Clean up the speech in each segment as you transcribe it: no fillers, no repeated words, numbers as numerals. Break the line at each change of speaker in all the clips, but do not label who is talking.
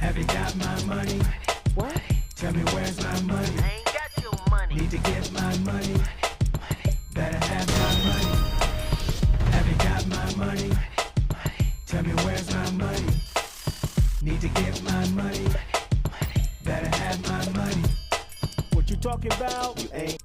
Have you got my money?
What?
Tell me where's my money?
I ain't got your money.
Need to get my money. Better have my money. Have you got my money? Tell me where's my money? Need to get my money. Better have my money. What you talking about? You ain't.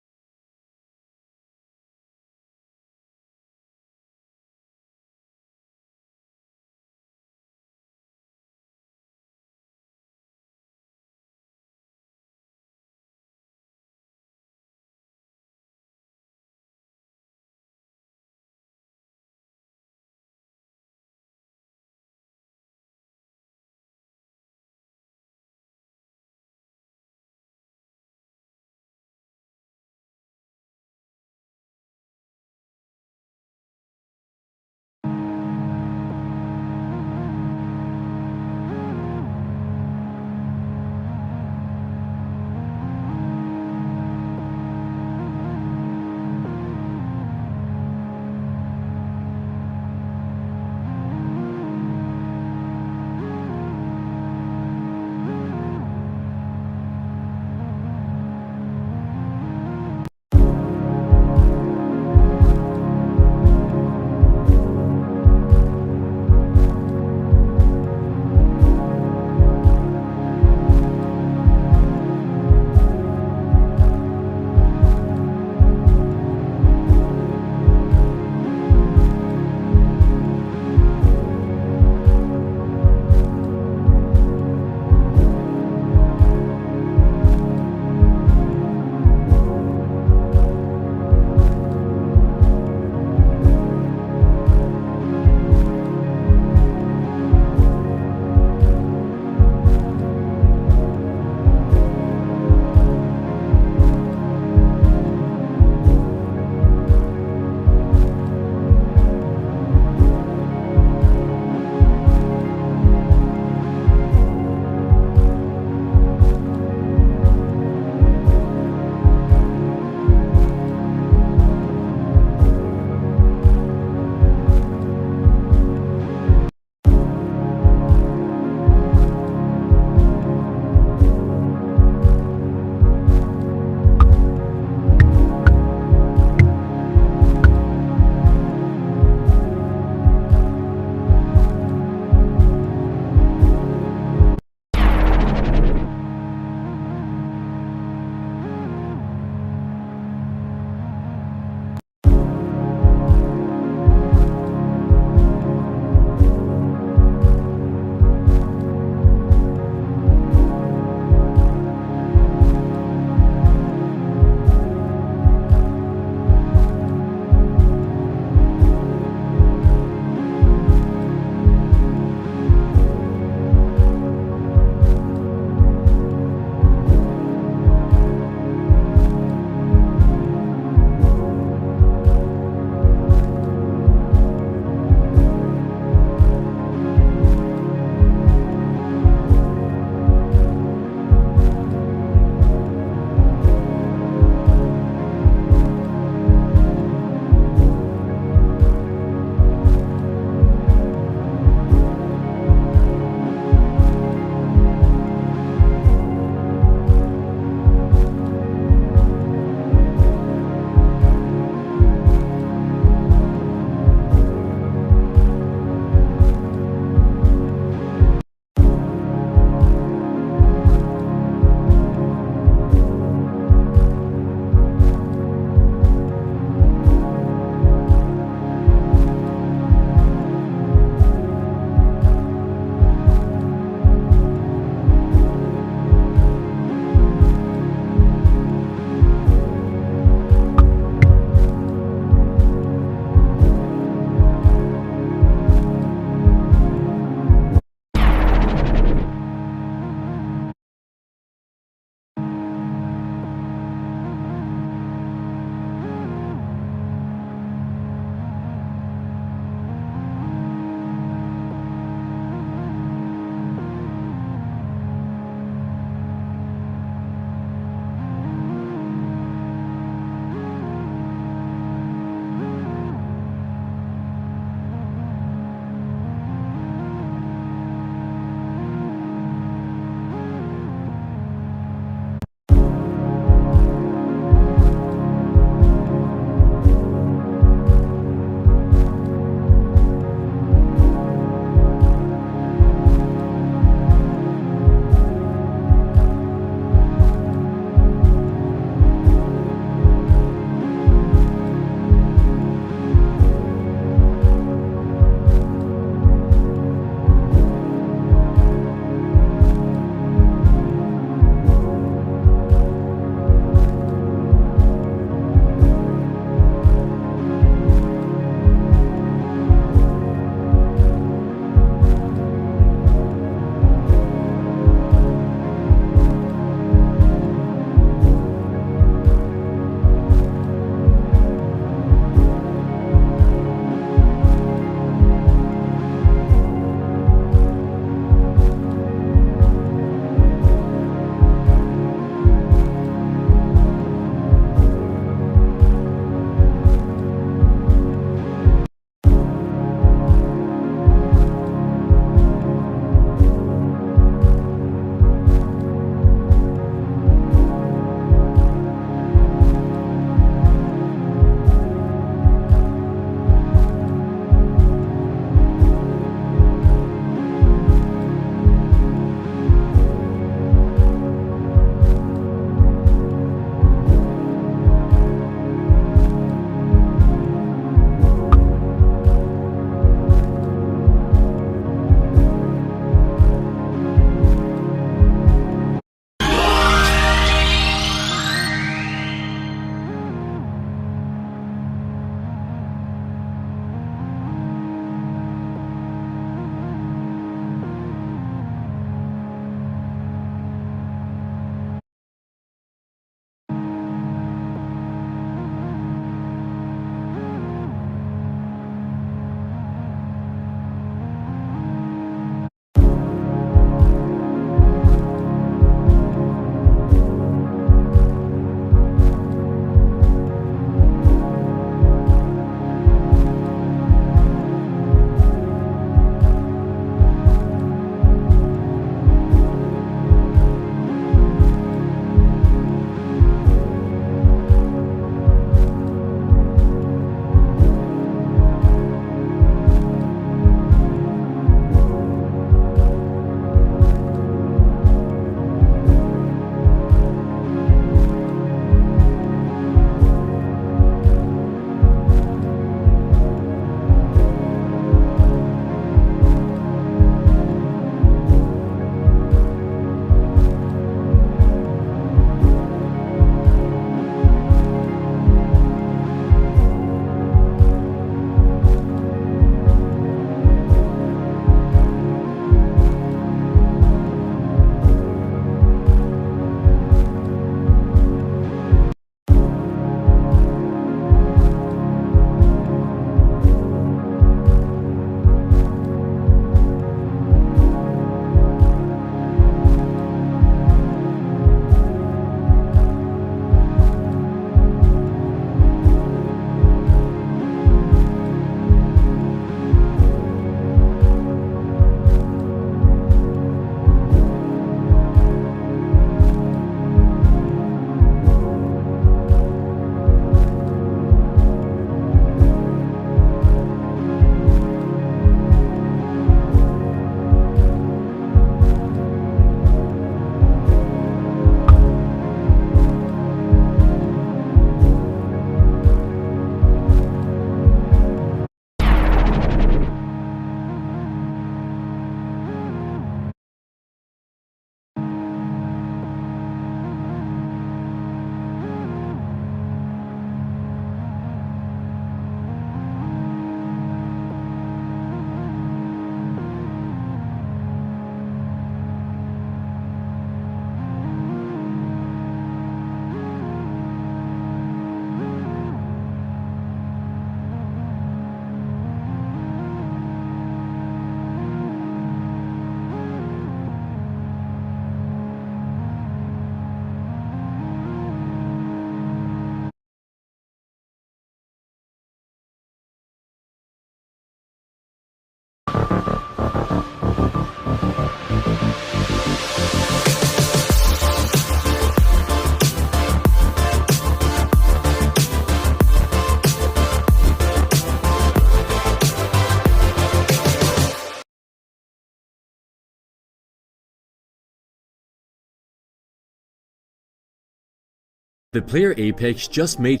The player Apex just made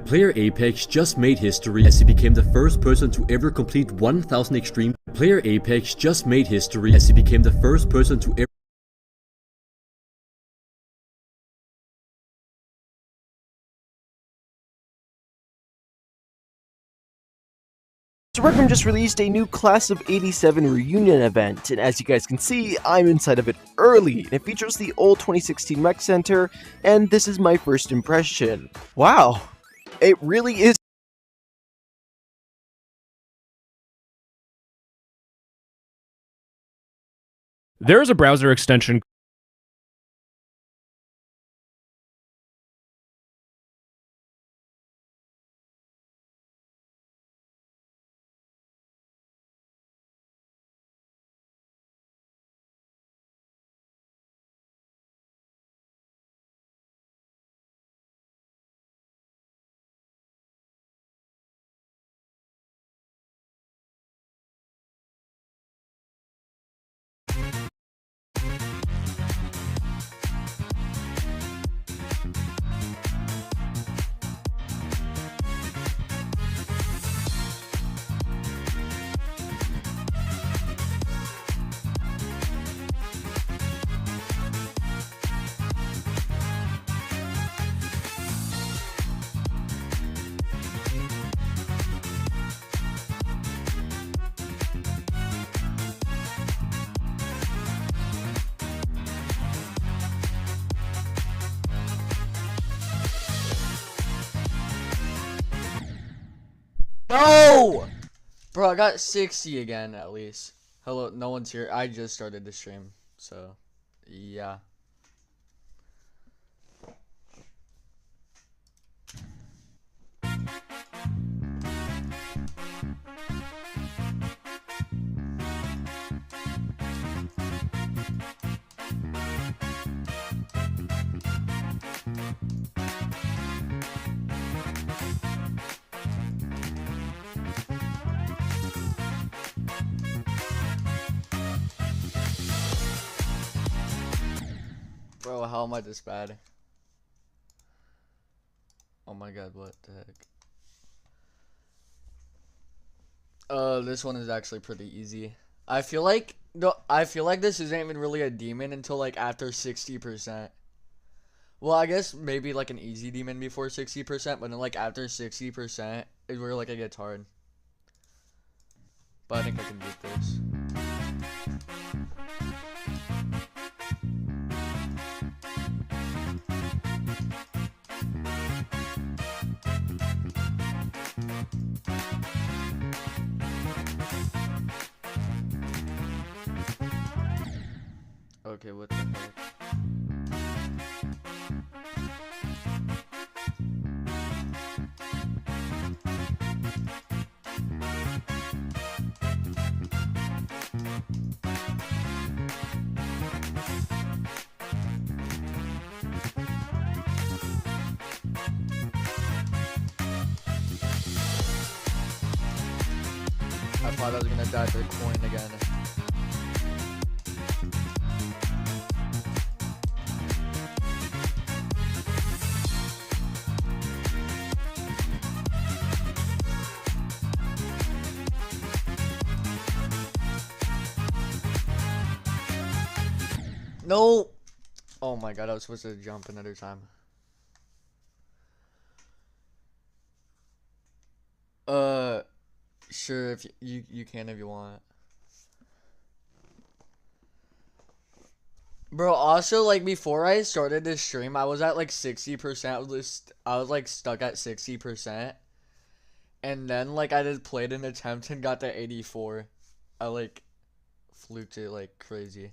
Player Apex just made history as he became the first person to ever complete 1000 extreme. Player Apex just made history as he became the first person to ever
So Redmond just released a new Class of 87 reunion event, and as you guys can see, I'm inside of it early. It features the old 2016 Mech Center, and this is my first impression. Wow, it really is.
There is a browser extension
No! Bro, I got 60 again, at least. Hello, no one's here. I just started the stream, so, yeah. Bro, how am I this bad? Oh my god, what the heck? This one is actually pretty easy. I feel like this isn't even really a demon until like after 60%. Well, I guess maybe like an easy demon before 60%, but then like after 60% is where like it gets hard. But I think I can beat this. Okay, what the heck? I thought I was gonna die to the coin again. No! Oh my god, I was supposed to jump another time. Sure, if you can if you want. Bro, also like before I started this stream, I was at like 60%. I was like stuck at 60%. And then like I just played an attempt and got to 84. I like fluked it like crazy.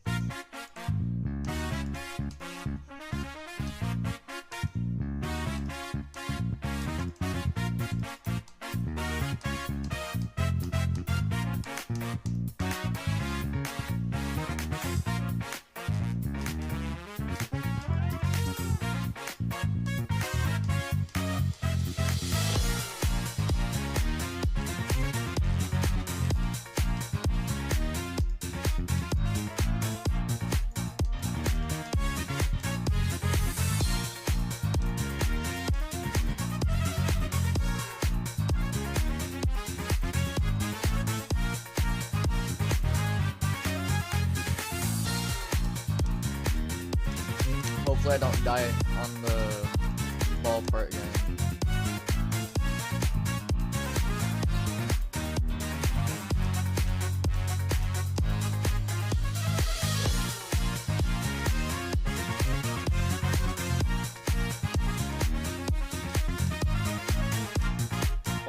Hopefully I don't die on the ball part again.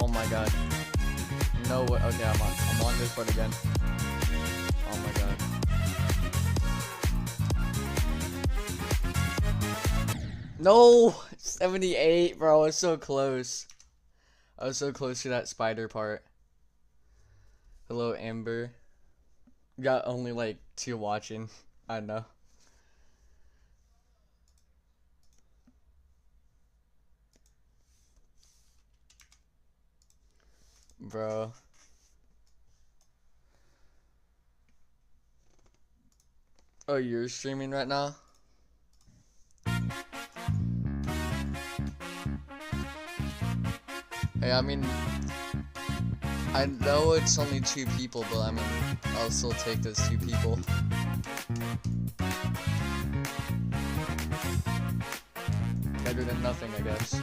Oh my god. No way. Okay, I'm on this part again. Oh my god. No! 78, bro. I was so close. I was so close to that spider part. Hello, Amber. Got only like 2 watching. I know. Bro. Oh, you're streaming right now? Hey, I mean, I know it's only 2 people, but I mean, I'll still take those 2 people. Better than nothing, I guess.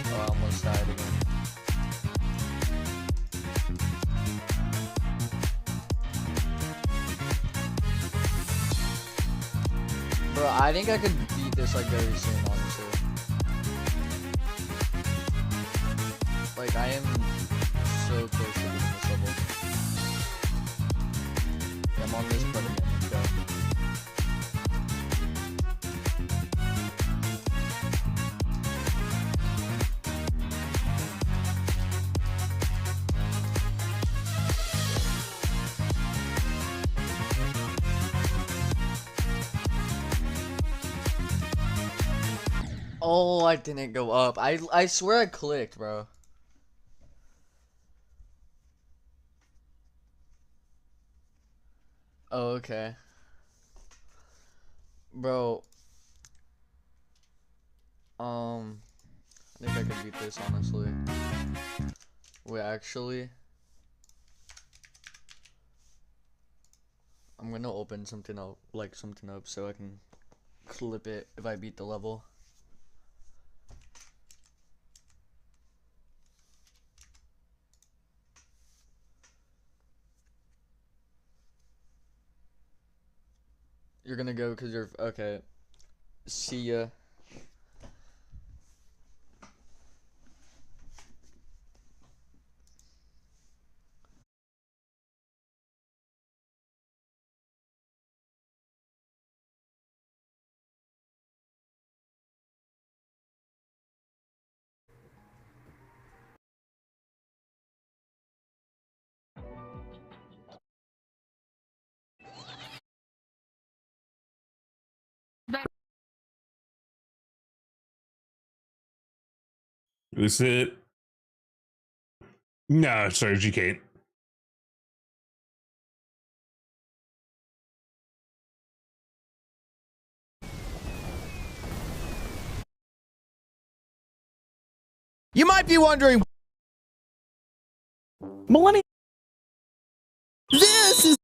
Oh, I almost died again. Bro, I think I could beat this like very soon, honestly. Like, I am so close to beating this level. Yeah, I'm on this part again. Let's go. Oh, I didn't go up. I swear I clicked, bro. Oh, okay. Bro. I think I could beat this, honestly. Wait, actually. I'm gonna open something up, like something up, so I can clip it if I beat the level. You're gonna go because you're okay. See ya.
Is it? No, sorry, you can't.
You might be wondering, Millennium. This is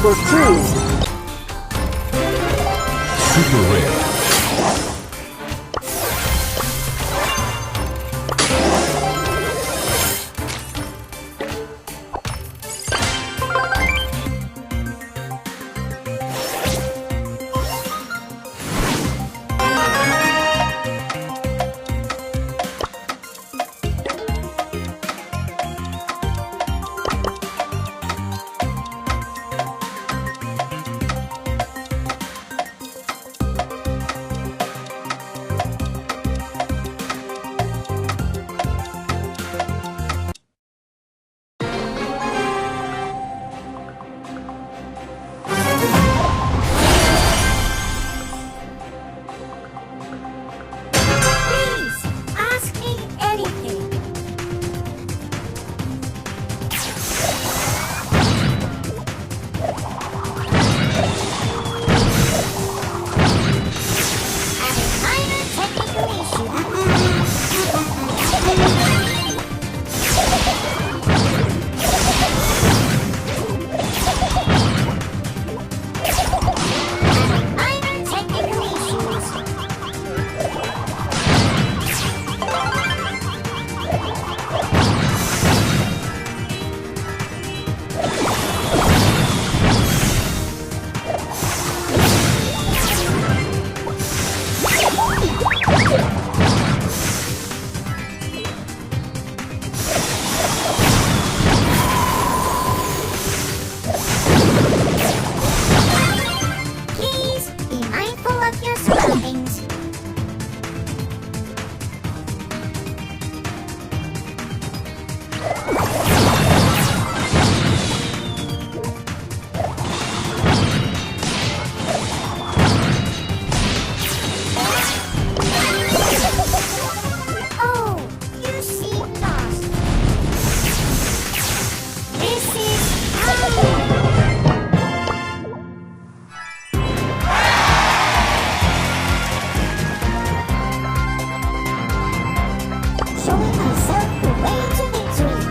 Number 2.
Super rare.
Please, ask me anything. Minor technical Please be mindful of your surroundings. Oh, you seem lost. This is showing myself the way to victory.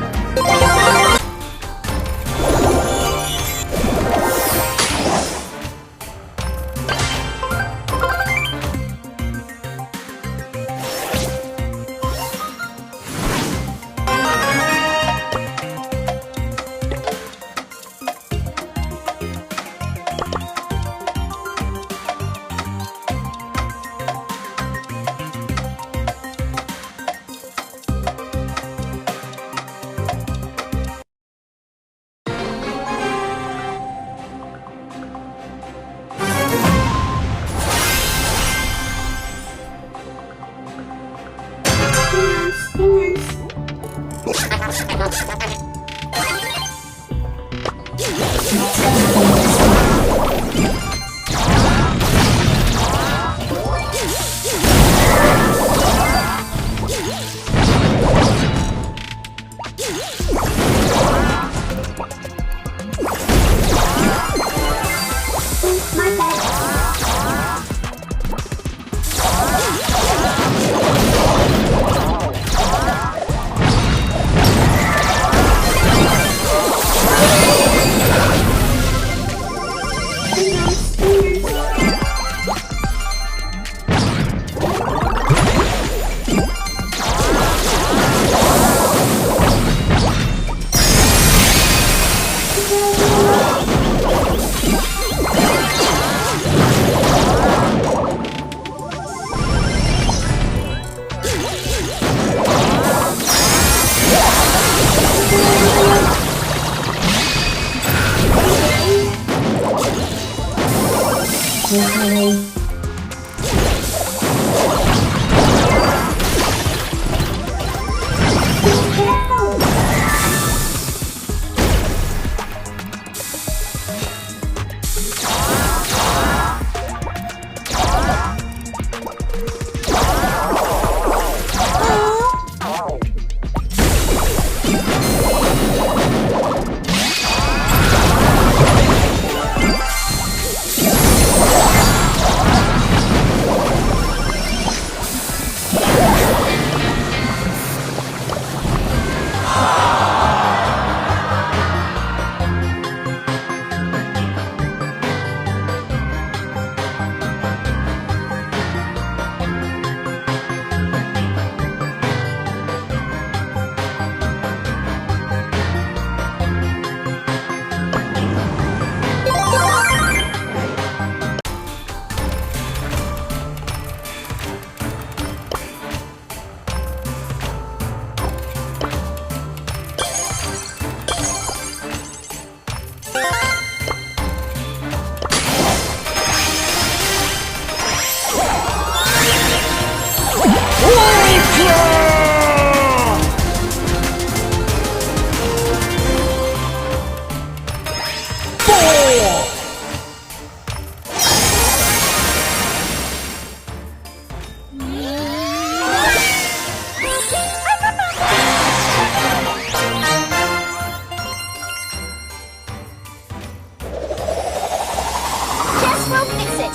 This will fix it.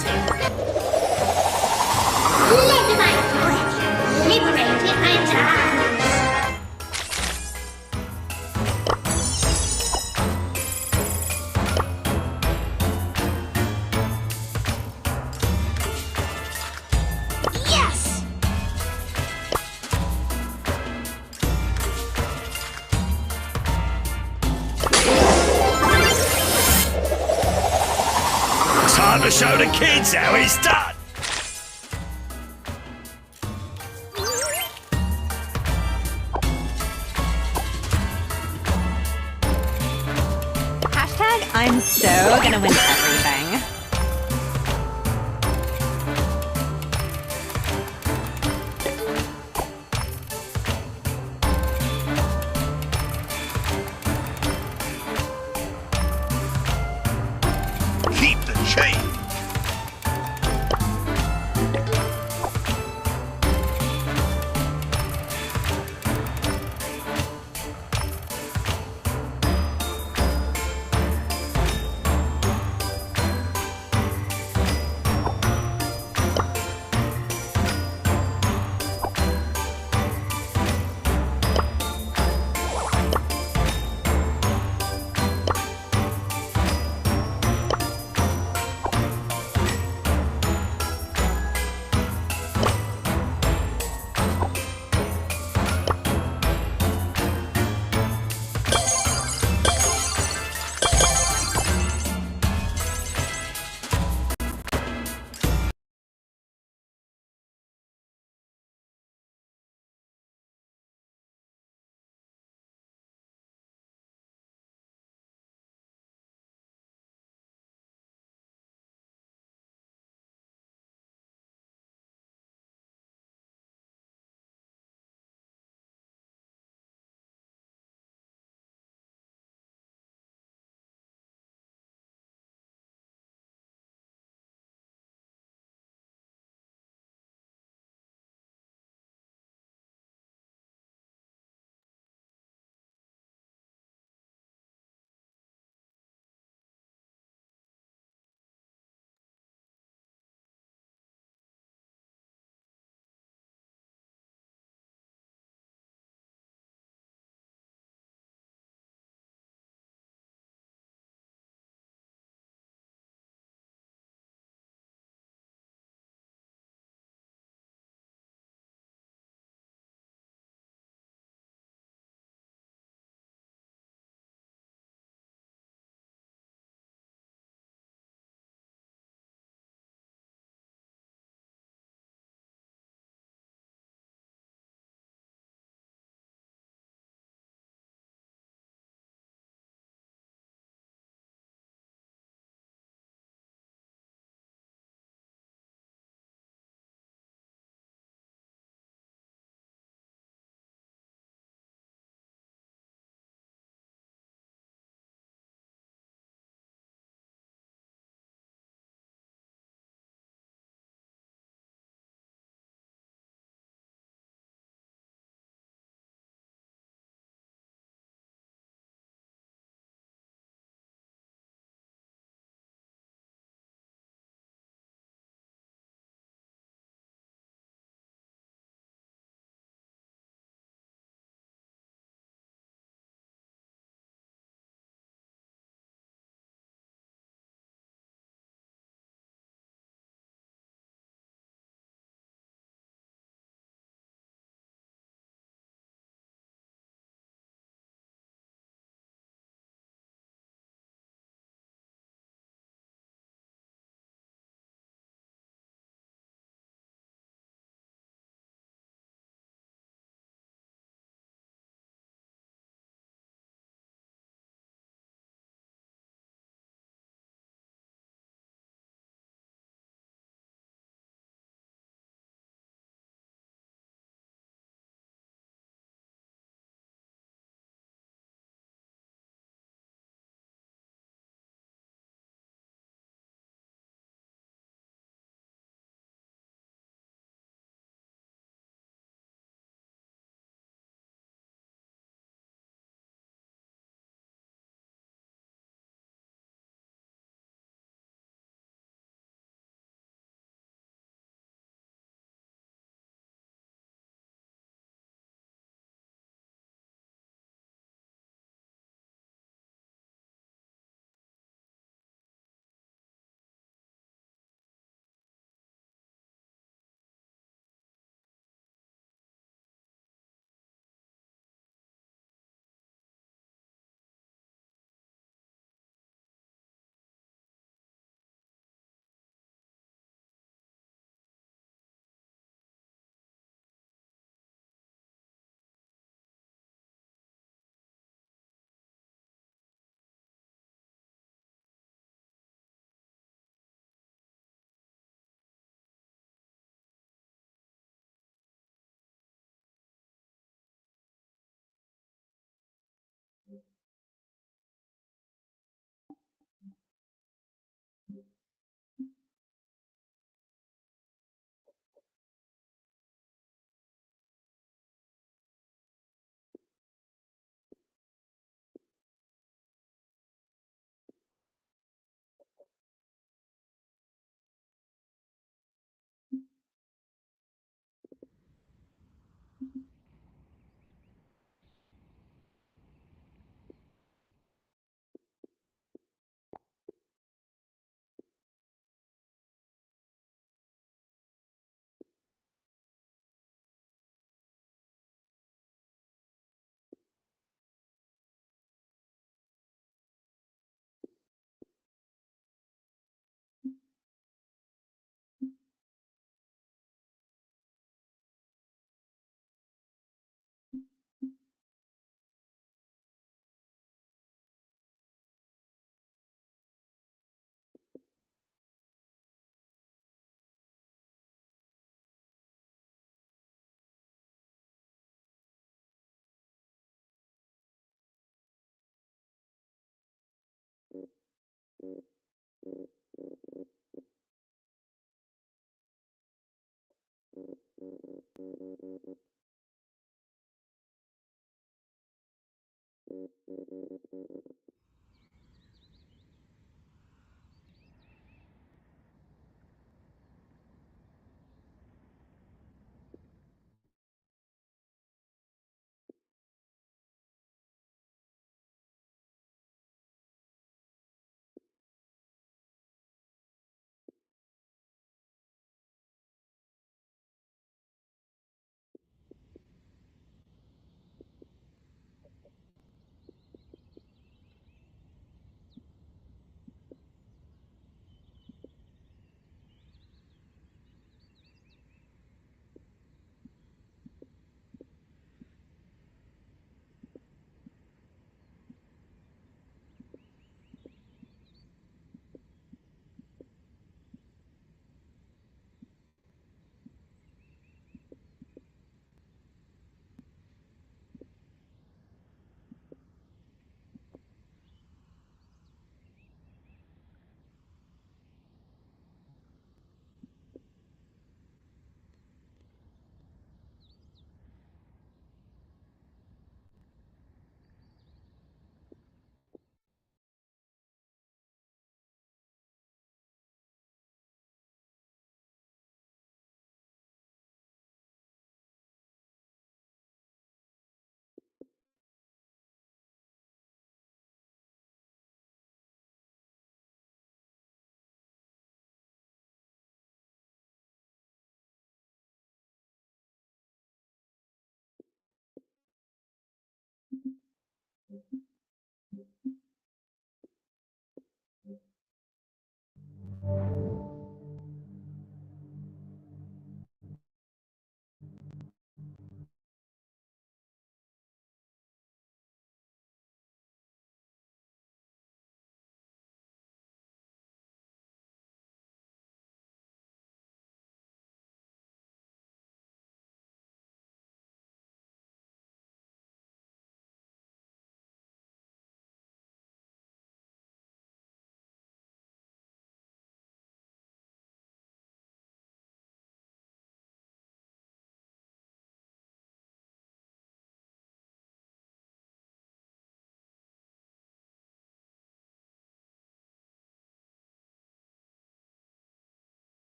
Let my breath liberate behind your arms. Yes!
Time to show the kids how it's done.
Hashtag I'm so gonna win everything.
Keep the change.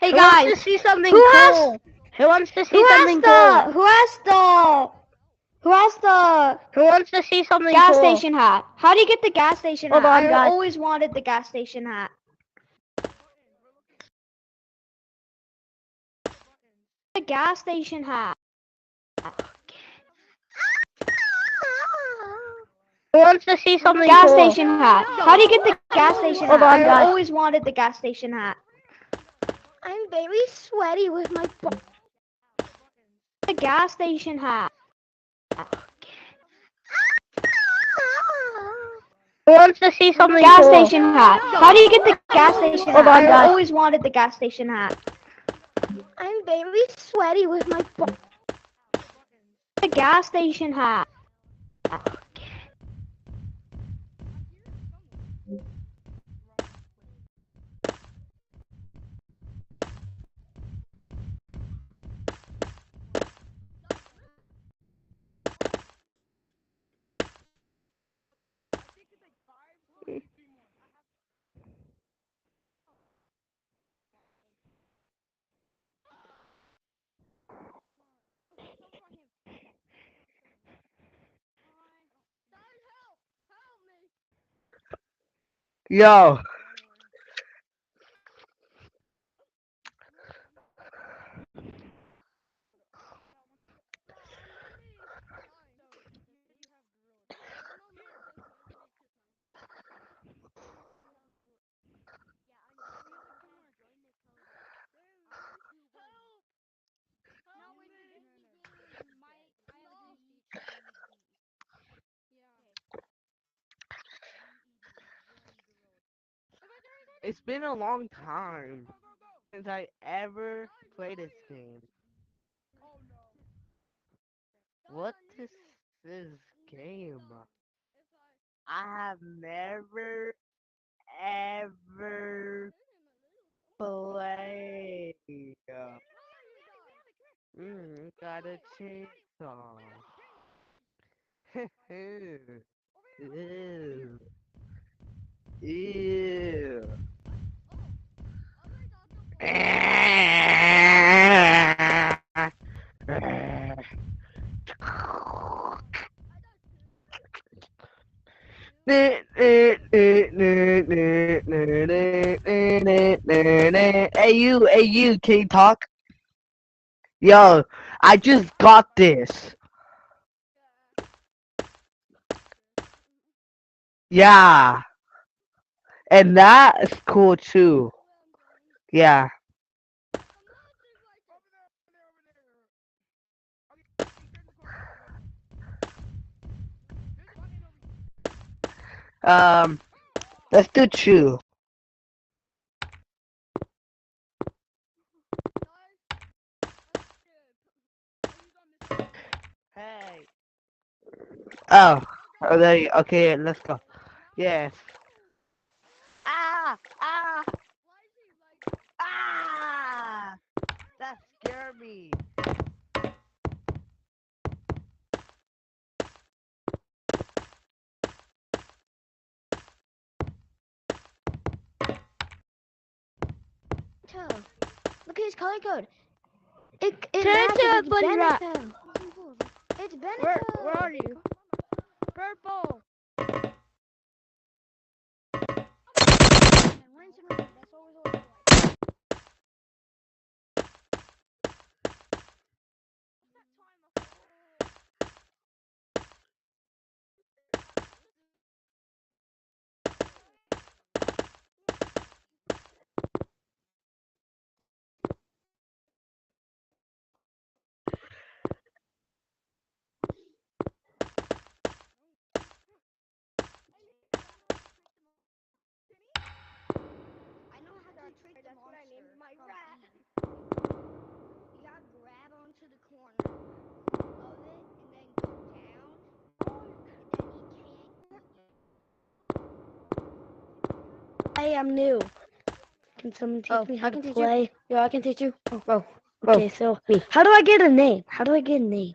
Hey guys, who wants to see something cool? Who wants to see something cool? Who wants to see something
gas
cool?
station hat? How do you get the gas station
Hold
hat?
on,
I
guys.
always wanted the gas station hat. The gas station hat.
Who wants to see something
Gas
cool?
station hat. How do you get the gas station
Hold
hat?
on,
I
guys.
always wanted the gas station hat.
I'm very sweaty with my
The gas station hat.
Who wants to see something
Gas
cool?
station hat. How do you get the gas station
Hold
hat?
on,
I
guys.
always wanted the gas station hat.
I'm very sweaty with my
The gas station hat.
Yo. It's been a long time since I ever played this game. What is this game? I have never ever played. Got a chainsaw. Ew. Ew. Hey you, can you talk? Yo, I just got this. Yeah, and that is cool too. Yeah. Let's do two. Hey. Oh, there you, okay, let's go. Yes. Ah! Ah! Ah! That scared me.
Look at his color code. It
Turn
matches.
into a
It's
bunny rat.
Benito. It's Benito.
Where are you? Purple.
I know how to trick the monster. That's what I named my rat. You gotta grab onto the corner of it and then go down. And then he can't.
I am new. Can someone teach me how
I
to
can teach
play?
you. Yeah, I can teach you.
Okay, so how do I get a name? How do I get a name?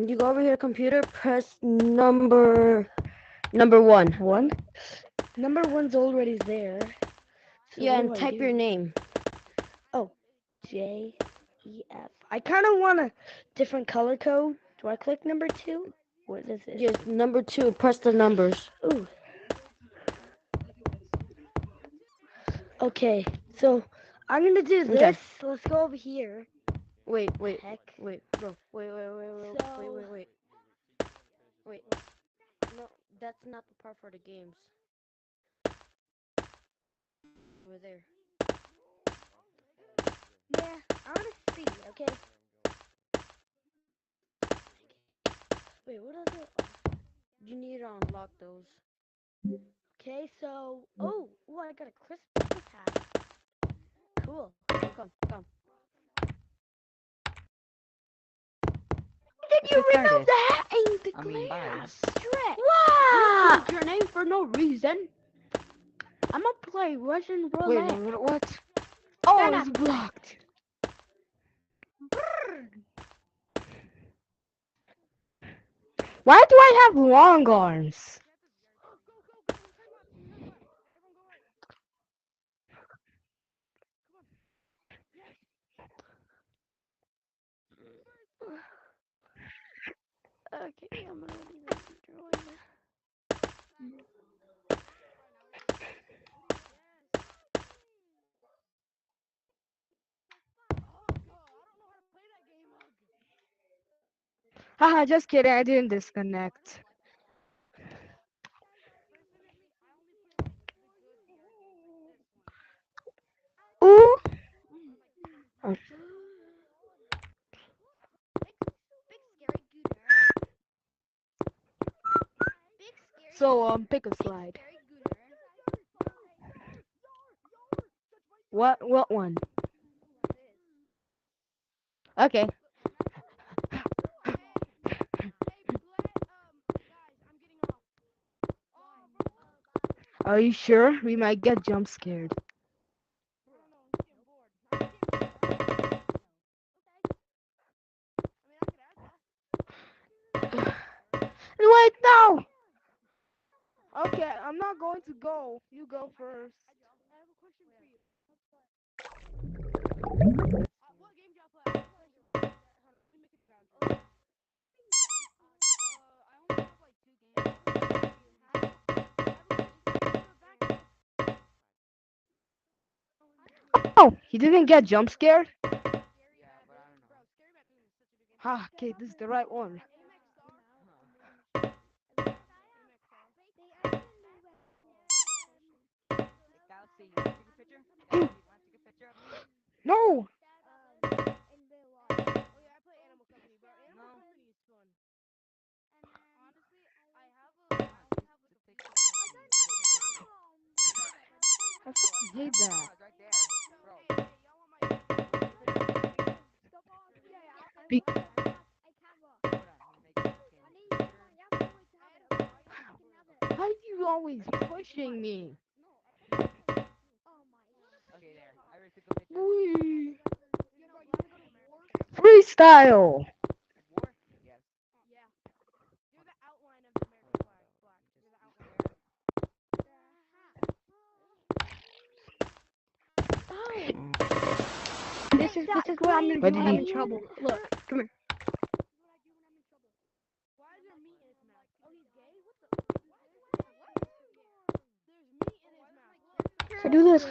You go over here, computer, press number one.
One? Number one's already there. So
Yeah,
what
and
do I
type
do?
your name.
Oh, JEF. I kind of want a different color code. Do I click number 2? What is this?
Yes, number 2. Press the numbers.
Ooh. Okay, so I'm gonna do
Okay.
this. Let's go over here.
Wait, bro. Wait. No, that's not the part for the games. Over there.
Yeah, I'm gonna see. Okay. Wait, what is it?
You need to unlock those.
Okay, so I got a Christmas hat. Cool.
Come.
Did you remove the hat in the glass? Wow!
You your name for no reason.
I'm gonna play Russian
Wait,
roulette.
what?
Oh, it's blocked. Why do I have long arms? Okay, I'm gonna leave it to join. Haha, just kidding. I didn't disconnect. Ooh. So pick a slide. What one? Okay. Are you sure? We might get jump scared. Wait, no! Okay, I'm not going to go. You go first. Oh, he didn't get jump scared? Ah, okay, this is the right one. No! I fucking hate that. Be- Why are you always pushing me? Wee. Freestyle! This is what I'm gonna do when I'm in trouble. Look, come here. So do this.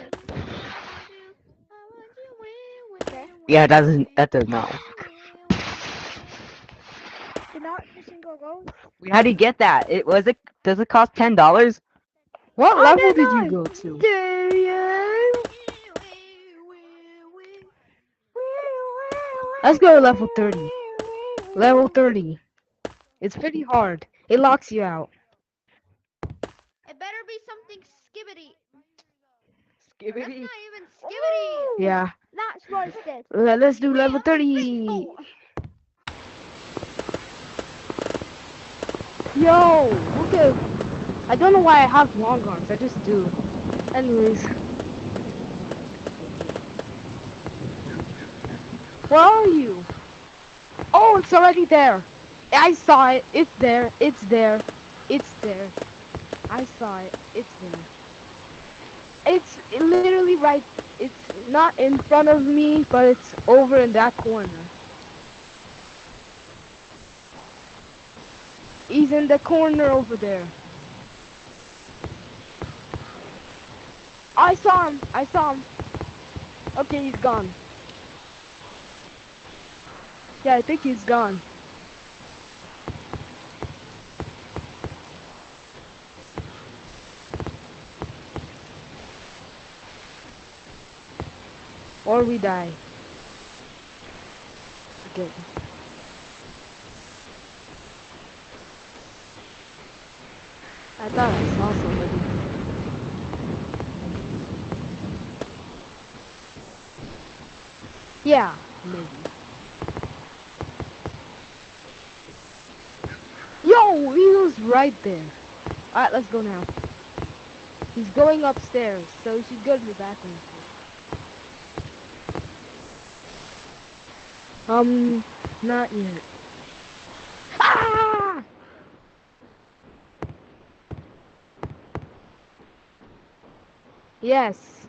Yeah, that does not.
Did not the single go?
Wait, how do you get that? Does it cost $10? What
I
level
don't
did you
know.
go to?
Do you?
Let's go to level 30. Level 30. It's pretty hard. It locks you out.
It better be something skibbity. That's
Skibbity.
not even skibbity.
Yeah.
That's roasted.
Let's do level 30. Yo, look at. I don't know why I have long arms. I just do. Anyways. Where are you? Oh, it's already there. I saw it. It's there. It's there. It's there. I saw it. It's there. It's literally right. It's not in front of me, but it's over in that corner. He's in the corner over there. I saw him. I saw him. Okay, he's gone. Yeah, I think he's gone. Or we die. Okay. I thought I saw somebody. Yeah, maybe. Yo, he was right there. Alright, let's go now. He's going upstairs, so we should go to the bathroom. Not yet. Ah! Yes.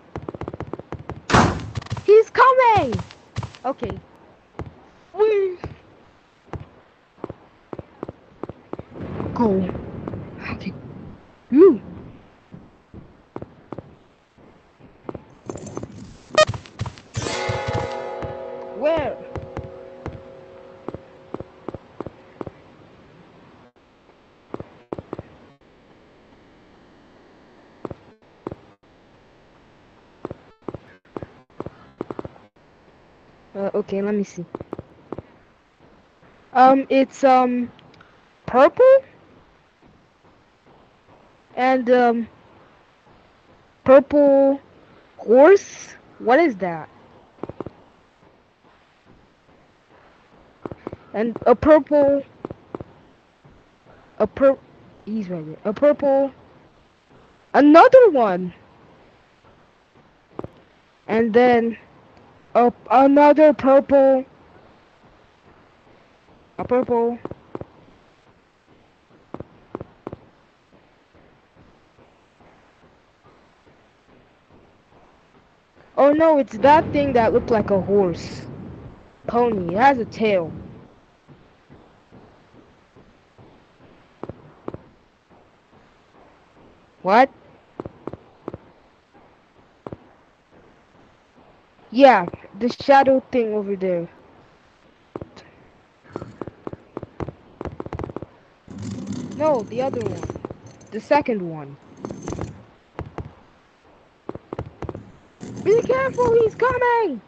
He's coming! Okay. Whee! Go. Okay. Ooh. Where? Okay, let me see. It's, purple? And, purple horse? What is that? And a purple... He's right there. A purple... Another one! And then... another purple... A purple... Oh no, it's that thing that looked like a horse. Pony. It has a tail. What? Yeah, the shadow thing over there. No, the other one. The second one. Be careful, he's coming!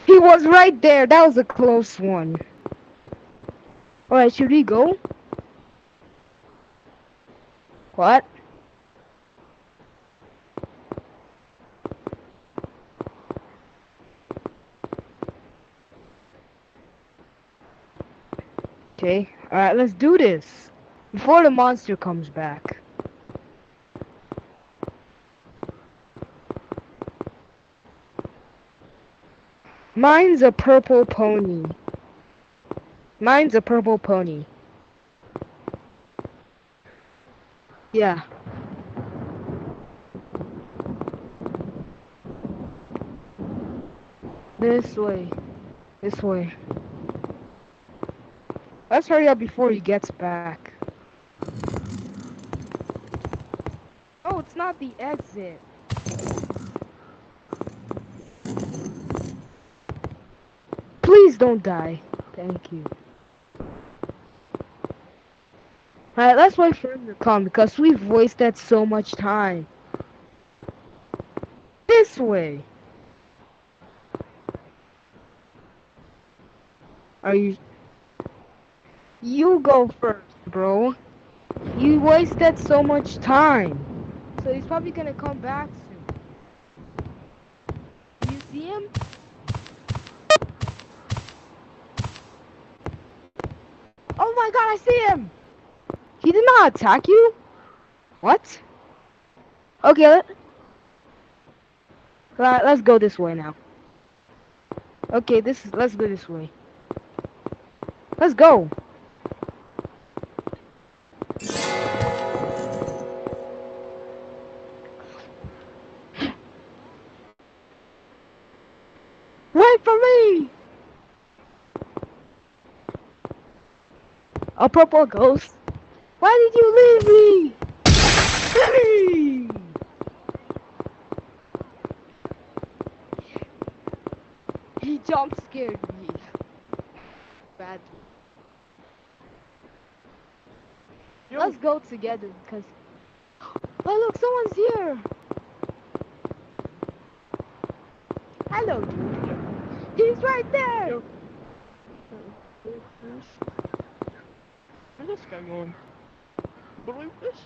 He was right there. That was a close one. Alright, should we go? What? Okay, alright, let's do this. Before the monster comes back. Mine's a purple pony. Mine's a purple pony. Yeah. This way. This way. Let's hurry up before he gets back. Oh, it's not the exit. Please don't die. Thank you. Alright, let's wait for him to come because we've wasted so much time. This way. Are you... You go first, bro. You wasted so much time. So he's probably gonna come back soon. You see him? Oh my god, I see him! He did not attack you? What? Okay, let's go this way now. Okay, let's go this way. Let's go! Wait for me! A purple ghost. Why did you leave me? He jump scared me. Badly. Let's go together because... Oh look, someone's here! Hello, dude. He's right there!
Where's this guy going? Believe this?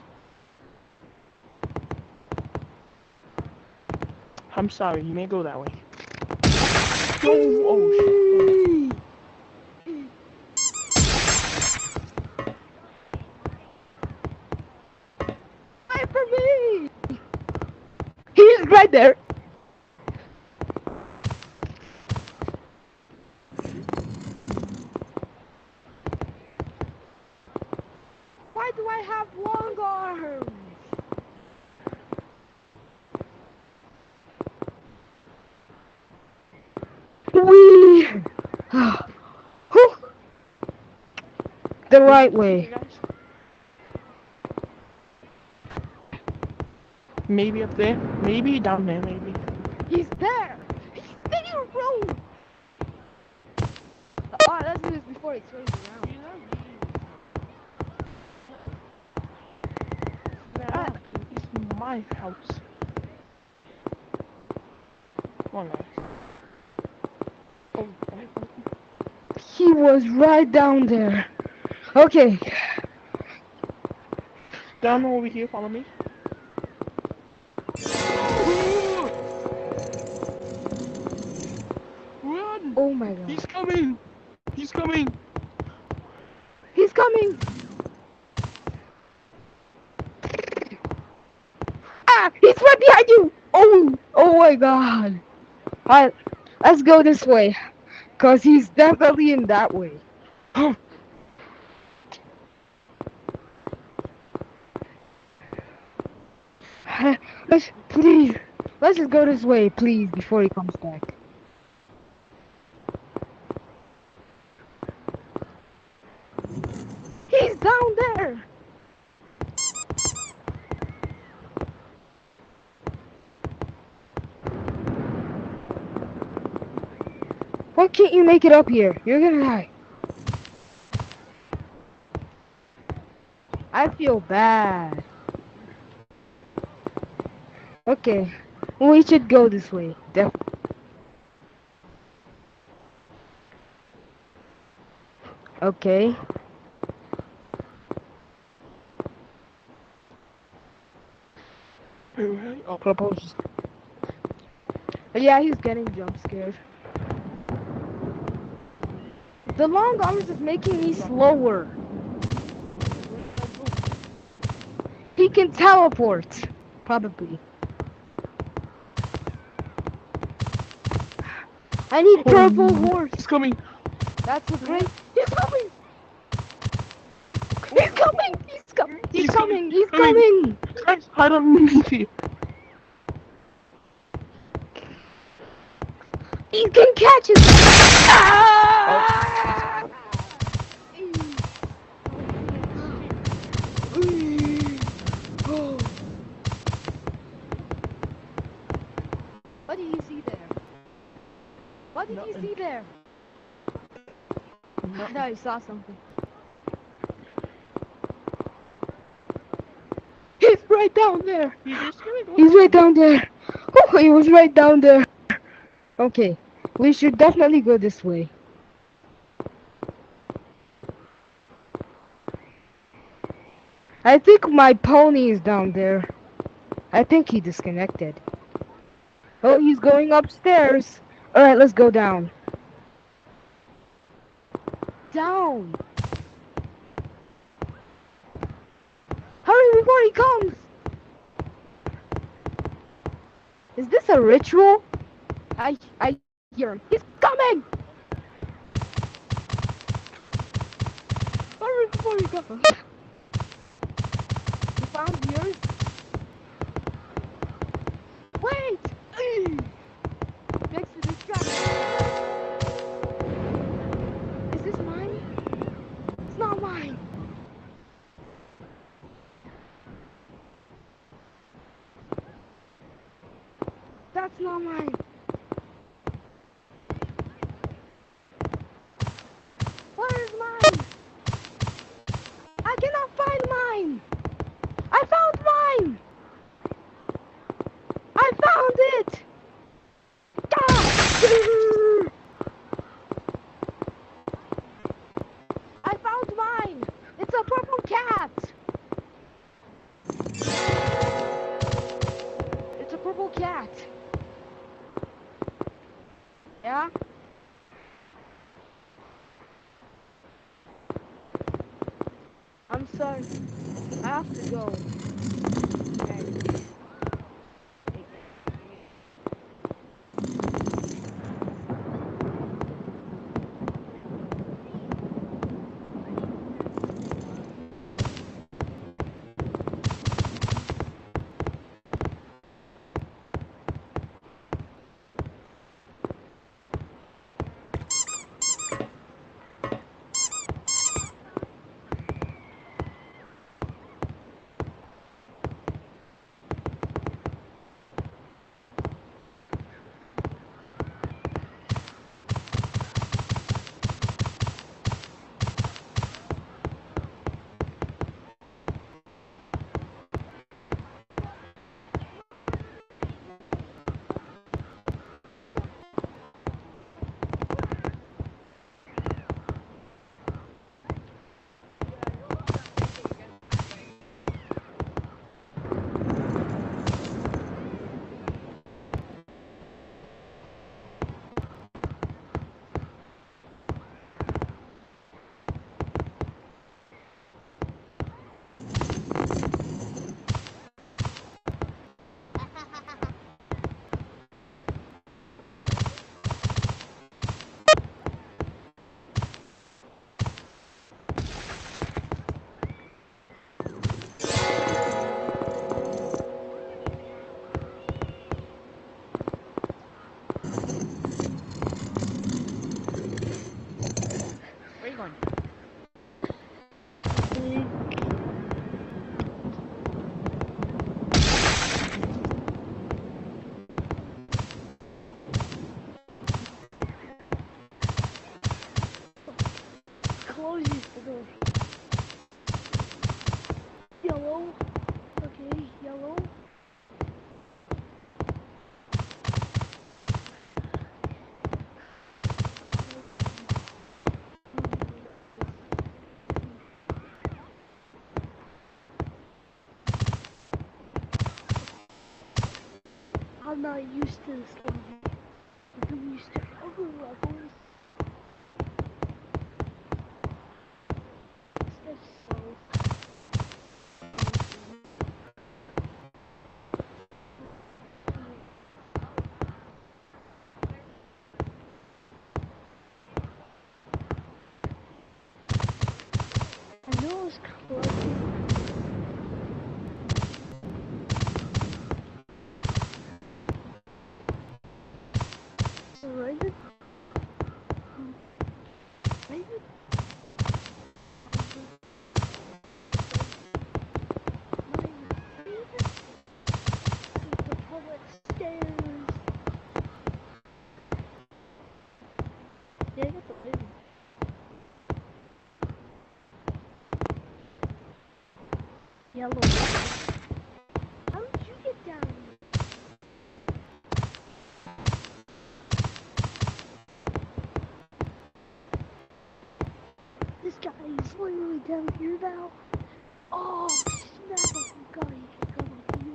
I'm sorry, you may go that way. Oh shit.
Wait for me! He's right there! Why do I have long arms? We the right way.
Maybe up there, maybe down there, maybe.
He's there! He's there, bro! Alright, let's do this before he turns around.
It's my house. Come on, guys. Oh.
He was right down there. Okay.
Down over here, follow me. Run!
Oh my god.
He's coming! He's coming!
He's coming! Ah! He's right behind you! Oh! Oh my god! Alright, let's go this way. Cause he's definitely in that way. Let's just go this way, please, before he comes back. He's down there! Why can't you make it up here? You're gonna die. I feel bad. Okay, we should go this way. Definitely. Okay.
Oh, propose.
Yeah, he's getting jump scared. The long arms is making me slower. He can teleport. Probably. I need purple horse.
He's coming.
That's a great. He's coming. He's coming. He's coming. He's coming. He's coming.
Guys, hide underneath here.
He can catch it! Ah! Oh. What did you see there? What did you see there? I thought I saw something. He's right down there. He's right down there. Oh, he was right down there. Okay, we should definitely go this way. I think my pony is down there. I think he disconnected. Oh, he's going upstairs. Alright, let's go down. Down! Hurry before he comes! Is this a ritual? I hear him. He's coming! Hurry before he comes. You found yours? Wait! Next to this truck. Is this mine? It's not mine. That's not mine. Where is mine? I cannot find mine. I found mine. I found it. Ah! I found mine. It's a purple cat. It's a purple cat. Yeah? I'm sorry. I have to go. Okay. Close the door. Yellow. Okay, yellow. I'm not used to this level. I'm used to other levels. This is so... I know it's close. Right
yellow. How did you get down here? This guy is literally down here now. Oh, snap! Oh, God, he can come up here.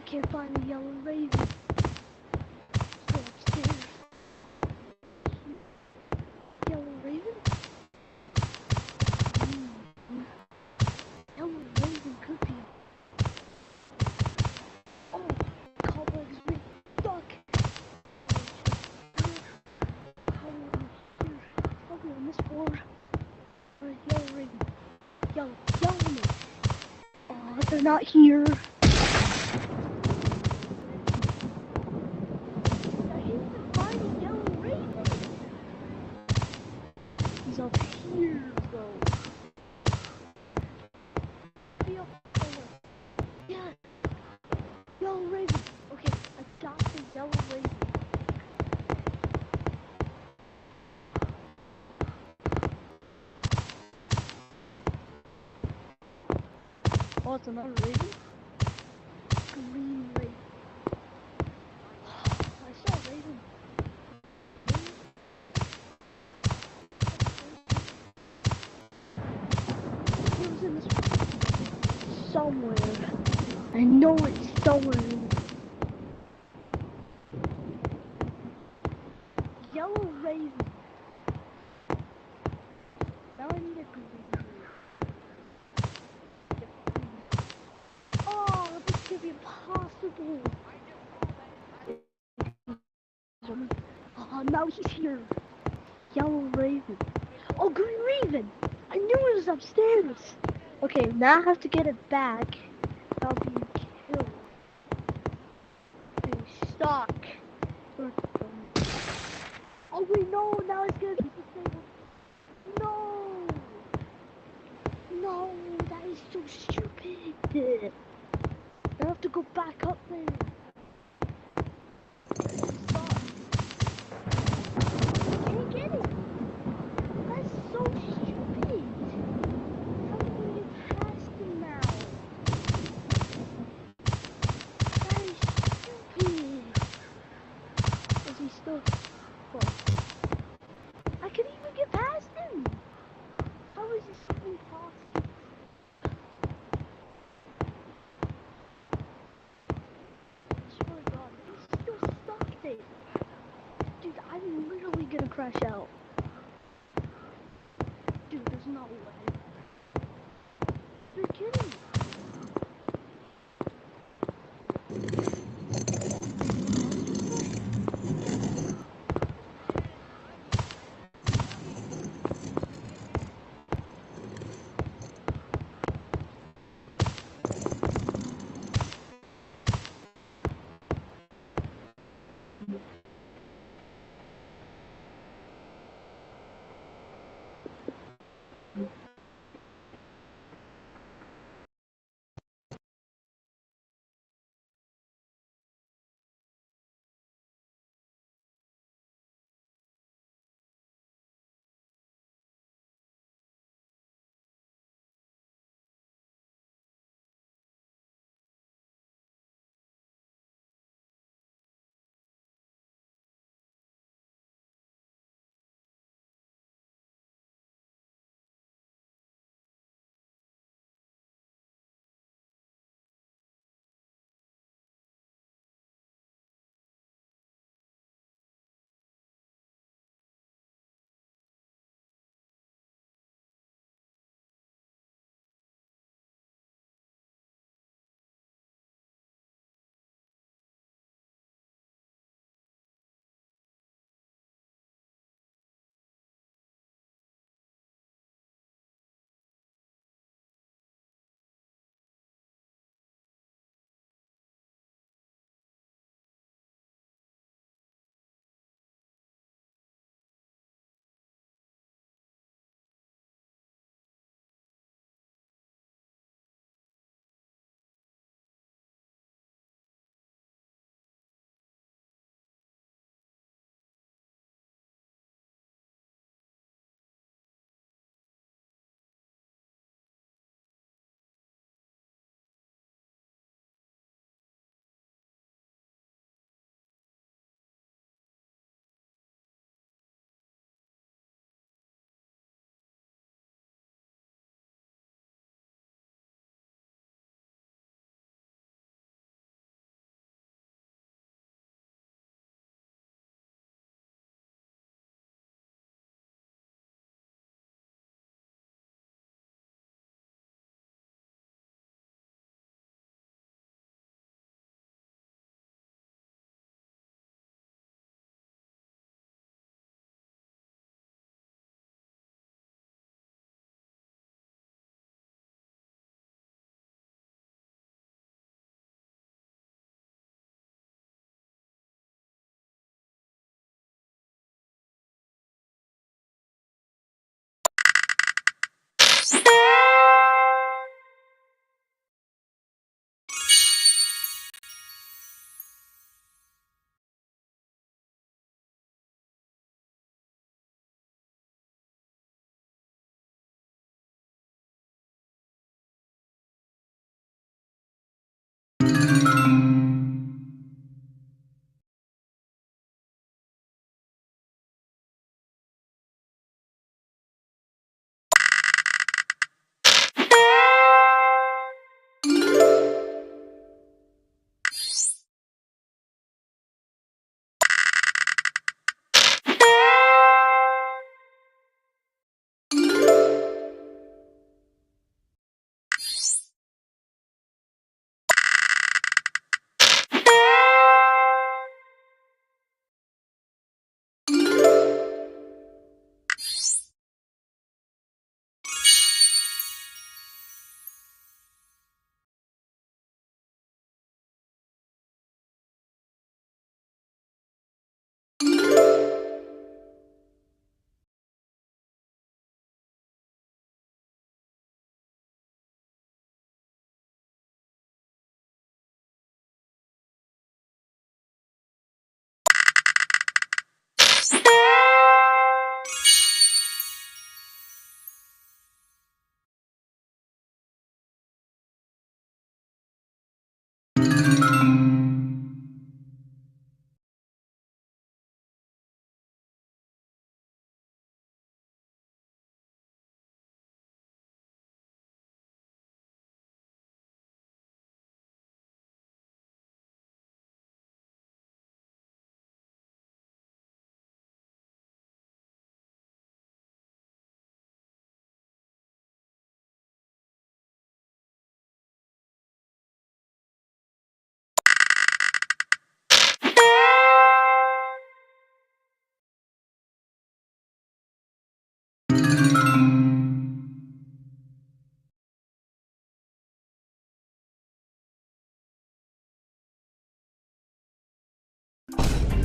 Can't find the yellow raven. Let's go upstairs. Yellow raven? Yellow raven could be. Oh, cobwebs me stuck. Probably on this floor. Alright, yellow raven. Yellow raven. Oh, they're not here. He's up here, though. Yeah. Yellow raven. Okay, I got the yellow raven. Oh, it's another raven? Green raven. I saw a raven. It was in this somewhere. I know it's somewhere in yellow raven. Now I need a green. Oh, this could be impossible. Oh, now he's here. Yellow raven. Oh, green raven. I knew it was upstairs. Okay, now I have to get it back. I'll be killed. Okay, stuck. Oh wait, no, now it's gonna be disabled. No! No, that is so stupid. I have to go back up there. Stop. Can't get it. That's so stupid. How do we get past him now? That is stupid. Is he still? Oh. I couldn't even get past him. How is this so impossible? I swear to God, he's still stuck there. Dude, I'm literally gonna crash out. Dude, there's no way. You're kidding.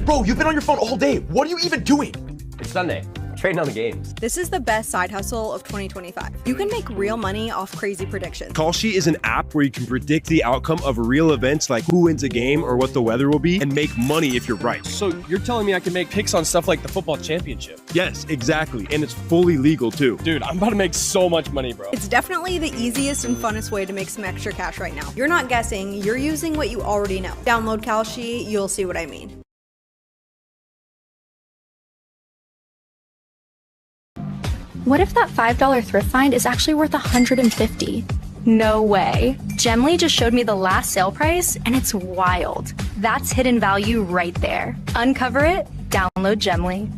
Bro, you've been on your phone all day. What are you even doing?
It's Sunday. Trading on the games.
This is the best side hustle of 2025. You can make real money off crazy predictions.
Call Sheet is an app where you can predict the outcome of real events like who wins a game or what the weather will be and make money if you're right.
So you're telling me I can make picks on stuff like the football championship?
Yes, exactly. And it's fully legal too.
Dude, I'm about to make so much money, bro.
It's definitely the easiest and funnest way to make some extra cash right now. You're not guessing, you're using what you already know. Download Cal Sheet, you'll see what I mean.
What if that $5 thrift find is actually worth $150? No way. Gemly just showed me the last sale price, and it's wild. That's hidden value right there. Uncover it, download Gemly.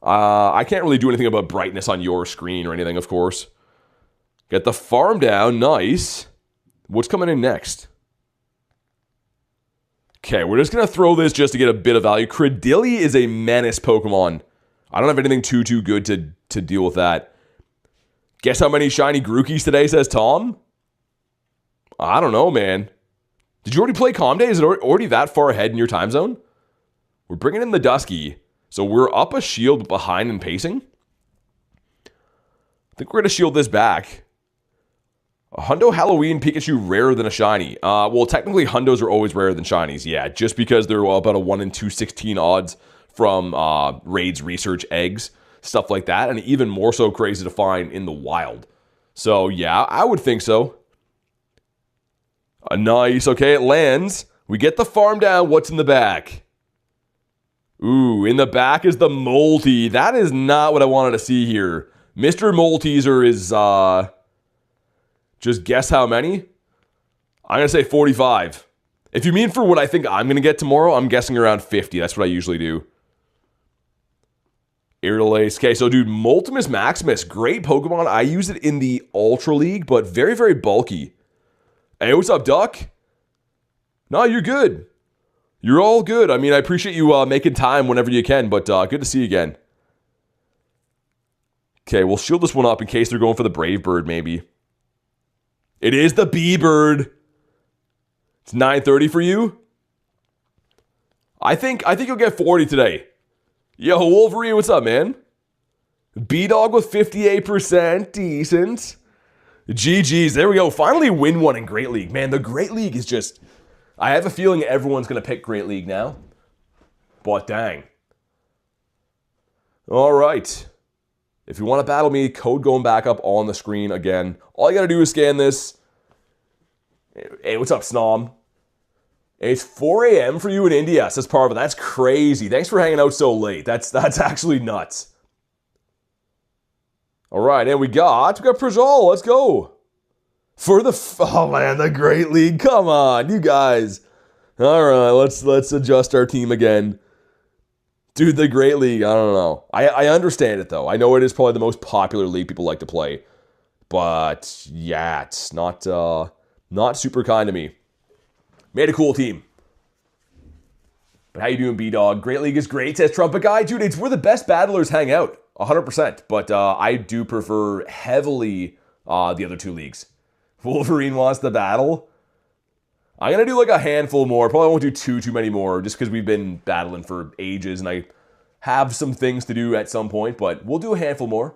I can't really do anything about brightness on your screen or anything, of course. Get the farm down. Nice. What's coming in next? Okay, we're just going to throw this just to get a bit of value. Credilli is a menace Pokemon. I don't have anything too good to deal with that. Guess how many shiny Grookey's today, says Tom? I don't know, man. Did you already play Calm Day? Is it already that far ahead in your time zone? We're bringing in the Dusky. So we're up a shield behind in pacing. I think we're going to shield this back. A Hundo Halloween Pikachu rarer than a shiny. Well, technically Hundos are always rarer than shinies. Yeah, just because they're about a 1 in 216 odds from Raid's research eggs. Stuff like that. And even more so crazy to find in the wild. So yeah, I would think so. Nice. Okay, it lands. We get the farm down. What's in the back? Ooh, in the back is the Molty. That is not what I wanted to see here. Mr. Molteaser is, just guess how many? I'm going to say 45. If you mean for what I think I'm going to get tomorrow, I'm guessing around 50. That's what I usually do. Airlace. Okay, so dude, Multimus Maximus. Great Pokemon. I use it in the Ultra League, but very, very bulky. Hey, what's up, Duck? No, you're good. You're all good. I mean, I appreciate you making time whenever you can, but good to see you again. Okay, we'll shield this one up in case they're going for the Brave Bird, maybe. It is the B-Bird. It's 9:30 for you. I think you'll get 40 today. Yo, Wolverine, what's up, man? B-Dog with 58%. Decent. GG's. There we go. Finally win one in Great League. Man, the Great League is just... I have a feeling everyone's going to pick Great League now. But dang. All right. If you want to battle me, code going back up on the screen again. All you got to do is scan this. Hey, what's up, Snom? It's 4 a.m. for you in India, says Parva. That's crazy. Thanks for hanging out so late. That's actually nuts. All right, and we got Prajol. Let's go. For the oh man, the Great League. Come on, you guys. All right, let's adjust our team again. Dude, the Great League, I don't know. I understand it though. I know it is probably the most popular league people like to play. But yeah, it's not super kind to me. Made a cool team. But how you doing, B-Dog? Great League is great, says Trumpet Guy. Dude, it's where the best battlers hang out. 100%. But I do prefer heavily the other two leagues. Wolverine wants the battle. I'm going to do like a handful more. Probably won't do too many more just because we've been battling for ages and I have some things to do at some point, but we'll do a handful more.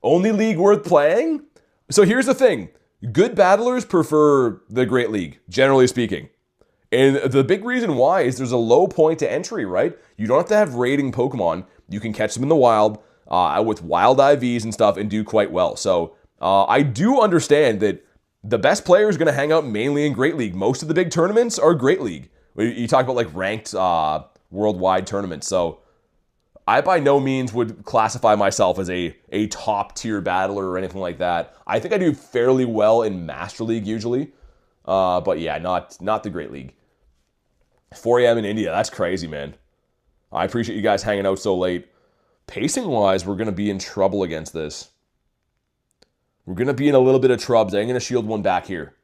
Only league worth playing? So here's the thing. Good battlers prefer the Great League, generally speaking. And the big reason why is there's a low point to entry, right? You don't have to have raiding Pokemon. You can catch them in the wild with wild IVs and stuff and do quite well. So I do understand that the best player is going to hang out mainly in Great League. Most of the big tournaments are Great League. You talk about like ranked worldwide tournaments. So I by no means would classify myself as a top tier battler or anything like that. I think I do fairly well in Master League usually. But yeah, not the Great League. 4 a.m. in India. That's crazy, man. I appreciate you guys hanging out so late. Pacing wise, we're going to be in trouble against this. We're going to be in a little bit of trouble. I'm going to shield one back here.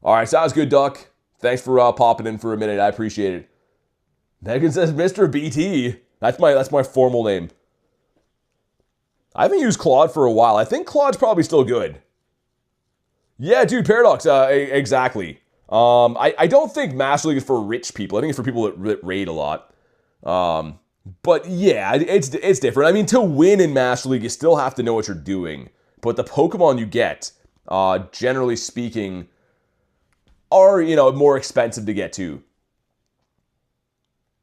All right, sounds good, Duck. Thanks for popping in for a minute. I appreciate it. Megan says Mr. BT. That's my formal name. I haven't used Claude for a while. I think Claude's probably still good. Yeah, dude, Paradox. Exactly. I don't think Master League is for rich people. I think it's for people that raid a lot. But yeah, it's different. I mean, to win in Master League, you still have to know what you're doing. But the Pokemon you get, generally speaking, are, more expensive to get to.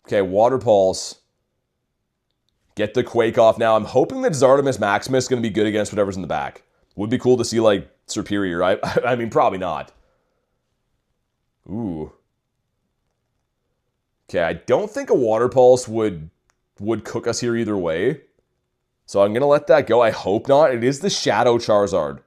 Okay, Water Pulse. Get the Quake off now. I'm hoping that Zardomus Maximus is going to be good against whatever's in the back. Would be cool to see, like, Superior. I mean, probably not. Ooh. Okay, I don't think a Water Pulse would cook us here either way. So I'm going to let that go. I hope not. It is the Shadow Charizard.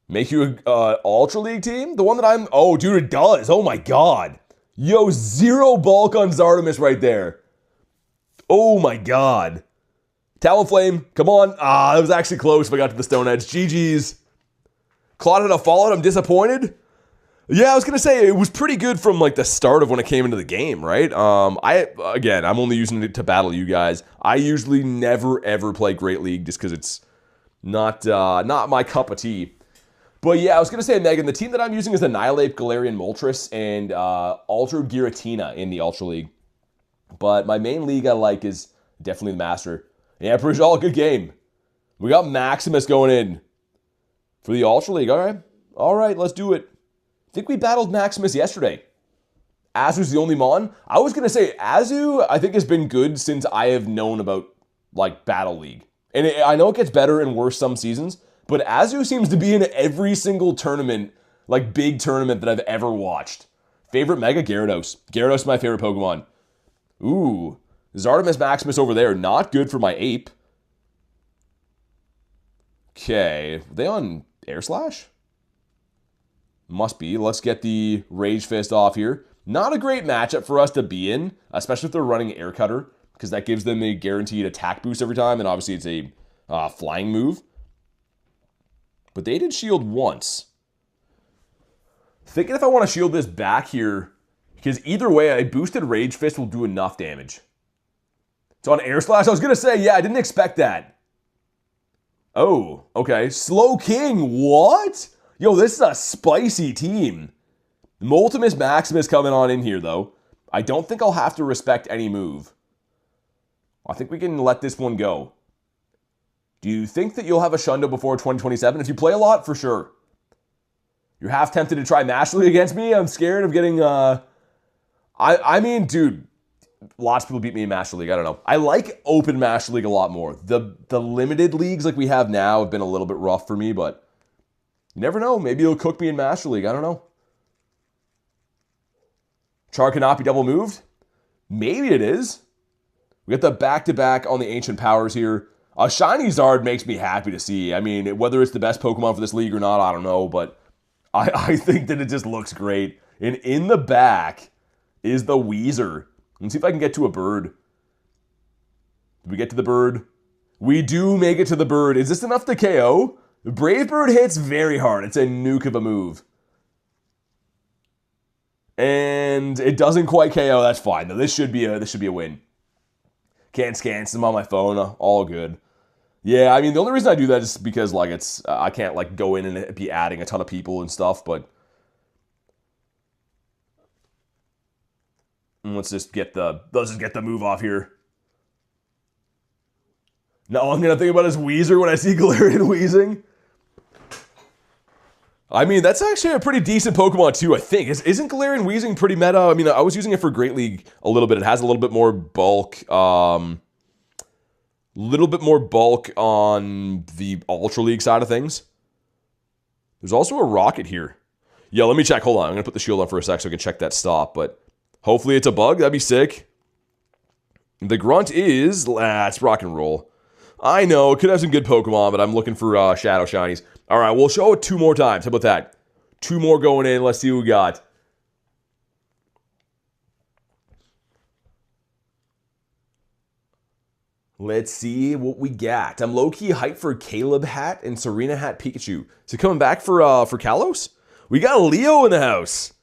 Make you an Ultra League team? The one that I'm... Oh, dude, it does. Oh, my God. Yo, 0 bulk on Zardomus right there. Oh my god. Talonflame, come on. Ah, that was actually close if I got to the Stone Edge. GG's. Claude had a fallout. I'm disappointed. Yeah, I was gonna say it was pretty good from like the start of when it came into the game, right? I'm only using it to battle you guys. I usually never ever play Great League just because it's not my cup of tea. But yeah, I was gonna say, Megan, the team that I'm using is Annihilate, Galarian Moltres, and Ultra Giratina in the Ultra League. But my main league I like is definitely the Master. Yeah, Prajal, good game. We got Maximus going in for the Ultra League. All right, let's do it. I think we battled Maximus yesterday. Azu's the only Mon. I was going to say, Azu, I think, has been good since I have known about, like, Battle League. And I know it gets better and worse some seasons, but Azu seems to be in every single tournament, like, big tournament that I've ever watched. Favorite Mega? Gyarados. Gyarados is my favorite Pokemon. Ooh. Zardomus Maximus over there. Not good for my Ape. Okay. Are they on Air Slash? Must be. Let's get the Rage Fist off here. Not a great matchup for us to be in, especially if they're running Air Cutter, because that gives them a guaranteed attack boost every time, and obviously it's a flying move. But they did shield once. Thinking if I want to shield this back here, because either way, a boosted Rage Fist will do enough damage. It's on Air Slash. I was going to say, yeah, I didn't expect that. Oh, okay. Slow King, what? Yo, this is a spicy team. Multimus Maximus coming on in here, though. I don't think I'll have to respect any move. I think we can let this one go. Do you think that you'll have a Shundo before 2027? If you play a lot, for sure. You're half tempted to try Master League against me? I'm scared of getting, I mean, dude, lots of people beat me in Master League. I don't know. I like open Master League a lot more. The limited leagues like we have now have been a little bit rough for me, but you never know. Maybe it'll cook me in Master League. I don't know. Char cannot be double moved? Maybe it is. We got the back-to-back on the Ancient Powers here. A Shiny Zard makes me happy to see. I mean, whether it's the best Pokemon for this league or not, I don't know, but I think that it just looks great. And in the back is the Weezer. Let's see if I can get to a bird. Did we get to the bird? We do make it to the bird. Is this enough to KO? Brave Bird hits very hard. It's a nuke of a move. And it doesn't quite KO. That's fine. Though this should be a win. Can't scan some on my phone. All good. Yeah, I mean the only reason I do that is because like it's I can't like go in and be adding a ton of people and stuff. But let's just get the move off here. No, I'm gonna think about his Weezer when I see Galarian wheezing. I mean, that's actually a pretty decent Pokemon too, I think. Isn't Galarian Weezing pretty meta? I mean, I was using it for Great League a little bit. It has a little bit more bulk. On the Ultra League side of things. There's also a Rocket here. Yeah, let me check. Hold on. I'm going to put the shield on for a sec so I can check that stop. But hopefully it's a bug. That'd be sick. The Grunt is... it's rock and roll. I know, it could have some good Pokemon, but I'm looking for Shadow Shinies. All right, we'll show it 2 more times. How about that? 2 more going in. Let's see what we got. Let's see what we got. I'm low-key hyped for Caleb Hat and Serena Hat Pikachu. So coming back for Kalos? We got Leo in the house.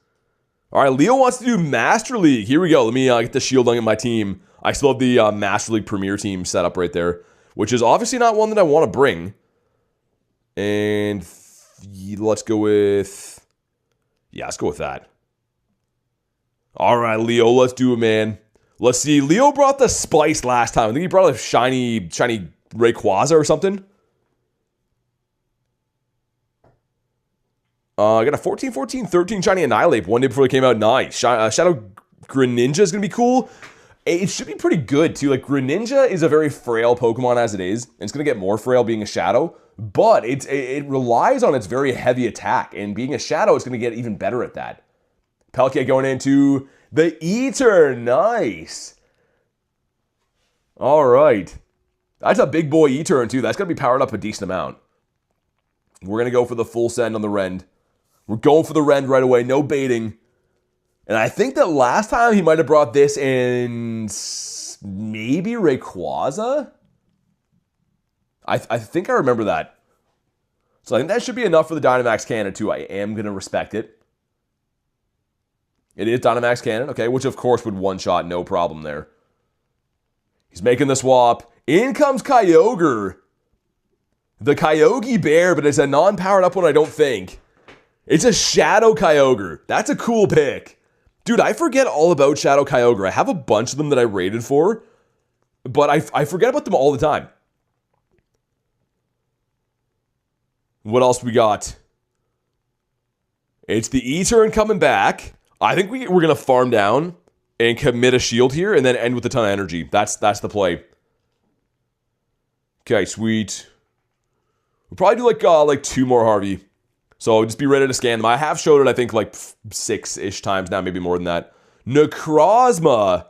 All right, Leo wants to do Master League. Here we go. Let me get the shield on my team. I still have the Master League Premier team set up right there, which is obviously not one that I want to bring. And let's go with... yeah, let's go with that. All right, Leo, let's do it, man. Let's see. Leo brought the Spice last time. I think he brought a shiny Rayquaza or something. I got a 14, 13 shiny Annihilate one day before it came out. Nice. Shadow Greninja is going to be cool. It should be pretty good, too. Like, Greninja is a very frail Pokemon as it is. And it's going to get more frail being a Shadow. But it relies on its very heavy attack. And being a Shadow, it's going to get even better at that. Palkia going into the E-turn. Nice. All right. That's a big boy E-turn, too. That's going to be powered up a decent amount. We're going to go for the full send on the Rend. We're going for the Rend right away. No baiting. And I think that last time he might have brought this in maybe Rayquaza? I think I remember that. So I think that should be enough for the Dynamax Cannon too. I am going to respect it. It is Dynamax Cannon, okay, which of course would one-shot, no problem there. He's making the swap. In comes Kyogre. The Kyogre Bear, but it's a non-powered up one, I don't think. It's a Shadow Kyogre. That's a cool pick. Dude, I forget all about Shadow Kyogre. I have a bunch of them that I rated for, but I forget about them all the time. What else we got? It's the E-turn coming back. I think we're going to farm down and commit a shield here and then end with a ton of energy. That's the play. Okay, sweet. We'll probably do like 2 more Harvey. So just be ready to scan them. I have showed it, I think, like 6-ish times now, maybe more than that. Necrozma.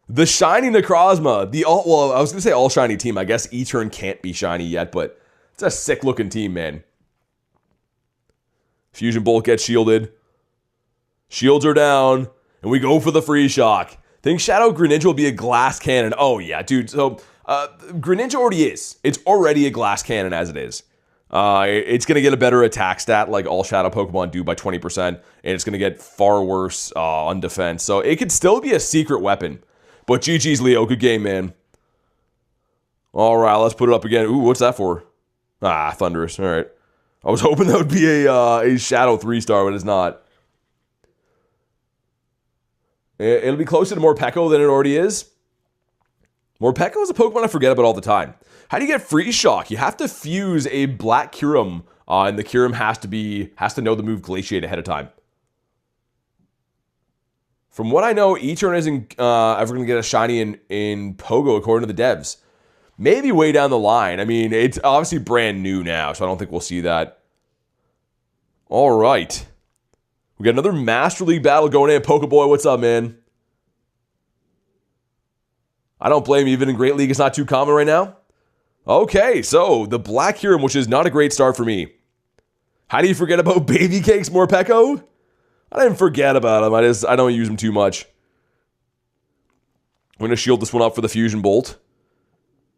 The shiny Necrozma. Well, I was going to say all shiny team. I guess E-turn can't be shiny yet, but it's a sick looking team, man. Fusion Bolt gets shielded. Shields are down. And we go for the free shock. Think Shadow Greninja will be a glass cannon. Oh, yeah, dude. So, Greninja already is. It's already a glass cannon as it is. It's going to get a better attack stat like all Shadow Pokemon do by 20%. And it's going to get far worse on defense. So, it could still be a secret weapon. But GG's, Leo. Good game, man. All right, let's put it up again. Ooh, what's that for? Ah, Thunderous. All right. I was hoping that would be a Shadow 3-star, but it's not. It'll be closer to Morpeko than it already is. Morpeko is a Pokemon I forget about all the time. How do you get Freeze Shock? You have to fuse a Black Kyurem, and the Kyurem has to know the move Glaciate ahead of time. From what I know, E-turn isn't ever going to get a shiny in Pogo, according to the devs. Maybe way down the line. I mean, it's obviously brand new now, so I don't think we'll see that. All right. We got another Master League battle going in. Pokeboy, what's up, man? I don't blame you. Even in Great League, it's not too common right now. Okay, so the Black Kyurem, which is not a great start for me. How do you forget about Baby Cakes Morpeko? I didn't forget about him. I don't use him too much. I'm going to shield this one up for the Fusion Bolt.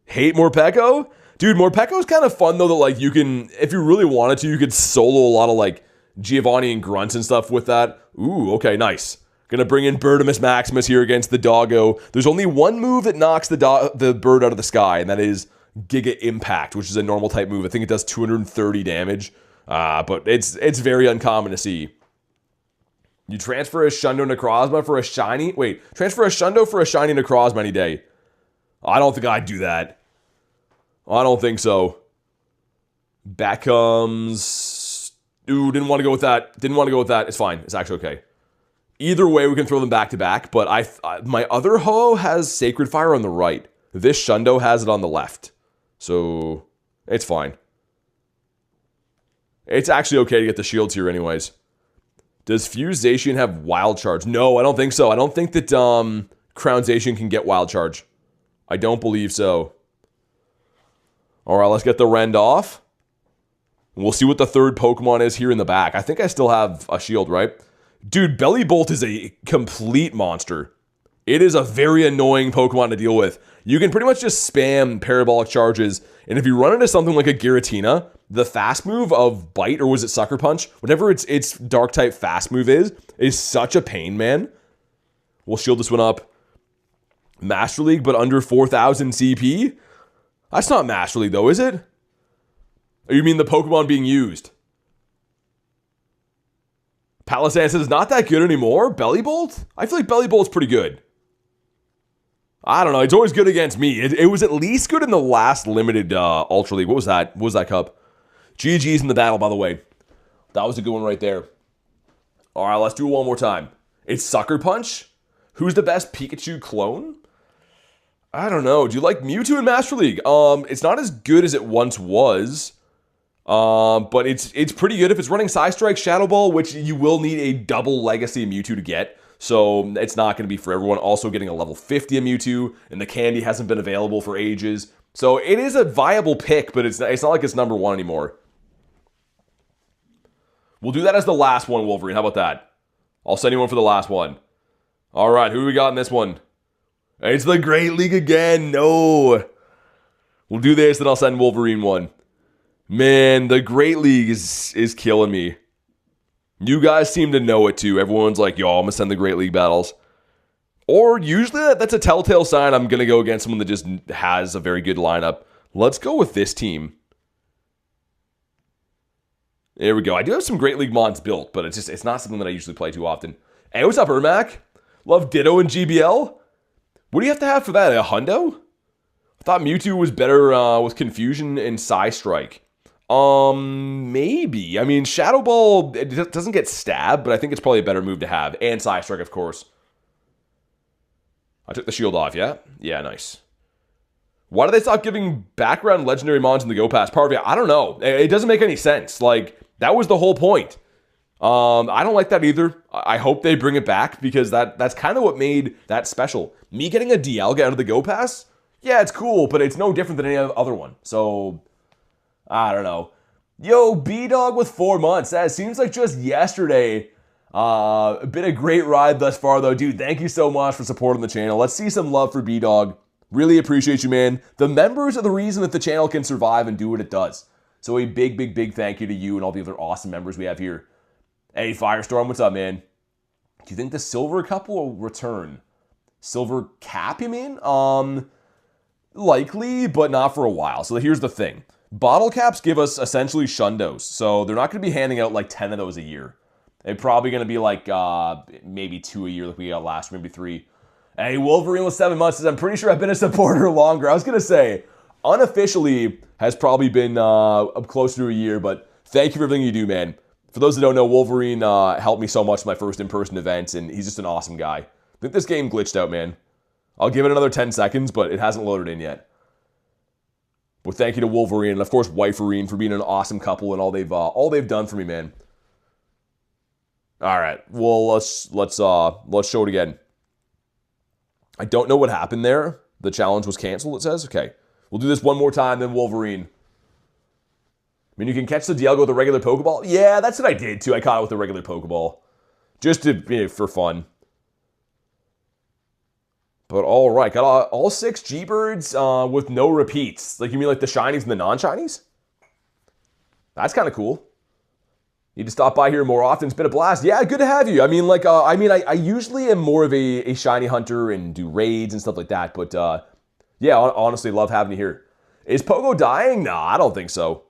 Hate Morpeko? Dude, Morpeko's kind of fun, though, that, like, you can, if you really wanted to, you could solo a lot of, like, Giovanni and Grunts and stuff with that. Ooh, okay, nice. Gonna bring in Birdimus Maximus here against the Doggo. There's only one move that knocks the bird out of the sky, and that is Giga Impact, which is a normal type move. I think it does 230 damage, but it's very uncommon to see. You transfer a Shundo Necrozma for a shiny... Wait, transfer a Shundo for a shiny Necrozma any day. I don't think I'd do that. I don't think so. Back comes... Ooh, didn't want to go with that. It's fine. It's actually okay. Either way, we can throw them back to back, but my other Ho has Sacred Fire on the right. This Shundo has it on the left. So, it's fine. It's actually okay to get the shields here anyways. Does Fuse Zacian have Wild Charge? No, I don't think so. I don't think that Crown Zacian can get Wild Charge. I don't believe so. Alright, let's get the Rend off. We'll see what the third Pokemon is here in the back. I think I still have a shield, right? Dude, Belly Bolt is a complete monster. It is a very annoying Pokemon to deal with. You can pretty much just spam Parabolic Charges, and if you run into something like a Giratina, the fast move of Bite, or was it Sucker Punch? Whatever its Dark-type fast move is such a pain, man. We'll shield this one up. Master League, but under 4,000 CP? That's not Master League, though, is it? Or you mean the Pokemon being used? Palisand says, not that good anymore. Belly Bolt? I feel like Belly Bolt's pretty good. I don't know. It's always good against me. It was at least good in the last limited Ultra League. What was that? What was that cup? GG's in the battle, by the way. That was a good one right there. All right, let's do it one more time. It's Sucker Punch? Who's the best Pikachu clone? I don't know. Do you like Mewtwo in Master League? It's not as good as it once was. But it's pretty good if it's running Psystrike, Shadow Ball, which you will need a double Legacy Mewtwo to get. So it's not going to be for everyone. Also getting a level 50 of Mewtwo, and the candy hasn't been available for ages. So it is a viable pick, but it's not like it's number one anymore. We'll do that as the last one, Wolverine. How about that? I'll send you one for the last one. All right, who do we got in this one? It's the Great League again. No. We'll do this, then I'll send Wolverine one. Man, the Great League is killing me. You guys seem to know it too. Everyone's like, yo, I'm going to send the Great League battles. Or usually that's a telltale sign I'm going to go against someone that just has a very good lineup. Let's go with this team. There we go. I do have some Great League mods built, but it's not something that I usually play too often. Hey, what's up, Ermac? Love Ditto and GBL. What do you have to have for that? A hundo? I thought Mewtwo was better with Confusion and Psystrike. Maybe. I mean, Shadow Ball, it doesn't get stabbed, but I think it's probably a better move to have. And Psystrike, of course. I took the shield off, yeah? Yeah, nice. Why do they stop giving background legendary mons in the Go Pass? Parvia, I don't know. It doesn't make any sense. Like, that was the whole point. I don't like that either. I hope they bring it back because that's kind of what made that special. Me getting a Dialga out of the Go Pass? Yeah, it's cool, but it's no different than any other one. So, I don't know. Yo, B-Dog with 4 months. That seems like just yesterday. Been a great ride thus far, though. Dude, thank you so much for supporting the channel. Let's see some love for B-Dog. Really appreciate you, man. The members are the reason that the channel can survive and do what it does. So a big, big, big thank you to you and all the other awesome members we have here. Hey, Firestorm, what's up, man? Do you think the Silver Cup will return? Silver Cap, you mean? Likely, but not for a while. So here's the thing. Bottle caps give us essentially shundos. So they're not going to be handing out like 10 of those a year. They're probably going to be like maybe 2 a year like we got last, maybe 3. Hey, Wolverine with 7 months says, I'm pretty sure I've been a supporter longer. I was going to say, unofficially has probably been up closer to a year, but thank you for everything you do, man. For those that don't know, Wolverine helped me so much in my first in-person events, and he's just an awesome guy. I think this game glitched out, man. I'll give it another 10 seconds, but it hasn't loaded in yet. But thank you to Wolverine and, of course, Wiferine for being an awesome couple and all they've done for me, man. All right, well, let's show it again. I don't know what happened there. The challenge was canceled, it says. Okay, we'll do this one more time, then Wolverine. I mean, you can catch the Dialga with a regular Pokeball. Yeah, that's what I did, too. I caught it with a regular Pokeball. Just for fun. But all right, got all 6 G-Birds with no repeats. Like, you mean like the shinies and the non-shinies? That's kind of cool. Need to stop by here more often. It's been a blast. Yeah, good to have you. I mean, like, I usually am more of a shiny hunter and do raids and stuff like that. But, yeah, honestly, love having you here. Is Pogo dying? No, I don't think so.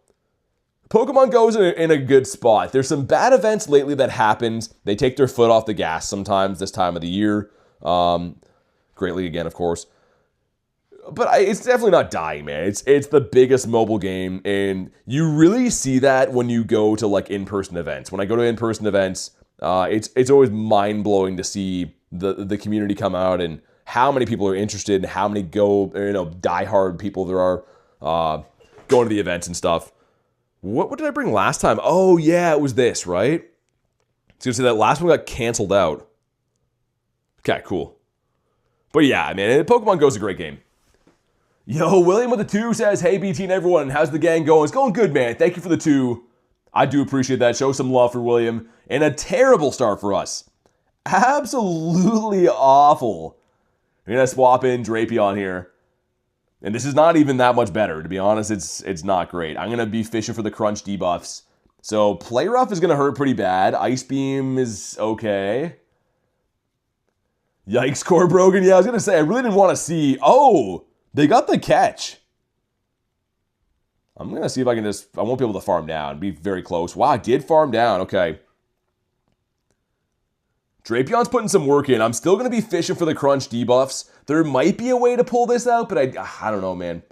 Pokemon Go's in a good spot. There's some bad events lately that happens. They take their foot off the gas sometimes this time of the year. Great League again, of course. But it's definitely not dying, man. It's the biggest mobile game, and you really see that when you go to like in-person events. When I go to in-person events, it's always mind-blowing to see the community come out and how many people are interested and how many diehard people there are going to the events and stuff. What did I bring last time? Oh, yeah, it was this, right? I was going to say that last one got canceled out. Okay, cool. But yeah, man, Pokemon Go's a great game. Yo, William with the 2 says, hey, BT and everyone, how's the gang going? It's going good, man. Thank you for the 2. I do appreciate that. Show some love for William. And a terrible start for us. Absolutely awful. I'm going to swap in Drapion here. And this is not even that much better. To be honest, it's not great. I'm going to be fishing for the crunch debuffs. So Play Rough is going to hurt pretty bad. Ice Beam is okay. Yikes, Core Brogan. Yeah, I was going to say, I really didn't want to see... Oh, they got the catch. I'm going to see if I can just... I won't be able to farm down. Be very close. Wow, I did farm down. Okay. Drapion's putting some work in. I'm still going to be fishing for the crunch debuffs. There might be a way to pull this out, but I don't know, man.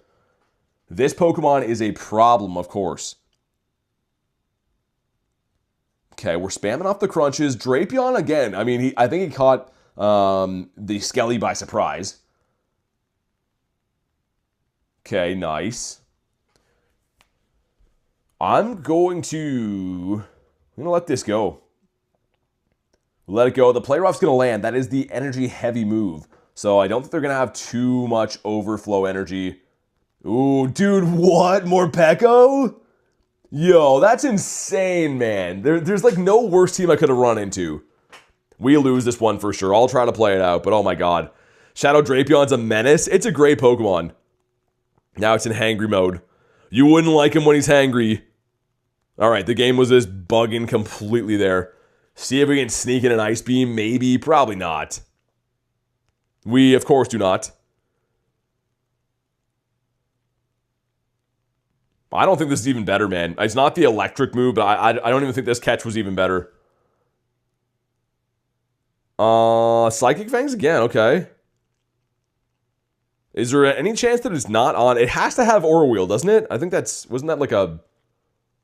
This Pokemon is a problem, of course. Okay, we're spamming off the crunches. Drapion, again, I mean, I think he caught the Skelly by surprise. Okay, nice. I'm going to let this go. Let it go. The Play Rough's going to land. That is the energy-heavy move. So I don't think they're going to have too much overflow energy. Ooh, dude, what? More Pekko? Yo, that's insane, man. There's like no worse team I could have run into. We lose this one for sure. I'll try to play it out, but oh my god. Shadow Drapion's a menace. It's a great Pokemon. Now it's in hangry mode. You wouldn't like him when he's hangry. All right, the game was just bugging completely there. See if we can sneak in an Ice Beam. Maybe, probably not. We, of course, do not. I don't think this is even better, man. It's not the electric move, but I don't even think this catch was even better. Psychic Fangs again, okay. Is there any chance that it's not on? It has to have Aura Wheel, doesn't it? I think wasn't that like a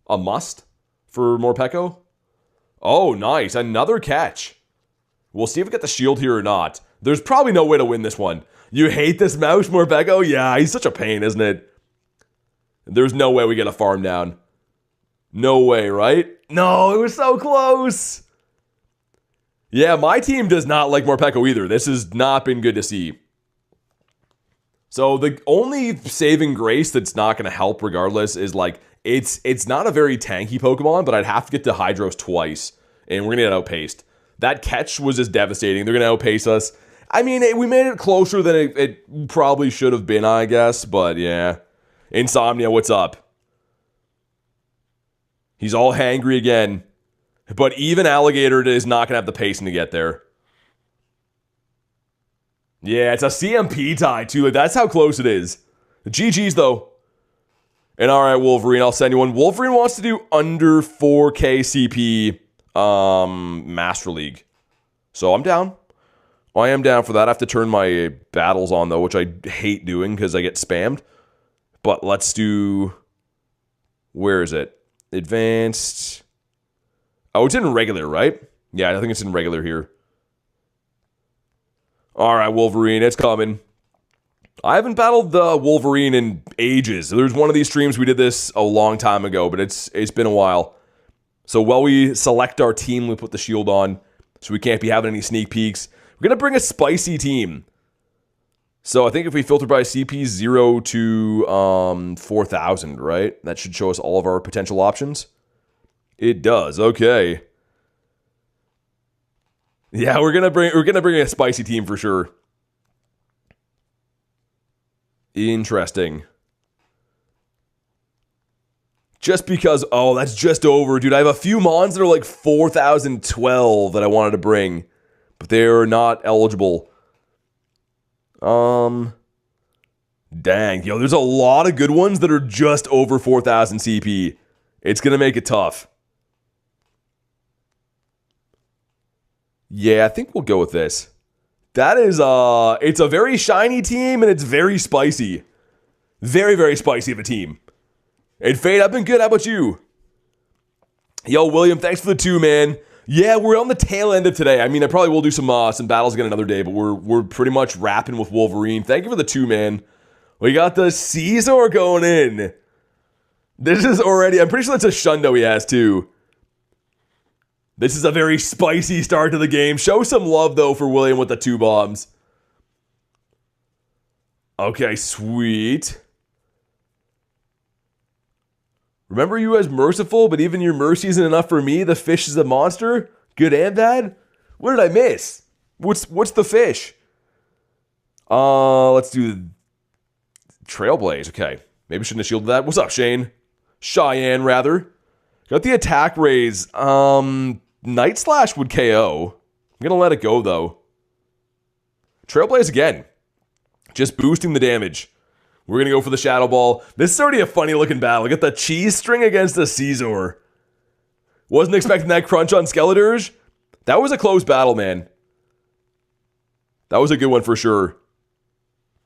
must for Morpeko? Oh, nice. Another catch. We'll see if we get the shield here or not. There's probably no way to win this one. You hate this mouse, Morpeko? Yeah, he's such a pain, isn't it? There's no way we get a farm down. No way, right? No, it was so close. Yeah, my team does not like Morpeko either. This has not been good to see. So the only saving grace that's not going to help regardless is like, it's not a very tanky Pokemon, but I'd have to get to Hydros twice, and we're going to get outpaced. That catch was just devastating. They're going to outpace us. I mean, we made it closer than it probably should have been, I guess, but yeah. Insomnia, what's up? He's all hangry again. But even Alligator is not going to have the pacing to get there. Yeah, it's a CMP tie, too. Like, that's how close it is. GG's, though. And alright, Wolverine, I'll send you one. Wolverine wants to do under 4K CP Master League. So I'm down. I am down for that. I have to turn my battles on, though, which I hate doing because I get spammed. But let's do... Where is it? Advanced... Oh, it's in regular, right? Yeah, I think it's in regular here. Alright, Wolverine, it's coming. I haven't battled the Wolverine in ages. There's one of these streams we did this a long time ago, but it's been a while. So while we select our team, we put the shield on, so we can't be having any sneak peeks. We're going to bring a spicy team. So I think if we filter by CP 0 to 4,000, right? That should show us all of our potential options. It does. Okay. Yeah, we're gonna bring a spicy team for sure. Interesting. Just because, oh, that's just over, dude. I have a few mons that are like 4,012 that I wanted to bring, but they're not eligible. Dang, yo, there's a lot of good ones that are just over 4,000 CP. It's gonna make it tough. Yeah, I think we'll go with this. That is, it's a very shiny team, and it's very spicy. Very, very spicy of a team. And Fade, I've been good. How about you? Yo, William, thanks for the 2, man. Yeah, we're on the tail end of today. I mean, I probably will do some battles again another day, but we're pretty much wrapping with Wolverine. Thank you for the 2, man. We got the Caesar going in. This is already, I'm pretty sure that's a Shundo he has, too. This is a very spicy start to the game. Show some love, though, for William with the 2 bombs. Okay, sweet. Remember you as merciful, but even your mercy isn't enough for me? The fish is a monster? Good and bad? What did I miss? What's the fish? Let's do Trailblaze. Okay. Maybe I shouldn't have shielded that. What's up, Shane? Cheyenne, rather. Got the attack raise. Night Slash would KO. I'm gonna let it go, though. Trailblaze again. Just boosting the damage. We're gonna go for the Shadow Ball. This is already a funny looking battle. Look at the cheese string against the Caesar. Wasn't expecting that crunch on Skeletor's. That was a close battle, man. That was a good one for sure.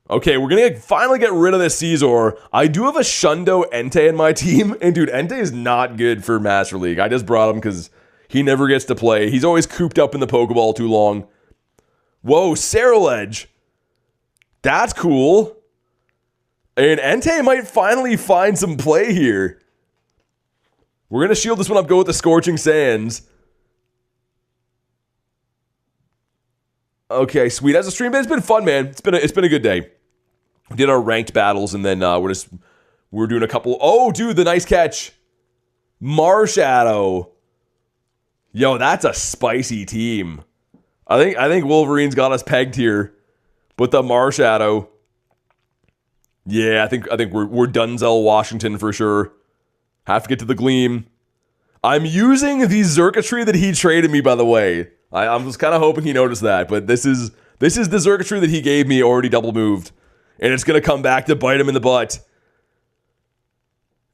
Okay, we're gonna finally get rid of this Caesar. I do have a Shundo Entei in my team. And dude, Entei is not good for Master League. I just brought him because he never gets to play. He's always cooped up in the Pokeball too long. Whoa, Ceruledge. That's cool. And Entei might finally find some play here. We're going to shield this one up, go with the Scorching Sands. Okay, sweet. As a stream, it's been fun, man. It's been a good day. We did our ranked battles, and then we're doing a couple. Oh, dude, the nice catch. Marshadow. Yo, that's a spicy team. I think Wolverine's got us pegged here. But the Marshadow. Yeah, I think we're Dunzel Washington for sure. Have to get to the Gleam. I'm using the Zerkatry that he traded me, by the way. I'm just kind of hoping he noticed that, but this is the Zerkatry that he gave me already double moved. And it's going to come back to bite him in the butt.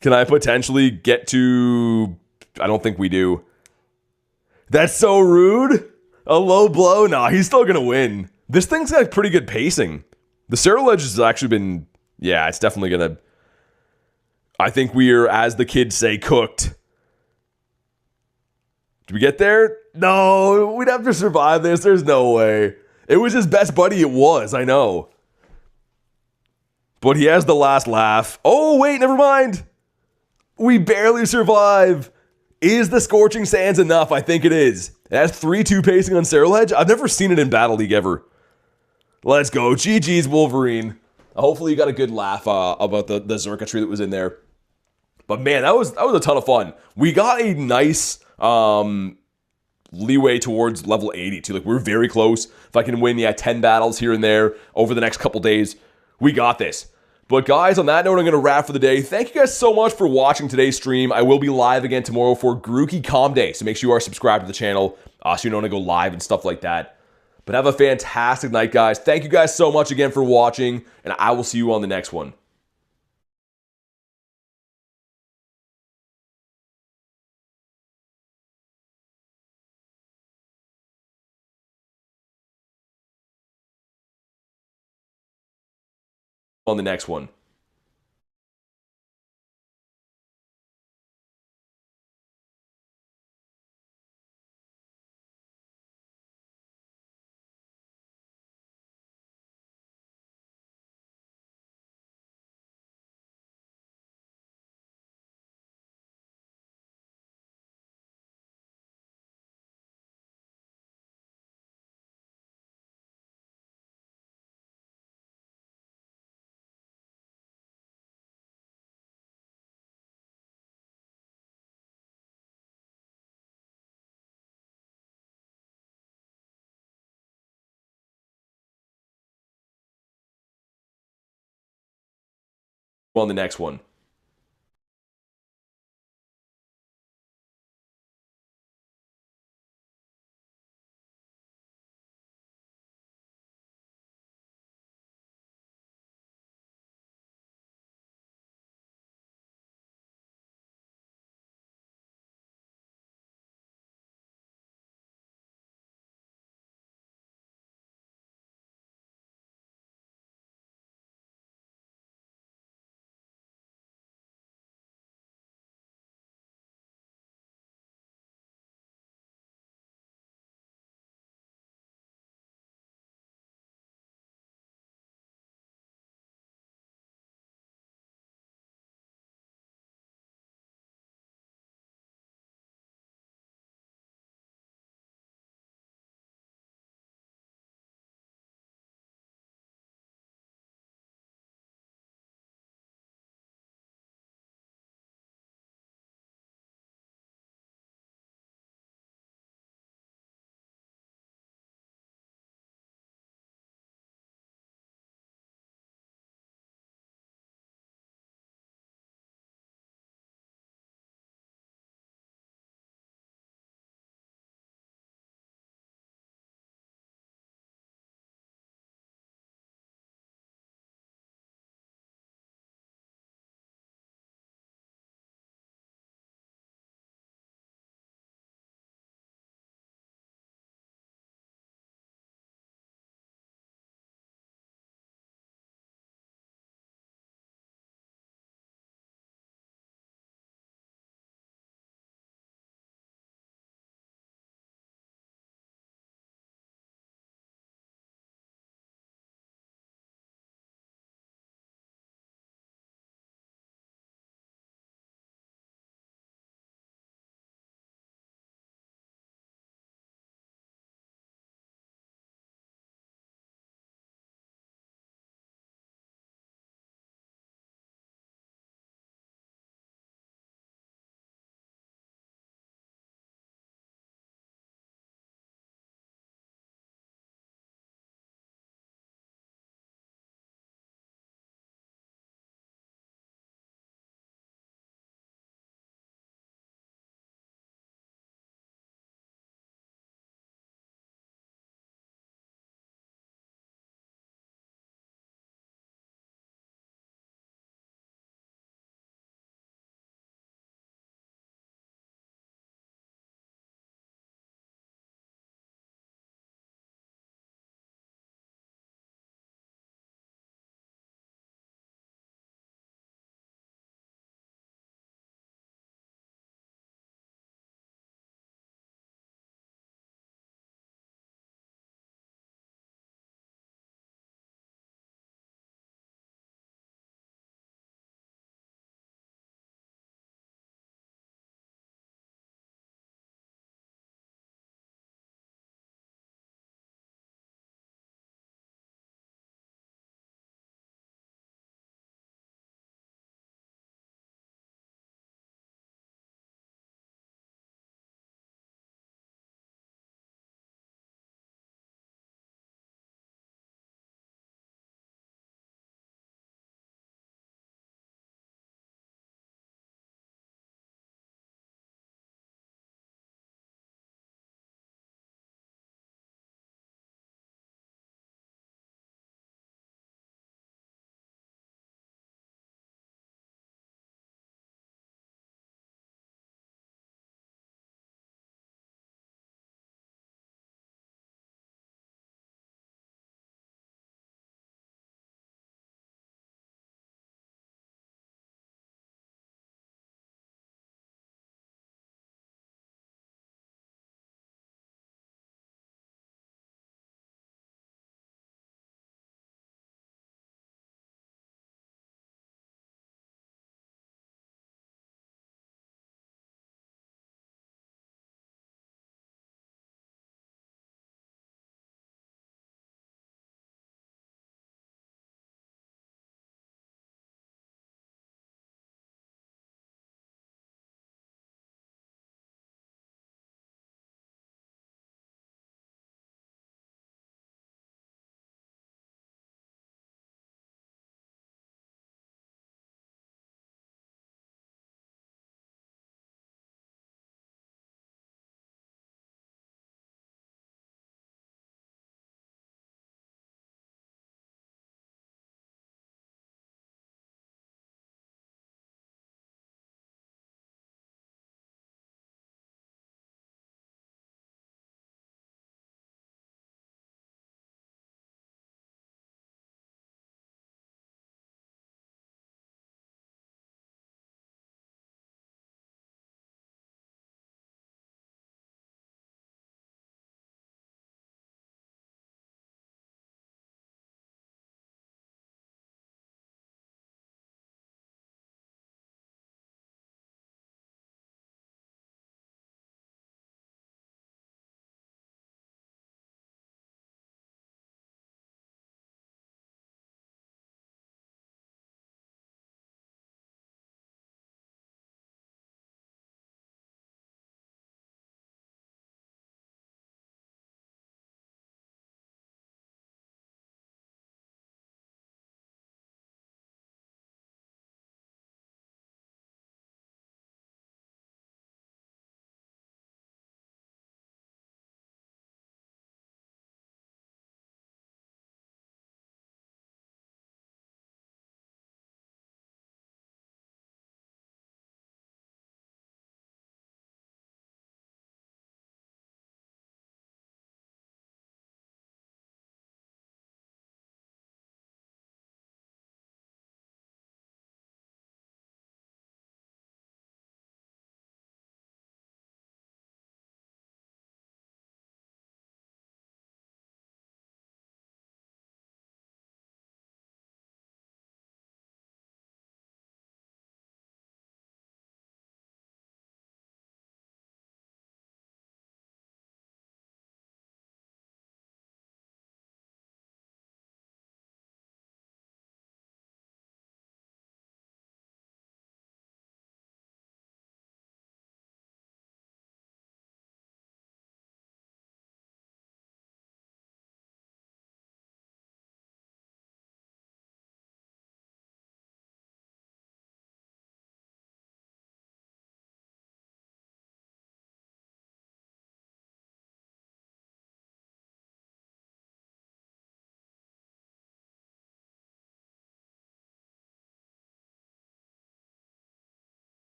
Can I potentially get to... I don't think we do. That's so rude. A low blow? Nah, he's still going to win. This thing's got pretty good pacing. The Cerulege has actually been... Yeah, it's definitely going to... I think we're, as the kids say, cooked. Did we get there? No, we'd have to survive this. There's no way. It was his best buddy. It was, I know. But he has the last laugh. Oh, wait, never mind. We barely survive. Is the Scorching Sands enough? I think it is. It has 3-2 pacing on Cerulege. I've never seen it in Battle League ever. Let's go. GG's, Wolverine. Hopefully you got a good laugh about the Zerkatry that was in there. But man, that was a ton of fun. We got a nice leeway towards level 80 too. Like, we're very close. If I can win 10 battles here and there over the next couple days, we got this. But guys, on that note, I'm going to wrap for the day. Thank you guys so much for watching today's stream. I will be live again tomorrow for Grookey Calm Day, so make sure you are subscribed to the channel so you know when I go live and stuff like that. But have a fantastic night, guys. Thank you guys so much again for watching, and I will see you on the next one. On the next one.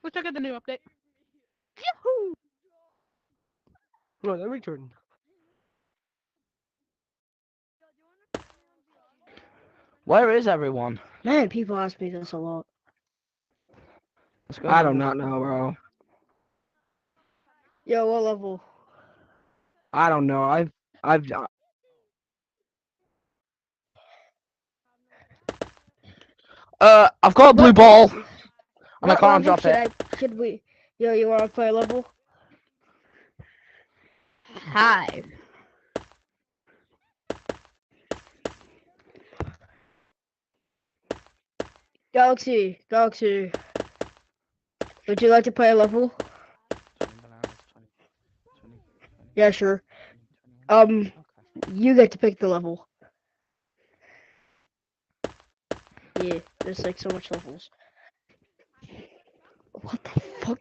Let's check out the new update.
Yahoo! No, let me turn. Where is everyone?
Man, people ask me this a lot.
I do not know, bro.
Yo, what level?
I don't know. I've I've got a blue
What-
ball. And I
What
can't
level
drop it.
should we? Yo, you wanna play level? Hi. Galaxy. Would you like to play a level? Yeah, sure. You get to pick the level. Yeah, there's like so much levels. What the fuck?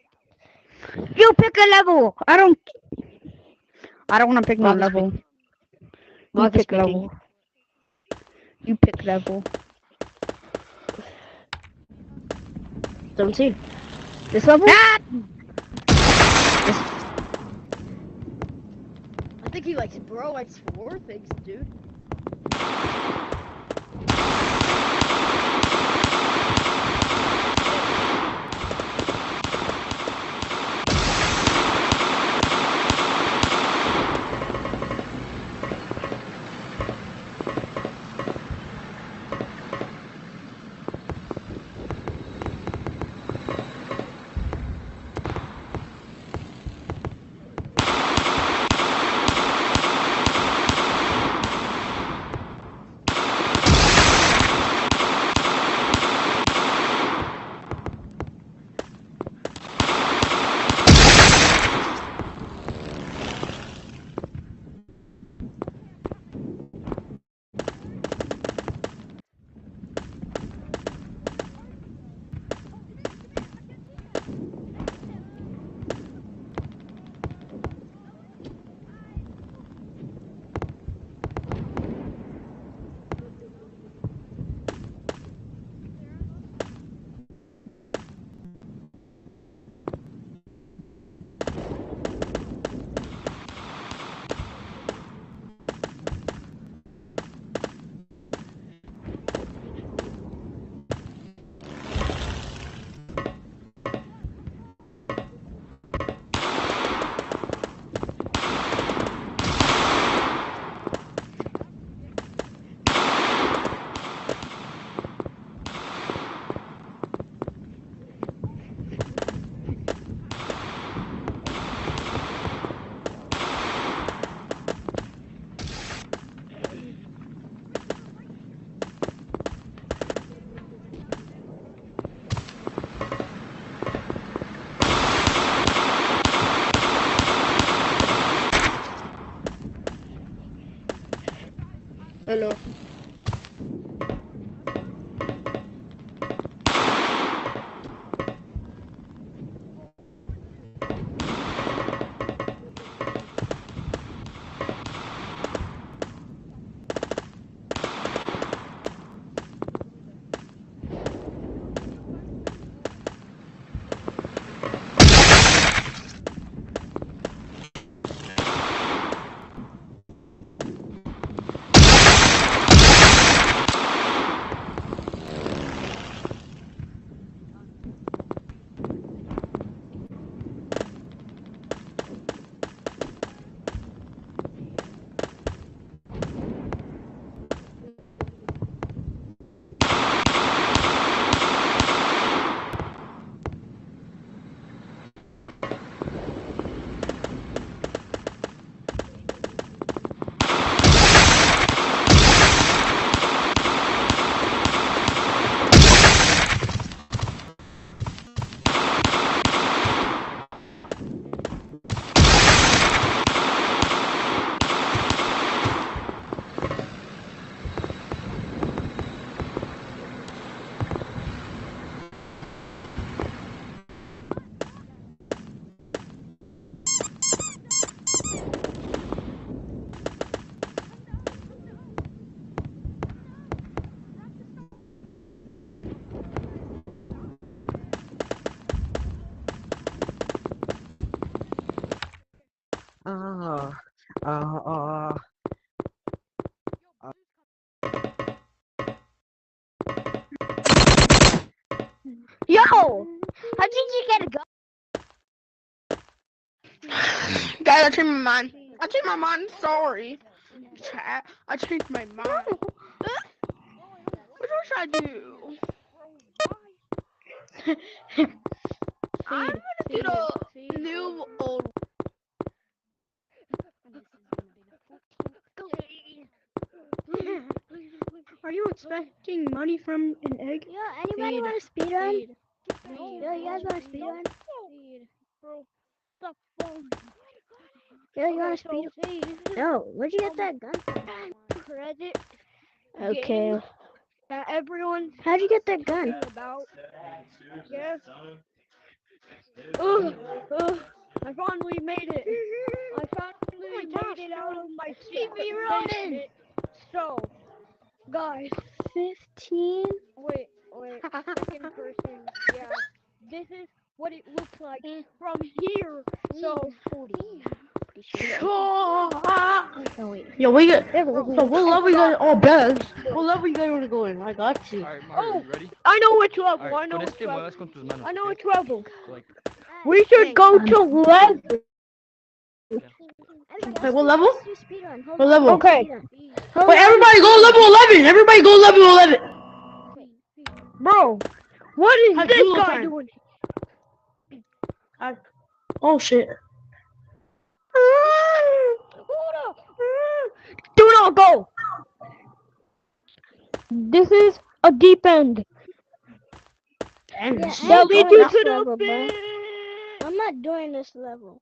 You pick a level. I don't want to pick no level. You pick level. You pick level. 17. This level? I think he likes bro likes 4 things, dude. Hello.
Guys, I changed my mind. I'm sorry. Chat. I changed my mind. What should I do? I'm gonna get a new old.
Are you expecting money from an egg? Yeah, anybody want a speed run? Yeah, you guys want a speed run?
Bro, stop following me.
Yeah, you want a speed run? No, where'd you get that gun from?
Credit.
Okay.
That everyone.
How'd you get that gun?
About. Yes. Ugh, I finally made it. I finally made it out of my secret basement. So, guys.
15?
Wait. Second person. Yeah. This is what it looks like from here. So,
40.
Oh,
wait.
yo, we got. So what level you guys? Oh, Bez. What level you guys want to go in? I got you.
Alright, Mario, you ready?
I know which level.
Alright,
I know
con
which
este
level.
muevas con tus manos.
I know
¿ok?
which level.
Like,
We should go to level. Wait, what level? What level? Okay. Wait, everybody go level 11. Everybody go level 11. Bro, what is this guy doing? Oh shit. Do not go. This is a deep end.
Yeah,
That leads you to the
level, bro.
bed.
I'm not doing this level.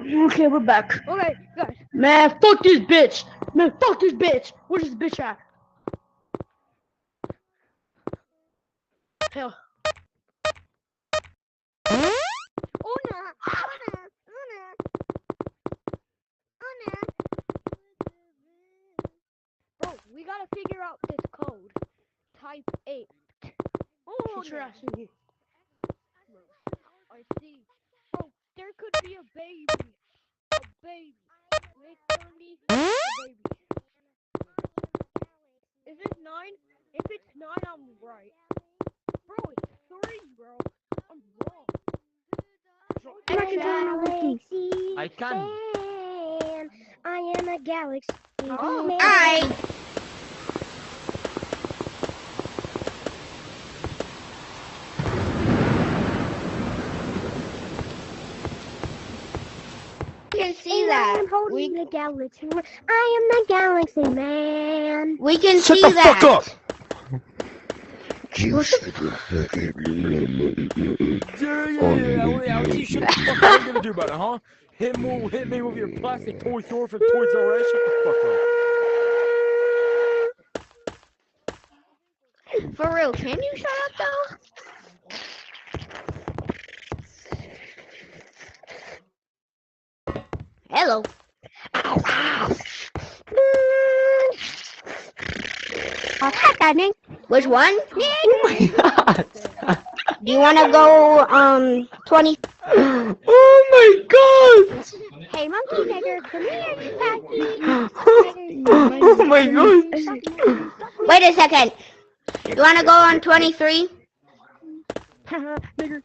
Okay, we're back.
Okay, guys.
Man, fuck this bitch. Man, fuck this bitch. Where's this bitch at? Hell. Bro, we gotta figure out this code. Type 8. Oh, your ass in here. I see. Bro, there could be a baby. A baby. Make Turnip a baby. Is it 9? If it's 9, I'm right. Bro, it's 3, bro. I'm wrong.
I can.
I am a galaxy.
Alright.
We can see that. We the galaxy. I am the galaxy man. We can see that.
Shut the fuck up!
You
Yeah. I'll teach you what the fuck I'm gonna do about it, huh? Hit me with your plastic toy store from Toys R Us. Shut the fuck up.
For real, can you shut up though? Hello. What's happening? Which one? Oh my god. Do you wanna go 20?
Oh my god!
Hey monkey nigger, come here, Packy.
Oh my god!
Wait a second. You wanna go on 23?
Nigger.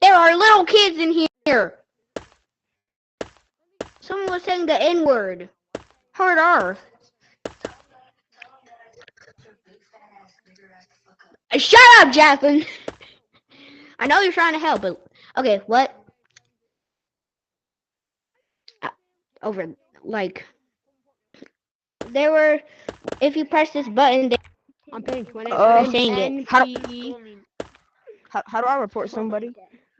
There are little kids in here. Someone was saying the N-word. Hard R. Shut up, Jacqueline. I know you're trying to help, but okay, what? Over, like, there were. If you press this button,
I'm paying 20.
saying it.
How do I report somebody?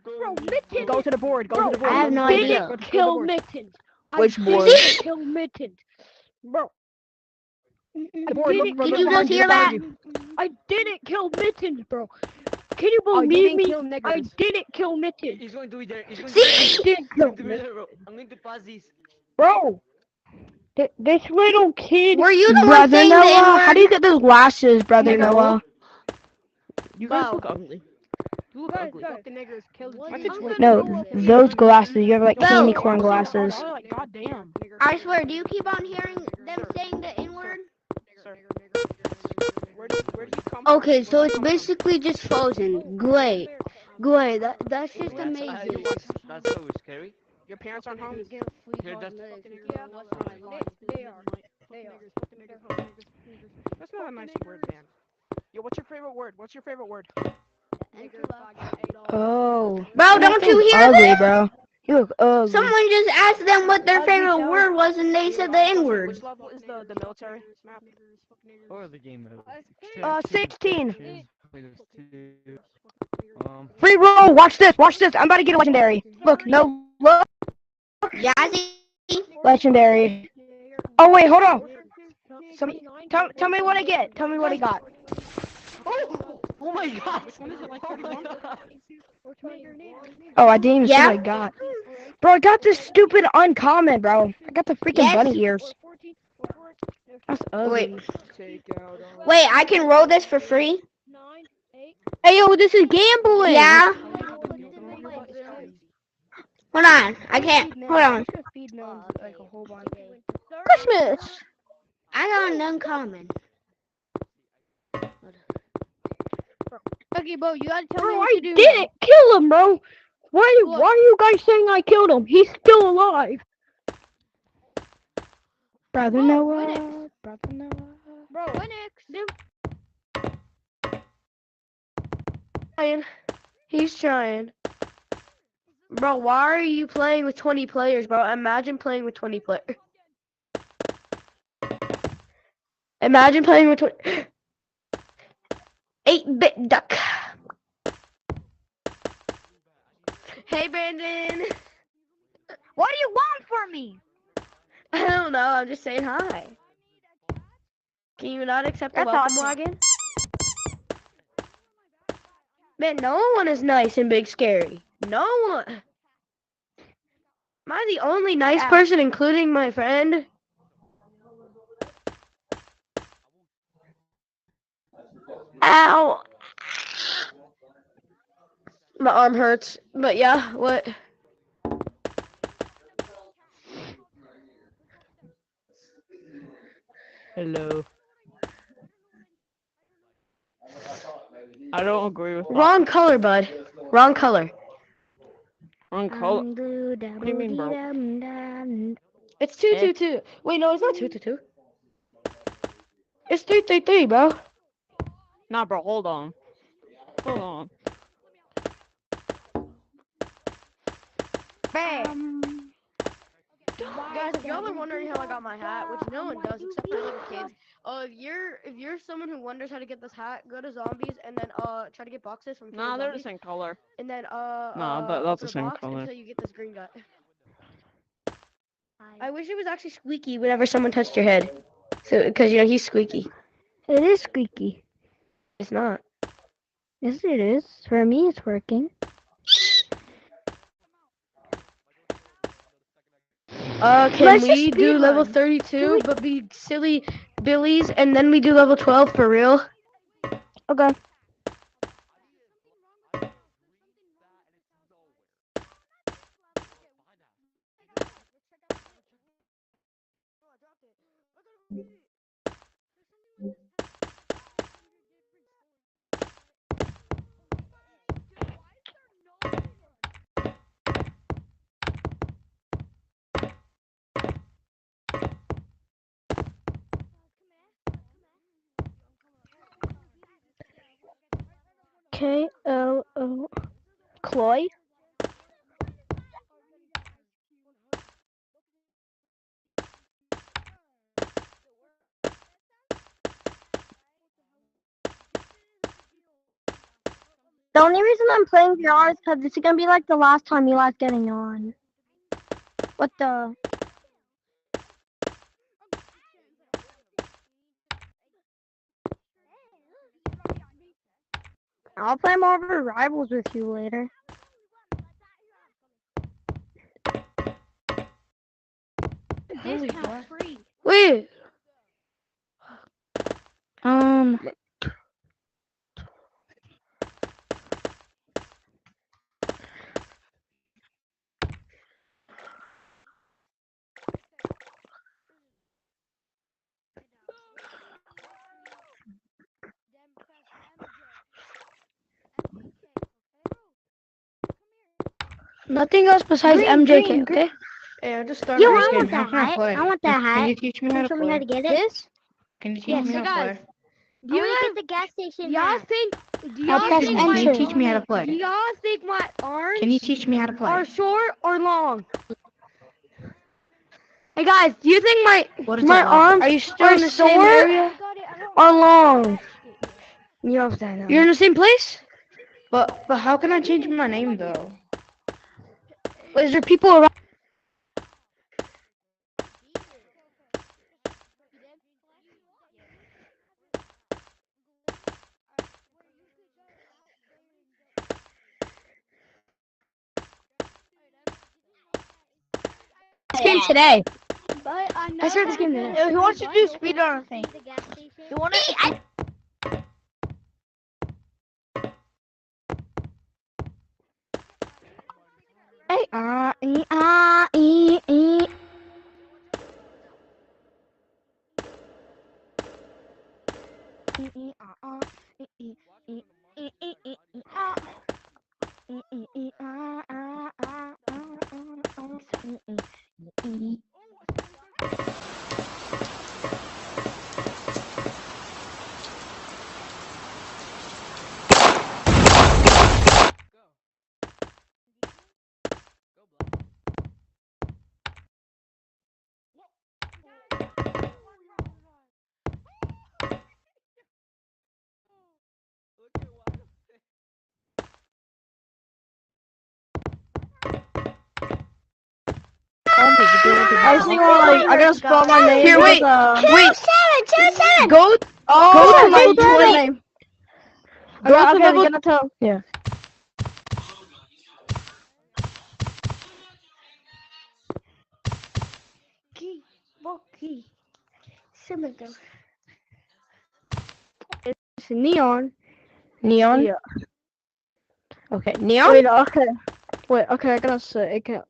Bro, Mittens. Go to the board. Go to the board.
I have no idea.
Kill Mittens.
Which board?
Kill Mittens. Bro.
Did you just hear that?
I didn't kill Mittens, bro. Can you believe me? I didn't kill Mittens.
He's going to do it. I'm going to pause this.
Bro. This little kid.
Were you the one
Brother
saying
Noah?
the N-word?
How do you get those glasses, Brother Noah? You guys look ugly. You look ugly. No, those glasses. You have like candy corn glasses. God damn.
I swear, do you keep on hearing them saying the N-word?
Where do you come
Okay, so it's basically just frozen. Great. Good. That's just
That's
amazing.
that's so scary. Your parents aren't home. Here, that's that's not a nice word, man. Yo, what's your favorite word? What's your favorite word?
Oh.
Bro, don't you hear
ugly,
that?
bro. You look ugly.
Someone just asked them what their favorite word was, and they said the N word.
Which level is the military map?
Or the game mode.
16.
Um,
Free roll. Watch this. Watch this. I'm about to get a legendary. Look. No. Look.
Yazzie.
Legendary. Oh wait. Hold on. Tell me what I get. Tell me what I got.
Oh my god! Which one is it? Like 31?
Oh, I didn't even see
Yeah?
what I got. Bro, I got this stupid uncommon, bro. I got the freaking
Yes?
bunny ears. That's
Wait.
ugly.
Wait, I can roll this for free?
Hey, yo, this is gambling.
Yeah? Hold on. I can't. Hold on.
Christmas.
I got an uncommon.
Okay, bro, you gotta tell me what to do. Bro, I didn't kill him, bro. Why are you guys saying I killed him? He's still alive. Brother Noah. Brother Noah.
Bro,
He's trying. Bro, why are you playing with 20 players, bro? Imagine playing with 20 players. Imagine playing with 20... 8-bit duck. Hey, Brandon.
what do you want from me?
I don't know. I'm just saying hi. Can you not accept the
That's
welcome
awesome.
wagon? Man, no one is nice and big scary. No one. Am I the only nice person, including my friend? Ow. My arm hurts. But yeah, what?
Hello. I don't agree with that.
Wrong color, bud. Wrong color.
Wrong color. What do you mean, bro?
It's 222. Wait, no, it's not 222. It's 333, bro.
Nah, bro, hold on. Hold on.
Bam. Guys, if y'all are wondering how I got my hat, which no one does except for little kids, if you're someone who wonders how to get this hat, go to zombies and then try to get boxes from
Nah, they're the
zombies,
same color.
and then
Nah, that's
open
the
a
same
box
color.
until you get this green gut. I wish it was actually squeaky whenever someone touched your head, so because you know he's squeaky.
It is squeaky.
It's not.
Yes, it is. For me, it's working.
Can
Let's
we
just
do level
speedrun.
32, but be silly billies, and then we do level 12 for real?
Okay. K-L-O. Chloe? The only reason I'm playing VR is because this is gonna be like the last time you guys getting on. What the? I'll play Marvel Rivals with you later.
Discount
free.
Wait.
Nothing else besides
Green,
MJK,
green,
okay?
Hey, I just started
Yo,
this
I
game.
want
How
that
can I
hat.
play?
I want that hat.
Can you teach me how to
Show me how
play?
to get it.
This? Can you teach me how to
guys,
play?
do you get the gas station
Y'all
hat? Do
I'll
y'all
press
think
Can you
enter.
teach me how to play?
do y'all think my arms
Can you teach me how to play?
are short or long? Hey guys, do you think my arms
Are you still
are
in the same
short
area?
or long?
You know what I know.
You're in the same place?
But how can I change my name though?
Is there people around?
This game today.
But
I started this game today.
Who wants to do speedrun thing? You want to?
Hey,
I gotta spell my name.
Here, wait.
Wait.
2-7.
Go to level 20. Go to level.
Gonna tell. Yeah.
It's neon.
Neon.
Yeah.
Okay, neon.
Wait. Okay. Wait. Okay. I gotta say. Okay.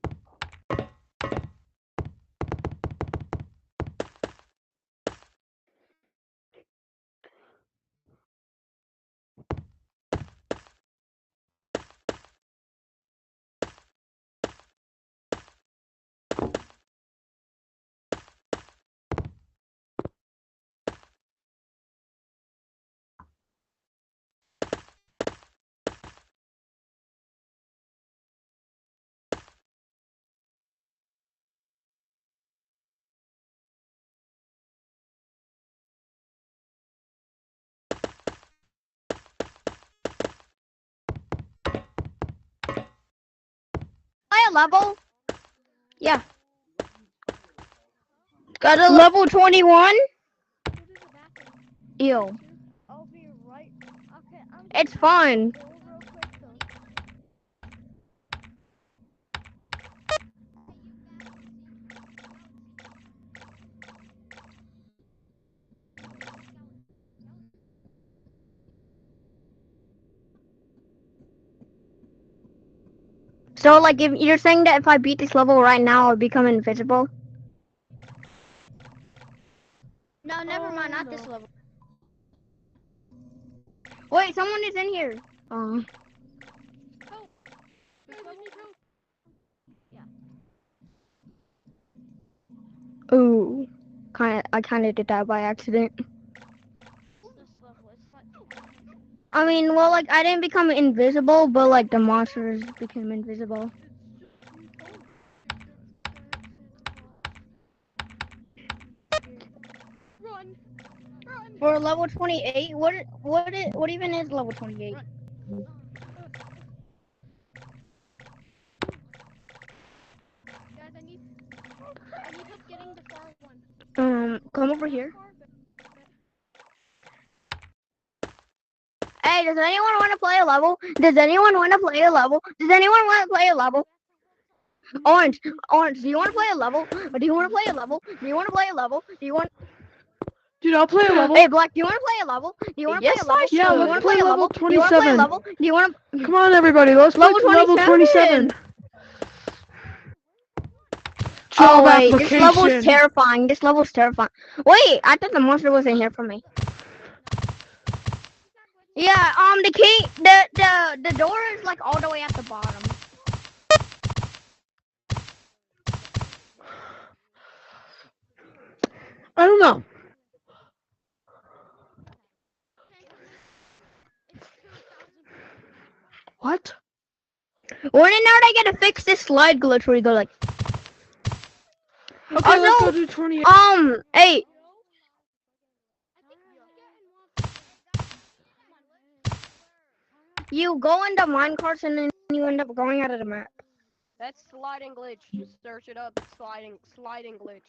Level.
Yeah.
Got a
Level 21.
Ew.
It's fine.
So, like, if you're saying that if I beat this level right now, I'll become invisible.
No, never mind. Not this level.
Wait, someone is in here. Ooh, I kind of did that by accident. I mean, well, like, I didn't become invisible, but, like, the monsters became invisible. For level 28, what even is level 28?
Guys, I need help getting the far one.
Come over here. Hey, does anyone want to play a level? Does anyone want to play a level? Does anyone want to play a level? Orange, do you want to play a level? Or do you want to play a level? Do you want to play a level? Do you want?
Dude, I'll play a level.
Hey, Black, do you want to play a level? Do you want to play a level?
Yeah,
Do you
let's
want to
play
play a
level
level? Do you want to play a
27.
level? Do you want to?
Come on, everybody. Let's play level 27.
Oh
Job
wait, this level is
application.
terrifying. This level is terrifying. Wait, I thought the monster was in here for me. Yeah, the key, the door is like all the way at the bottom.
I don't know. What?
When in doubt, I gotta fix this slide glitch where you go like.
Okay, let's go do 28.
Hey. You go into minecarts and then you end up going out of the map.
That's sliding glitch. Just search it up. Sliding glitch.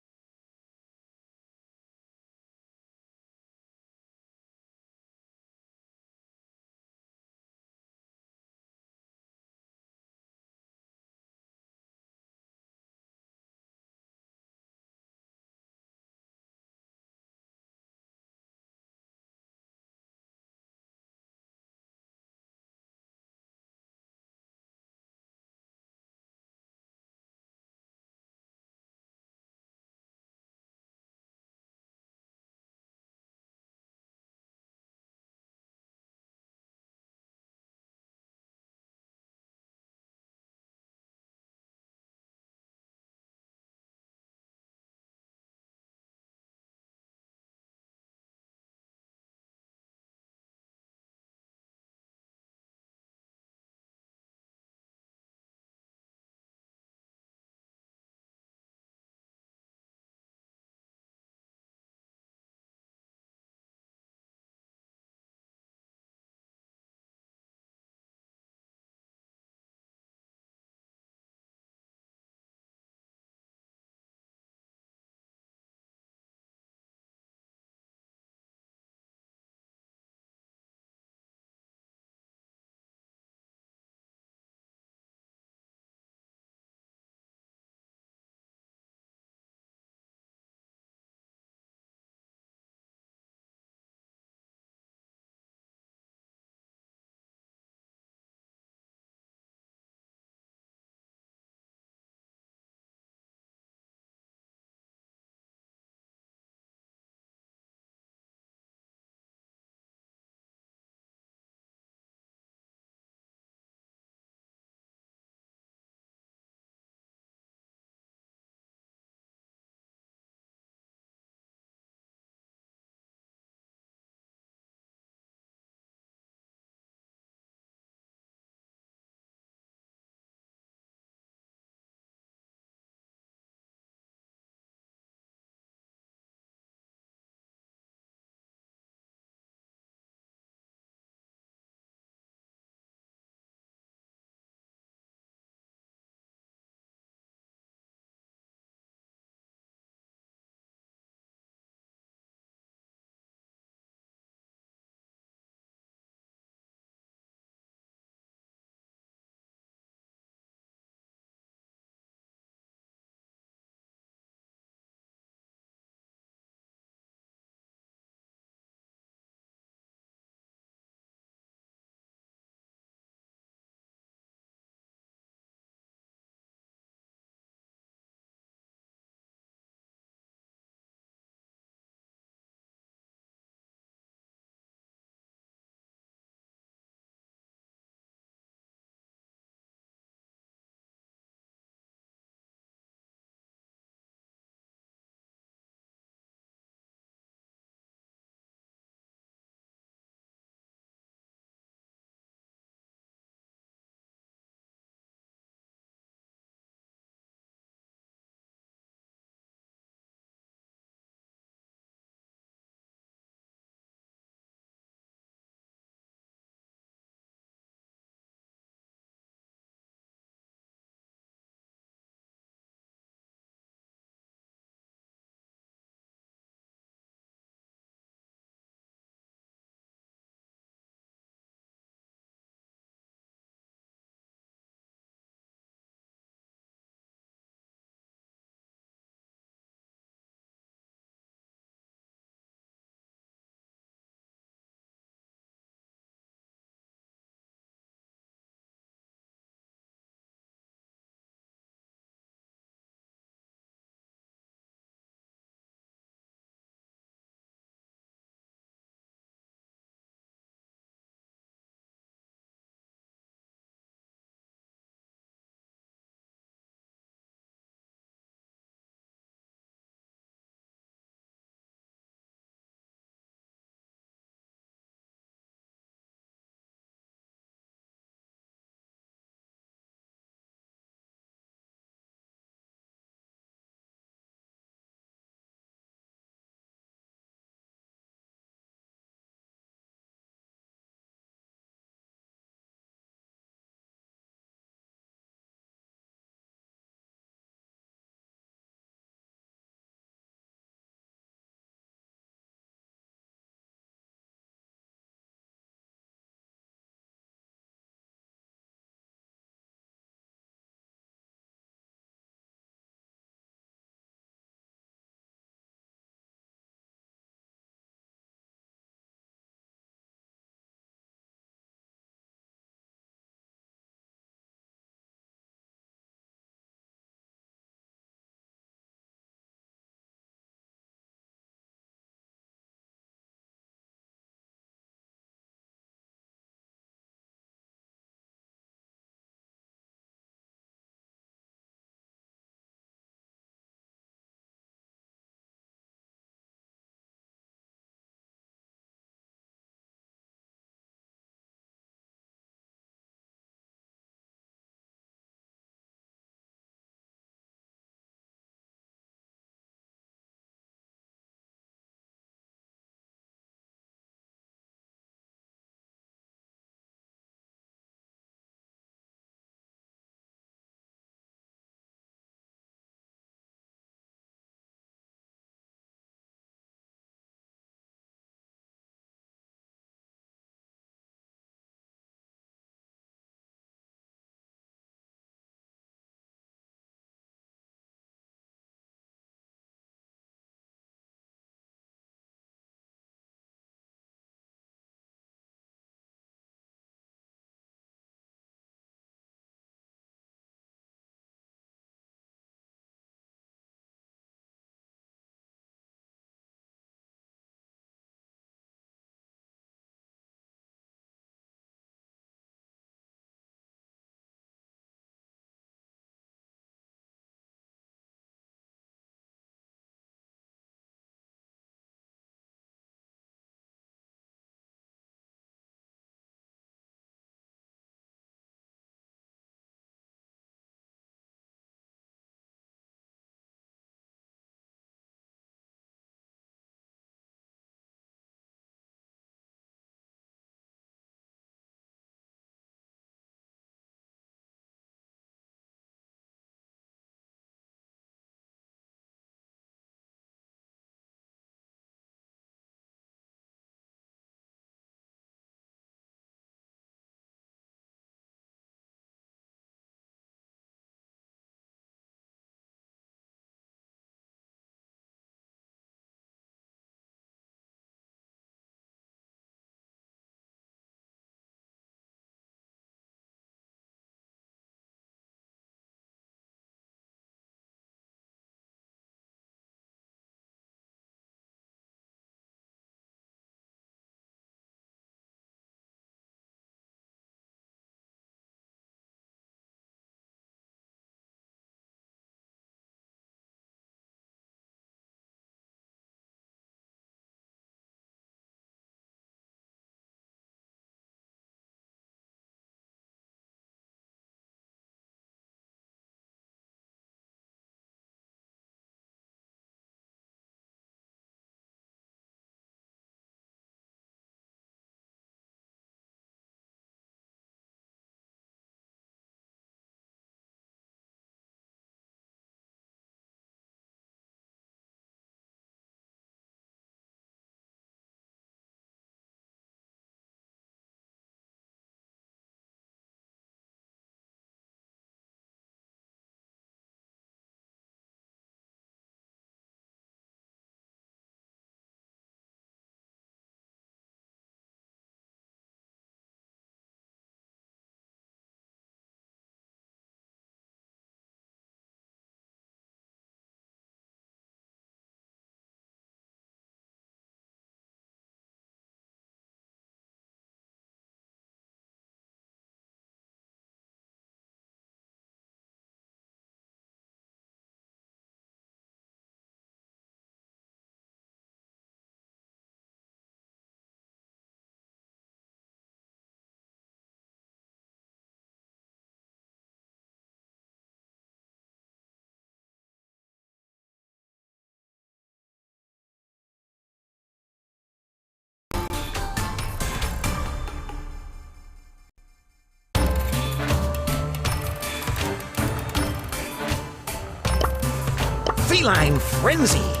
feline frenzy.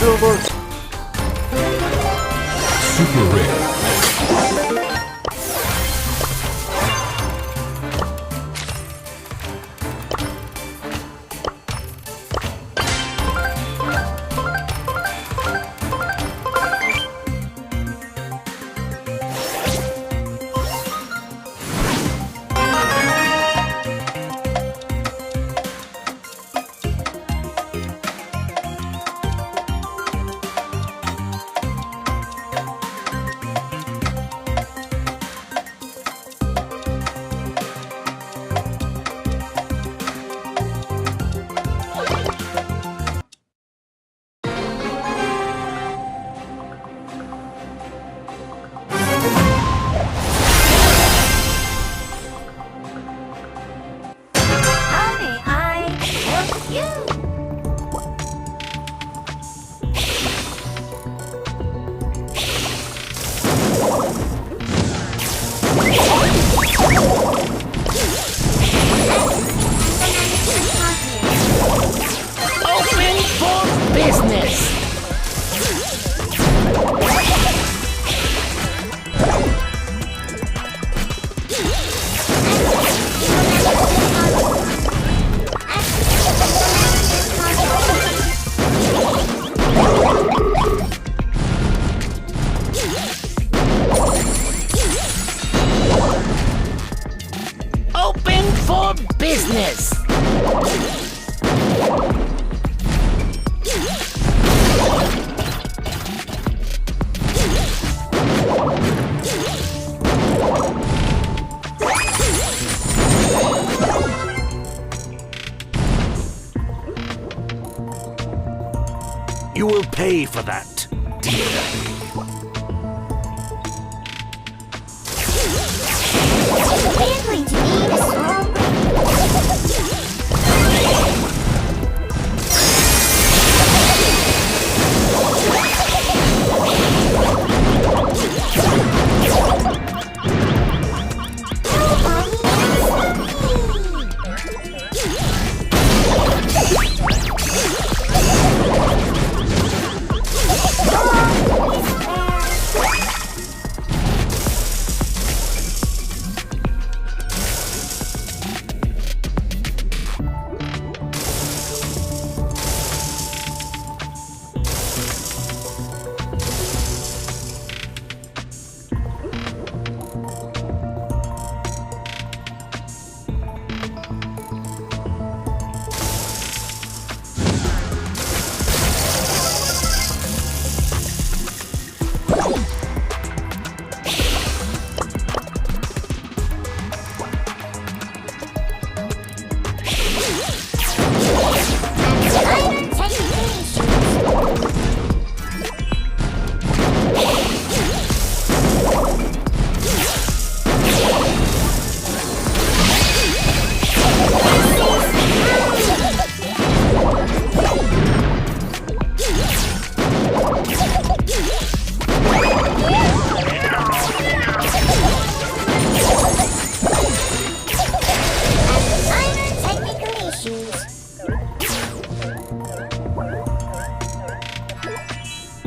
silver.
Super rare.
Open for business. Open for business.
You will pay for that, dear.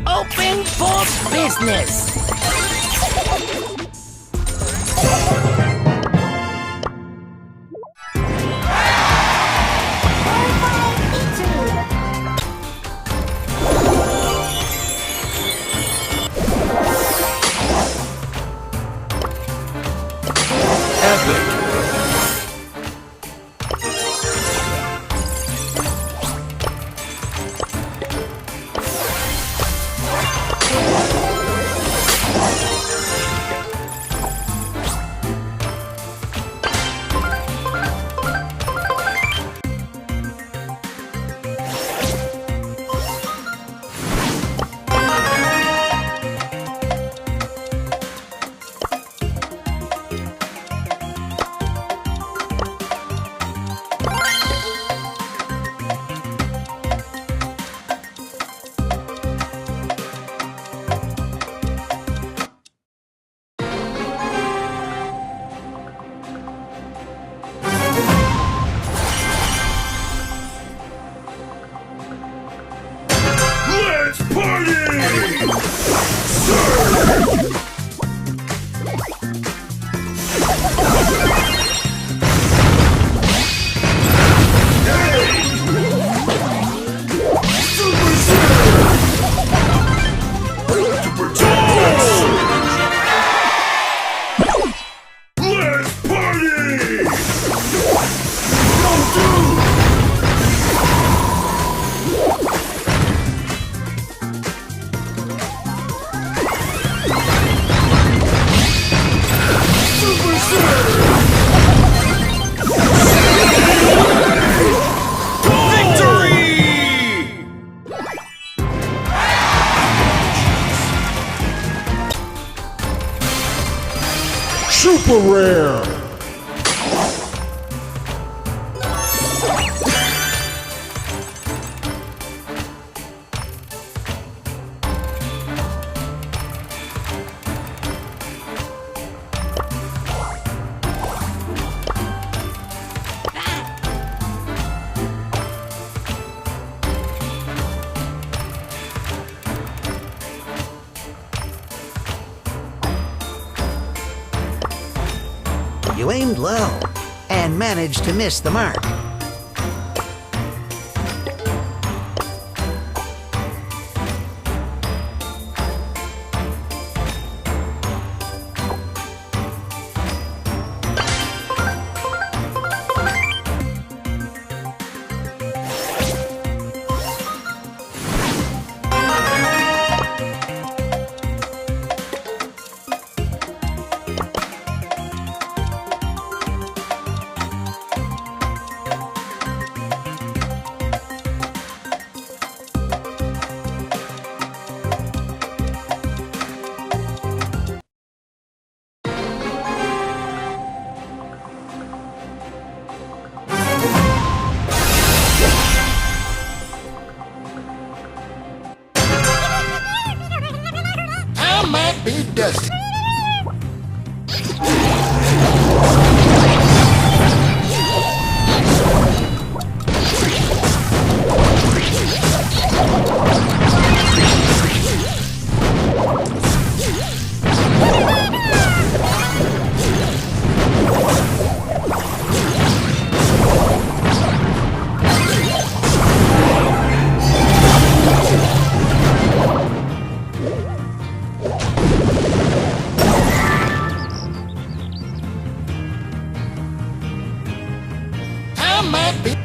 Open for business. Super rare.
You aimed low and managed to miss the mark.
I might be dusty. I might be.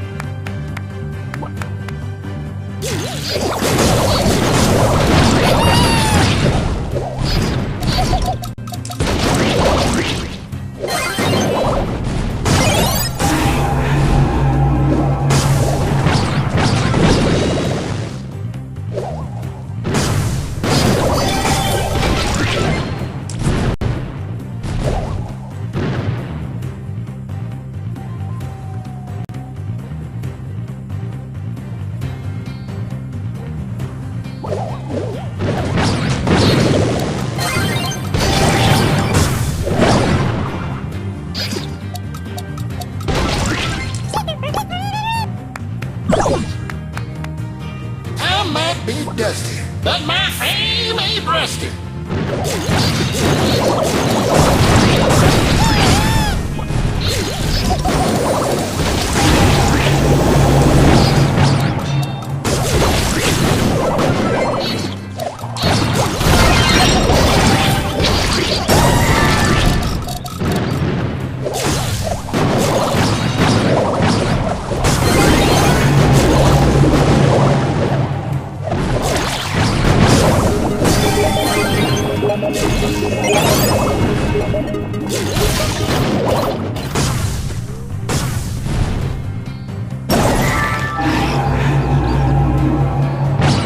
I might be dusty, but my fame ain't rusty.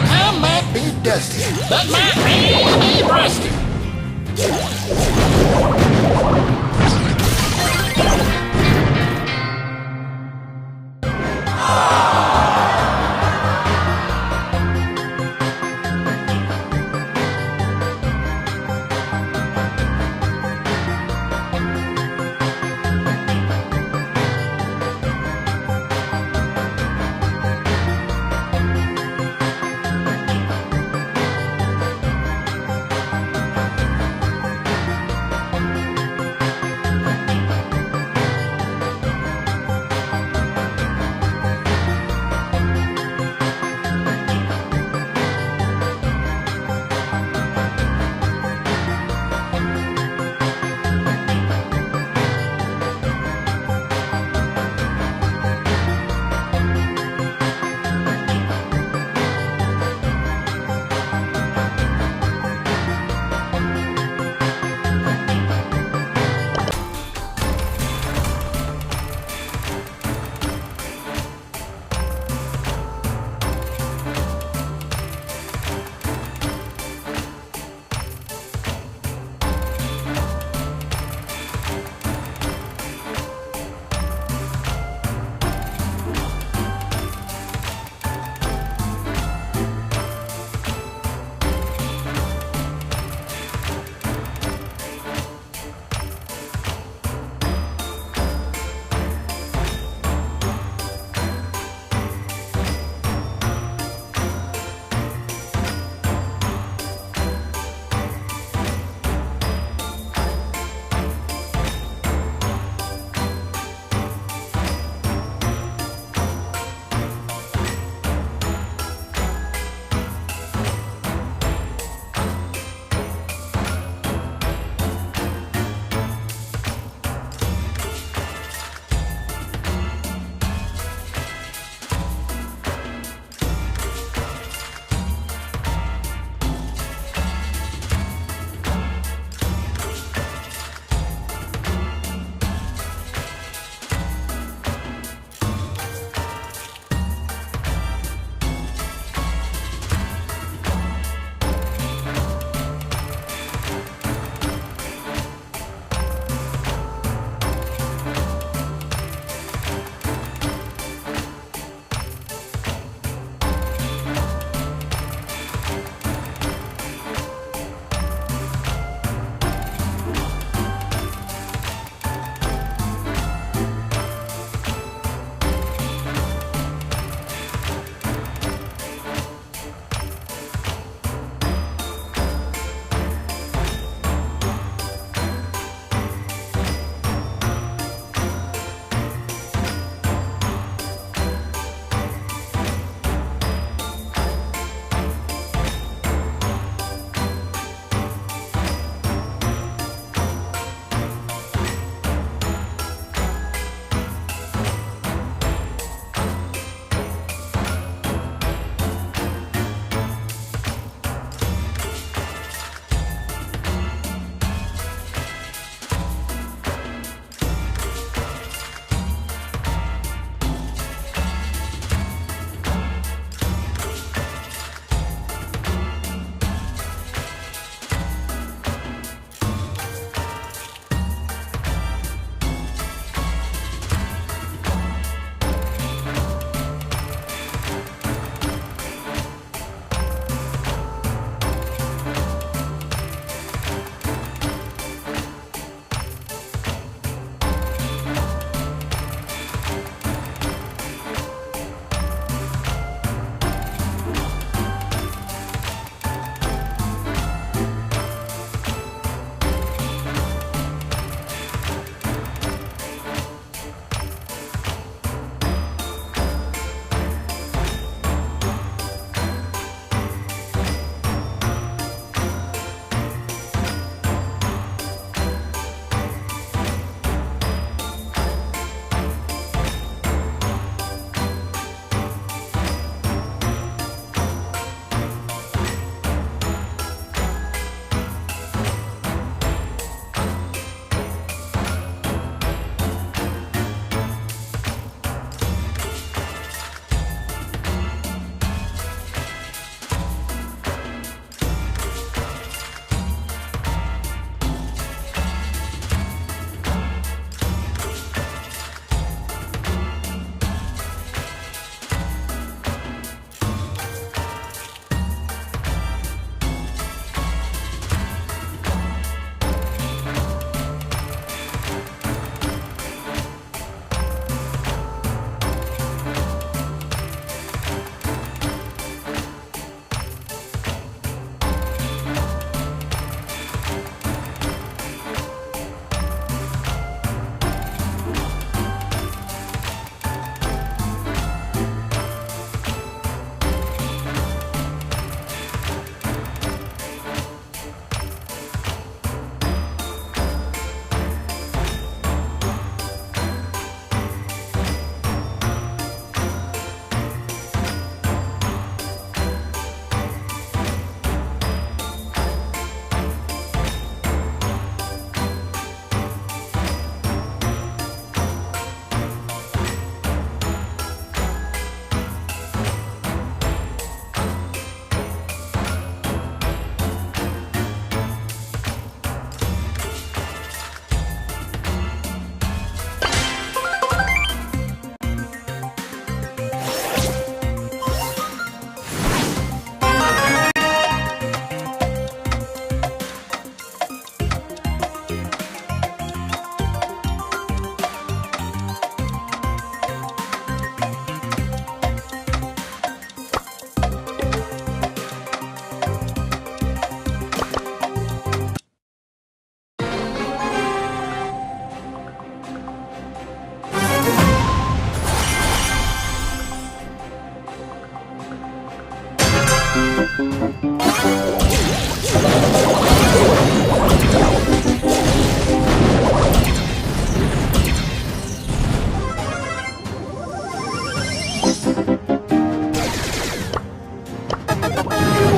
I might be dusty, but my fame ain't rusty.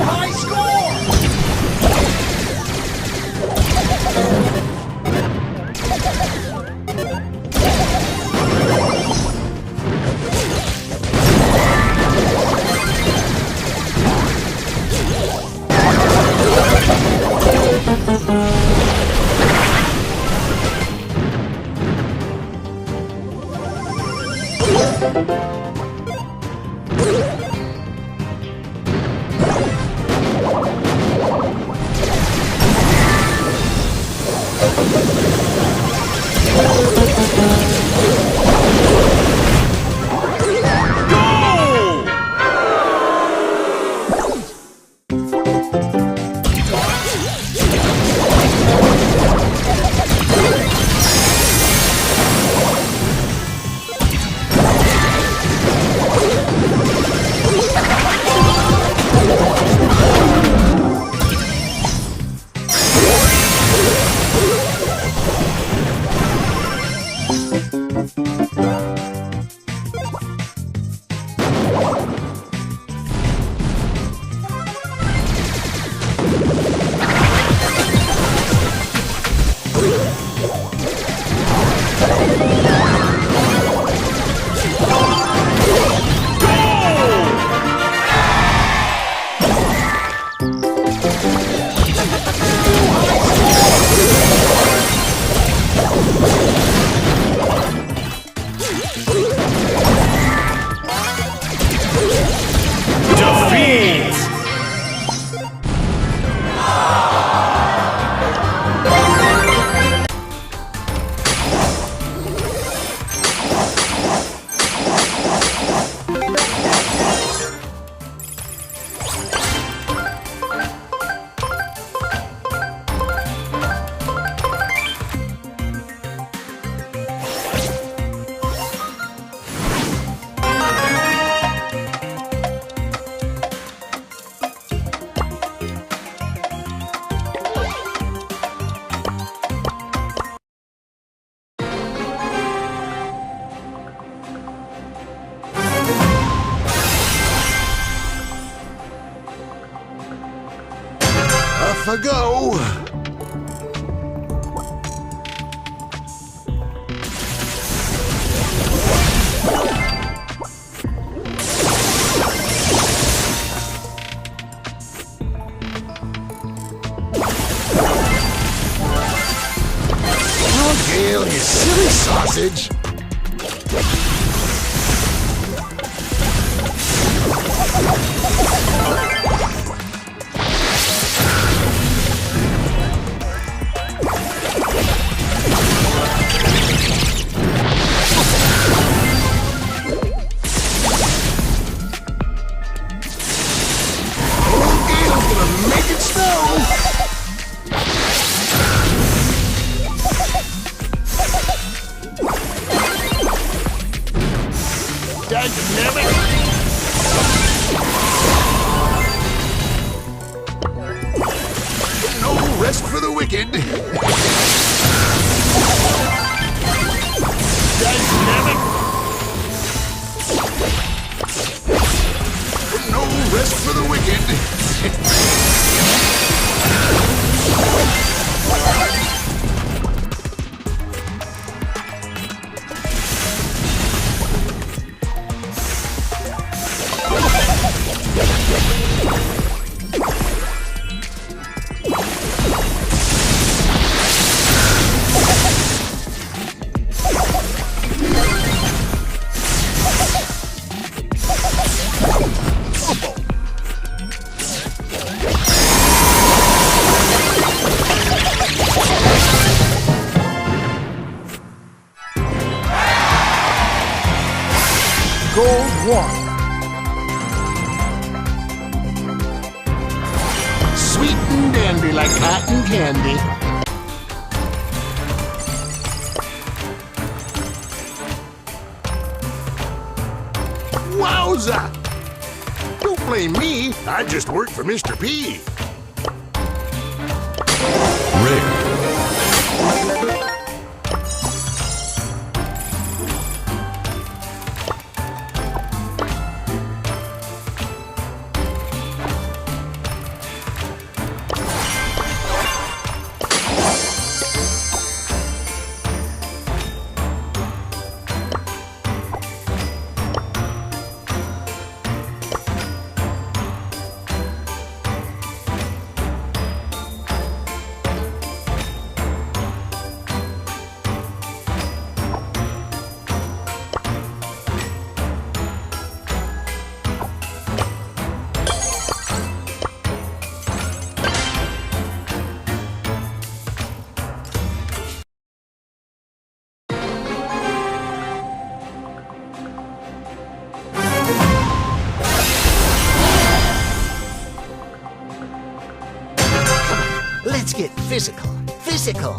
High score!
Off I go. Oh, Gale, you silly sausage. No rest for the wicked. No rest for the wicked. Gold 1. Sweet and dandy like cotton candy. Wowza! Don't blame me. I just work for Mr. P.
Let's get physical. Physical.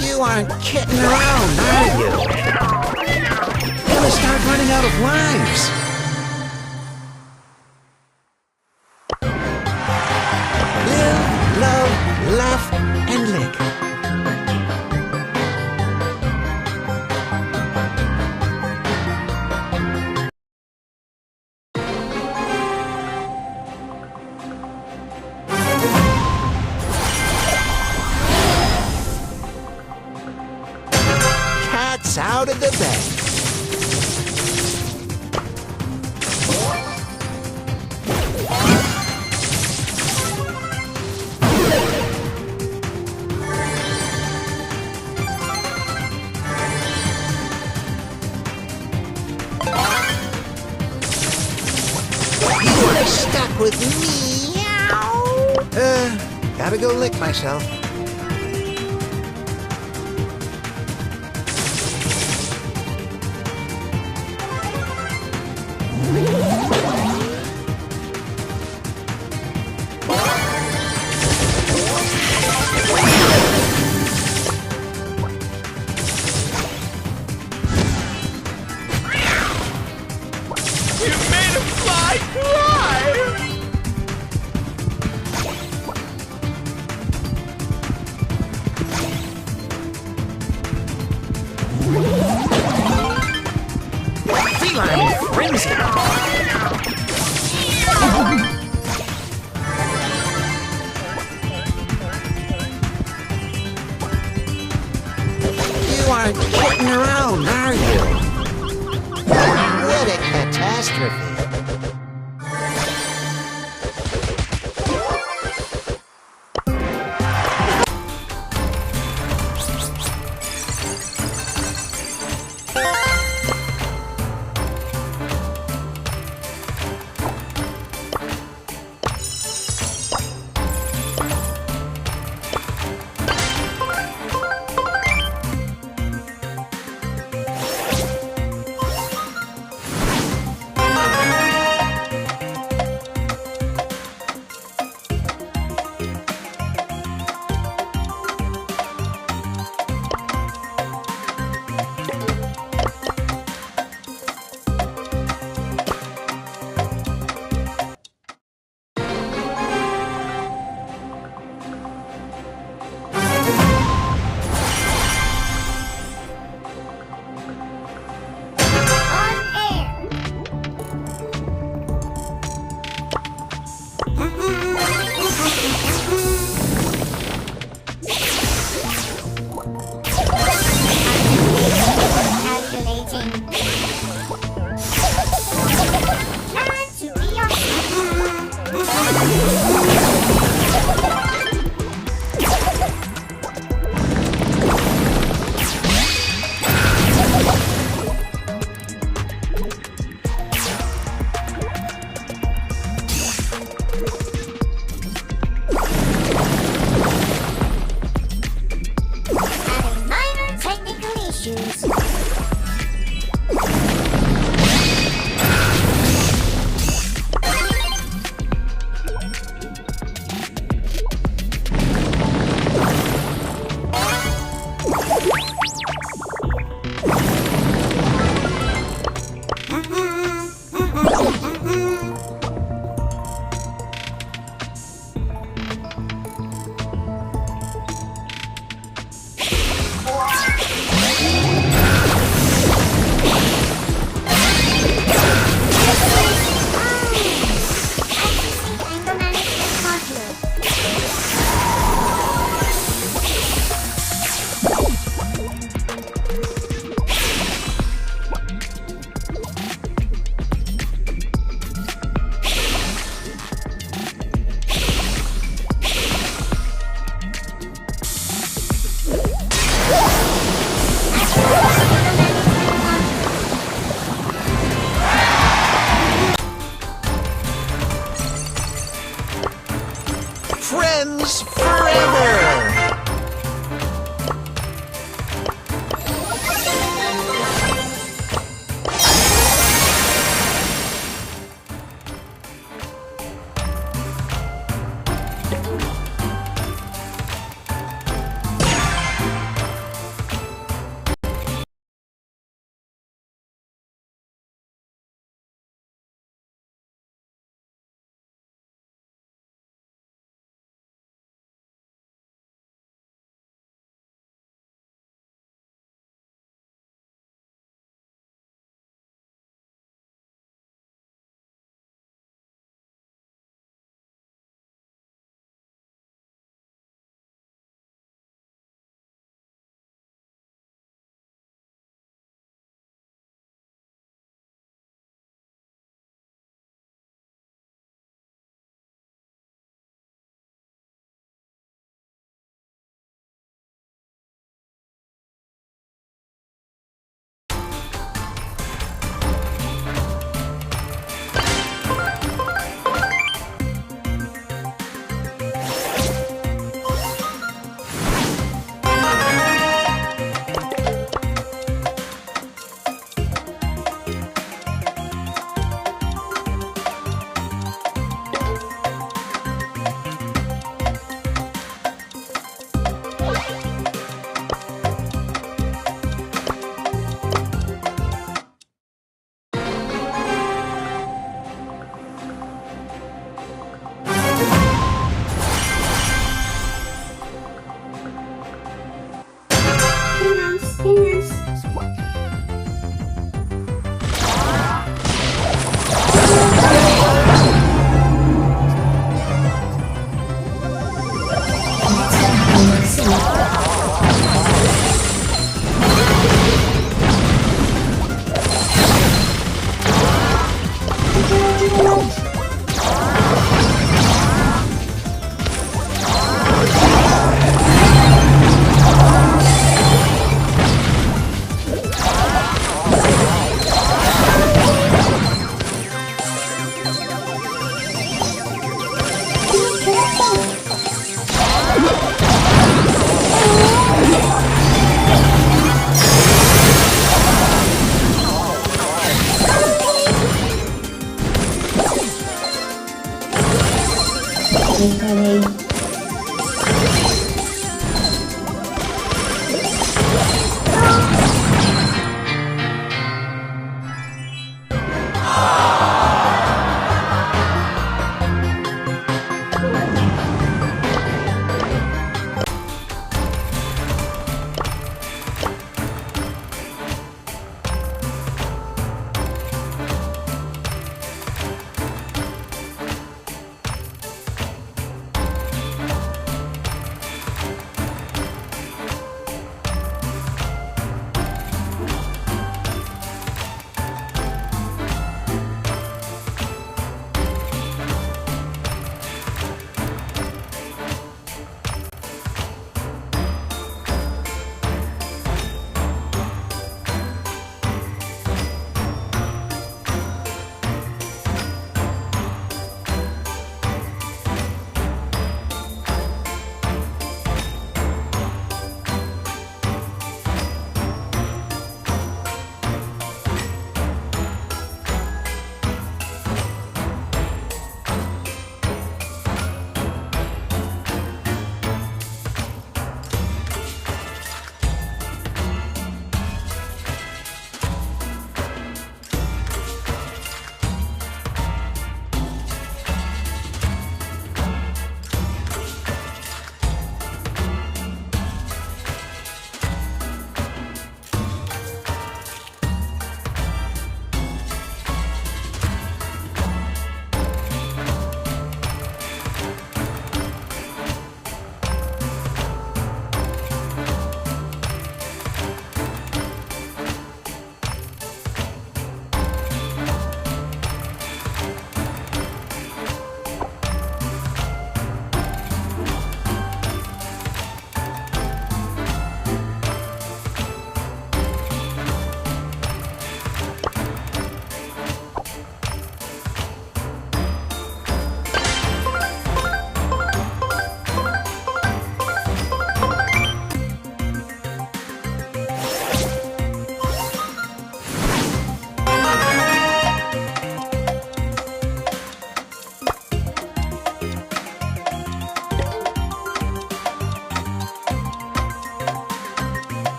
You aren't kidding around, are you? Gonna start running out of lives. Live, love, laugh, and lick. Cat's out of the bag. You are stuck with me. Gotta go lick myself. Feline frenzy. You aren't kidding around, are you? What a catastrophe.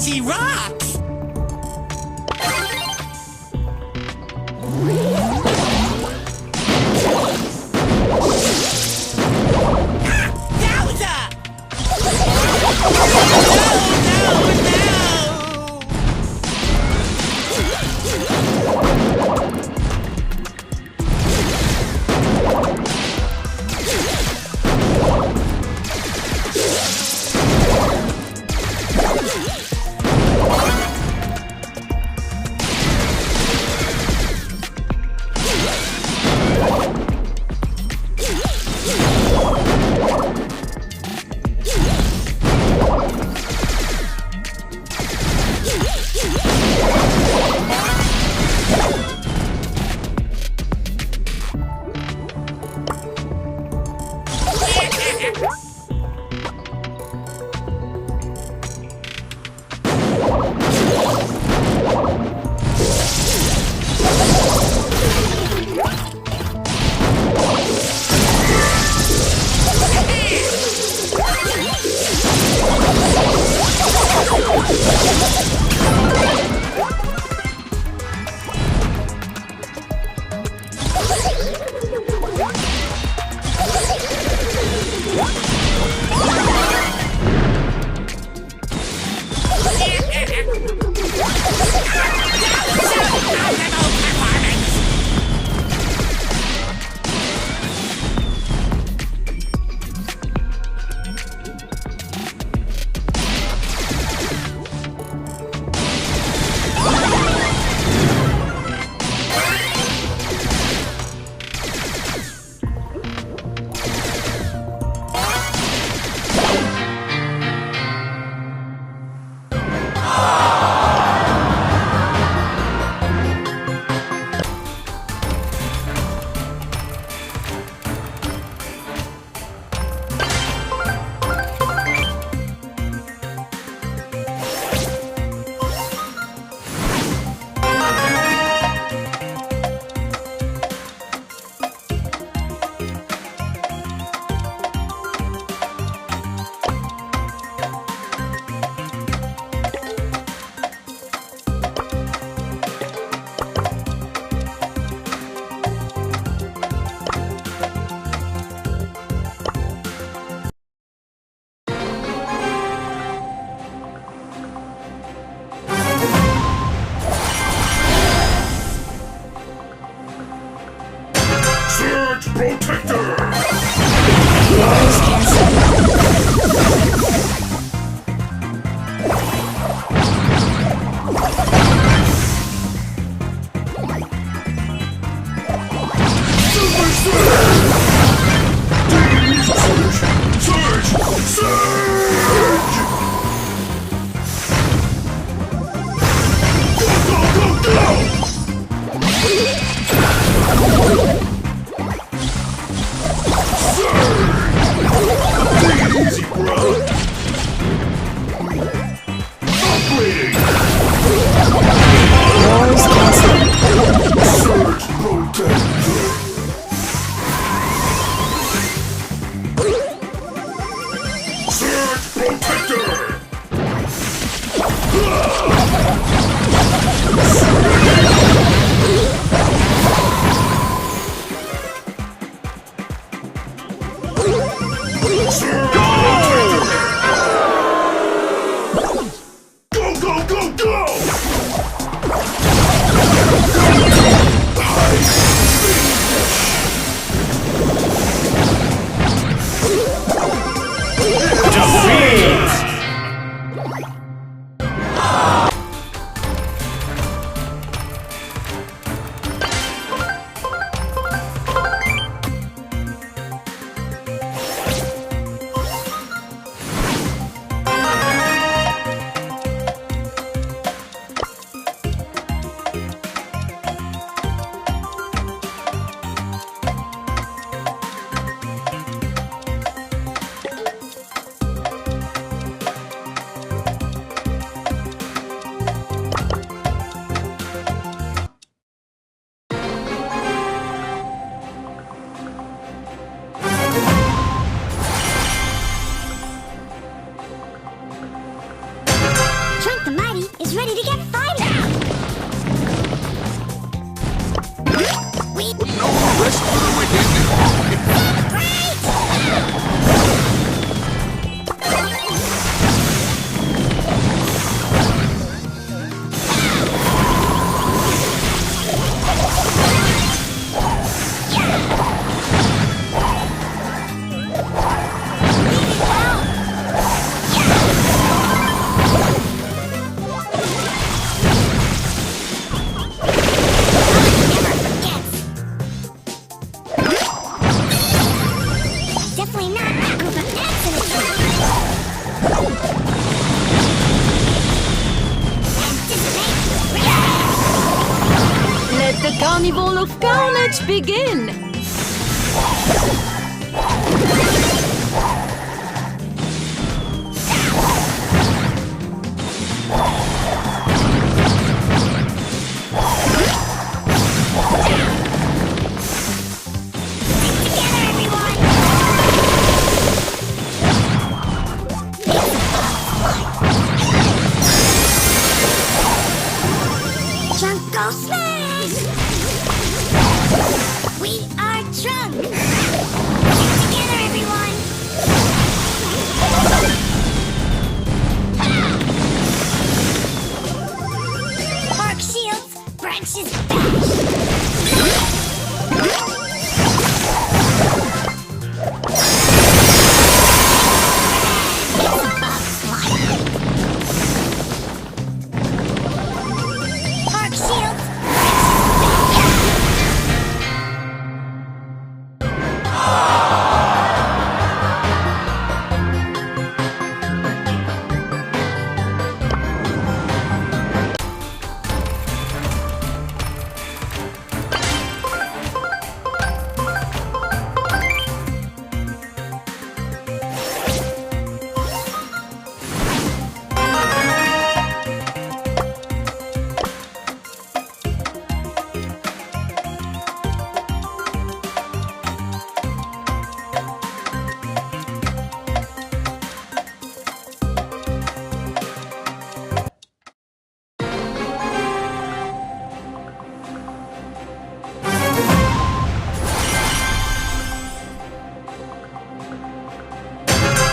Technology rocks!
the carnage begin!
Jungle Smash! We are drunk! Together, everyone! Arc shields, branches Arc shields!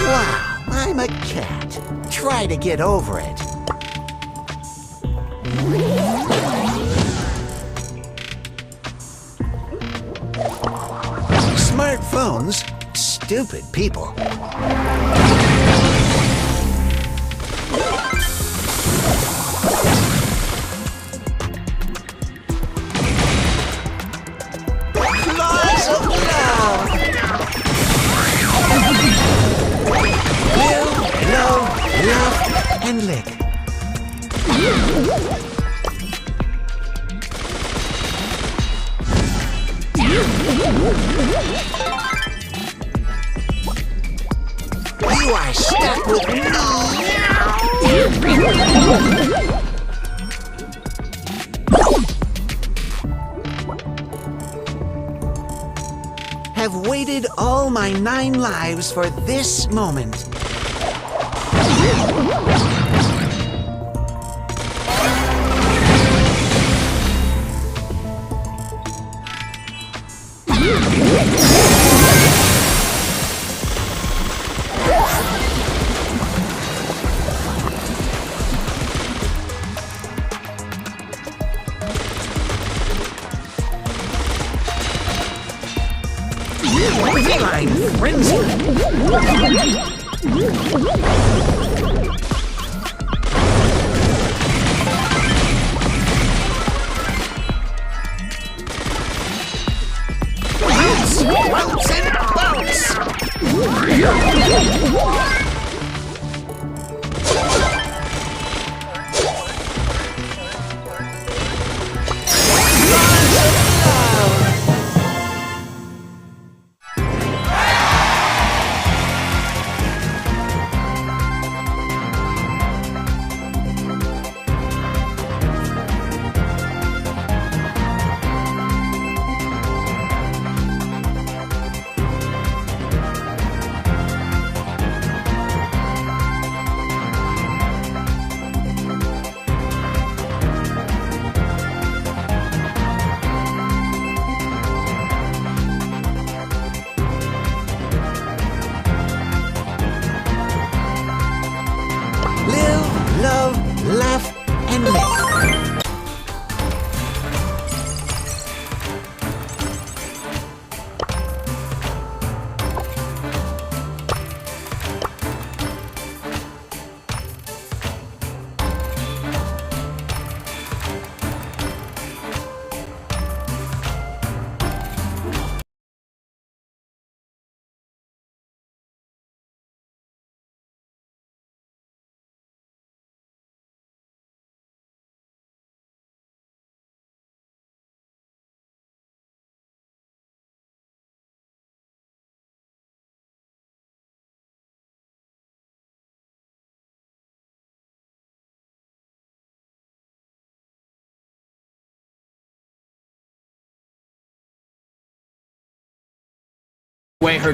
Wow, I'm a cat. Try to get over it. Smartphones, stupid people. Claws of love! Love, and lick. You are stuck with me. Have waited all my 9 lives for this moment. Feline frenzy. Bounce, bounce, and bounce.
way her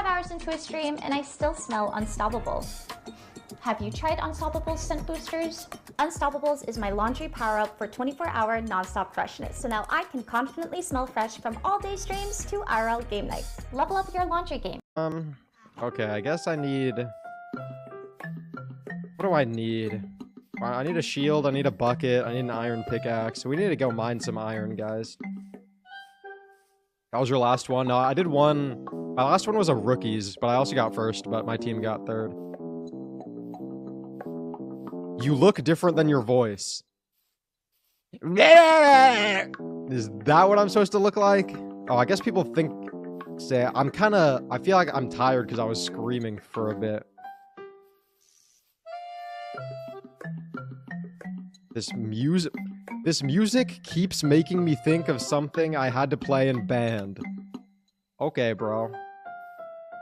hours into a stream and I still smell unstoppable. Have you tried Unstoppable's scent boosters? Unstoppables is my laundry power-up for 24-hour non-stop freshness, so now I can confidently smell fresh from all-day streams to IRL game nights. Level up your laundry game.
Okay, I guess I need... What do I need? I need a shield, I need a bucket, I need an iron pickaxe. So we need to go mine some iron, guys. That was your last one? No, I did one... My last one was a rookies, but I also got first, but my team got third. You look different than your voice. Is that what I'm supposed to look like? Oh, I guess people think... Say, I'm kind of... I feel like I'm tired because I was screaming for a bit. This music keeps making me think of something I had to play in band. Okay, bro.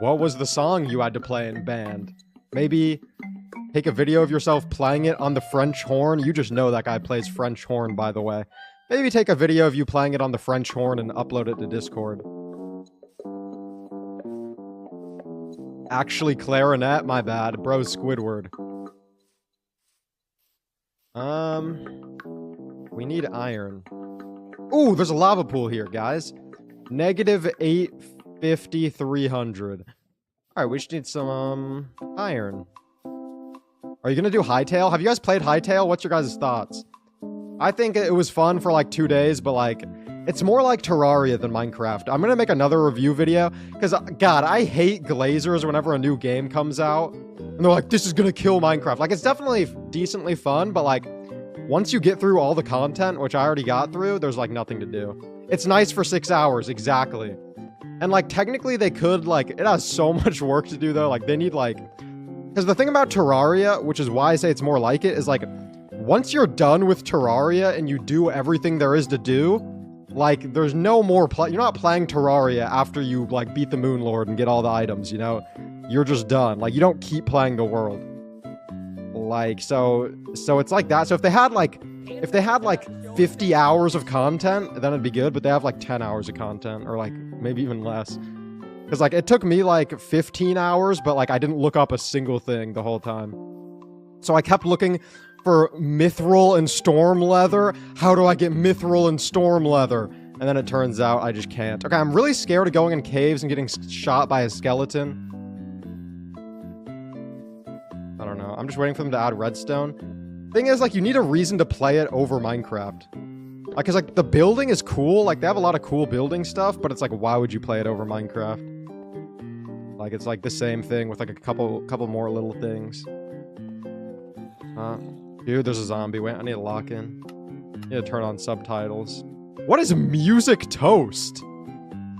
What was the song you had to play in band? Maybe take a video of yourself playing it on the French horn. You just know that guy plays French horn, by the way. Maybe take a video of you playing it on the French horn and upload it to Discord. Actually, clarinet? My bad. Bro, Squidward. We need iron. Ooh, there's a lava pool here, guys. Negative 850, 300. Alright, we just need some, iron. Are you gonna do Hightail? Have you guys played Hightail? What's your guys' thoughts? I think it was fun for like 2 days, but like, it's more like Terraria than Minecraft. I'm gonna make another review video, because, God, I hate glazers whenever a new game comes out. And they're like, this is gonna kill Minecraft. Like, it's definitely decently fun, but like, once you get through all the content, which I already got through, there's like nothing to do. It's nice for 6 hours, exactly. And like, technically they could, like, it has so much work to do though. Like, they need like, because the thing about Terraria, which is why I say it's more like it, is like, once you're done with Terraria and you do everything there is to do, like, there's no more you're not playing Terraria after you, like, beat the Moon Lord and get all the items, you know? You're just done. Like, you don't keep playing the world. Like, so it's like that. So if they had like 50 hours of content, then it'd be good, but they have like 10 hours of content, or like maybe even less. Because like it took me like 15 hours, but like I didn't look up a single thing the whole time. So I kept looking for mithril and storm leather. How do I get mithril and storm leather? And then it turns out I just can't. Okay, I'm really scared of going in caves and getting shot by a skeleton. I don't know. I'm just waiting for them to add redstone. Thing is, like, you need a reason to play it over Minecraft. Like, cause, like, the building is cool. Like, they have a lot of cool building stuff, but it's like, why would you play it over Minecraft? Like, it's like the same thing with, like, a couple more little things. Dude, there's a zombie. Wait, I need to lock in. I need to turn on subtitles. What is music toast?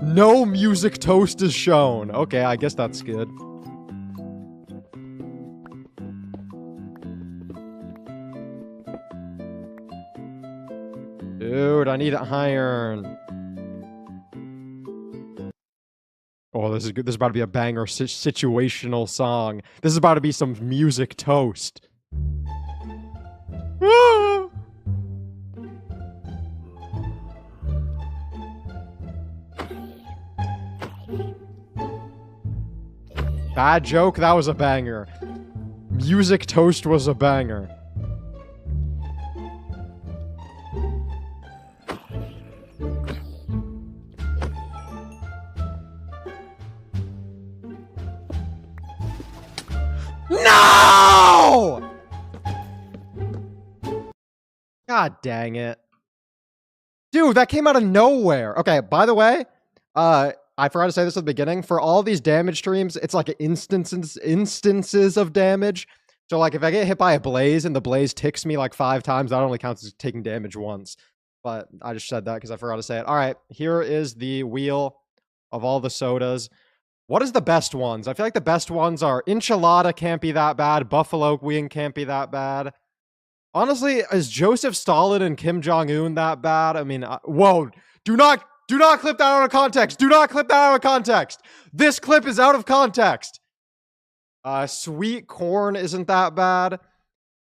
No music toast is shown. Okay, I guess that's good. Dude, I need iron. Oh, this is good. This is about to be a banger situational song. This is about to be some music toast. Bad joke, that was a banger. Music toast was a banger. No! God dang it. Dude, that came out of nowhere. Okay, by the way, I forgot to say this at the beginning. For all these damage streams, it's like instances of damage. So like if I get hit by a blaze and the blaze ticks me like 5 times, that only counts as taking damage once. But I just said that because I forgot to say it. All right, here is the wheel of all the sodas. What is the best ones? I feel like the best ones are Enchilada can't be that bad. Buffalo Wing can't be that bad. Honestly, is Joseph Stalin and Kim Jong-un that bad? I mean, whoa, do not clip that out of context. Do not clip that out of context. This clip is out of context. Sweet corn isn't that bad.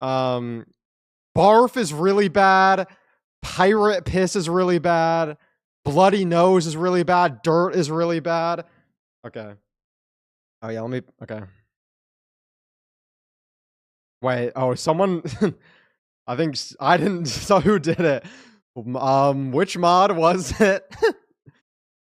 Barf is really bad. Pirate piss is really bad. Bloody nose is really bad. Dirt is really bad. Okay. Oh yeah, let me. Okay. Wait. Oh, someone. I think I didn't. So who did it? Which mod was it?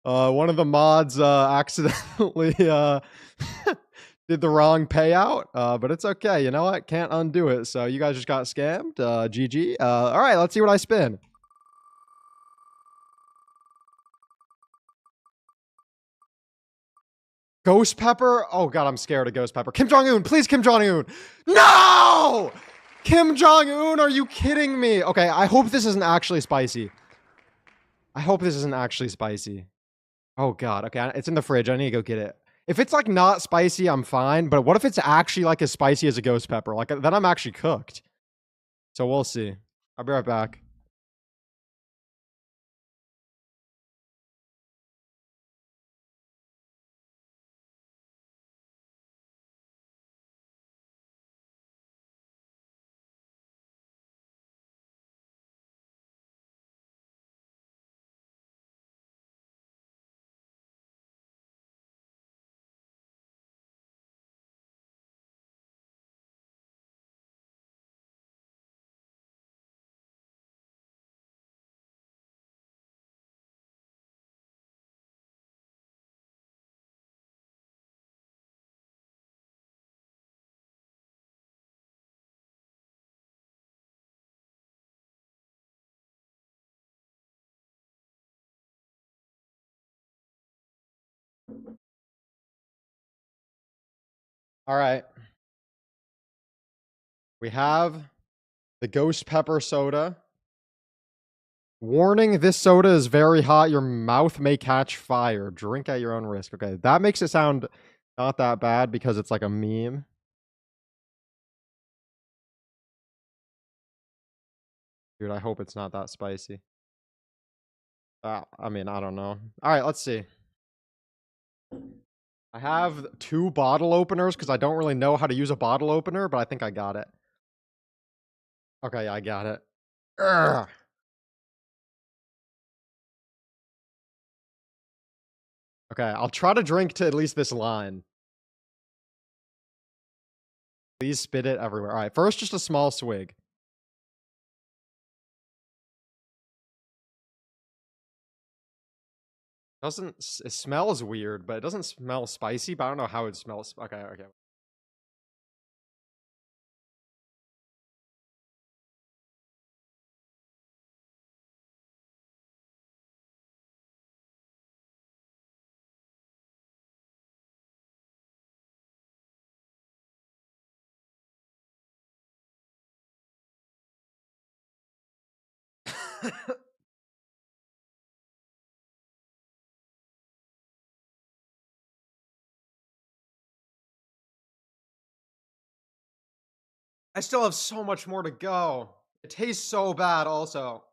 One of the mods accidentally did the wrong payout. But it's okay. You know what? Can't undo it. So you guys just got scammed. GG. All right. Let's see what I spin. Ghost Pepper? Oh god, I'm scared of Ghost Pepper. Kim Jong-un, please, Kim Jong-un. No! Kim Jong-un, are you kidding me? Okay, I hope this isn't actually spicy. I hope this isn't actually spicy. Oh god, okay, it's in the fridge. I need to go get it. If it's like not spicy, I'm fine. But what if it's actually like as spicy as a Ghost Pepper? Like then I'm actually cooked. So we'll see. I'll be right back. All right. We have the Ghost Pepper soda. Warning, this soda is very hot. Your mouth may catch fire. Drink at your own risk. Okay, that makes it sound not that bad because it's like a meme. Dude, I hope it's not that spicy. I mean, I don't know. All right, let's see. I have 2 bottle openers because I don't really know how to use a bottle opener, but I think I got it. Okay, I got it. Urgh. Okay, I'll try to drink to at least this line. Please spit it everywhere. All right, first just a small swig. It smells weird, but it doesn't smell spicy, but I don't know how it smells. Okay, okay. I still have so much more to go. It tastes so bad also.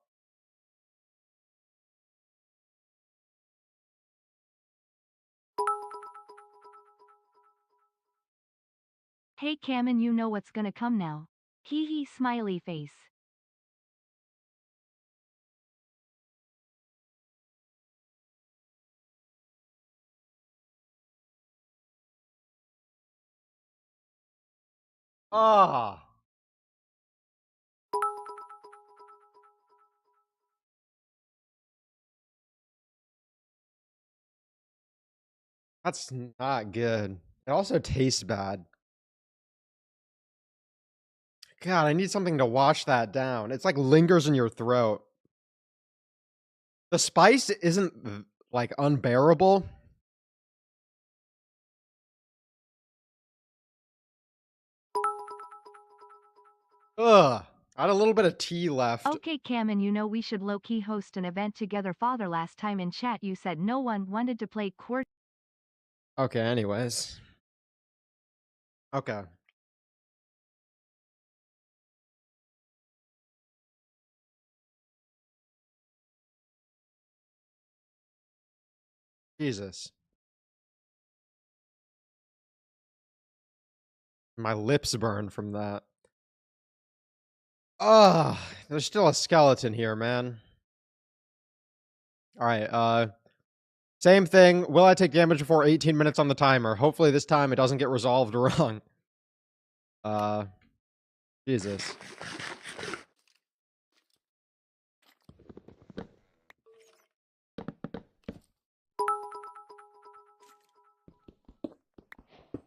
Hey Cam, and you know what's gonna come now. Hee hee smiley face.
Ah. That's not good. It also tastes bad. God, I need something to wash that down. It's like lingers in your throat. The spice isn't like unbearable. Ugh. I had a little bit of tea left.
Okay Cam, and you know we should low-key host an event together. Father, last time in chat you said no one wanted to play court.
Okay, anyways. Okay. Jesus. My lips burn from that. Ugh. There's still a skeleton here, man. Alright, Same thing. Will I take damage before 18 minutes on the timer? Hopefully this time it doesn't get resolved wrong. Jesus.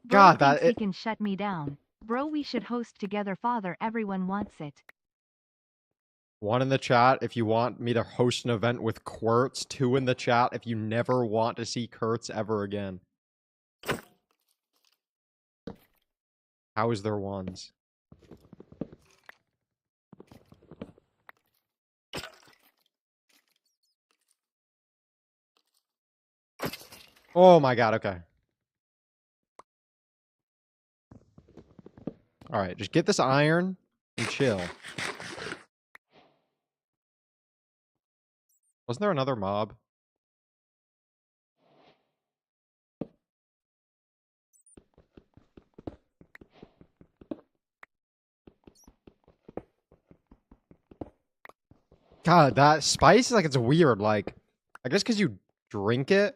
God,
Bro
that
thinks he can shut me down. Bro, we should host together, father. Everyone wants it.
One in the chat if you want me to host an event with Quirts. 2 in the chat if you never want to see Kurtz ever again. How is there ones? Oh my god, okay. Alright, just get this iron and chill. Wasn't there another mob? God, that spice, like, it's weird. Like, I guess because you drink it.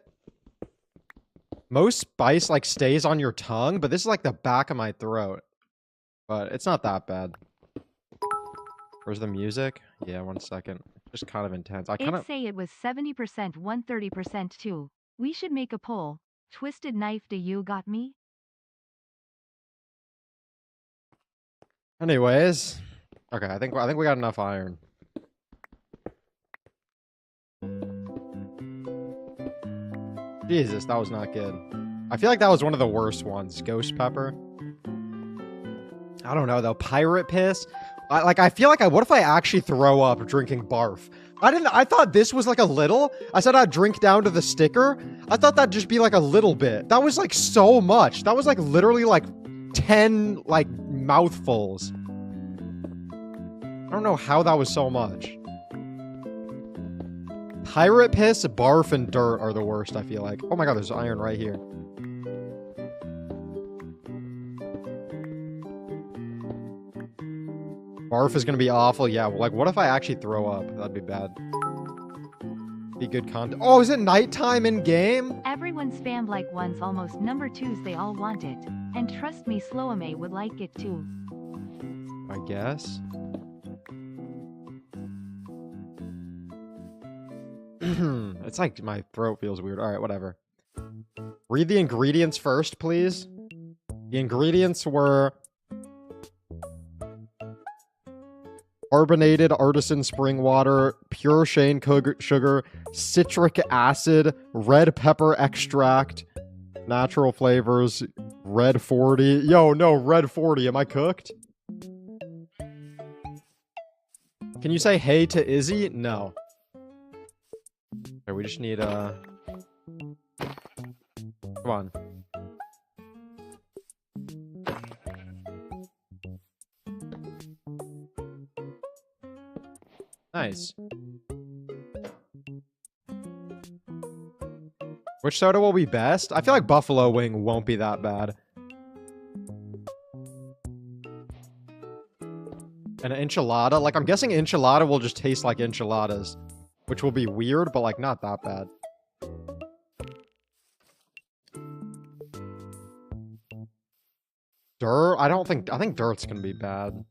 Most spice, like, stays on your tongue, but this is, like, the back of my throat. But it's not that bad. Where's the music? Yeah, 1 second. Just kind of intense. I kind of
say it was 70%, 130% too. We should make a poll. Twisted knife, do you got me?
Anyways. Okay, I think we got enough iron. Jesus, that was not good. I feel like that was one of the worst ones. Ghost pepper. I don't know though. Pirate piss. I feel like what if I actually throw up drinking barf? I thought this was like a little. I said I'd drink down to the sticker. I thought that'd just be like a little bit. That was like so much. That was like literally like 10 like mouthfuls. I don't know how that was so much. Pirate piss, barf, and dirt are the worst, I feel like. Oh my god, there's iron right here. Barf is gonna be awful. Yeah, well, like, what if I actually throw up? That'd be bad. Be good content. Oh, is it nighttime in game?
Everyone spammed like once, almost number 2s, they all want it. And trust me, Slowame would like it too.
I guess. It's like my throat feels weird. Alright, whatever. Read the ingredients first, please. The ingredients were carbonated artisan spring water, pure cane sugar, citric acid, red pepper extract, natural flavors, red 40. Yo, no, red 40. Am I cooked? Can you say hey to Izzy? No. Okay, we just need come on. Nice. Which soda will be best? I feel like Buffalo Wing won't be that bad. An enchilada? Like, I'm guessing enchilada will just taste like enchiladas. Which will be weird, but, like, not that bad. Dirt? I think dirt's gonna be bad.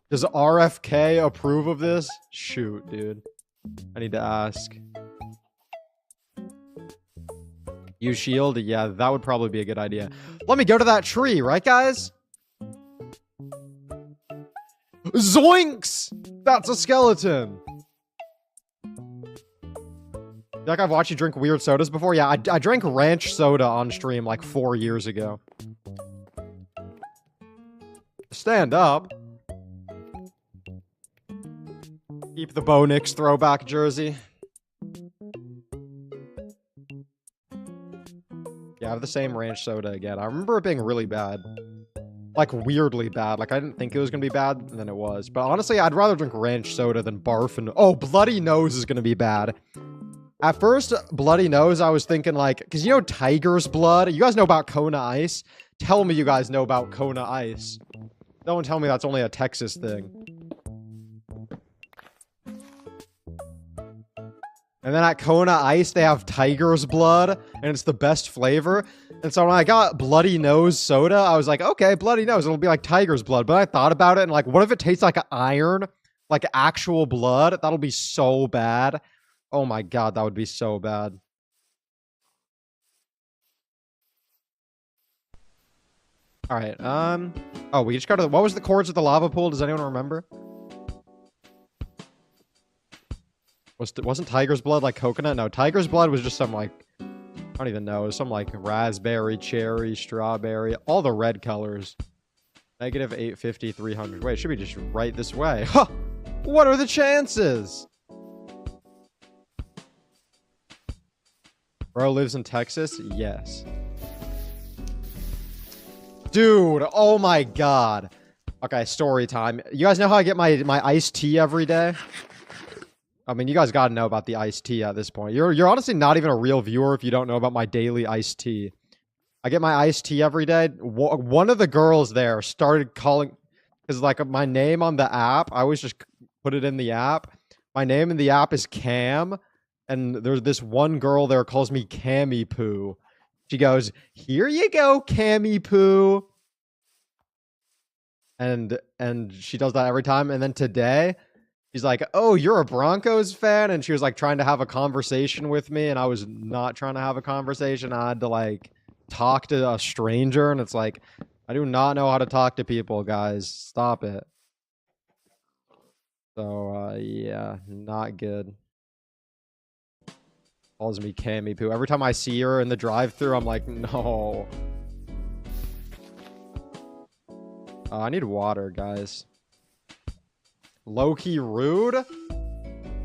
Does RFK approve of this? Shoot, dude. I need to ask. Use shield? Yeah, that would probably be a good idea. Let me go to that tree, right, guys? Zoinks! That's a skeleton! Like, I've watched you drink weird sodas before? Yeah, I drank ranch soda on stream like 4 years ago. Stand up. Keep the Bo Nix throwback jersey. Yeah, I have the same ranch soda again. I remember it being really bad. Like, weirdly bad. Like, I didn't think it was gonna be bad, and then it was. But honestly, I'd rather drink ranch soda than barf and... Oh, Bloody Nose is gonna be bad. At first, Bloody Nose, I was thinking, like... Because you know Tiger's Blood? You guys know about Kona Ice? Tell me you guys know about Kona Ice. Don't tell me that's only a Texas thing. And then at Kona Ice, they have tiger's blood, and it's the best flavor. And so when I got Bloody Nose soda, I was like, okay, Bloody Nose, it'll be like tiger's blood. But I thought about it, and like, what if it tastes like iron? Like actual blood? That'll be so bad. Oh my god, that would be so bad. Alright, oh, we just got to... What was the chords of the lava pool? Does anyone remember? Wasn't tiger's blood like coconut? No, tiger's blood was just some like, I don't even know, some like raspberry, cherry, strawberry, all the red colors. Negative 850, 300. Wait, it should be just right this way. Huh! What are the chances? Bro lives in Texas? Yes. Dude, oh my god. Okay, story time. You guys know how I get my iced tea every day? I mean, you guys gotta know about the iced tea at this point. You're honestly not even a real viewer if you don't know about my daily iced tea. I get my iced tea every day. One of the girls there started calling... Because, like, my name on the app, I always just put it in the app. My name in the app is Cam. And there's this one girl there calls me Cammy Poo. She goes, here you go, Cammy Poo. And she does that every time. And then today... She's like, oh, you're a Broncos fan? And she was like trying to have a conversation with me. And I was not trying to have a conversation. I had to like talk to a stranger. And it's like, I do not know how to talk to people, guys. Stop it. So, yeah, not good. Calls me Cammy Poo. Every time I see her in the drive-thru, I'm like, no. I need water, guys. Low-key rude?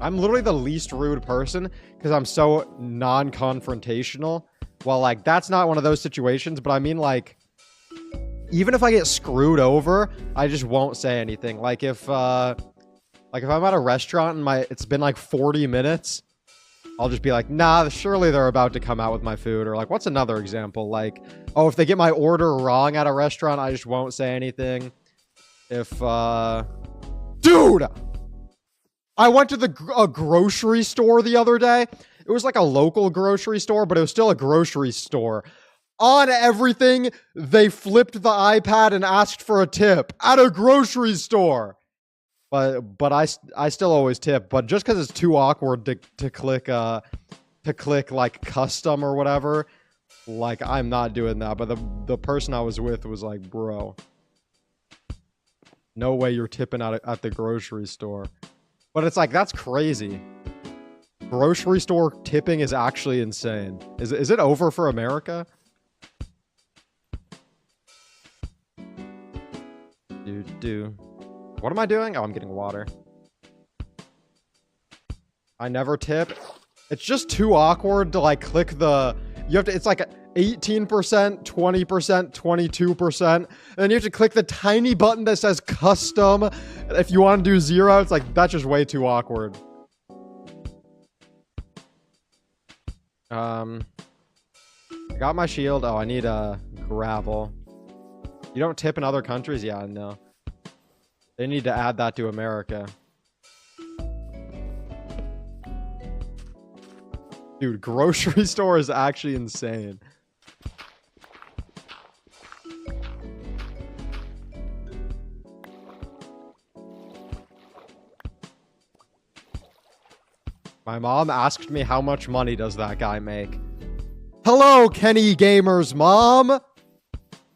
I'm literally the least rude person because I'm so non-confrontational. Well, like, that's not one of those situations, but I mean, like, even if I get screwed over, I just won't say anything. Like, if I'm at a restaurant and it's been, like, 40 minutes, I'll just be like, nah, surely they're about to come out with my food. Or, like, what's another example? Like, oh, if they get my order wrong at a restaurant, I just won't say anything. If, Dude! I went to a grocery store the other day. It was like a local grocery store, but it was still a grocery store. On everything, they flipped the iPad and asked for a tip at a grocery store. But I still always tip. But just because it's too awkward to click like custom or whatever, like I'm not doing that. But the person I was with was like, bro, no way you're tipping at the grocery store. But it's like, that's crazy. Grocery store tipping is actually insane. Is it over for America? What am I doing? Oh, I'm getting water. I never tip. It's just too awkward to like click the... You have to... It's like 18%, 20%, 22%. And then you have to click the tiny button that says custom. If you want to do 0, it's like, that's just way too awkward. I got my shield. Oh, I need gravel. You don't tip in other countries? Yeah, no. They need to add that to America. Dude, grocery store is actually insane. My mom asked me how much money does that guy make. Hello, Kenny Gamer's mom.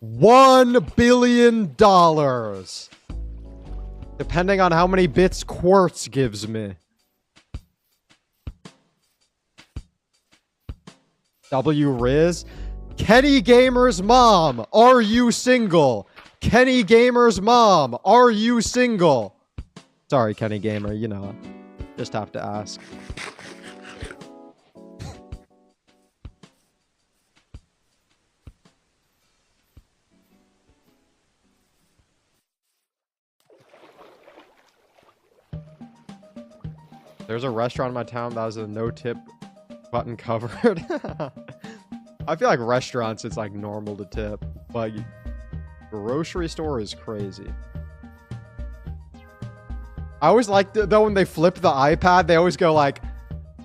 $1 billion. Depending on how many bits Quartz gives me. W Riz. Kenny Gamer's mom, are you single? Kenny Gamer's mom, are you single? Sorry, Kenny Gamer, you know, just have to ask. There's a restaurant in my town that has a no tip button covered. I feel like restaurants, it's like normal to tip, but grocery store is crazy. I always like though when they flip the iPad, they always go like,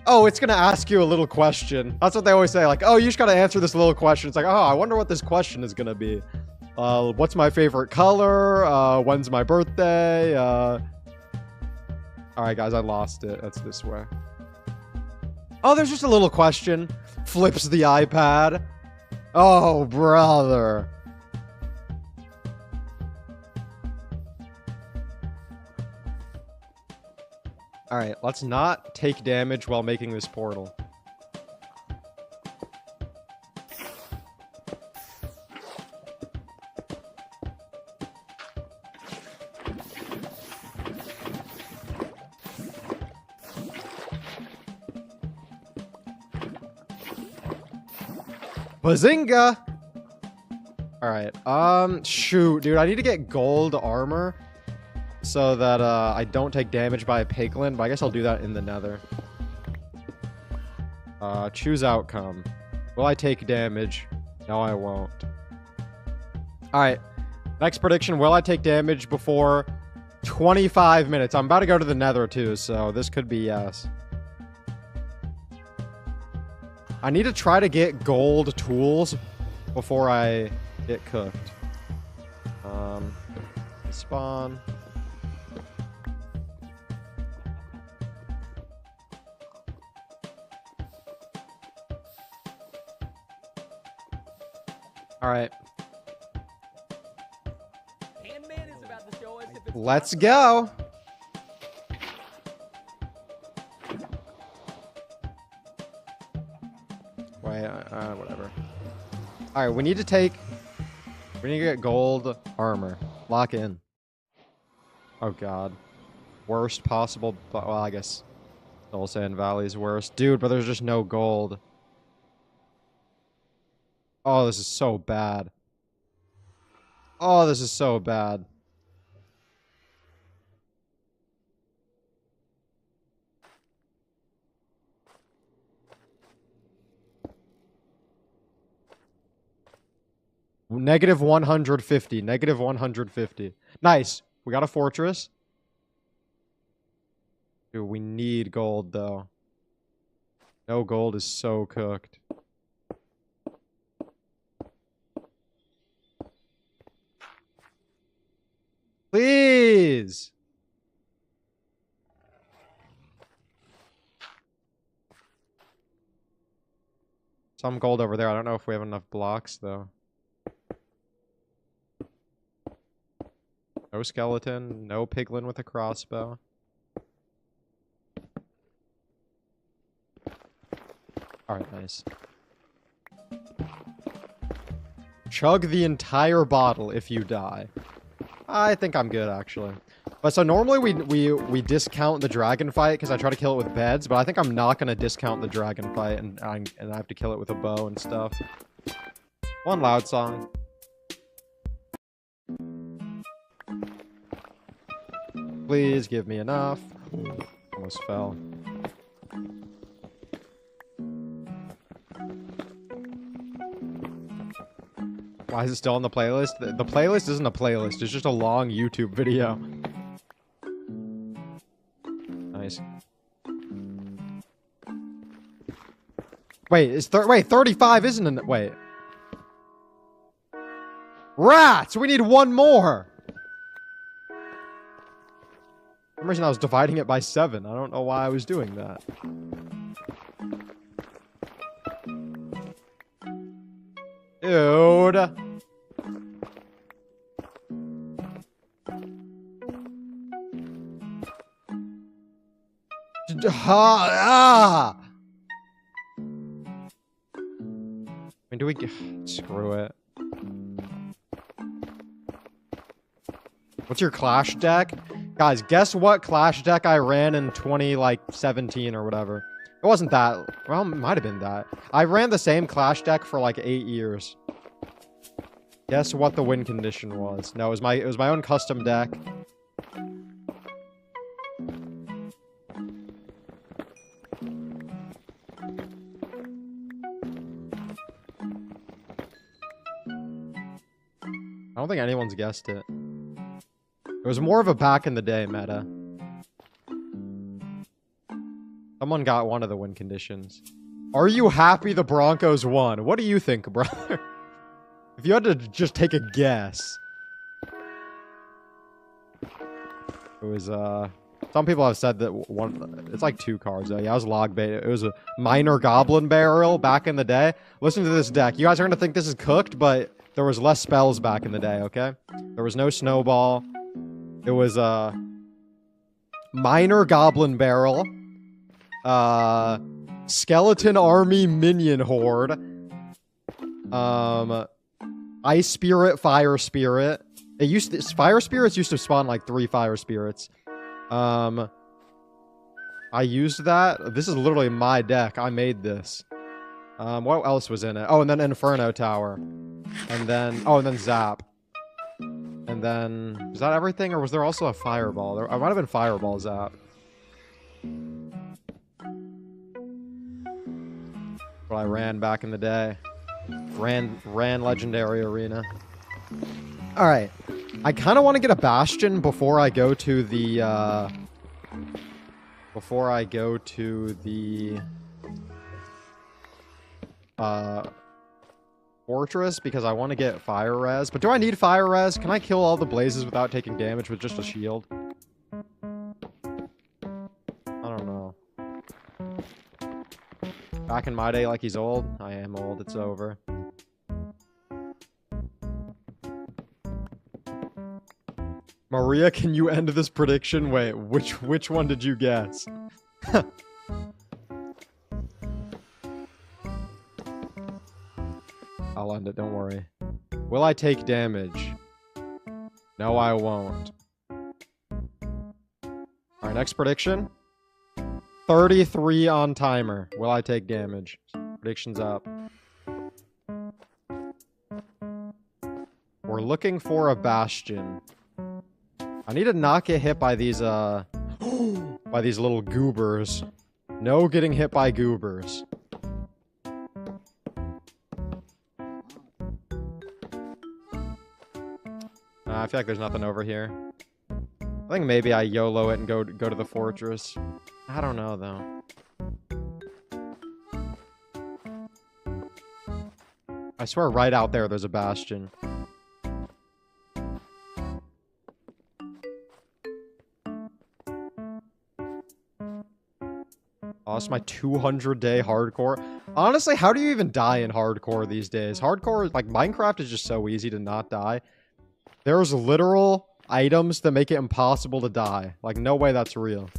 oh, it's gonna ask you a little question. That's what they always say, like, oh, you just gotta answer this little question. It's like, oh, I wonder what this question is gonna be. What's my favorite color? When's my birthday? Alright, guys, I lost it. That's this way. Oh, there's just a little question. Flips the iPad. Oh, brother. Alright, let's not take damage while making this portal. Bazinga! Alright, shoot, dude, I need to get gold armor so that, I don't take damage by a piglin, but I guess I'll do that in the nether. Choose outcome. Will I take damage? No, I won't. Alright, next prediction, will I take damage before 25 minutes? I'm about to go to the nether, too, so this could be yes. I need to try to get gold tools before I get cooked. Spawn. Alright. Let's go! Wait, whatever. Alright, we need to get gold armor. Lock in. Oh god. Worst possible, well, I guess Soul Sand Valley's worst. Dude, but there's just no gold. Oh, this is so bad. Oh, this is so bad. Negative 150. Negative 150. Nice. We got a fortress. Dude, we need gold, though. No gold is so cooked. Please! Some gold over there. I don't know if we have enough blocks, though. No skeleton, no piglin with a crossbow. Alright, nice. Chug the entire bottle if you die. I think I'm good, actually. But so normally we discount the dragon fight because I try to kill it with beds, but I think I'm not going to discount the dragon fight and I have to kill it with a bow and stuff. One loud song. Please give me enough. Ooh, almost fell. Why is it still on the playlist? The playlist isn't a playlist. It's just a long YouTube video. Nice. Wait, wait, 35 isn't an- wait. Rats! We need one more! For some reason I was dividing it by 7. I don't know why I was doing that. Dude. I mean, do we get... Screw it. What's your Clash deck? Guys, guess what Clash deck I ran in 2017 or whatever. It wasn't that. Well, it might have been that. I ran the same Clash deck for like 8 years. Guess what the win condition was? No, it was my own custom deck. I don't think anyone's guessed it. It was more of a back in the day meta. Someone got one of the win conditions. Are you happy the Broncos won? What do you think, brother? If you had to just take a guess. It was, some people have said that it's like 2 cards though. Yeah, it was log bait. It was a minor goblin barrel back in the day. Listen to this deck. You guys are gonna think this is cooked, but there was less spells back in the day, okay? There was no snowball. It was a minor goblin barrel. Skeleton army minion horde. Ice spirit, fire spirit. Fire spirits used to spawn like 3 fire spirits. I used that. This is literally my deck. I made this. What else was in it? Oh, and then Inferno Tower. And then, oh, and then Zap. And then, is that everything? Or was there also a Fireball? There might have been Fireball Zap. What I ran back in the day. Ran Legendary Arena. Alright. I kind of want to get a Bastion before I go to the, Fortress, because I want to get Fire Res. But do I need Fire Res? Can I kill all the blazes without taking damage with just a shield? I don't know. Back in my day, like he's old. I am old. It's over. Maria, can you end this prediction? Wait, which one did you guess? I'll end it, don't worry. Will I take damage? No, I won't. Alright, next prediction. 33 on timer. Will I take damage? Prediction's up. We're looking for a Bastion. I need to not get hit by these, by these little goobers. No getting hit by goobers. I feel like there's nothing over here. I think maybe I YOLO it and go to the fortress. I don't know, though. I swear right out there's a Bastion. Lost my 200-day hardcore. Honestly, how do you even die in hardcore these days? Hardcore, like, Minecraft is just so easy to not die. There's literal items that make it impossible to die. Like, no way that's real.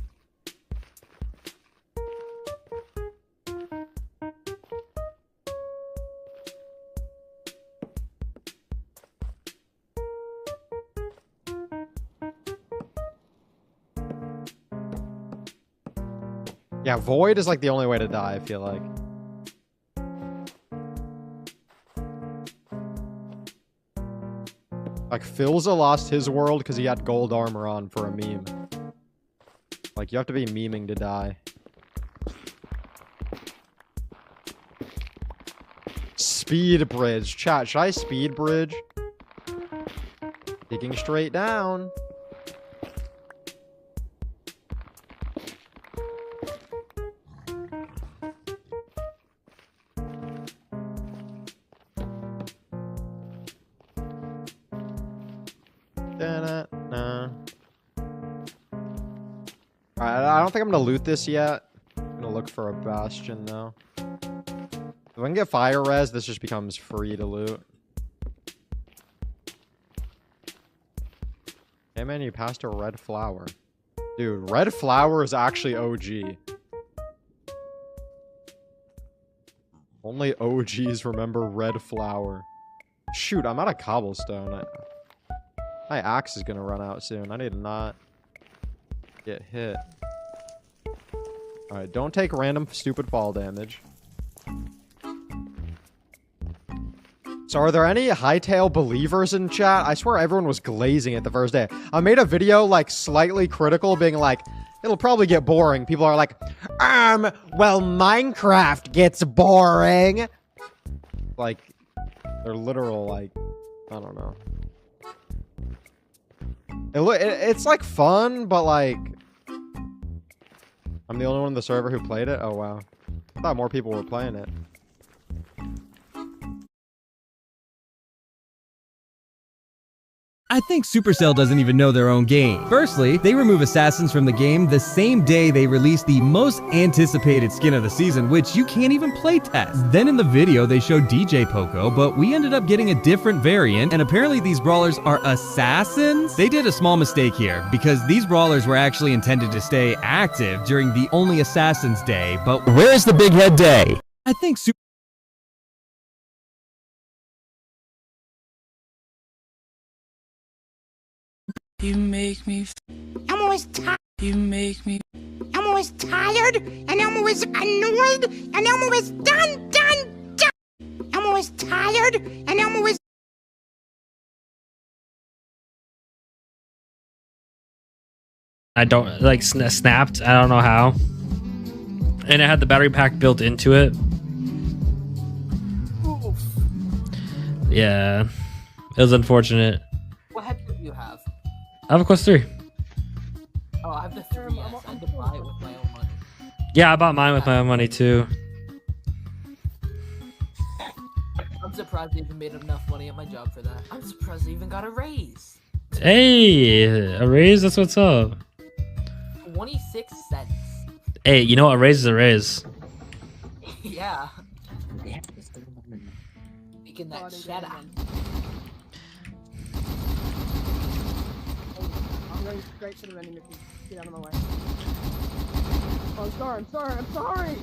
Yeah, Void is like the only way to die, I feel like. Like, Philza lost his world because he had gold armor on for a meme. Like, you have to be memeing to die. Speed bridge. Chat, should I speed bridge? Digging straight down. I don't think I'm gonna loot this yet. I'm gonna look for a Bastion though. If I can get Fire Res, this just becomes free to loot. Hey man, you passed a red flower. Dude, red flower is actually OG. Only OGs remember red flower. Shoot, I'm out of cobblestone. My axe is gonna run out soon. I need to not get hit. Alright, don't take random stupid fall damage. So are there any Hightail believers in chat? I swear everyone was glazing it the first day. I made a video, like, slightly critical, being like, it'll probably get boring. People are like, well, Minecraft gets boring. Like, they're literal, like, I don't know. It's like fun, but like, I'm the only one on the server who played it? Oh, wow. I thought more people were playing it.
I think Supercell doesn't even know their own game. Firstly, they remove assassins from the game the same day they release the most anticipated skin of the season, which you can't even playtest. Then in the video, they show DJ Poco, but we ended up getting a different variant, and apparently these brawlers are assassins? They did a small mistake here, because these brawlers were actually intended to stay active during the Only Assassins Day, but where's the Big Head Day? I think
You make me. I'm always tired. You make me. I'm always tired, and I'm always annoyed, and I'm always done. I'm always tired, and I'm always.
I don't like snapped. I don't know how, and it had the battery pack built into it.
Oof.
Yeah, it was unfortunate.
What headset do you have?
I have a Quest 3.
Oh, I have the 3S. I had to buy it with my own money.
Yeah, I bought mine with my own money too.
I'm surprised I even made enough money at my job for that. I'm surprised I even got a raise.
Hey, a raise? That's what's up.
26 cents.
Hey, you know what? A raise is a raise.
Yeah. Making that cheddar.
I'm going straight to the vending machine. Get out of my way. Oh, I'm sorry. I'm sorry.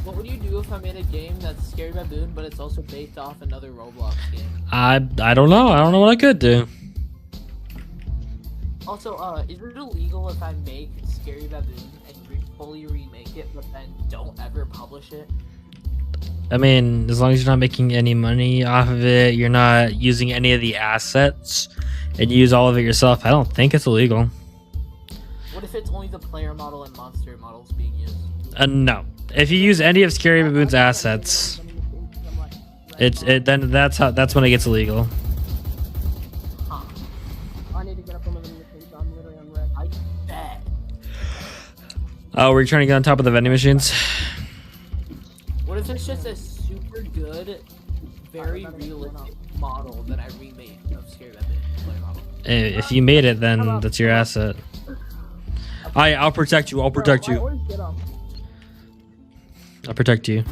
What would you do if I made a game that's Scary Baboon, but it's also based off another Roblox game?
I don't know. I don't know what I could do.
Also, is it illegal if I make Scary Baboon and fully remake it, but then don't ever publish it?
I mean, as long as you're not making any money off of it, you're not using any of the assets, and you use all of it yourself, I don't think it's illegal.
What if it's only the player model and monster models being used?
No. If you use any of Scary Baboon's assets, then that's when it gets illegal.
I need to get up on the vending machine, so I'm literally on red.
I bet.
Oh, were you trying to get on top of the vending machines?
What if it's just a super good, very realistic model that I remade of Scary Baboon player model?
If you made it, then that's your asset. I'll protect you. I'll protect you. I'll protect you.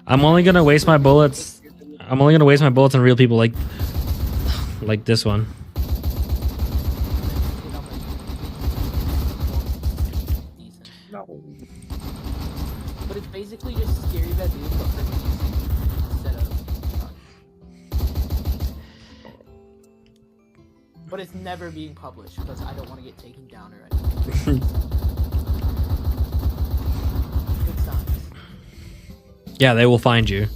I'm only gonna waste my bullets. I'm only gonna waste my bullets on real people like this one.
No. But it's basically just Scary Baboon, but for instead of. But it's never being published because I don't want to get taken down or anything. Good signs.
Yeah, they will find you.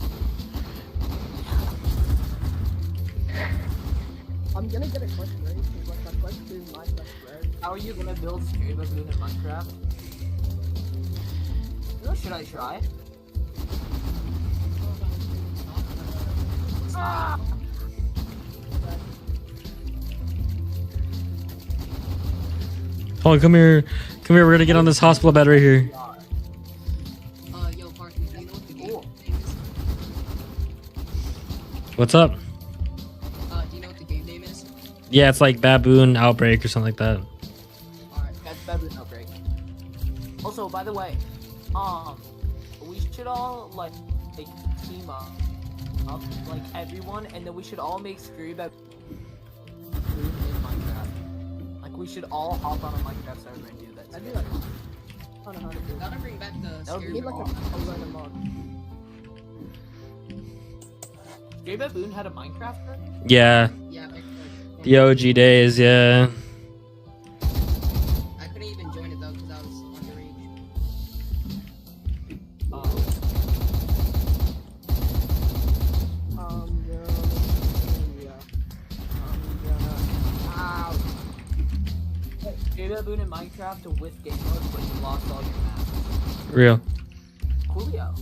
I'm gonna get a Quest 3 because like my Quest 2 is my Quest 3.
How are you gonna build Scary Baboon in Minecraft? Should I try? Ah!
Hold on, come here. Come here, we're gonna get on this hospital bed right here.
Yo, Parky, do you know what the game name is?
What's up?
Do you know what the game name is?
Yeah, it's like Baboon Outbreak or something like that.
Alright, that's Baboon Outbreak. Also, by the way, we should all, like team up, like, everyone, and then we should all make Scary Baboon in Minecraft. Like, we should all hop on a Minecraft server and do that.
I do like
Gotta bring back the Scary Baboon. Scary Baboon had a Minecraft server?
Yeah.
Yeah,
The OG days, yeah.
I couldn't even join it though because I was underage. Scary Baby Baboon in Minecraft with game mode, but you lost all your maps.
Real.
Coolio.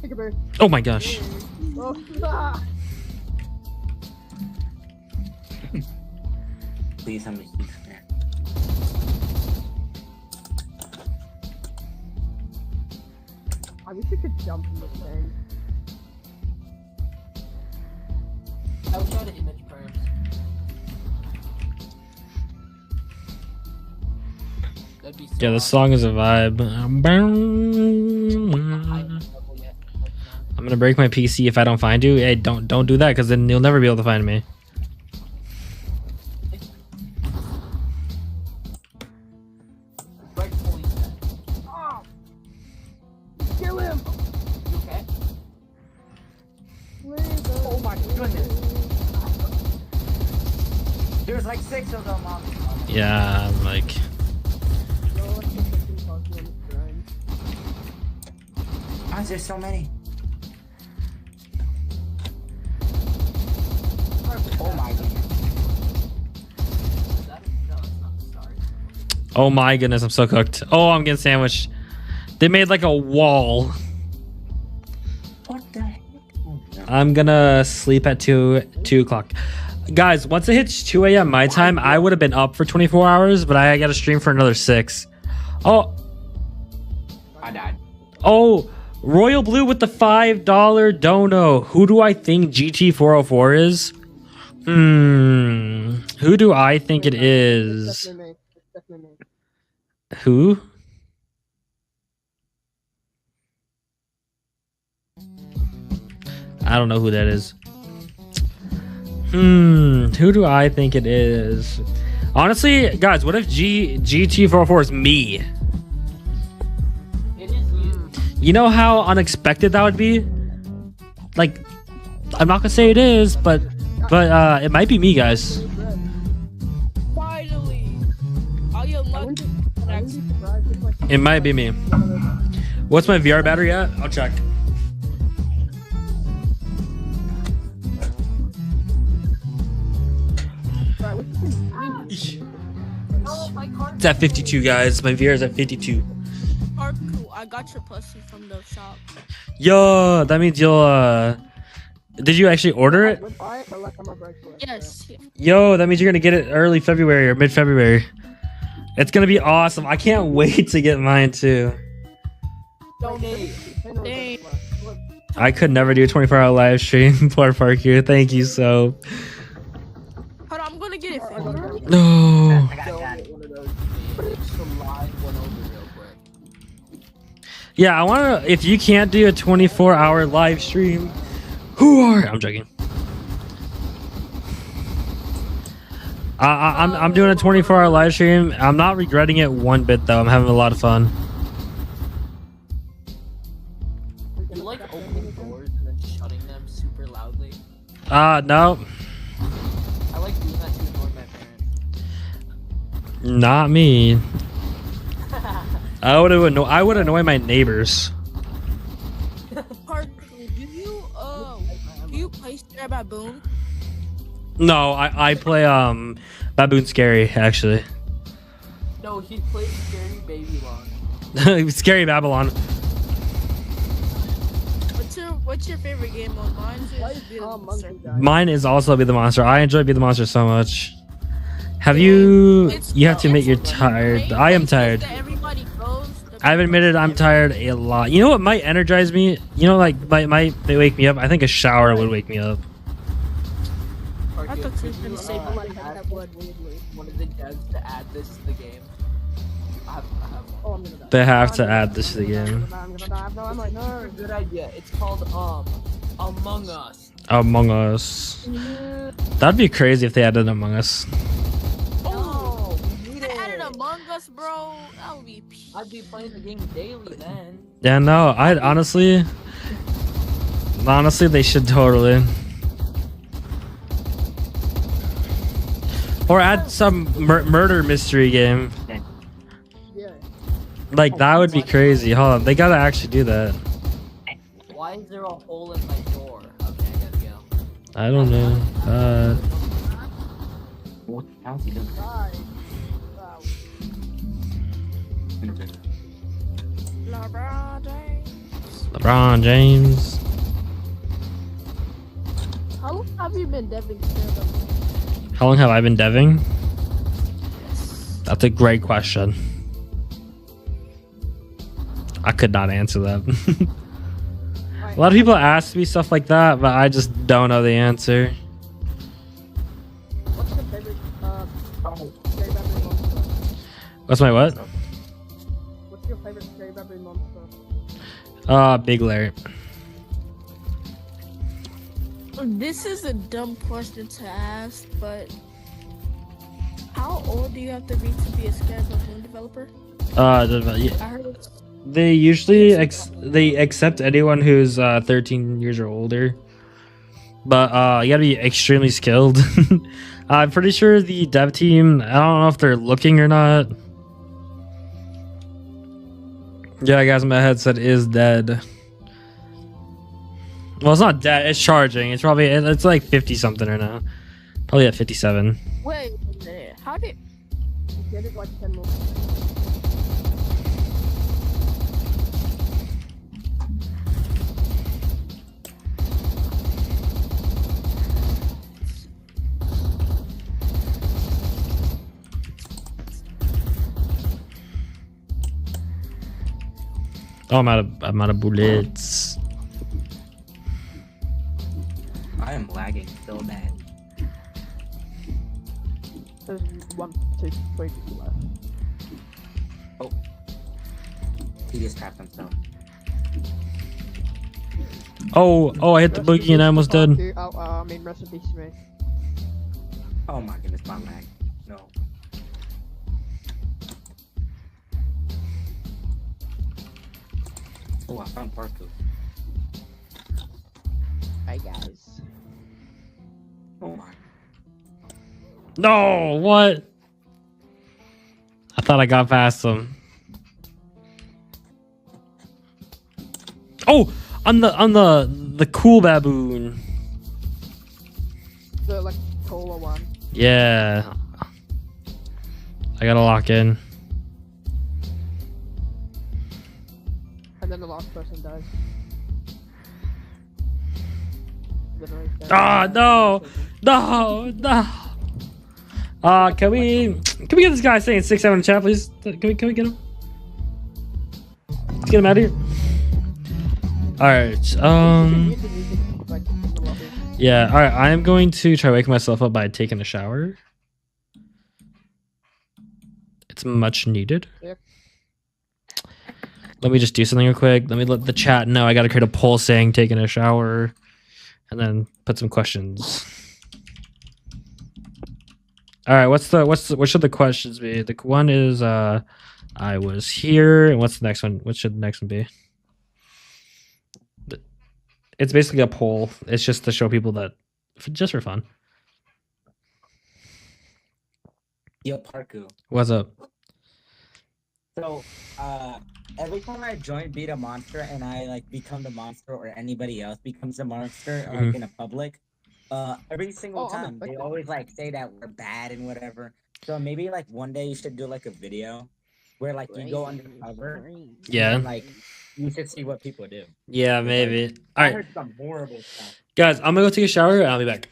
Take a bear.
Oh my gosh.
Oh, ah.
Please, I'm a huge fan.
I wish you could jump in this thing.
I wish I had an image perms. That'd be so
Yeah, the
awesome.
song is a vibe. I'm gonna break my PC if I don't find you. Hey, don't do that, because then you'll never be able to find me.
Oh.
Kill him!
You okay?
Oh my goodness.
There's like 6 of them, Mom.
Yeah, I'm like.
Why is there so many? Oh my goodness.
Oh my goodness, I'm so cooked. Oh, I'm getting sandwiched. They made like a wall.
What the heck?
I'm gonna sleep at 2 o'clock. Guys, once it hits 2 a.m. my time, I would have been up for 24 hours, but I gotta stream for another 6. Oh.
I died.
Oh, Royal Blue with the $5 dono. Who do I think GT404 is? Who do I think it is? Who? I don't know who that is. Who do I think it is? Honestly, guys, what if GT404 is me?
It is you.
You know how unexpected that would be? Like, I'm not gonna say it is, but it might be me, guys.
Finally! Are you lucky?
It might be me. What's my VR battery at? I'll check. It's at 52, guys. My VR is at 52.
Alright, cool. I got your pussy from the shop.
Yo, that means you'll did you actually order it?
Yes.
Yo, that means you're gonna get it early February or mid-February. It's gonna be awesome. I can't wait to get mine too.
Donate.
Dang.
I could never do a 24-hour live stream. Poor Parker. Thank you so.
Hold on, I'm gonna get it for you.
No. Yeah, I wanna. If you can't do a 24-hour live stream, who are? I'm joking. I'm doing a 24-hour live stream. I'm not regretting it one bit though. I'm having a lot of fun.
You like opening doors and then shutting them super loudly?
No.
I like doing that to annoy my parents.
Not me. I would annoy my neighbors.
Parker, do you play Scare Baboon?
No, I play Baboon Scary actually.
No, he plays Scary Babylon.
Scary Babylon.
What's your favorite game mode?
Mine is also Be the Monster. I enjoy Be the Monster so much. Have you? You have to admit you're tired. I am tired. I've admitted I'm tired a lot. You know what might energize me? You know, like might they wake me up? I think a shower would wake me up.
I thought you were gonna say
one of the devs to add this to the game.
They have to add this to the game.
Good idea. It's called Among Us.
Among Us. That'd be crazy if they added Among Us.
They added Among Us, bro. That would be.
I'd be playing the game daily then.
Yeah, no, I'd honestly, they should totally. Or add some murder mystery game. Like, that would be crazy. Hold on, they gotta actually do that.
Why is there a hole in my door? Okay, I gotta go.
I don't know.
what the hell's he doing?
LeBron James.
LeBron James.
How long have you been deving Turnip?
How long have I been deving? That's a great question. I could not answer that. A lot of people ask me stuff like that, but I just don't know the answer.
What's your favorite Scary Battery monster?
What's my what?
What's your favorite Scary Battery monster?
Big Larry.
This is a dumb question to ask, but how old do you have to be a Scary Battery developer? I heard it's
They usually they accept anyone who's 13 years or older, but you gotta be extremely skilled. I'm pretty sure the dev team, I don't know if they're looking or not. Yeah, guys, my headset is dead. Well, it's not dead, it's charging. It's probably, it's like 50 something right now. Probably at 57.
wait a minute. How did you get it like 10 more?
Oh, I'm out of bullets.
I am lagging so bad.
There's 1, 2, 3 people left.
Oh. He just tapped himself.
Oh, I hit the boogie and I almost dead.
I mean, rest in peace, mate.
Oh my goodness, my lag. No. Oh, I found parkour.
Hi, guys.
Oh my.
No, what? I thought I got past them. Oh, on the cool baboon.
The like cola one.
Yeah. I gotta lock in.
And then the last person dies.
Ah, no, no. Can we get this guy saying 6-7 in chat, please? Can we get him? Let's get him out of here. All right. Yeah. All right. I am going to try waking myself up by taking a shower. It's much needed.
Yeah.
Let me just do something real quick. Let me let the chat know. I got to create a poll saying taking a shower, and then put some questions. All right. What should the questions be? The one is I was here, and what's the next one? What should the next one be? It's basically a poll. It's just to show people that, just for fun.
Yo, Parku.
What's up?
So, every time I join Beat a Monster and I like become the monster or anybody else becomes the monster like in a public, every single time they always like say that we're bad and whatever. So maybe like one day you should do like a video where like you go undercover.
Yeah.
And, like you should see what people do.
Yeah, maybe.
Like,
All
I
right,
heard some horrible stuff.
guys, I'm gonna go take a shower and I'll be back.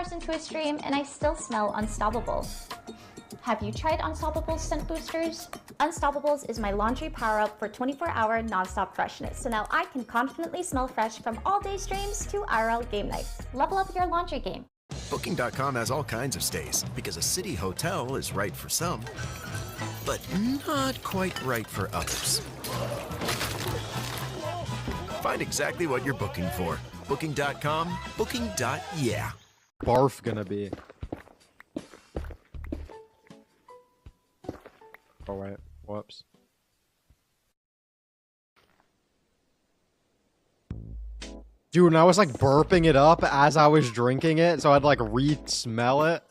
hours into a stream and I still smell unstoppable. Have you tried Unstoppable's scent boosters? Unstoppables is my laundry power-up for 24-hour non-stop freshness, so now I can confidently smell fresh from all-day streams to IRL game nights. Level up your laundry game.
Booking.com has all kinds of stays because a city hotel is right for some, but not quite right for others. Find exactly what you're booking for. Booking.com, booking.yeah.
Barf gonna be. Oh wait, whoops. Dude, and I was like burping it up as I was drinking it, so I'd like re-smell it.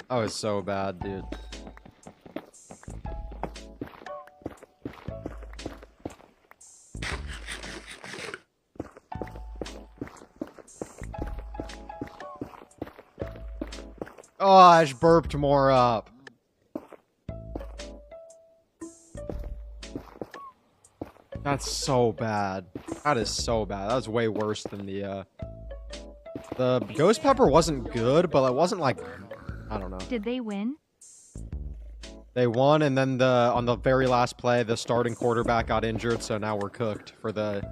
That was so bad, dude. Oh, I just burped more up. That's so bad. That is so bad. That was way worse than the ghost pepper wasn't good, but it wasn't like, I don't know.
Did they win?
They won, and then on the very last play, the starting quarterback got injured, so now we're cooked for the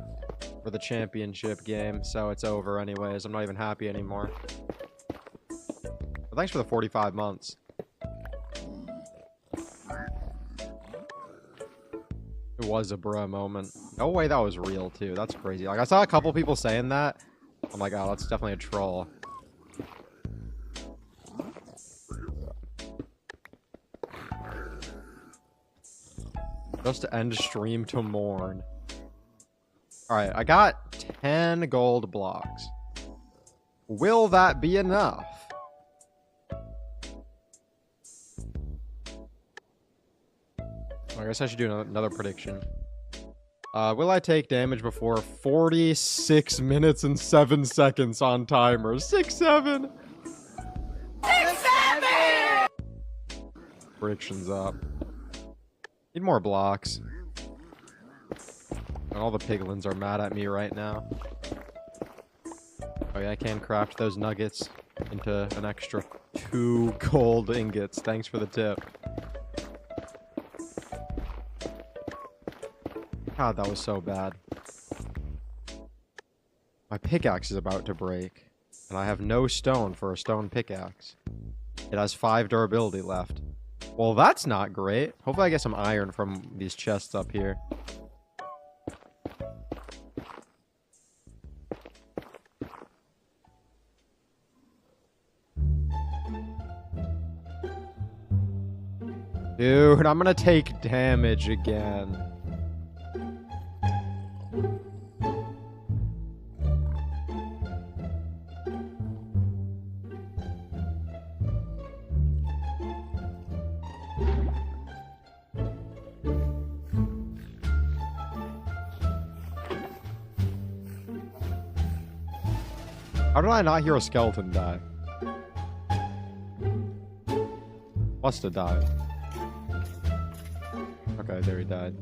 championship game. So it's over anyways. I'm not even happy anymore. But thanks for the 45 months. It was a bruh moment. No way that was real, too. That's crazy. Like, I saw a couple people saying that. I'm like, oh, that's definitely a troll. Just to end stream to mourn. Alright, I got 10 gold blocks. Will that be enough? I guess I should do another prediction. Will I take damage before 46 minutes and 7 seconds on timer? 6-7!
6-7!
Predictions up. Need more blocks. And all the piglins are mad at me right now. Oh yeah, I can craft those nuggets into an extra 2 gold ingots. Thanks for the tip. God, that was so bad. My pickaxe is about to break, and I have no stone for a stone pickaxe. It has 5 durability left. Well, that's not great. Hopefully I get some iron from these chests up here. Dude, I'm gonna take damage again. How did I not hear a skeleton die? Must have died. Okay, there he died.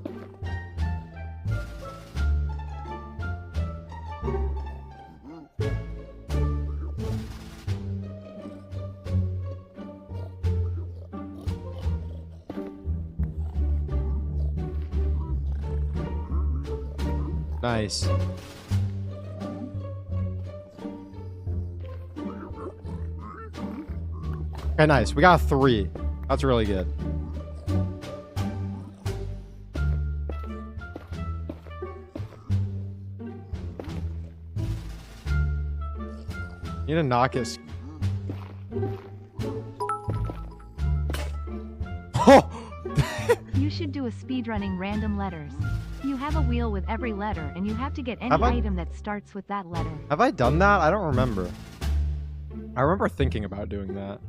Nice. Okay, nice. We got 3. That's really good. Need to knock his...
You should do a speedrunning random letters. You have a wheel with every letter, and you have to get any item that starts with that letter.
Have I done that? I don't remember. I remember thinking about doing that.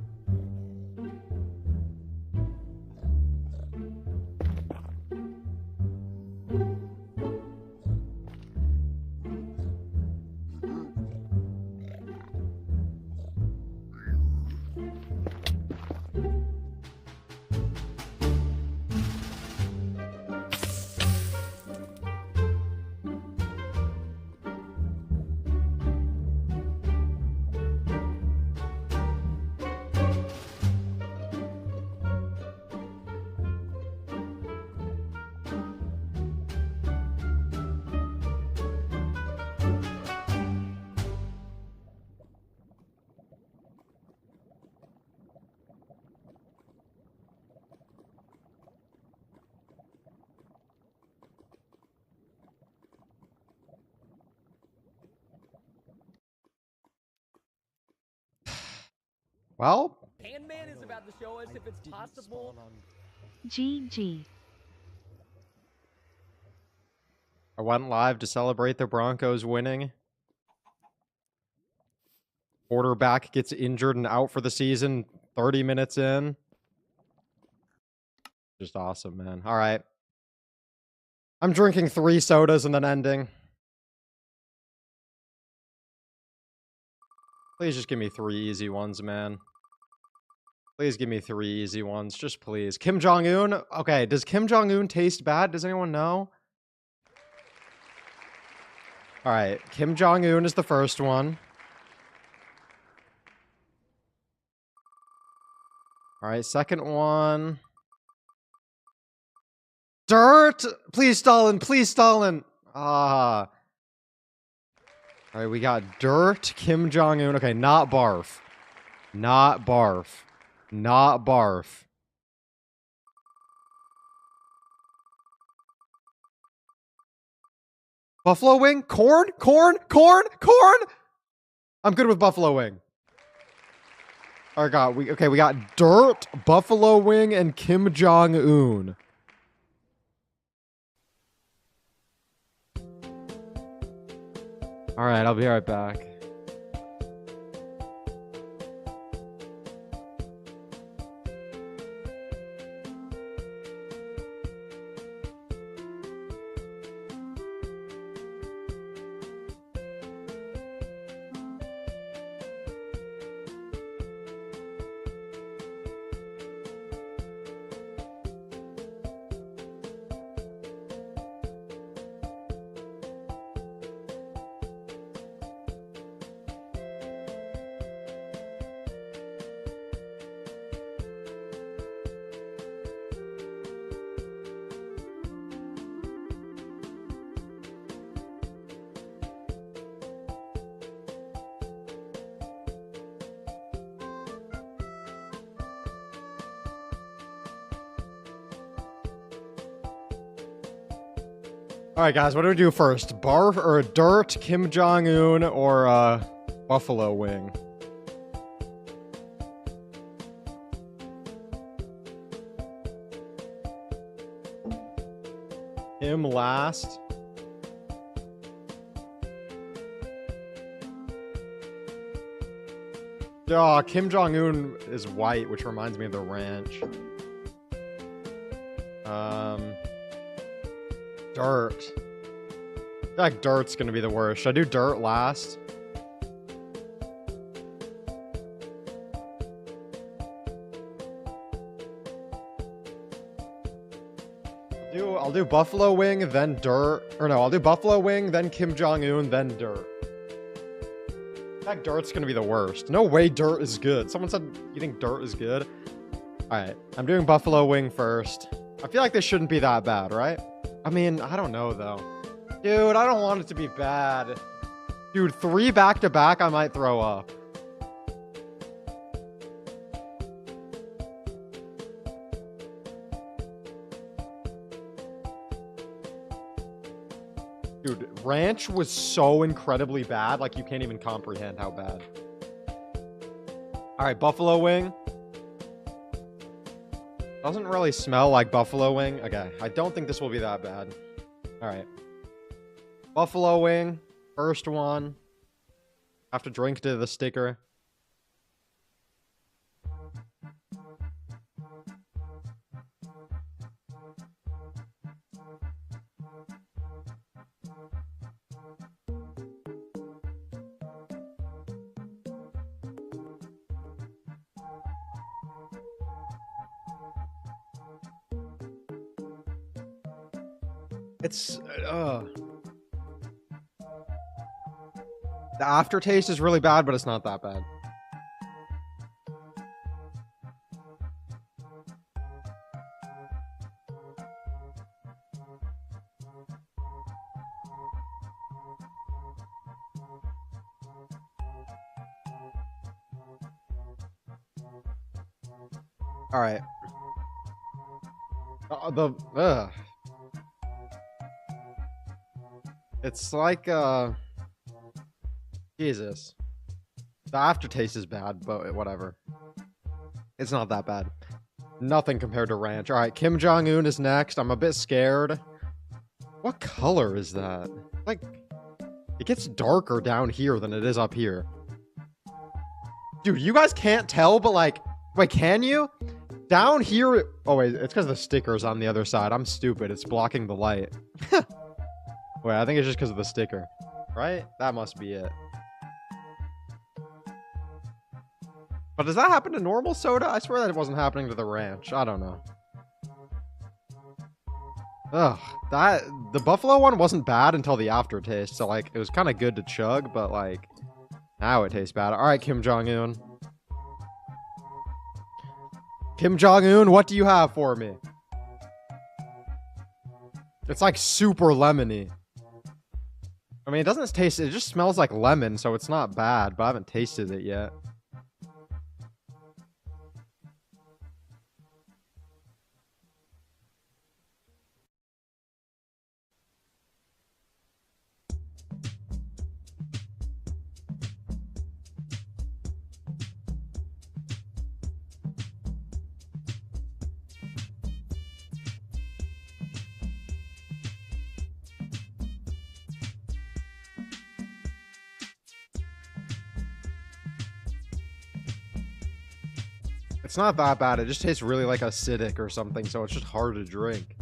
Well,
Handman is about to show us if it's possible.
GG.
I went live to celebrate the Broncos winning. Quarterback gets injured and out for the season 30 minutes in. Just awesome, man. All right. I'm drinking 3 sodas and then ending. Please just give me 3 easy ones, man. Please give me 3 easy ones. Just please. Kim Jong-un? Okay, does Kim Jong-un taste bad? Does anyone know? Alright, Kim Jong-un is the first one. Alright, second one. Dirt! Please, Stalin! Please, Stalin! Ah. Alright, we got dirt, Kim Jong-un. Okay, not barf. Not barf. Not barf. Buffalo wing? Corn? Corn? Corn? Corn? I'm good with buffalo wing. Alright, we got dirt, buffalo wing, and Kim Jong-un. Alright, I'll be right back. Alright, guys, what do we do first? Barf or dirt, Kim Jong-un, or buffalo wing? Him last. Oh, Kim Jong-un is white, which reminds me of the ranch. Dirt. I feel like dirt's gonna be the worst. Should I do dirt last? I'll do buffalo wing, then dirt. Or no, I'll do buffalo wing, then Kim Jong-un, then dirt. I feel like dirt's gonna be the worst. No way dirt is good. Someone said you think dirt is good? Alright, I'm doing buffalo wing first. I feel like this shouldn't be that bad, right? I mean, I don't know, though. Dude, I don't want it to be bad. Dude, 3 back-to-back, I might throw up. Dude, ranch was so incredibly bad, like, you can't even comprehend how bad. Alright, buffalo wing. Doesn't really smell like buffalo wing. Okay, I don't think this will be that bad. Alright. Buffalo wing. First one. Have to drink to the sticker. It's, the aftertaste is really bad, but it's not that bad. All right. It's like, Jesus. The aftertaste is bad, but whatever. It's not that bad. Nothing compared to ranch. All right, Kim Jong-un is next. I'm a bit scared. What color is that? Like, it gets darker down here than it is up here. Dude, you guys can't tell, but like, wait, can you? Down here, oh wait, it's because the sticker's on the other side. I'm stupid, it's blocking the light. Wait, I think it's just because of the sticker. Right? That must be it. But does that happen to normal soda? I swear that it wasn't happening to the ranch. I don't know. Ugh, the buffalo one wasn't bad until the aftertaste. So like, it was kind of good to chug, but like, now it tastes bad. All right, Kim Jong-un. Kim Jong-un, what do you have for me? It's like super lemony. I mean, it doesn't taste, it just smells like lemon, so it's not bad, but I haven't tasted it yet. It's not that bad. It just tastes really like acidic or something, so it's just hard to drink.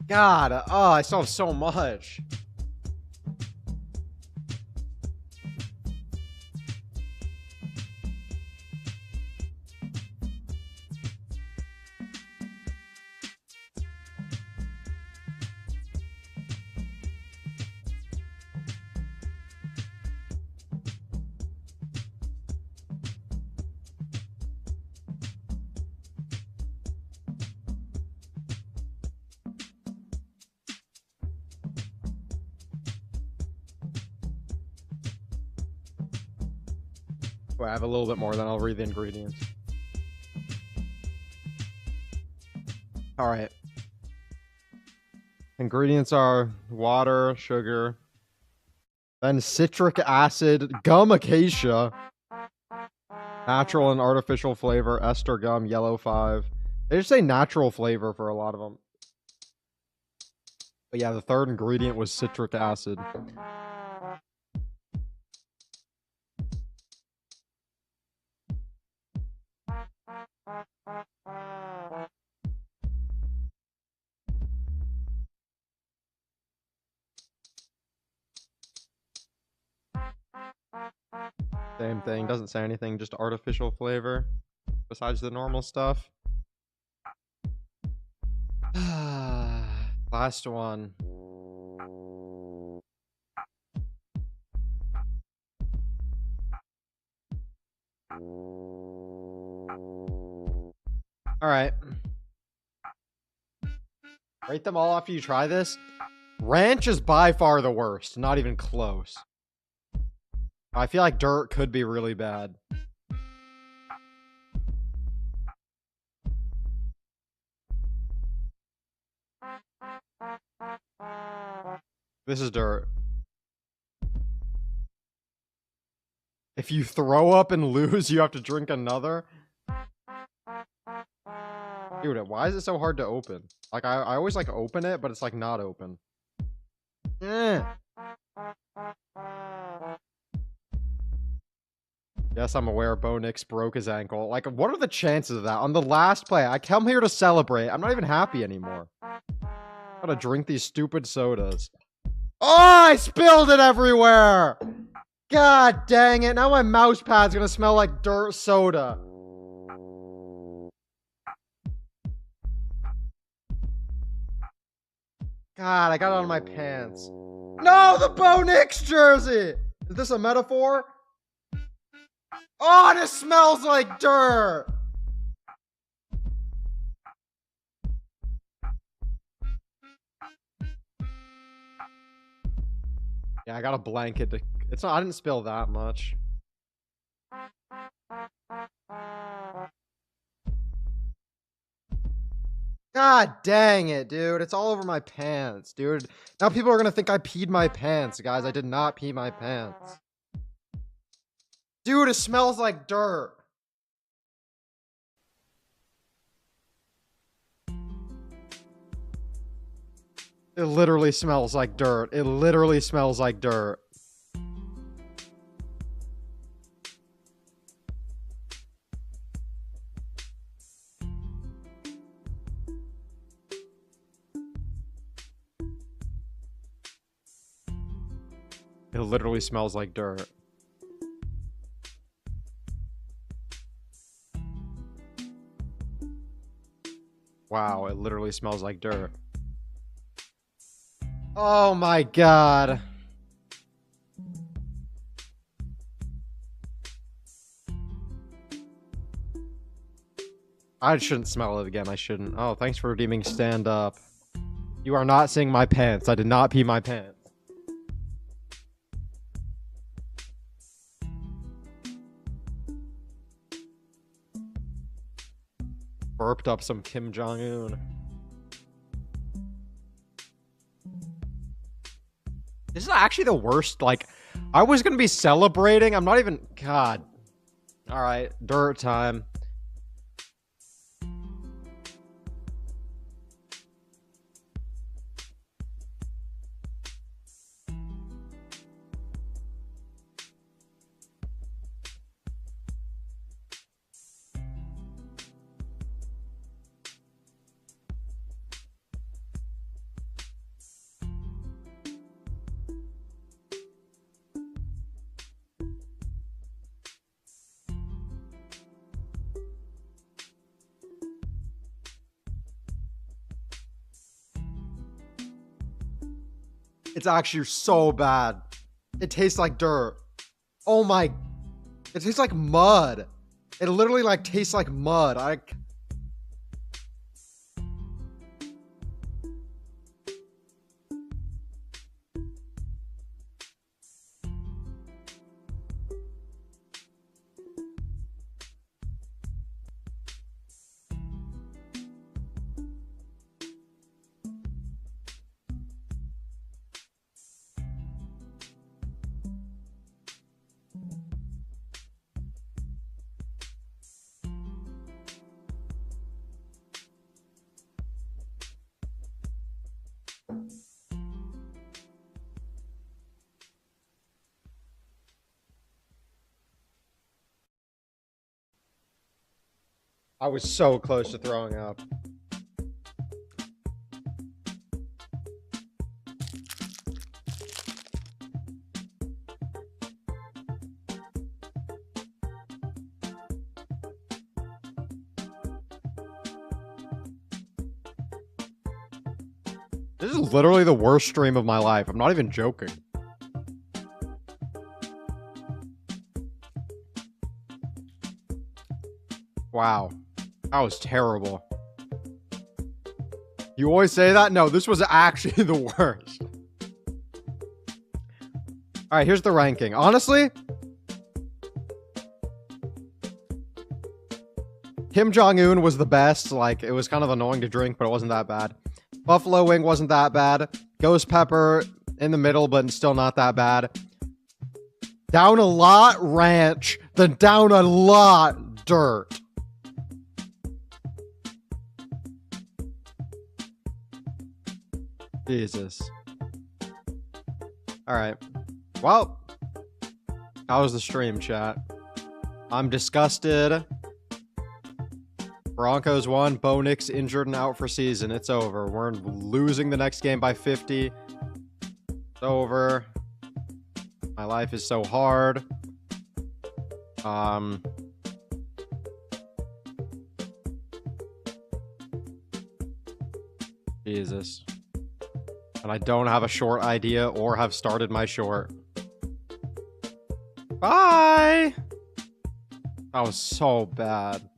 God, oh, I still have so much. Wait, I have a little bit more, then I'll read the ingredients. All right. Ingredients are water, sugar, then citric acid, gum acacia, natural and artificial flavor, ester gum, yellow 5. They just say natural flavor for a lot of them. But yeah, the third ingredient was citric acid. Same thing, doesn't say anything, just artificial flavor besides the normal stuff. Last one. All right. Rate them all after you try this. Ranch is by far the worst, not even close. I feel like dirt could be really bad. This is dirt. If you throw up and lose, you have to drink another. Dude, why is it so hard to open? Like, I always like open it, but it's like not open. Yes, I'm aware Bo Nix broke his ankle. Like, what are the chances of that? On the last play, I come here to celebrate. I'm not even happy anymore. Gotta drink these stupid sodas. Oh, I spilled it everywhere! God dang it. Now my mouse pad's gonna smell like dirt soda. God, I got it on my pants. No, the Bo Nix jersey! Is this a metaphor? Oh, this smells like dirt! Yeah, I got a blanket to... It's not... I didn't spill that much. God dang it, dude. It's all over my pants, dude. Now people are gonna think I peed my pants, guys. I did not pee my pants. Dude, it smells like dirt. It literally smells like dirt. It literally smells like dirt. It literally smells like dirt. Wow, it literally smells like dirt. Oh my god. I shouldn't smell it again. I shouldn't. Oh, thanks for redeeming stand up. You are not seeing my pants. I did not pee my pants. Burped up some Kim Jong-un. This is actually the worst. Like, I was gonna be celebrating. I'm not even. God. All right, dirt time. It's actually so bad. It tastes like dirt. Oh my. It tastes like mud. It literally like tastes like mud. I was so close to throwing up. This is literally the worst stream of my life. I'm not even joking. Wow. That was terrible. You always say that? No, this was actually the worst. Alright, here's the ranking. Honestly, Kim Jong-un was the best. Like, it was kind of annoying to drink, but it wasn't that bad. Buffalo Wing wasn't that bad. Ghost Pepper in the middle, but still not that bad. Down a lot, ranch. Then down a lot, dirt. Jesus. Alright. Well, how was the stream, chat? I'm disgusted. Broncos won. Bo Nix injured and out for season. It's over. We're losing the next game by 50. It's over. My life is so hard. Jesus. And I don't have a short idea or have started my short. Bye! That was so bad.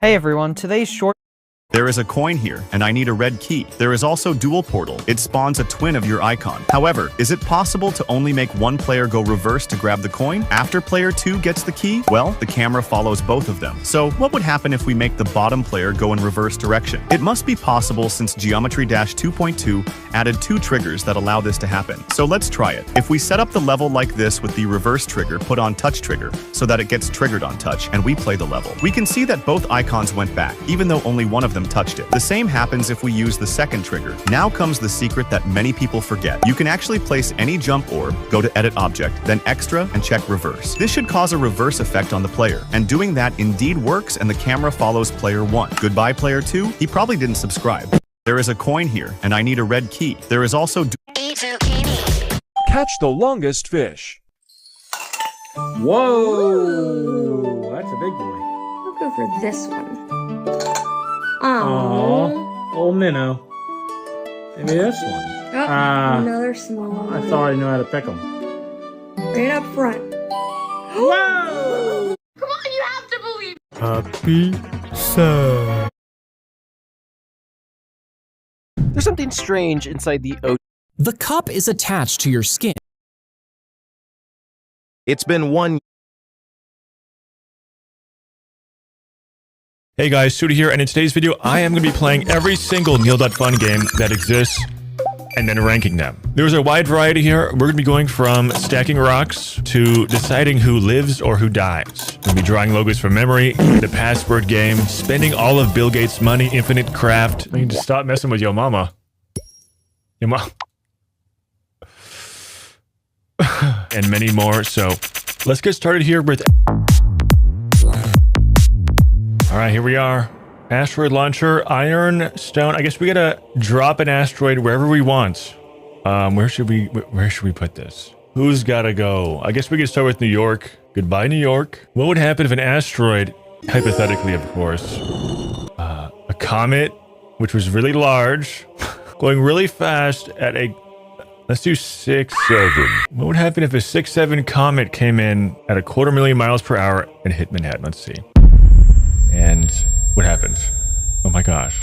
Hey everyone, today's short.
There is a coin here, and I need a red key. There is also dual portal. It spawns a twin of your icon. However, is it possible to only make one player go reverse to grab the coin? After player 2 gets the key, well, the camera follows both of them. So what would happen if we make the bottom player go in reverse direction? It must be possible since Geometry Dash 2.2 added 2 triggers that allow this to happen. So let's try it. If we set up the level like this with the reverse trigger put on touch trigger so that it gets triggered on touch and we play the level, we can see that both icons went back, even though only one of them touched it. The same happens if we use the second trigger. Now comes the secret that many people forget. You can actually place any jump orb, go to edit object, then extra and check reverse. This should cause a reverse effect on the player, and doing that indeed works and the camera follows player 1. Goodbye player 2, he probably didn't subscribe. There is a coin here, and I need a red key. There is also
Catch the longest fish.
Whoa! That's a big boy.
I'll go for this one.
Aww. Old minnow. Maybe this one.
Oh, another small one.
I thought I knew how to pick them.
Right up front.
Whoa!
Come on, you have to believe.
Happy sad. There's something strange inside the O.
The cup is attached to your skin.
It's been 1
Hey guys, Studio here, and in today's video, I am going to be playing every single Neil.fun game that exists, and then ranking them. There's a wide variety here. We're going to be going from stacking rocks to deciding who lives or who dies. We're going to be drawing logos from memory, the password game, spending all of Bill Gates' money, infinite craft. I need to stop messing with your mama. Your mom. And many more, so let's get started here with... Alright, here we are. Asteroid launcher, iron, stone. I guess we gotta drop an asteroid wherever we want. Where should we put this? Who's gotta go? I guess we could start with New York. Goodbye, New York. What would happen if an asteroid, hypothetically of course, a comet, which was really large, going really fast at a... Let's do 6-7. What would happen if a 6-7 comet came in at 250,000 miles per hour and hit Manhattan? Let's see. And what happens? Oh my gosh.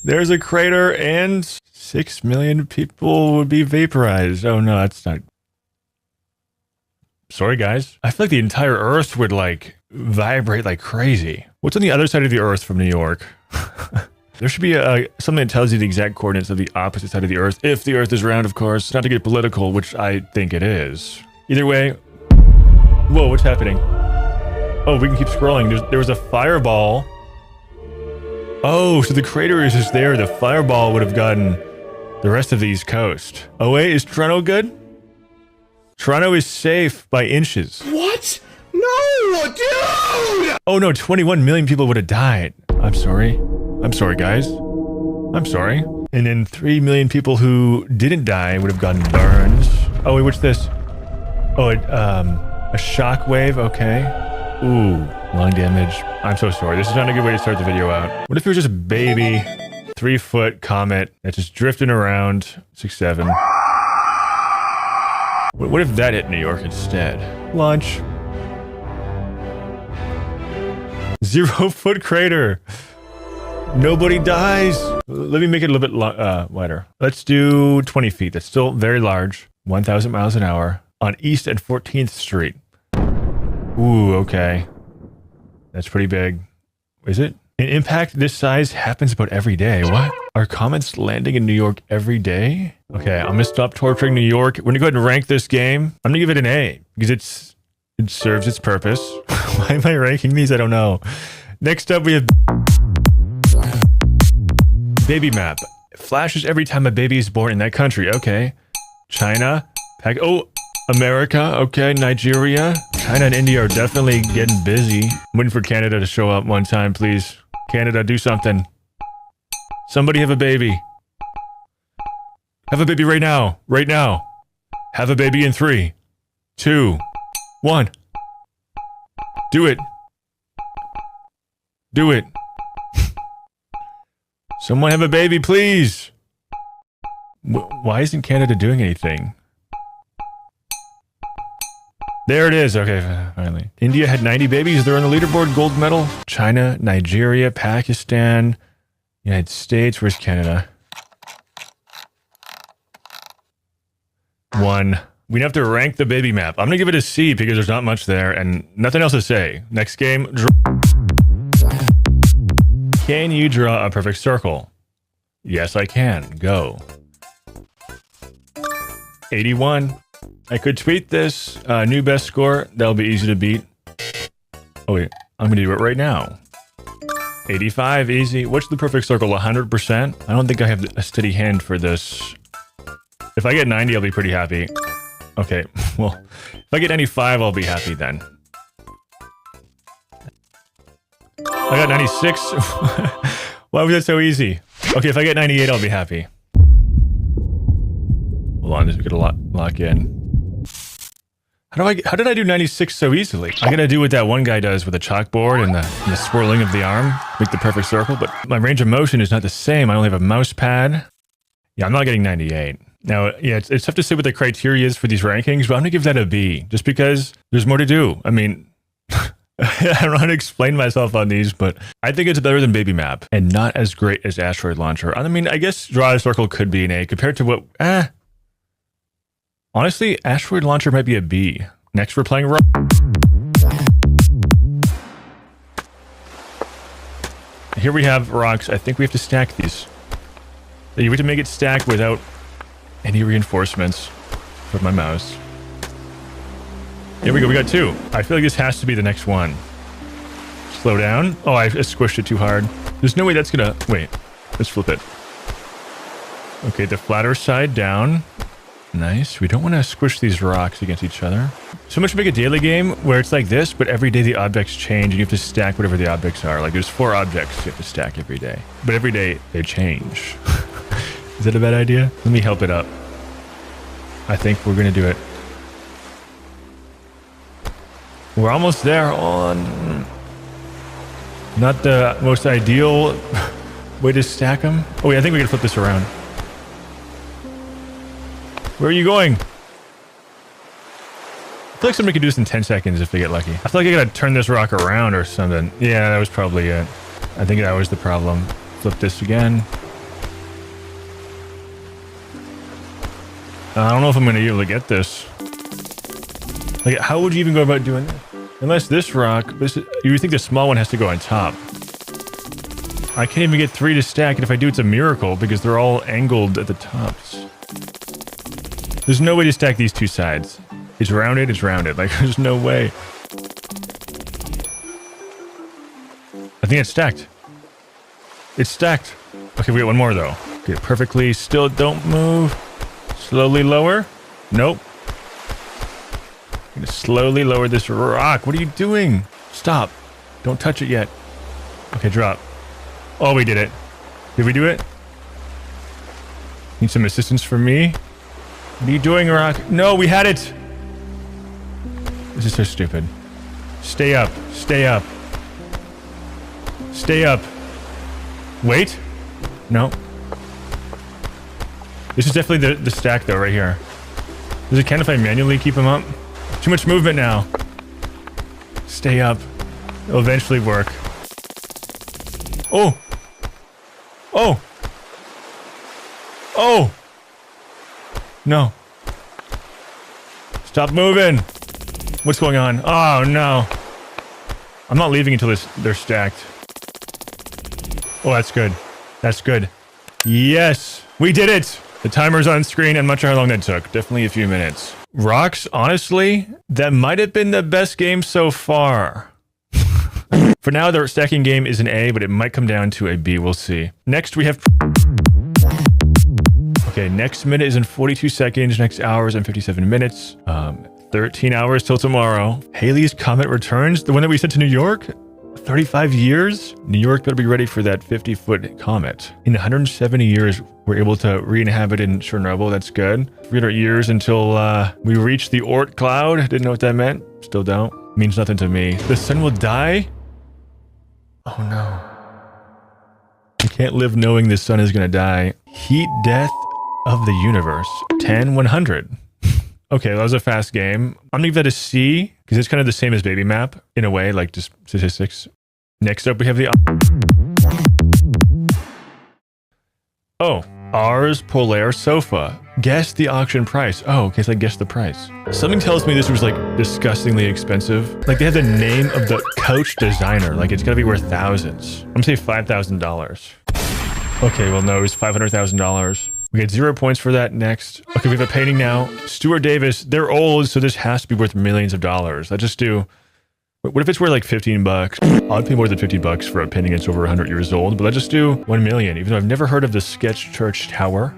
There's a crater and 6 million people would be vaporized. Oh no, that's not... Sorry guys. I feel like the entire Earth would like vibrate like crazy. What's on the other side of the Earth from New York? There should be something that tells you the exact coordinates of the opposite side of the Earth, if the Earth is round, of course. Not to get political, which I think it is. Either way... Whoa, what's happening? Oh, we can keep scrolling. There was a fireball. Oh, so the crater is just there. The fireball would have gotten the rest of the East Coast. Oh wait, is Toronto good? Toronto is safe by inches.
What? No, dude!
Oh no, 21 million people would have died. I'm sorry. I'm sorry, guys. I'm sorry. And then 3 million people who didn't die would have gotten burns. Oh wait, what's this? Oh, a shockwave, okay. Ooh, long damage. I'm so sorry. This is not a good way to start the video out. What if it was just a baby 3-foot comet that's just drifting around 6-7? What if that hit New York instead? Launch. 0-foot crater. Nobody dies. Let me make it a little bit wider. Let's do 20 feet. That's still very large. 1,000 miles an hour on East and 14th Street. Ooh, okay. That's pretty big. Is it? An impact this size happens about every day. What? Are comets landing in New York every day? Okay, I'm gonna stop torturing New York. We're gonna go ahead and rank this game. I'm gonna give it an A because it serves its purpose. Why am I ranking these? I don't know. Next up, we have baby map. It flashes every time a baby is born in that country. Okay. China. Oh, America. Okay. Nigeria. China and India are definitely getting busy. I'm waiting for Canada to show up one time, please. Canada, do something. Somebody have a baby. Have a baby right now. Right now. Have a baby in 3, 2, 1. Do it. Do it. Someone have a baby, please. Why isn't Canada doing anything? There it is. Okay, finally. India had 90 babies. They're on the leaderboard. Gold medal. China, Nigeria, Pakistan, United States. Where's Canada? 1. We have to rank the baby map. I'm going to give it a C because there's not much there and nothing else to say. Next game. Can you draw a perfect circle? Yes, I can. Go. 81. I could tweet this. New best score. That'll be easy to beat. Oh, wait. I'm going to do it right now. 85. Easy. What's the perfect circle? 100%? I don't think I have a steady hand for this. If I get 90, I'll be pretty happy. Okay. Well, if I get 95, I'll be happy then. I got 96. Why was that so easy? Okay, if I get 98, I'll be happy. Hold on, just gonna lock in. How did I do 96 so easily? I gotta do what that one guy does with the chalkboard and the swirling of the arm, make the perfect circle, but my range of motion is not the same. I only have a mouse pad. Yeah, I'm not getting 98. Now, yeah, it's tough to say what the criteria is for these rankings, but I'm gonna give that a B, just because there's more to do. I mean, I don't know how to explain myself on these, but I think it's better than Baby Map, and not as great as Asteroid Launcher. I mean, I guess Draw a Circle could be an A, compared to what, honestly, Asteroid Launcher might be a B. Next, we're playing Here we have rocks. I think we have to stack these. You have to make it stack without any reinforcements with my mouse. Here we go, we got 2. I feel like this has to be the next one. Slow down. Oh, I squished it too hard. There's no way that's gonna... Wait, let's flip it. Okay, the flatter side down. Nice. We don't want to squish these rocks against each other. So much to make a daily game where it's like this, but every day the objects change and you have to stack whatever the objects are. Like there's 4 objects you have to stack every day. But every day they change. Is that a bad idea? Let me help it up. I think we're going to do it. We're almost there on... Not the most ideal way to stack them. Oh wait, I think we can flip this around. Where are you going? I feel like somebody could do this in 10 seconds if they get lucky. I feel like I gotta turn this rock around or something. Yeah, that was probably it. I think that was the problem. Flip this again. I don't know if I'm gonna be able to get this. Like, how would you even go about doing this? Unless this rock, you think the small one has to go on top. I can't even get 3 to stack, and if I do, it's a miracle because they're all angled at the tops. There's no way to stack these 2 sides. It's rounded, it's rounded. Like, there's no way. I think it's stacked. It's stacked. Okay, we got 1 more, though. Get it perfectly. Still don't move. Slowly lower. Nope. I'm gonna slowly lower this rock. What are you doing? Stop. Don't touch it yet. Okay, drop. Oh, we did it. Did we do it? Need some assistance from me? What are you doing, rock? No, we had it! This is so stupid. Stay up. Stay up. Stay up. Wait. No. This is definitely the stack, though, right here. Does it count if I manually keep them up? Too much movement now. Stay up. It'll eventually work. Oh! Oh! Oh! No. Stop moving! What's going on? Oh, no. I'm not leaving until they're stacked. Oh, that's good. That's good. Yes! We did it! The timer's on screen and much how long that took. Definitely a few minutes. Rocks, honestly, that might have been the best game so far. For now, the stacking game is an A, but it might come down to a B. We'll see. Next, we have... Okay, next minute is in 42 seconds. Next hour is in 57 minutes. 13 hours till tomorrow. Halley's Comet returns. The one that we sent to New York? 35 years? New York better be ready for that 50-foot comet. In 170 years, we're able to re-inhabit in Chernobyl. That's good. 300 years until we reach the Oort cloud. Didn't know what that meant. Still don't. Means nothing to me. The sun will die? Oh no. You can't live knowing the sun is gonna die. Heat death of the universe. 10, 100. Okay, that was a fast game. I'm gonna give that a C because it's kind of the same as Baby Map in a way, like just statistics. Next up, we have the... Oh, Ars Polaire Sofa. Guess the auction price. Oh, okay, so I guessed the price. Something tells me this was like disgustingly expensive. Like they have the name of the couch designer. Like it's gotta be worth thousands. I'm gonna say $5,000. Okay, well no, it was $500,000. We get 0 points for that. Next. Okay, we have a painting now. Stuart Davis. They're old, so this has to be worth millions of dollars. Let's just do... What if it's worth like 15 bucks? I'd pay more than 50 bucks for a painting that's over 100 years old, but let's just do 1 million, even though I've never heard of the Sketch Church Tower.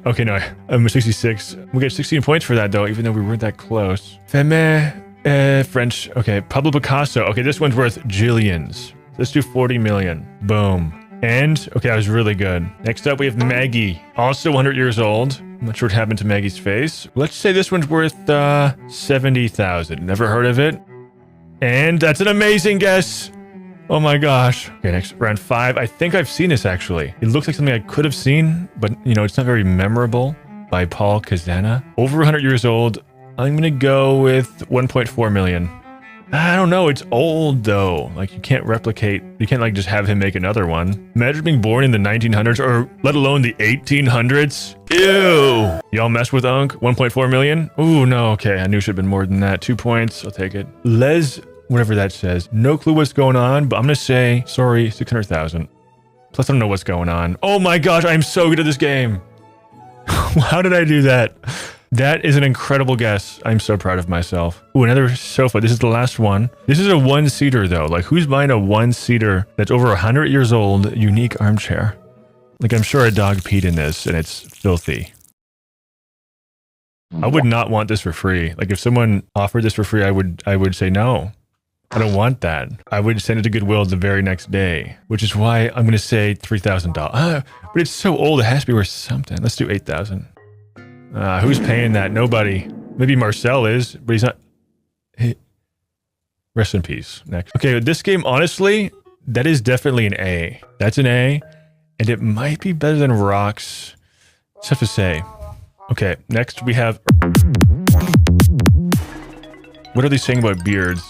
Okay, no, I'm 66. We get 16 points for that though, even though we weren't that close. French. Okay, Pablo Picasso. Okay, this one's worth jillions. Let's do 40 million. Boom. And, okay, that was really good. Next up, we have Maggie, also 100 years old. I'm not sure what happened to Maggie's face. Let's say this one's worth 70,000. Never heard of it. And that's an amazing guess. Oh my gosh. Okay, next, round 5. I think I've seen this actually. It looks like something I could have seen, but you know, it's not very memorable. By Paul Kazana. Over 100 years old. I'm gonna go with 1.4 million. I don't know, it's old though. Like you can't replicate, you can't like just have him make another one. Imagine being born in the 1900s or let alone the 1800s. Ew. Y'all mess with Unk? 1.4 million? Ooh, no, okay. I knew it should have been more than that. 2 points, I'll take it. Les, whatever that says. No clue what's going on, but I'm gonna say, sorry, 600,000. Plus I don't know what's going on. Oh my gosh, I'm so good at this game. How did I do that? That is an incredible guess. I'm so proud of myself. Ooh, another sofa. This is the last one. This is a one-seater though. Like who's buying a one-seater that's over 100 years old, unique armchair? Like I'm sure a dog peed in this and it's filthy. I would not want this for free. Like if someone offered this for free, I would say no. I don't want that. I would send it to Goodwill the very next day, which is why I'm going to say $3,000. But it's so old, it has to be worth something. Let's do 8,000. Who's paying that? Nobody. Maybe Marcel is, but he's not. Hey. Rest in peace. Next. Okay, this game, honestly, that is definitely an A. That's an A, and it might be better than Rocks. It's tough to say. Okay, next we have... What are they saying about beards?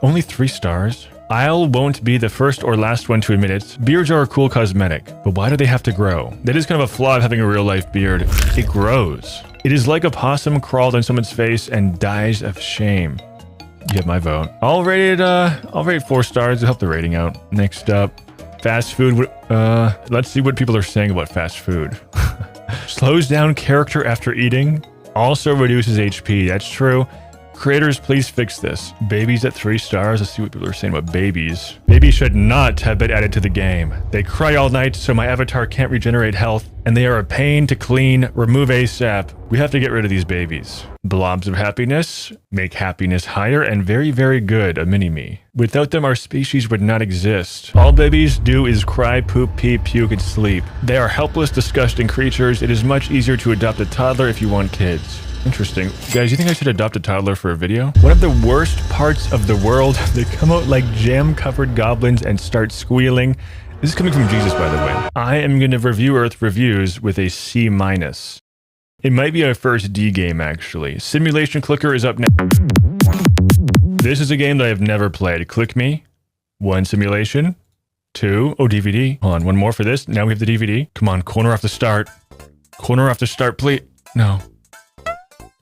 Only 3 stars? I won't be the first or last one to admit it. Beards are a cool cosmetic, but why do they have to grow? That is kind of a flaw of having a real-life beard. It grows. It is like a possum crawled on someone's face and dies of shame. You have my vote. I'll rate 4 stars to help the rating out. Next up, fast food. Let's see what people are saying about fast food. Slows down character after eating. Also reduces HP. That's true. Creators, please fix this. Babies at 3 stars. Let's see what people are saying about babies. Babies should not have been added to the game. They cry all night, so my avatar can't regenerate health, and they are a pain to clean. Remove ASAP. We have to get rid of these babies. Blobs of happiness. Make happiness higher and very, very good. A mini-me. Without them, our species would not exist. All babies do is cry, poop, pee, puke, and sleep. They are helpless, disgusting creatures. It is much easier to adopt a toddler if you want kids. Interesting. Guys, you think I should adopt a toddler for a video? One of the worst parts of the world, they come out like jam-covered goblins and start squealing. This is coming from Jesus, by the way. I am going to review Earth Reviews with a C-. It might be our first D game, actually. Simulation Clicker is up next. This is a game that I've never played. Click me. 1 simulation. 2. Oh, DVD. Hold on, 1 more for this. Now we have the DVD. Come on, corner off the start. Corner off the start, please. No.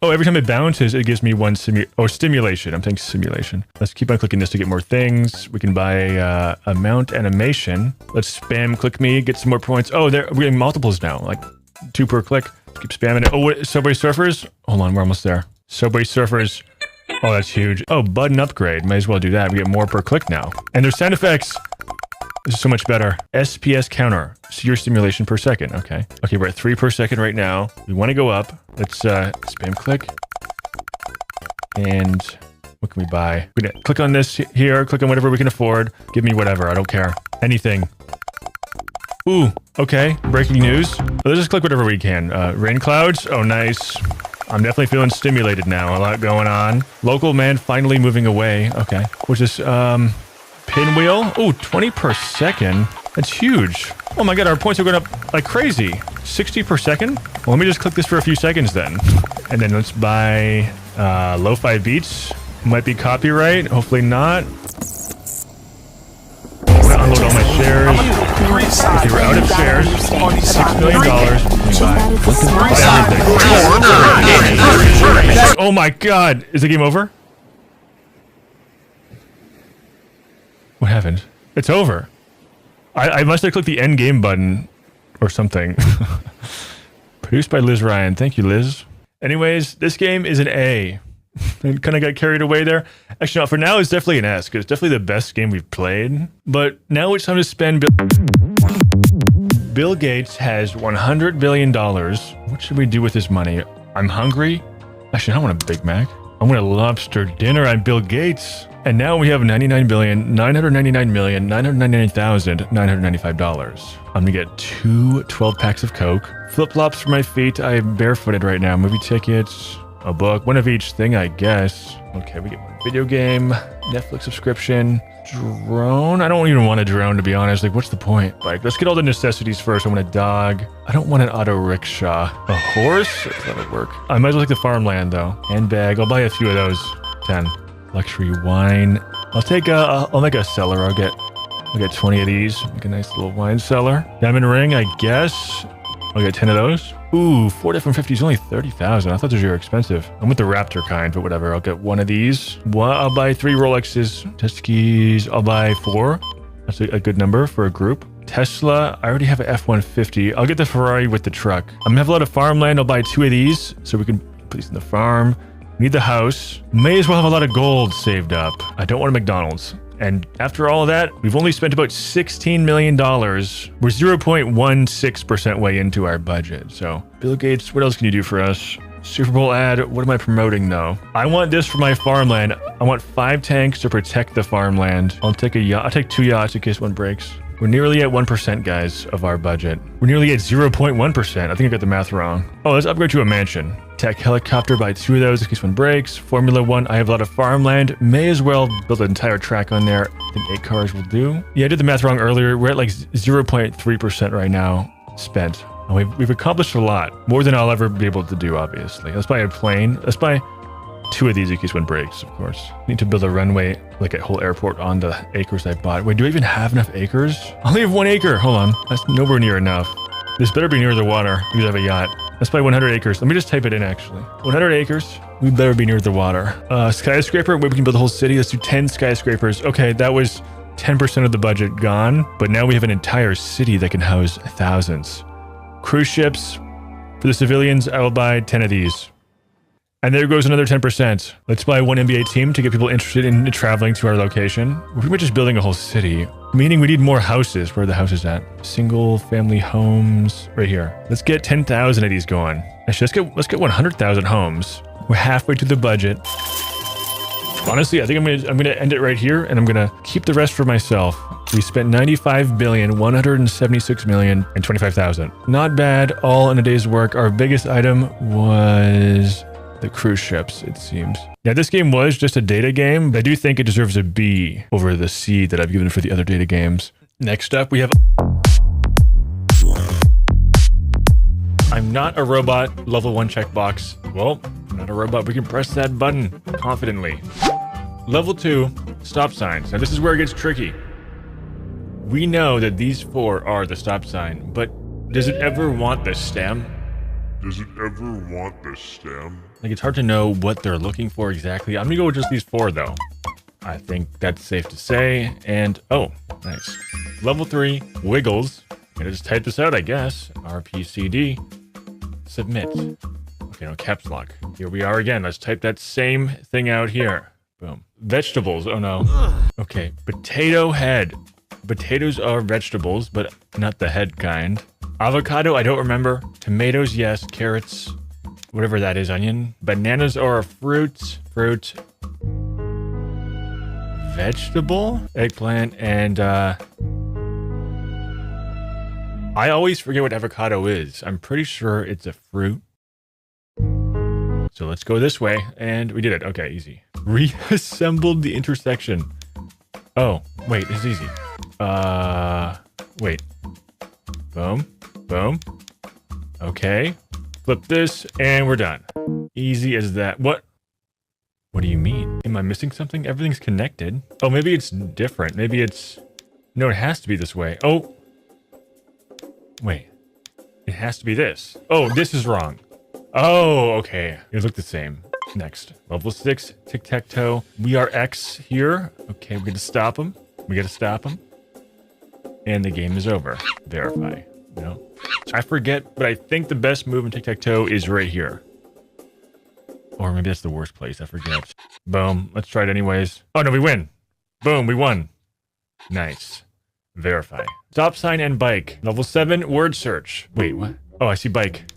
Oh, every time it bounces, it gives me 1 stimulation. I'm saying simulation. Let's keep on clicking this to get more things. We can buy a mount animation. Let's spam click me, get some more points. Oh, we're getting multiples now, like 2 per click. Keep spamming it. Oh, what, Subway Surfers? Hold on, we're almost there. Subway Surfers. Oh, that's huge. Oh, button upgrade. Might as well do that. We get more per click now. And there's sound effects. This is so much better. SPS counter. Seer stimulation per second. Okay. Okay, we're at 3 per second right now. We want to go up. Let's spam click. And what can we buy? We're gonna click on this here. Click on whatever we can afford. Give me whatever. I don't care. Anything. Ooh, okay. Breaking news. Let's just click whatever we can. Rain clouds. Oh, nice. I'm definitely feeling stimulated now. A lot going on. Local man finally moving away. Okay. What's this? Pinwheel. Oh, 20 per second. That's huge. Oh my god, our points are going up like crazy. 60 per second? Well, let me just click this for a few seconds then. And then let's buy Lo-Fi Beats. Might be copyright. Hopefully not. I'm gonna unload all my shares. Okay, we're out of shares. $6 million. Oh my god! Is the game over? What happened? It's over. I must have clicked the end game button or something. Produced by Liz Ryan. Thank you, Liz. Anyways, this game is an A. I kind of got carried away there. Actually, no, for now, it's definitely an S, because it's definitely the best game we've played. But now it's time to spend... Bill Gates has $100 billion. What should we do with this money? I'm hungry. Actually, I don't want a Big Mac. I want a lobster dinner on Bill Gates. And now we have $99,999,995. I'm gonna get 2 12-packs of Coke. Flip-flops for my feet. I'm barefooted right now. Movie tickets. A book, one of each thing, I guess. Okay, we get one video game, Netflix subscription, drone. I don't even want a drone, to be honest. Like, what's the point? Like, let's get all the necessities first. I want a dog. I don't want an auto rickshaw. A horse? That'll work. I might as well take the farmland, though. Handbag. I'll buy a few of those. 10. Luxury wine. I'll make a cellar. I'll get 20 of these. Make a nice little wine cellar. Diamond ring, I guess. I'll get 10 of those. Ooh, 4 different 50s, only 30,000. I thought those were expensive. I'm with the Raptor kind, but whatever. I'll get 1 of these. I'll buy 3 Rolexes. Test skis, I'll buy 4. That's a good number for a group. Tesla, I already have an F-150. I'll get the Ferrari with the truck. I'm gonna have a lot of farmland. I'll buy 2 of these so we can put these in the farm. Need the house. May as well have a lot of gold saved up. I don't want a McDonald's. And after all of that, we've only spent about $16 million. We're 0.16% way into our budget. So, Bill Gates, what else can you do for us? Super Bowl ad, what am I promoting though? I want this for my farmland. I want 5 tanks to protect the farmland. I'll take a yacht. I'll take 2 yachts in case one breaks. We're nearly at 1%, guys, of our budget. We're nearly at 0.1%. I think I got the math wrong. Oh, let's upgrade to a mansion. Tech helicopter, buy 2 of those in case one breaks. Formula 1, I have a lot of farmland. May as well build an entire track on there. I think 8 cars will do. Yeah, I did the math wrong earlier. We're at like 0.3% right now spent. And we've accomplished a lot. More than I'll ever be able to do, obviously. Let's buy a plane. Let's buy 2 of these in case one breaks, of course. Need to build a runway, like a whole airport on the acres I bought. Wait, do I even have enough acres? I only have 1 acre. Hold on. That's nowhere near enough. This better be near the water because I have a yacht. Let's buy 100 acres. Let me just type it in, actually. 100 acres. We better be near the water. Skyscraper. Wait, we can build a whole city. Let's do 10 skyscrapers. Okay, that was 10% of the budget gone. But now we have an entire city that can house thousands. Cruise ships. For the civilians, I will buy 10 of these. And there goes another 10%. Let's buy 1 NBA team to get people interested in traveling to our location. We're pretty much just building a whole city. Meaning we need more houses. Where are the houses at? Single family homes. Right here. Let's get 10,000 of these going. Actually, let's get 100,000 homes. We're halfway to the budget. Honestly, I think I'm gonna end it right here, and I'm gonna keep the rest for myself. We spent $95,176,025,000. Not bad. All in a day's work. Our biggest item was the cruise ships, it seems. Yeah, this game was just a data game, but I do think it deserves a B over the C that I've given for the other data games. Next up, we have... I'm not a robot, level 1 checkbox. Well, I'm not a robot, we can press that button confidently. Level 2, stop signs. Now this is where it gets tricky. We know that these 4 are the stop sign, but does it ever want the stem?
Does it ever want the stem?
Like, it's hard to know what they're looking for exactly. I'm gonna go with just these 4, though. I think that's safe to say. And, oh, nice. Level 3, wiggles. I'm gonna just type this out, I guess. RPCD. Submit. Okay, no, caps lock. Here we are again. Let's type that same thing out here. Boom. Vegetables. Oh, no. Okay, potato head. Potatoes are vegetables, but not the head kind. Avocado, I don't remember. Tomatoes, yes. Carrots, whatever that is, onion. Bananas are a fruit. Fruit. Vegetable? Eggplant, and I always forget what avocado is. I'm pretty sure it's a fruit. So let's go this way, and we did it. Okay, easy. Reassembled the intersection. Oh, wait, it's easy. Wait. Boom. Boom. Okay. Flip this, and we're done. Easy as that. What? What do you mean? Am I missing something? Everything's connected. Oh, maybe it's different. Maybe it's... No, it has to be this way. Oh. Wait. It has to be this. Oh, this is wrong. Oh, okay. It looked the same. Next. Level 6, tic-tac-toe. We are X here. Okay, we're gonna stop him. We gotta stop him. And the game is over. Verify. No. I forget, but I think the best move in tic-tac-toe is right here. Or maybe that's the worst place. I forget. Boom. Let's try it anyways. Oh, no, we win. Boom, we won. Nice. Verify. Stop sign and bike. Level 7, word search. Wait, what? Oh, I see bike.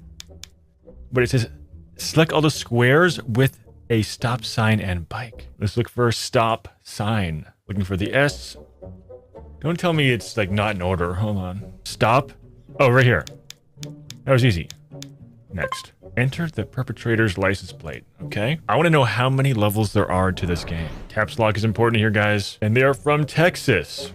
But it says, select all the squares with a stop sign and bike. Let's look for stop sign. Looking for the S. Don't tell me it's like not in order. Hold on. Stop. Oh, right here. That was easy. Next. Enter the perpetrator's license plate. Okay. I want to know how many levels there are to this game. Caps lock is important here, guys. And they are from Texas.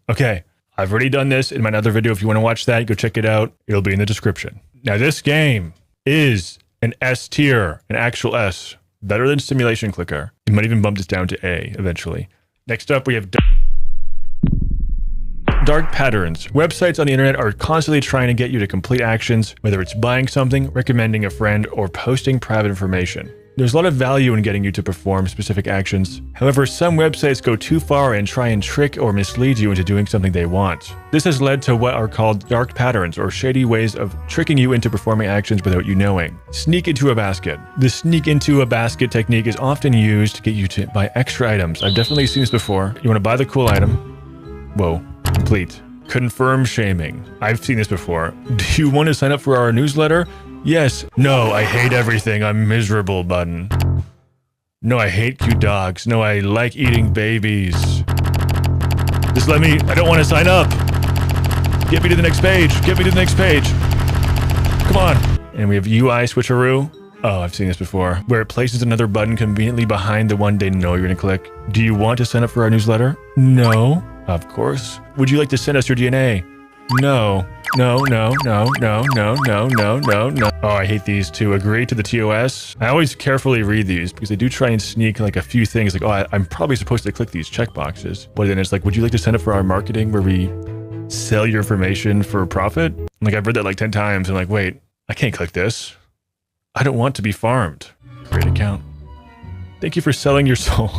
Okay. I've already done this in my other video. If you want to watch that, go check it out. It'll be in the description. Now, this game is an S tier, an actual S. Better than Simulation Clicker. It might even bump this down to A eventually. Next up, we have dark patterns. Websites on the internet are constantly trying to get you to complete actions, whether it's buying something, recommending a friend, or posting private information. There's a lot of value in getting you to perform specific actions. However, some websites go too far and try and trick or mislead you into doing something they want. This has led to what are called dark patterns, or shady ways of tricking you into performing actions without you knowing. Sneak into a basket. The sneak into a basket technique is often used to get you to buy extra items. I've definitely seen this before. You want to buy the cool item. Whoa. Complete. Confirm shaming. I've seen this before. Do you want to sign up for our newsletter? Yes. No, I hate everything. I'm miserable button. No, I hate cute dogs. No, I like eating babies. Just let me... I don't want to sign up. Get me to the next page. Get me to the next page. Come on. And we have UI switcheroo. Oh, I've seen this before. Where it places another button conveniently behind the one they know you're going to click. Do you want to sign up for our newsletter? No. Of course. Would you like to send us your DNA? No. No, no, no, no, no, no, no, no, no. Oh, I hate these two. Agree to the TOS. I always carefully read these because they do try and sneak like a few things like, oh, I'm probably supposed to click these checkboxes. But then it's like, would you like to sign up for our marketing where we sell your information for profit? Like I've read that like 10 times and like, wait, I can't click this. I don't want to be farmed. Create account. Thank you for selling your soul.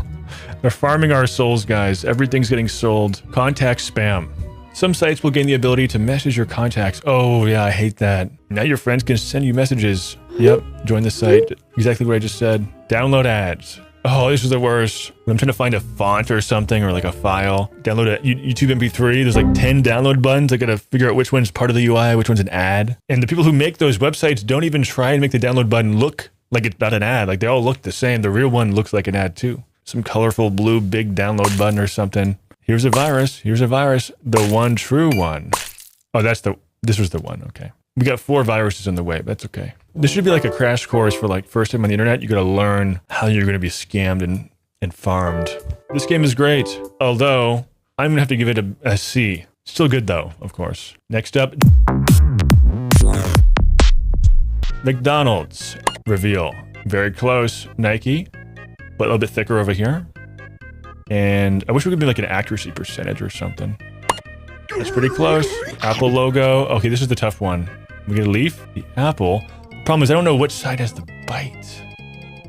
They're farming our souls, guys. Everything's getting sold. Contact spam. Some sites will gain the ability to message your contacts. Oh, yeah, I hate that. Now your friends can send you messages. Yep, join the site. Exactly what I just said. Download ads. Oh, this is the worst. When I'm trying to find a font or something or like a file. Download a YouTube MP3. There's like 10 download buttons. I gotta figure out which one's part of the UI, which one's an ad. And the people who make those websites don't even try and make the download button look like it's not an ad. Like they all look the same. The real one looks like an ad too. Some colorful blue big download button or something. Here's a virus. Here's a virus. The one true one. Oh, this was the one. Okay. We got 4 viruses in the way, but that's okay. This should be like a crash course for like first time on the internet. You got to learn how you're going to be scammed and farmed. This game is great, although I'm going to have to give it a C. Still good though, of course. Next up, McDonald's reveal. Very close. Nike, but a little bit thicker over here. And I wish we could be like an accuracy percentage or something. That's pretty close. Apple logo. Okay, this is the tough one. We get a leaf. The apple. Problem is I don't know which side has the bite.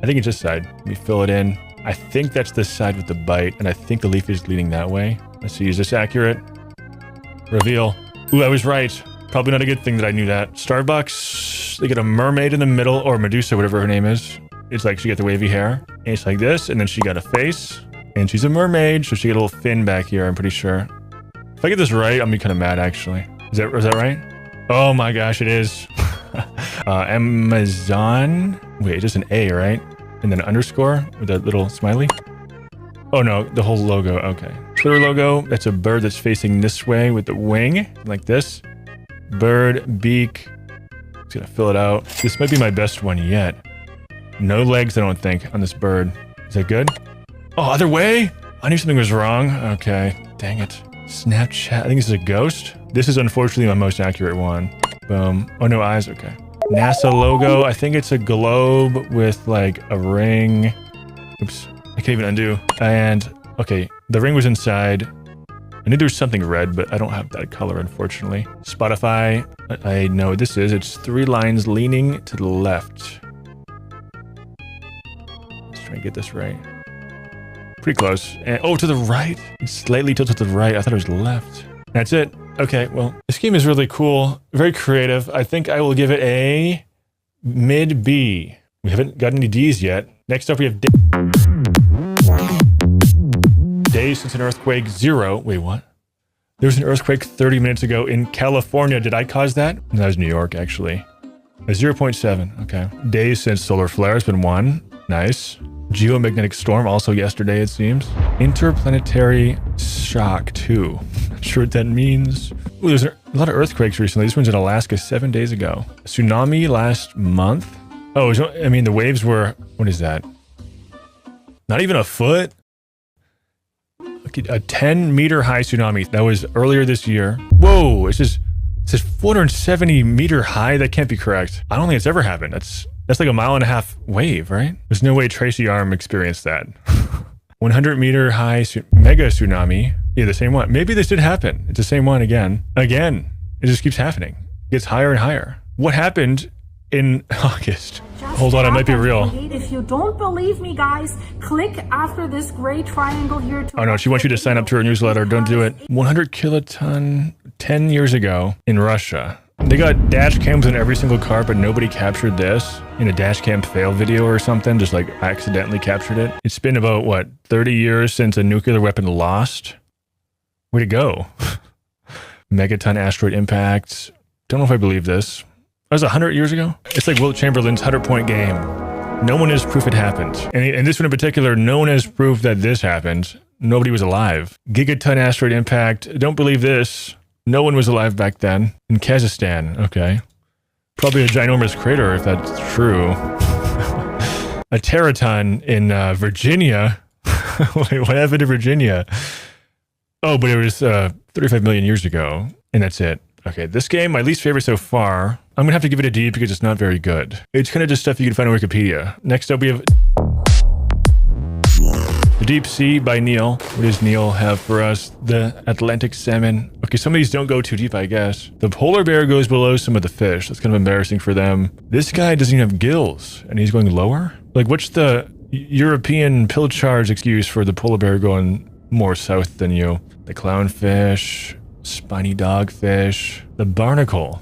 I think it's this side. Let me fill it in. I think that's the side with the bite, and I think the leaf is leaning that way. Let's see, is this accurate? Reveal. Ooh, I was right. Probably not a good thing that I knew that. Starbucks. They get a mermaid in the middle, or Medusa, whatever her name is. It's like she got the wavy hair. And it's like this, and then she got a face. And she's a mermaid, so she got a little fin back here, I'm pretty sure. If I get this right, I'm gonna be kind of mad, actually. Is that right? Oh my gosh, it is. Amazon. Wait, just an A, right? And then an underscore with that little smiley. Oh no, the whole logo, okay. Twitter logo, that's a bird that's facing this way with the wing, like this. Bird, beak. Just gonna fill it out. This might be my best one yet. No legs, I don't think, on this bird. Is that good? Oh, other way? I knew something was wrong. Okay, dang it. Snapchat. I think this is a ghost. This is unfortunately my most accurate one. Boom. Oh, no eyes. Okay. NASA logo. I think it's a globe with like a ring. Oops. I can't even undo. And okay, the ring was inside. I knew there was something red, but I don't have that color, unfortunately. Spotify. I know what this is. It's 3 lines leaning to the left. Let's try and get this right. Pretty close. And, oh, to the right. It's slightly tilted to the right. I thought it was left. That's it. Okay, well, this game is really cool. Very creative. I think I will give it a mid B. We haven't got any D's yet. Next up, we have days since an earthquake. 0. Wait, what? There was an earthquake 30 minutes ago in California. Did I cause that? No, that was New York, actually. A 0.7. Okay. Days since solar flare has been 1. Nice. Geomagnetic storm also yesterday, it seems. Interplanetary shock 2. Not sure what that means. Ooh, there's a lot of earthquakes recently. This one's in Alaska 7 days ago. Tsunami last month. Oh, I mean, the waves were, what is that? Not even a foot? A 10-meter high tsunami. That was earlier this year. Whoa, it says 470 meter high. That can't be correct. I don't think it's ever happened. That's like a 1.5 mile wave, right? There's no way Tracy Arm experienced that. 100 meter high mega tsunami. Yeah, the same one. Maybe this did happen. It's the same one again. Again. It just keeps happening. It gets higher and higher. What happened in August? Hold on, it might be real.
If you don't believe me, guys, click after this gray triangle here.
Oh no, she wants you to sign up to her newsletter. Don't do it. 100 kiloton 10 years ago in Russia. They got dash cams in every single car, but nobody captured this in a dash cam fail video or something. Just like accidentally captured it. It's been about, what, 30 years since a nuclear weapon lost? Way to go. Megaton asteroid impacts. Don't know if I believe this. That was 100 years ago? It's like Wilt Chamberlain's 100-point game. No one has proof it happened. And this one in particular, no one has proof that this happened. Nobody was alive. Gigaton asteroid impact. Don't believe this. No one was alive back then. In Kazakhstan. Okay. Probably a ginormous crater if that's true. A teraton in Virginia. Wait, what happened to Virginia? Oh, but it was 35 million years ago. And that's it. Okay, this game, my least favorite so far. I'm going to have to give it a D because it's not very good. It's kind of just stuff you can find on Wikipedia. Next up, we have The Deep Sea by Neil. What does Neil have for us? The Atlantic salmon. Okay, some of these don't go too deep, I guess. The polar bear goes below some of the fish. That's kind of embarrassing for them. This guy doesn't even have gills, and he's going lower? Like, what's the European Pilchards excuse for the polar bear going more south than you? The clownfish, spiny dogfish, the barnacle.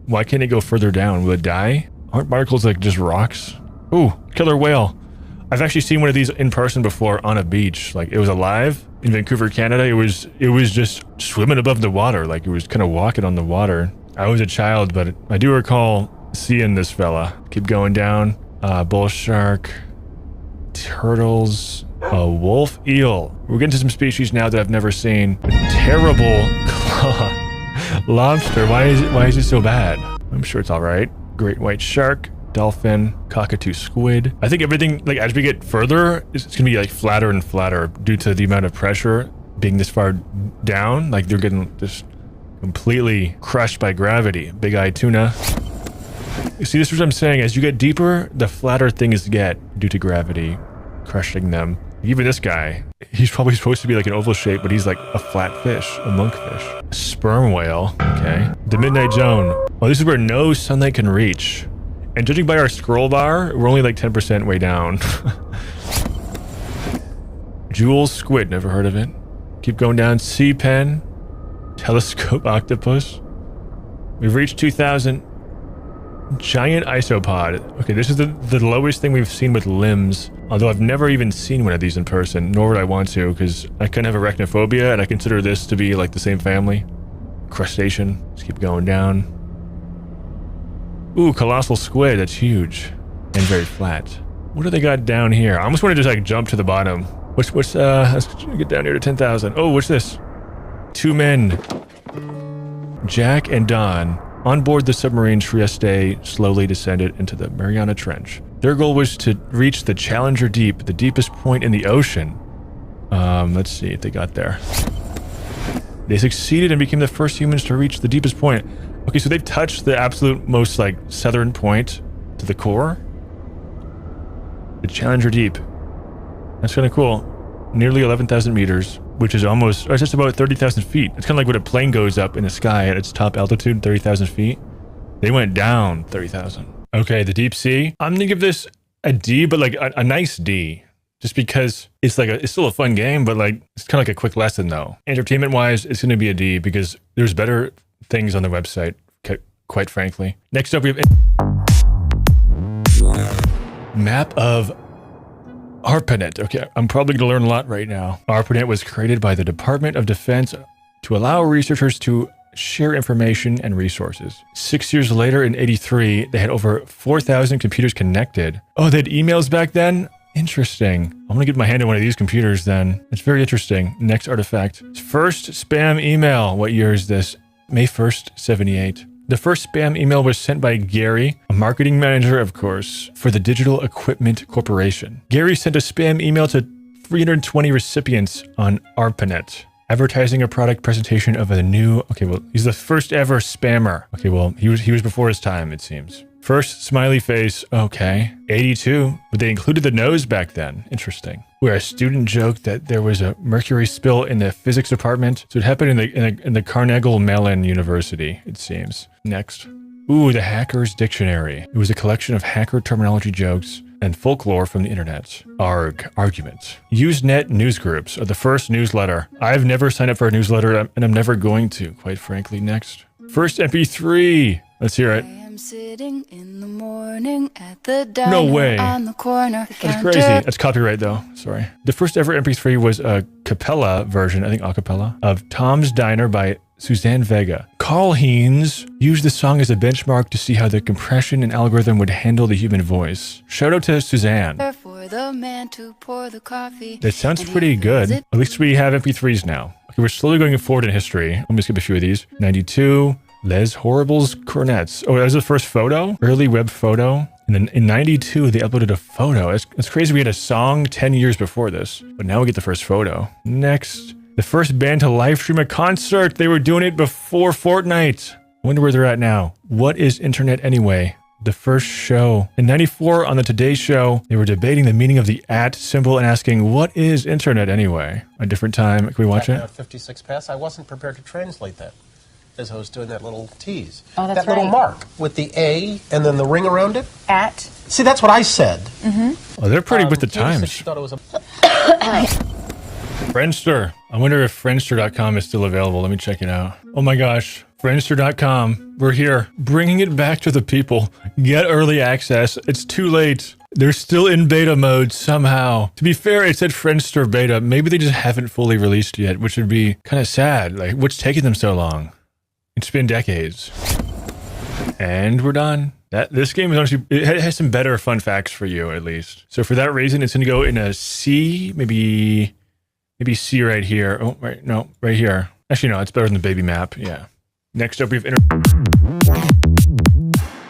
Why can't it go further down? Will it die? Aren't barnacles like just rocks? Ooh, killer whale. I've actually seen one of these in person before on a beach. Like, it was alive in Vancouver, Canada. It was just swimming above the water. Like, it was kind of walking on the water. I was a child, but I do recall seeing this fella. Keep going down. Bull shark, turtles, a wolf eel. We're getting to some species now that I've never seen. A terrible claw lobster. Why is it so bad? I'm sure it's all right. Great white shark, dolphin, cockatoo squid. I think everything, like, as we get further, it's gonna be like flatter and flatter due to the amount of pressure being this far down. Like, they're getting just completely crushed by gravity. Big eye tuna. You see, this is what I'm saying. As you get deeper, the flatter things get due to gravity crushing them. Even this guy, he's probably supposed to be like an oval shape, but he's like a flat fish, a monkfish. A sperm whale, okay. The Midnight Zone. Well, this is where no sunlight can reach. And judging by our scroll bar, we're only like 10% way down. Jewel squid, never heard of it. Keep going down. Sea pen, telescope octopus. We've reached 2,000. Giant isopod. Okay, this is the lowest thing we've seen with limbs. Although I've never even seen one of these in person, nor would I want to, because I kind of have arachnophobia, and I consider this to be like the same family. Crustacean. Let's keep going down. Ooh, colossal squid. That's huge. And very flat. What do they got down here? I almost want to just like jump to the bottom. Let's get down here to 10,000. Oh, what's this? 2 men. Jack and Don. On board the submarine, Trieste slowly descended into the Mariana Trench. Their goal was to reach the Challenger Deep, the deepest point in the ocean. Let's see if they got there. They succeeded and became the first humans to reach the deepest point. Okay, so they've touched the absolute most like southern point to the core. The Challenger Deep. That's kind of cool. Nearly 11,000 meters, which is almost, or it's just about 30,000 feet. It's kind of like when a plane goes up in the sky at its top altitude, 30,000 feet. They went down 30,000. Okay, the deep sea. I'm gonna give this a D, but like a nice D. Just because it's like it's still a fun game, but like it's kind of like a quick lesson though. Entertainment wise, it's gonna be a D because there's better things on the website, quite frankly. Next up, we have map of ARPANET. Okay, I'm probably going to learn a lot right now. ARPANET was created by the Department of Defense to allow researchers to share information and resources. 6 years later, in '83, they had over 4,000 computers connected. Oh, they had emails back then? Interesting. I'm going to get my hand on one of these computers then. It's very interesting. Next artifact. First spam email. What year is this? May 1st, 78. The first spam email was sent by Gary, a marketing manager, of course, for the Digital Equipment Corporation. Gary sent a spam email to 320 recipients on ARPANET, advertising a product presentation of a new... Okay, well, he's the first ever spammer. Okay, well, he was before his time, it seems. First smiley face, okay. 82, but they included the nose back then. Interesting. Where a student joked that there was a mercury spill in the physics department. So it happened in the Carnegie Mellon University, it seems. Next. Ooh, the Hacker's Dictionary. It was a collection of hacker terminology jokes and folklore from the internet. Argument. Usenet news groups are the first newsletter. I've never signed up for a newsletter and I'm never going to, quite frankly. Next. First MP3. Let's hear it.
Sitting in the morning at the diner
No way.
on the corner.
That's crazy. That's copyright though. Sorry. The first ever MP3 was a cappella version, I think a cappella, of Tom's Diner by Suzanne Vega. Carl Haynes used the song as a benchmark to see how the compression and algorithm would handle the human voice. Shout out to Suzanne.
For the man to pour the coffee.
That sounds pretty good. At least we have MP3s now. Okay, we're slowly going forward in history. Let me skip a few of these. 92. Les Horrible's Cornets. Oh, that was the first photo? Early web photo. And then in 92, they uploaded a photo. It's crazy. We had a song 10 years before this, but now we get the first photo. Next, the first band to live stream a concert. They were doing it before Fortnite. I wonder where they're at now. What is internet anyway? The first show. In 94, on the Today Show, they were debating the meaning of the @ symbol and asking, what is internet anyway? A different time. Can we watch it?
56 pass. I wasn't prepared to translate that as I was doing that little tease.
Oh, that's
that little
right.
mark with the A and then the ring around it.
At.
See, that's what I said.
Mm-hmm.
Oh, they're pretty with the times.
She thought it was a...
Friendster. I wonder if Friendster.com is still available. Let me check it out. Oh my gosh. Friendster.com. We're here. Bringing it back to the people. Get early access. It's too late. They're still in beta mode somehow. To be fair, it said Friendster beta. Maybe they just haven't fully released yet, which would be kind of sad. Like, what's taking them so long? It's been decades. And we're done. This game is honestly, it has some better fun facts for you, at least. So for that reason, it's going to go in a C, maybe C right here. Oh, right, no, right here. Actually, no, it's better than the baby map. Yeah. Next up, we have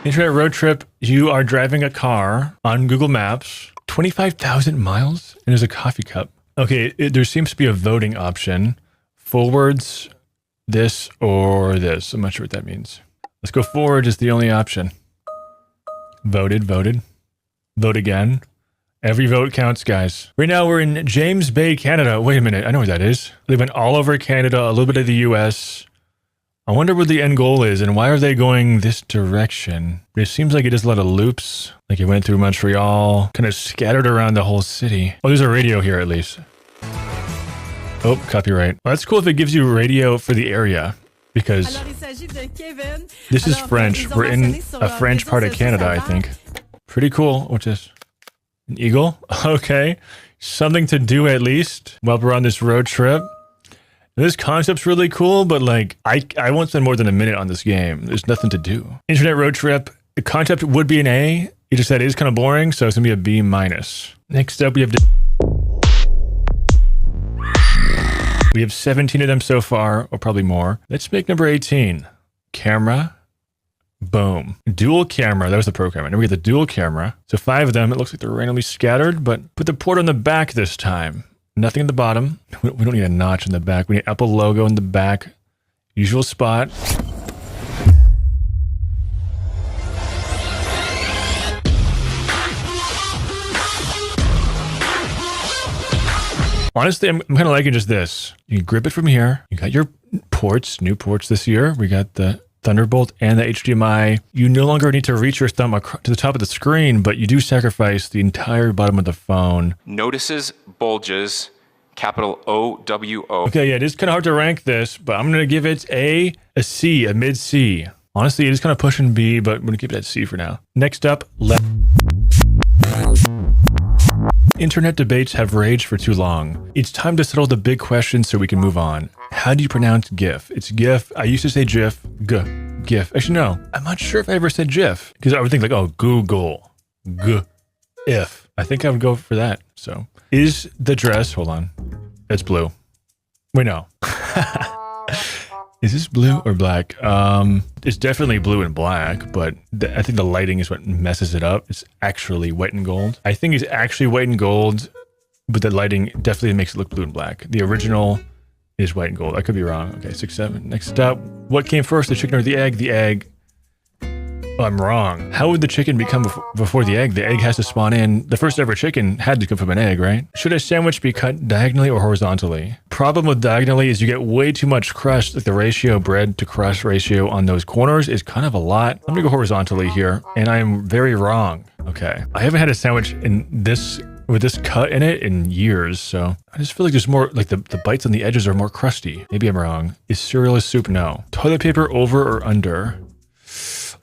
Internet road trip. You are driving a car on Google Maps, 25,000 miles, and there's a coffee cup. Okay, there seems to be a voting option. Forwards, this or this. I'm not sure what that means. Let's go forward is the only option. Voted. Vote again. Every vote counts, guys. Right now, we're in James Bay, Canada. Wait a minute. I know where that is. They went all over Canada, a little bit of the US. I wonder where the end goal is and why are they going this direction? It seems like it is a lot of loops. Like it went through Montreal, kind of scattered around the whole city. Oh, there's a radio here at least. Oh, copyright. Well, that's cool if it gives you radio for the area because this is French. We're in a French part of Canada, I think. Pretty cool. What's this? An eagle? Okay. Something to do at least while we're on this road trip. This concept's really cool, but like, I won't spend more than a minute on this game. There's nothing to do. Internet road trip. The concept would be an A. You just said it is kind of boring, so it's gonna be a B minus. Next up, we have 17 of them so far, or probably more. Let's make number 18. Camera. Boom. Dual camera. That was the programmer. Now we get the dual camera. So 5 of them. It looks like they're randomly scattered, but put the port on the back this time. Nothing in the bottom. We don't need a notch in the back. We need Apple logo in the back. Usual spot. Honestly, I'm kind of liking just this. You can grip it from here. You got your ports, new ports this year. We got the Thunderbolt and the HDMI. You no longer need to reach your thumb to the top of the screen, but you do sacrifice the entire bottom of the phone.
Notices, bulges, capital O-W-O.
Okay, yeah, it is kind of hard to rank this, but I'm going to give it a C, a mid-C. Honestly, it is kind of pushing B, but I'm going to keep it at C for now. Next up, Internet debates have raged for too long. It's time to settle the big questions so we can move on. How do you pronounce GIF? It's GIF. I used to say GIF. GIF. Actually, no. I'm not sure if I ever said GIF. Because I would think like, oh, Google. If. I think I would go for that. So, is the dress... Hold on. It's blue. Wait, no. Is this blue or black? It's definitely blue and black, but I think the lighting is what messes it up. It's actually white and gold. I think it's actually white and gold, but the lighting definitely makes it look blue and black. The original is white and gold. I could be wrong. Okay, 6, 7. Next up, what came first, the chicken or the egg? The egg. Oh, I'm wrong. How would the chicken become before the egg? The egg has to spawn in. The first ever chicken had to come from an egg, right? Should a sandwich be cut diagonally or horizontally? Problem with diagonally is you get way too much crust. Like the ratio bread to crust ratio on those corners is kind of a lot. I'm gonna go horizontally here, and I am very wrong. Okay, I haven't had a sandwich in this with this cut in it in years, so I just feel like there's more, like the bites on the edges are more crusty. Maybe I'm wrong. Is cereal a soup? No. Toilet paper over or under?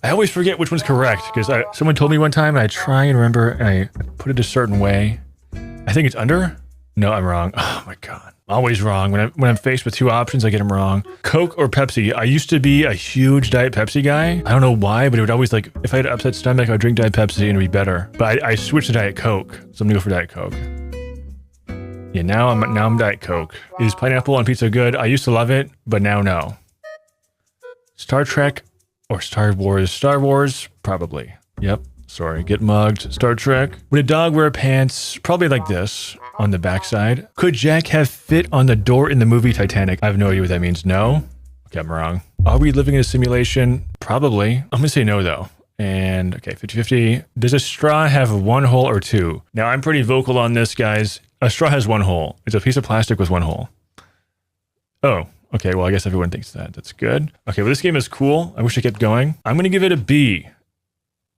I always forget which one's correct because someone told me one time and I try and remember and I put it a certain way. I think it's under? No, I'm wrong. Oh my God. Always wrong. When I'm faced with two options, I get them wrong. Coke or Pepsi? I used to be a huge Diet Pepsi guy. I don't know why, but it would always like, if I had an upset stomach, I would drink Diet Pepsi and it'd be better. But I switched to Diet Coke. So I'm gonna go for Diet Coke. Yeah, now I'm Diet Coke. Is pineapple on pizza good? I used to love it, but now no. Star Trek or Star Wars? Star Wars, probably. Yep. Sorry, get mugged. Star Trek. Would a dog wear pants? Probably like this on the backside. Could Jack have fit on the door in the movie Titanic? I have no idea what that means. No? Okay, I'm wrong. Are we living in a simulation? Probably. I'm gonna say no though. And okay, 50-50. Does a straw have one hole or two? Now I'm pretty vocal on this, guys. A straw has one hole. It's a piece of plastic with one hole. Oh. Okay, well, I guess everyone thinks that. That's good. Okay, well, this game is cool. I wish I kept going. I'm going to give it a B.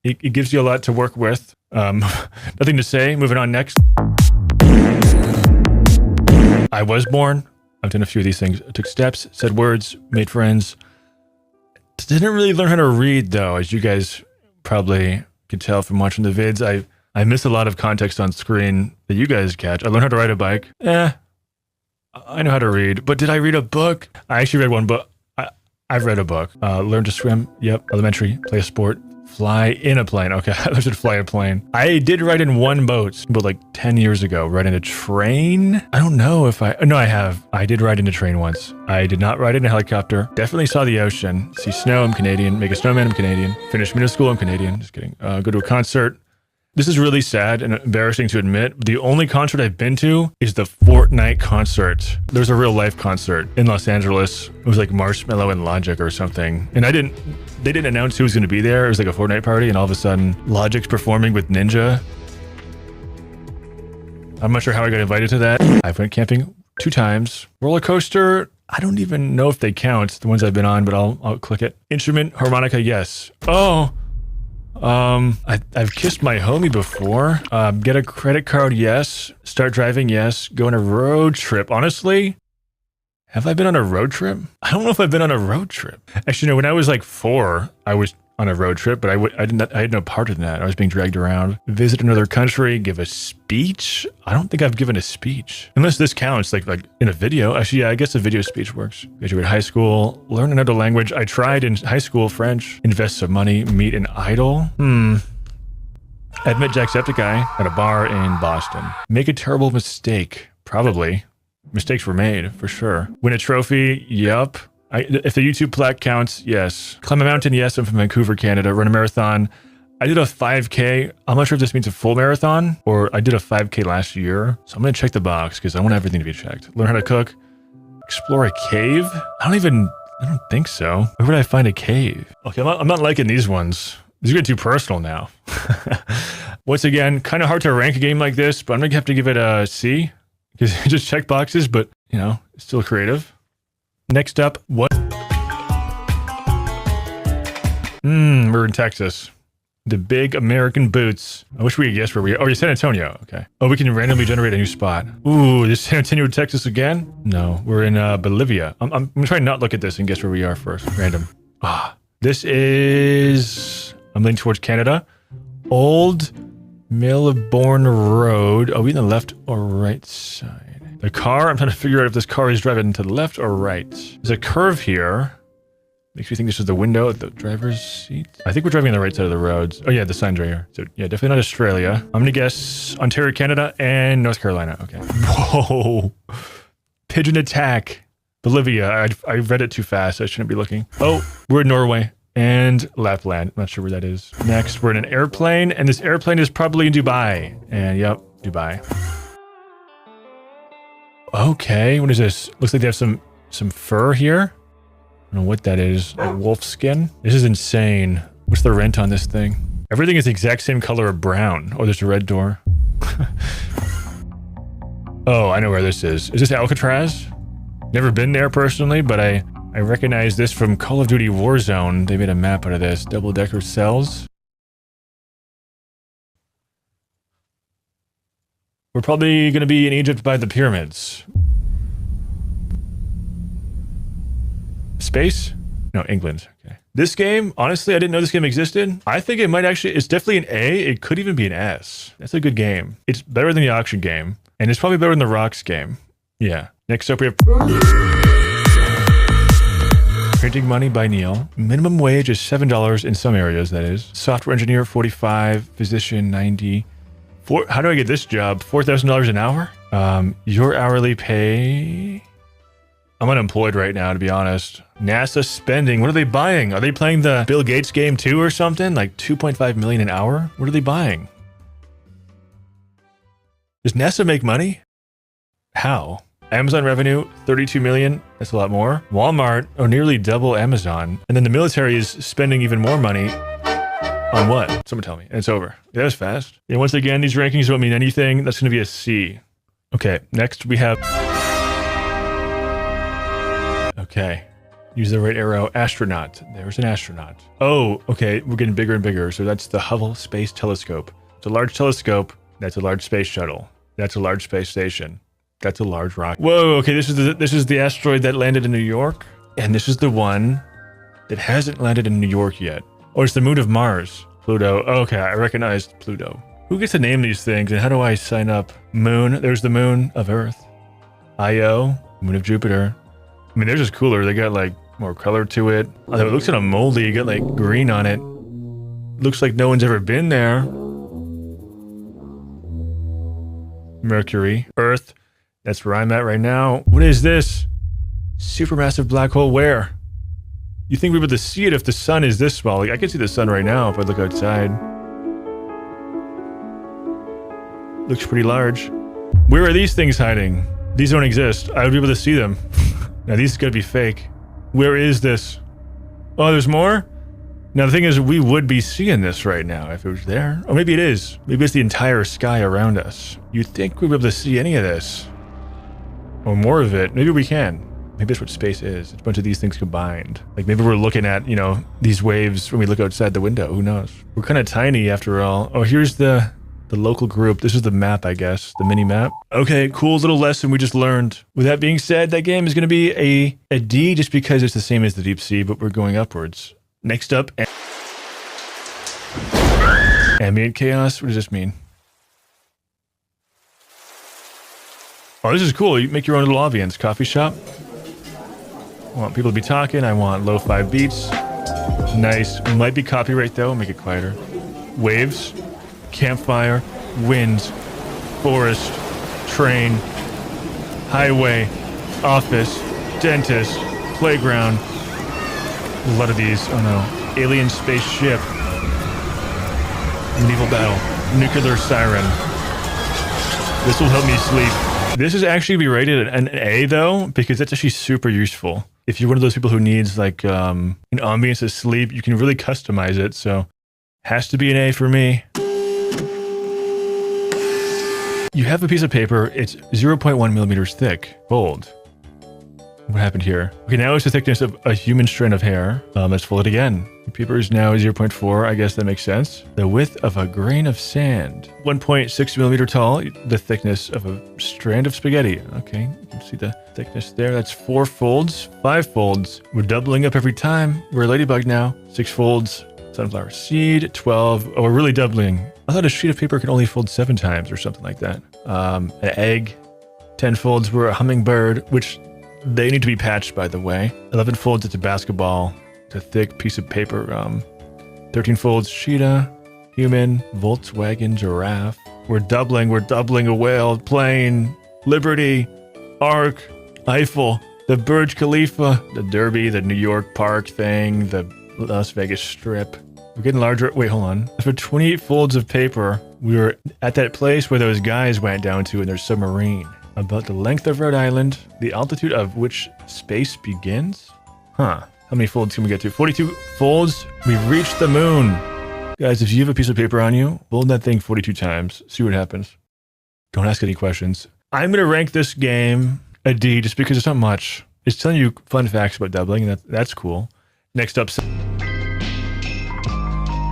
It gives you a lot to work with. Nothing to say. Moving on next. I was born. I've done a few of these things. I took steps, said words, made friends. Didn't really learn how to read, though, as you guys probably could tell from watching the vids. I miss a lot of context on screen that you guys catch. I learned how to ride a bike. I know how to read, but did I read a book? I actually read one book. I've read a book. Learn to swim. Yep. Elementary. Play a sport. Fly in a plane. Okay, I learned to fly a plane. I did ride in one boat, but like 10 years ago. Ride in a train? I don't know if no, I have. I did ride in a train once. I did not ride in a helicopter. Definitely saw the ocean. See snow, I'm Canadian. Make a snowman, I'm Canadian. Finish middle school, I'm Canadian. Just kidding. Go to a concert. This is really sad and embarrassing to admit. The only concert I've been to is the Fortnite concert. There's a real life concert in Los Angeles. It was like Marshmello and Logic or something. And they didn't announce who was going to be there. It was like a Fortnite party and all of a sudden Logic's performing with Ninja. I'm not sure how I got invited to that. I went camping 2 times. Roller coaster, I don't even know if they count, the ones I've been on, but I'll click it. Instrument, harmonica, yes. Oh. I've kissed my homie before. Get a credit card, yes. Start driving, yes. Go on a road trip. Honestly, have I been on a road trip? I don't know if I've been on a road trip. Actually, no, when I was like 4, I was on a road trip, but I had no part in that. I was being dragged around. Visit another country, give a speech. I don't think I've given a speech. Unless this counts, like in a video. Actually, yeah, I guess a video speech works. Graduate high school, learn another language. I tried in high school, French. Invest some money, meet an idol. I've met Jacksepticeye at a bar in Boston. Make a terrible mistake. Probably. Mistakes were made, for sure. Win a trophy, yup. If the YouTube plaque counts, yes. Climb a mountain, yes. I'm from Vancouver, Canada. Run a marathon. I did a 5K. I'm not sure if this means a full marathon or I did a 5K last year. So I'm going to check the box because I want everything to be checked. Learn how to cook. Explore a cave? I don't think so. Where would I find a cave? Okay, I'm not liking these ones. These are getting too personal now. Once again, kind of hard to rank a game like this, but I'm going to have to give it a C. Because just check boxes, but, you know, it's still creative. Next up, what? We're in Texas. The big American boots. I wish we could guess where we are. Oh, you're San Antonio. Okay. Oh, we can randomly generate a new spot. Ooh, this San Antonio, Texas again? No, we're in Bolivia. I'm going to try and not look at this and guess where we are first. Random. This is... I'm leaning towards Canada. Old Melbourne Road. Are we on the left or right side? The car, I'm trying to figure out if this car is driving to the left or right. There's a curve here. Makes me think this is the window at the driver's seat. I think we're driving on the right side of the roads. Oh yeah, the sign's right here. So yeah, definitely not Australia. I'm gonna guess Ontario, Canada, and North Carolina. Okay. Whoa. Pigeon attack. Bolivia. I read it too fast. I shouldn't be looking. Oh, we're in Norway and Lapland. I'm not sure where that is. Next, we're in an airplane, and this airplane is probably in Dubai. And yep, Dubai. Okay, what is this? Looks like they have some fur here. I don't know what that is. Like wolf skin? This is insane. What's the rent on this thing? Everything is the exact same color of brown. Oh, there's a red door. Oh, I know where this is. Is this Alcatraz? Never been there personally, but I recognize this from Call of Duty Warzone. They made a map out of this. Double-decker cells. We're probably going to be in Egypt by the pyramids. Space? No, England. Okay. This game, honestly, I didn't know this game existed. I think it might actually, it's definitely an A. It could even be an S. That's a good game. It's better than the auction game. And it's probably better than the Rocks game. Yeah. Next up, we have Printing Money by Neil. Minimum wage is $7 in some areas, that is. Software engineer, 45. Physician, 90. How do I get this job? $4,000 an hour? Your hourly pay... I'm unemployed right now, to be honest. NASA spending. What are they buying? Are they playing the Bill Gates game too or something? Like 2.5 million an hour? What are they buying? Does NASA make money? How? Amazon revenue, 32 million. That's a lot more. Walmart, nearly double Amazon. And then the military is spending even more money on what? Someone tell me. And it's over. Yeah, that was fast. Yeah, once again, these rankings don't mean anything. That's going to be a C. Okay, next we have... Okay. Use the right arrow. Astronaut. There's an astronaut. Oh, okay. We're getting bigger and bigger. So that's the Hubble Space Telescope. It's a large telescope. That's a large space shuttle. That's a large space station. That's a large rocket. Whoa, okay. This is the asteroid that landed in New York. And this is the one that hasn't landed in New York yet. Oh, it's the moon of Mars. Pluto. Okay, I recognized Pluto. Who gets to name these things and how do I sign up? Moon. There's the moon of Earth. Io. Moon of Jupiter. I mean, they're just cooler. They got like more color to it. Although it looks kind of moldy. You got like green on it. Looks like no one's ever been there. Mercury. Earth. That's where I'm at right now. What is this? Supermassive black hole where? You think we'd be able to see it if the sun is this small. Like I can see the sun right now if I look outside. Looks pretty large. Where are these things hiding? These don't exist. I would be able to see them. Now, these are going to be fake. Where is this? Oh, there's more? Now, the thing is, we would be seeing this right now if it was there. Or maybe it is. Maybe it's the entire sky around us. You'd think we'd be able to see any of this. Or more of it. Maybe we can. Maybe that's what space is. It's a bunch of these things combined. Like, maybe we're looking at, you know, these waves when we look outside the window. Who knows? We're kind of tiny after all. Oh, here's the local group. This is the map, I guess. The mini map. Okay, cool little lesson we just learned. With that being said, that game is going to be a D just because it's the same as the deep sea, but we're going upwards. Next up, ambient chaos. What does this mean? Oh, this is cool. You make your own little ambience. Coffee shop. I want people to be talking. I want lo-fi beats. Nice. Might be copyright though. Make it quieter. Waves. Campfire, winds, forest, train, highway, office, dentist, playground. A lot of these. Oh no. Alien spaceship. Medieval battle. Nuclear siren. This will help me sleep. This is actually be rated an A though, because that's actually super useful. If you're one of those people who needs like an ambience to sleep, you can really customize it. So has to be an A for me. You have a piece of paper. It's 0.1 millimeters thick. Fold. What happened here? Okay, now it's the thickness of a human strand of hair. Let's fold it again. The paper is now 0.4. I guess that makes sense. The width of a grain of sand. 1.6 millimeter tall. The thickness of a strand of spaghetti. Okay, you can see the thickness there. That's 4 folds, 5 folds. We're doubling up every time. We're a ladybug now. 6 folds. Sunflower seed. 12. Oh, we're really doubling. I thought a sheet of paper could only fold 7 times or something like that. An egg. 10 folds. We're a hummingbird, which they need to be patched, by the way. 11 folds, it's a basketball. It's a thick piece of paper. 13 folds, cheetah, human, Volkswagen, giraffe. We're doubling a whale, plane, Liberty, Ark, Eiffel, the Burj Khalifa, the Derby, the New York Park thing, the Las Vegas Strip. We're getting larger. Wait, hold on. For 28 folds of paper, we were at that place where those guys went down to in their submarine. About the length of Rhode Island, the altitude of which space begins? Huh. How many folds can we get to? 42 folds. We've reached the moon. Guys, if you have a piece of paper on you, fold that thing 42 times. See what happens. Don't ask any questions. I'm going to rank this game a D just because it's not much. It's telling you fun facts about doubling, and that's cool. Next up,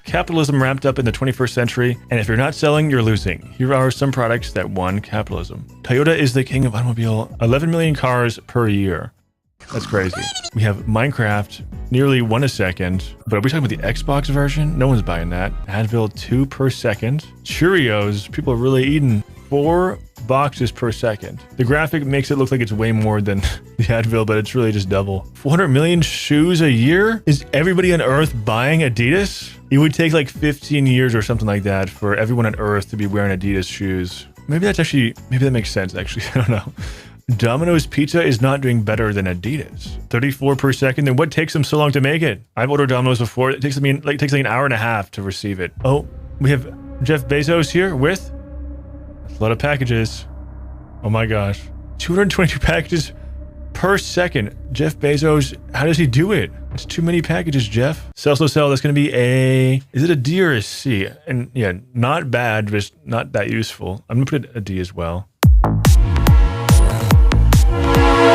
capitalism ramped up in the 21st century, and if you're not selling, you're losing. Here are some products that won capitalism. Toyota is the king of automobile. 11 million cars per year. That's crazy. We have Minecraft, nearly 1 a second. But are we talking about the Xbox version? No one's buying that. Advil, 2 per second. Cheerios, people are really eating 4 boxes per second. The graphic makes it look like it's way more than the Advil, but it's really just double. 400 million shoes a year? Is everybody on Earth buying Adidas? It would take like 15 years or something like that for everyone on Earth to be wearing Adidas shoes. Maybe that makes sense actually. I don't know. Domino's Pizza is not doing better than Adidas. 34 per second. Then what takes them so long to make it? I've ordered Domino's before. It takes me like an hour and a half to receive it. Oh, we have Jeff Bezos here with a lot of packages. Oh my gosh. 222 packages per second. Jeff Bezos, how does he do it? It's too many packages, Jeff. Sell, that's going to be a... Is it a D or a C? And yeah, not bad, just not that useful. I'm going to put it a D as well.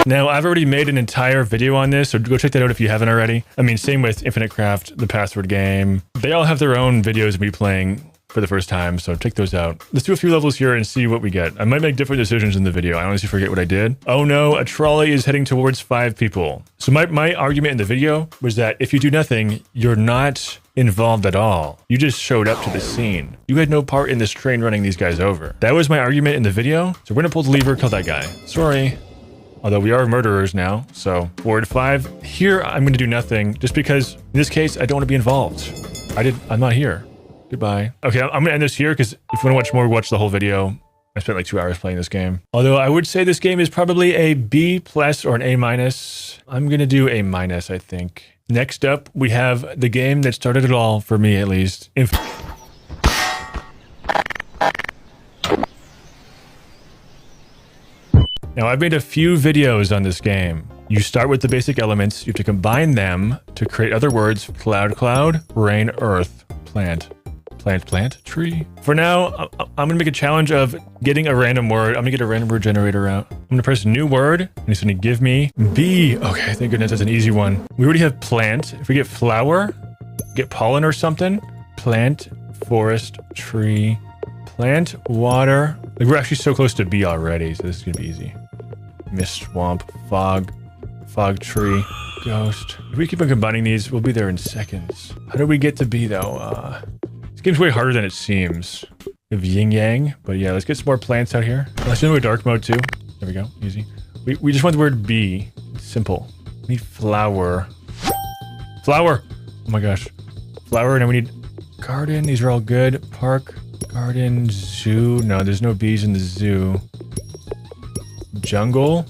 Now, I've already made an entire video on this, so go check that out if you haven't already. I mean, same with Infinite Craft, the Password game. They all have their own videos of me playing for the first time, so check those out. Let's do a few levels here and see what we get. I might make different decisions in the video. I honestly forget what I did. Oh no, a trolley is heading towards 5 people. So my argument in the video was that if you do nothing, you're not involved at all. You just showed up to the scene. You had no part in this train running these guys over. That was my argument in the video. So we're gonna pull the lever, kill that guy. Sorry. Although we are murderers now, so 4 to 5. Here, I'm gonna do nothing, just because in this case, I don't wanna be involved. I'm not here. Goodbye. Okay, I'm gonna end this here, because if you wanna watch more, watch the whole video. I spent like 2 hours playing this game. Although I would say this game is probably a B+ or an A-. I'm gonna do A-, I think. Next up, we have the game that started it all, for me at least. Now, I've made a few videos on this game. You start with the basic elements. You have to combine them to create other words. Cloud, cloud, rain, earth, plant, plant, plant, tree. For now, I'm gonna make a challenge of getting a random word. I'm gonna get a random word generator out. I'm gonna press new word, and it's gonna give me B. Okay, thank goodness, that's an easy one. We already have plant. If we get flower, get pollen or something. Plant, forest, tree, plant, water. Like, we're actually so close to B already, so this is gonna be easy. Mist, swamp, fog, fog tree, ghost. If we keep on combining these, we'll be there in seconds. How do we get to B though? This game's way harder than it seems. We have yin yang, but yeah, let's get some more plants out here. Let's do a dark mode too. There we go, easy. We just want the word B. It's simple. We need flower. Flower! Oh my gosh. Flower, and then we need garden. These are all good. Park, garden, zoo. No, there's no bees in the zoo. Jungle.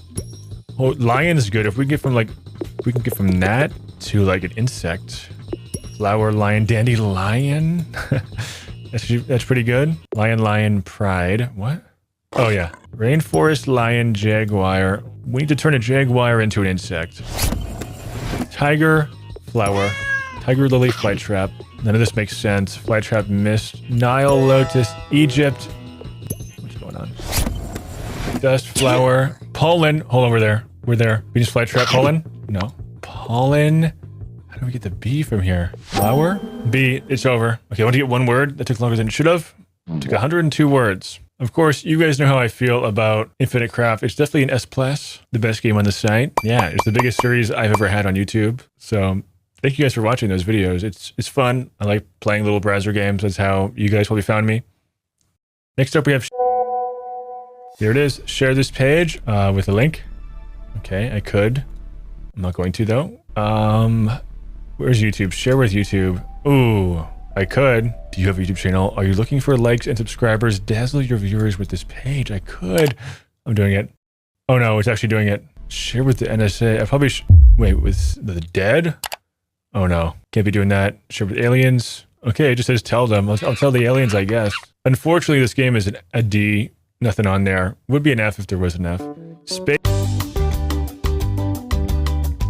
Oh, lion is good. If we get from like, we can get from that to like an insect. Flower, lion, dandelion. That's pretty good. Lion pride. What? Oh yeah. Rainforest lion jaguar. We need to turn a jaguar into an insect. Tiger flower. Tiger lily flight trap. None of this makes sense. Flight trap mist. Nile lotus. Egypt. What's going on? Dust flower. Pollen. Hold on, we're there. We're there. We just flight trap pollen? No. Pollen. How do we get the B from here? Flower? B. It's over. Okay, I want to get one word. That took longer than it should have. It took 102 words. Of course, you guys know how I feel about Infinite Craft. It's definitely an S+, the best game on the site. Yeah, it's the biggest series I've ever had on YouTube. So thank you guys for watching those videos. It's fun. I like playing little browser games. That's how you guys probably found me. Next up, we have... Here it is. Share this page with a link. Okay, I could. I'm not going to, though. Where's YouTube? Share with YouTube. Ooh, I could. Do you have a YouTube channel? Are you looking for likes and subscribers? Dazzle your viewers with this page. I could. I'm doing it. Oh no, it's actually doing it. Share with the NSA. I probably wait, with the dead? Oh no, can't be doing that. Share with aliens. Okay, it just says tell them. I'll tell the aliens, I guess. Unfortunately, this game is a D. Nothing on there. Would be an F if there was an F.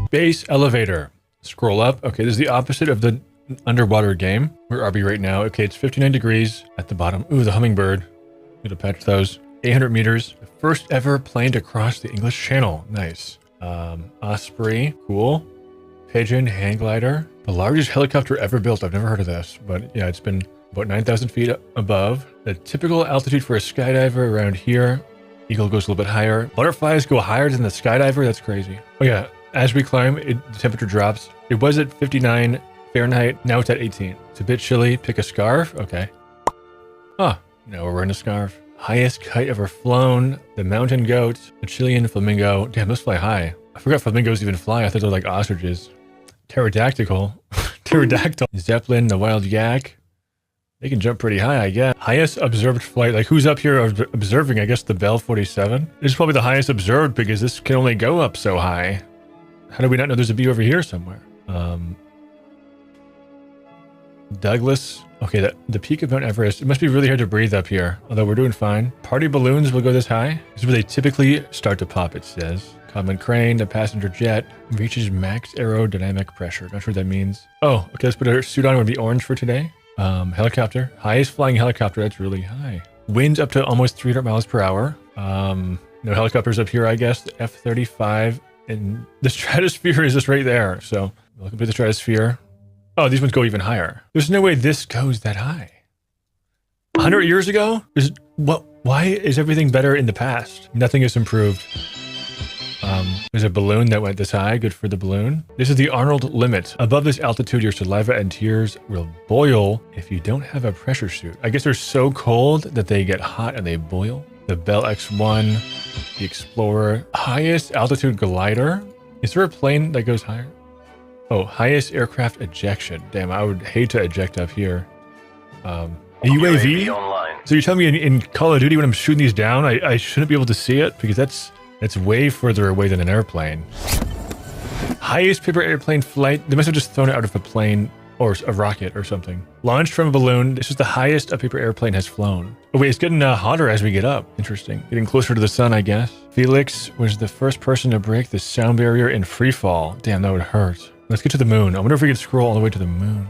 Space elevator. Scroll up. Okay, this is the opposite of the underwater game. Where are we right now? Okay, it's 59 degrees at the bottom. Ooh, the hummingbird. Gotta patch those. 800 meters. The first ever plane to cross the English Channel. Nice. Osprey. Cool. Pigeon. Hang glider. The largest helicopter ever built. I've never heard of this, but yeah, it's been about 9,000 feet above. The typical altitude for a skydiver around here. Eagle goes a little bit higher. Butterflies go higher than the skydiver. That's crazy. Oh yeah, as we climb, the temperature drops. It was at 59 Fahrenheit. Now it's at 18. It's a bit chilly. Pick a scarf. Okay. Ah, now we're wearing a scarf. Highest kite ever flown. The mountain goat. The Chilean flamingo. Damn, those fly high. I forgot flamingos even fly. I thought they were like ostriches. Pterodactyl. Pterodactyl. Zeppelin. The wild yak. They can jump pretty high, I guess. Highest observed flight. Like, who's up here observing? I guess the Bell 47. This is probably the highest observed because this can only go up so high. How do we not know there's a bee over here somewhere? Douglas. Okay, the peak of Mount Everest. It must be really hard to breathe up here, although we're doing fine. Party balloons will go this high. This is where they typically start to pop, it says. Common crane, the passenger jet, reaches max aerodynamic pressure. Not sure what that means. Oh, okay, let's put our suit on. It would be orange for today. Helicopter. Highest flying helicopter. That's really high. Winds up to almost 300 miles per hour. No helicopters up here, I guess. The F-35. And the stratosphere is just right there. So, welcome to the stratosphere. Oh, these ones go even higher. There's no way this goes that high. 100 years ago? Why is everything better in the past? Nothing has improved. There's a balloon that went this high. Good for the balloon. This is the Arnold limit. Above this altitude, your saliva and tears will boil if you don't have a pressure suit. I guess they're so cold that they get hot and they boil. The Bell X-1, the Explorer. Highest altitude glider. Is there a plane that goes higher? Oh, highest aircraft ejection. Damn, I would hate to eject up here. A UAV? So you're telling me in Call of Duty when I'm shooting these down, I shouldn't be able to see it? Because that's way further away than an airplane. Highest paper airplane flight. They must have just thrown it out of a plane or a rocket or something. Launched from a balloon. This is the highest a paper airplane has flown. Oh wait, it's getting hotter as we get up. Interesting. Getting closer to the sun, I guess. Felix was the first person to break the sound barrier in free fall. Damn, that would hurt. Let's get to the moon. I wonder if we can scroll all the way to the moon.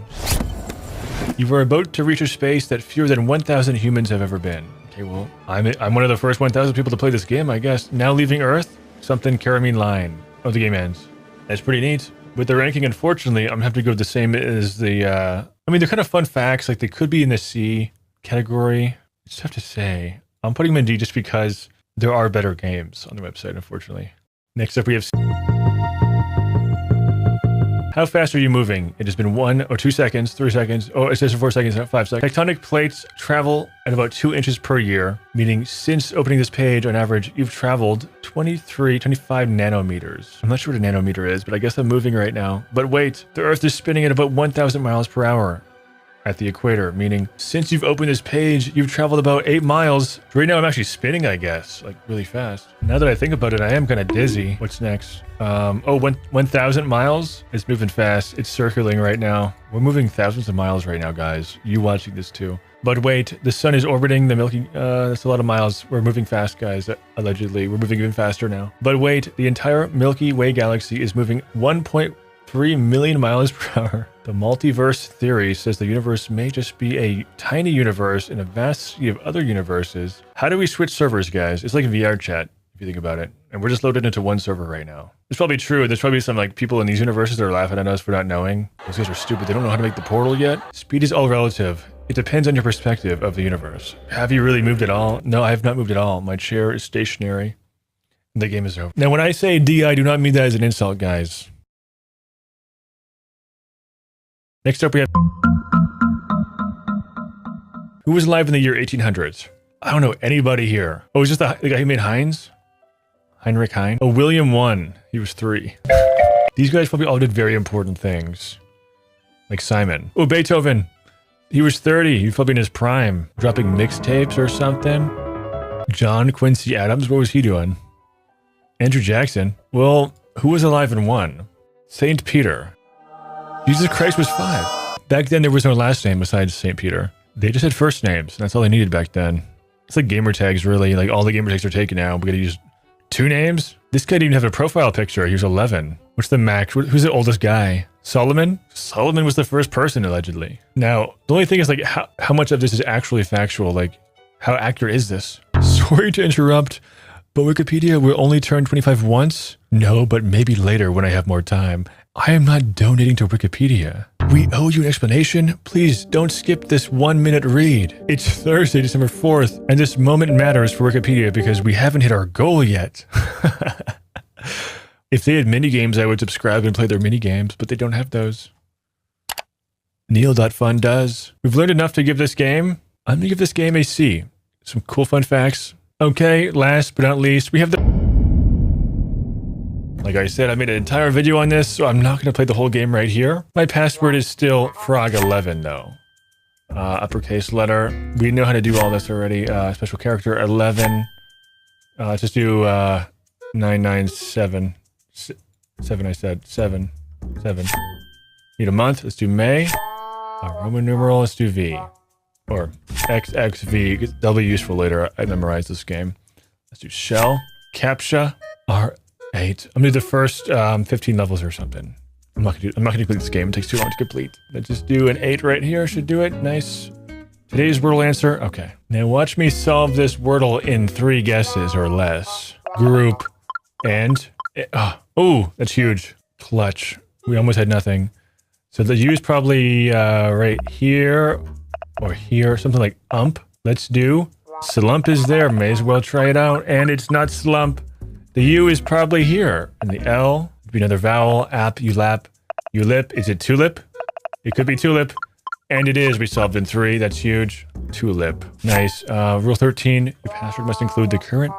You were about to reach a space that fewer than 1,000 humans have ever been. Okay, well, I'm one of the first 1,000 people to play this game, I guess. Now leaving Earth, something Caramine line. Oh, the game ends. That's pretty neat. With the ranking, unfortunately, I'm gonna have to go the same as the, I mean, they're kind of fun facts. Like, they could be in the C category. It's tough to say. I'm putting them in D just because there are better games on the website, unfortunately. Next up, we have... How fast are you moving? It has been 1 or 2 seconds, 3 seconds. Oh, it says 4 seconds, not 5 seconds. Tectonic plates travel at about 2 inches per year, meaning since opening this page, on average, you've traveled 25 nanometers. I'm not sure what a nanometer is, but I guess I'm moving right now. But wait, the Earth is spinning at about 1,000 miles per hour at the equator, meaning since you've opened this page, you've traveled about 8 miles. Right now, I'm actually spinning, I guess, like really fast. Now that I think about it, I am kind of dizzy. What's next? 1,000 miles. It's moving fast. It's circling right now. We're moving thousands of miles right now, guys. You watching this too. But wait, the sun is orbiting the Milky... that's a lot of miles. We're moving fast, guys, allegedly. We're moving even faster now. But wait, the entire Milky Way galaxy is moving 1.3 million miles per hour. The multiverse theory says the universe may just be a tiny universe in a vast sea of other universes. How do we switch servers, guys? It's like VR chat, if you think about it. And we're just loaded into one server right now. It's probably true. There's probably some like people in these universes that are laughing at us for not knowing. Those guys are stupid. They don't know how to make the portal yet. Speed is all relative. It depends on your perspective of the universe. Have you really moved at all? No, I have not moved at all. My chair is stationary. The game is over. Now, when I say D, I do not mean that as an insult, guys. Next up, we have... Who was alive in the year 1800s? I don't know anybody here. Oh, is this the guy who made Heinz? Heinrich Hein? Oh, William 1. He was 3. These guys probably all did very important things. Like Simon. Oh, Beethoven. He was 30. He was probably in his prime. Dropping mixtapes or something. John Quincy Adams. What was he doing? Andrew Jackson. Well, who was alive in 1? Saint Peter. Jesus Christ was 5. Back then, there was no last name besides Saint Peter. They just had first names. And that's all they needed back then. It's like gamer tags, really. Like, all the gamer tags are taken now. We gotta use 2 names? This guy didn't even have a profile picture. He was 11. What's the max? Who's the oldest guy? Solomon? Solomon was the first person, allegedly. Now, the only thing is, like, how much of this is actually factual? Like, how accurate is this? Sorry to interrupt, but Wikipedia will only turn 25 once? No, but maybe later when I have more time. I am not donating to Wikipedia. We owe you an explanation. Please don't skip this 1-minute read. It's Thursday, December 4th, and this moment matters for Wikipedia because we haven't hit our goal yet. If they had mini games, I would subscribe and play their mini games, but they don't have those. Neil.fun does. We've learned enough to give this game. I'm gonna give this game a C. Some cool fun facts. Okay, last but not least, we have the... Like I said, I made an entire video on this, so I'm not going to play the whole game right here. My password is still Frog11, though. Uppercase letter. We know how to do all this already. Special character 11. Let's just do 997. 7, I said. 7. Need a month. Let's do May. Roman numeral. Let's do V. Or XXV. That'll be useful later. I memorized this game. Let's do shell. Captcha. R8. I'm gonna do the first 15 levels or something. I'm not gonna complete this game. It takes too long to complete. Let's just do an 8 right here. Should do it. Nice. Today's Wordle answer. Okay. Now watch me solve this Wordle in 3 guesses or less. Group and oh, that's huge. Clutch. We almost had nothing. So the U is probably right here or here. Something like ump. Let's do. Slump is there. May as well try it out. And it's not slump. The U is probably here. And the L would be another vowel. App, ulap, ulip. Is it tulip? It could be tulip. And it is. We solved in 3. That's huge. Tulip. Nice. Rule 13. Your password must include the current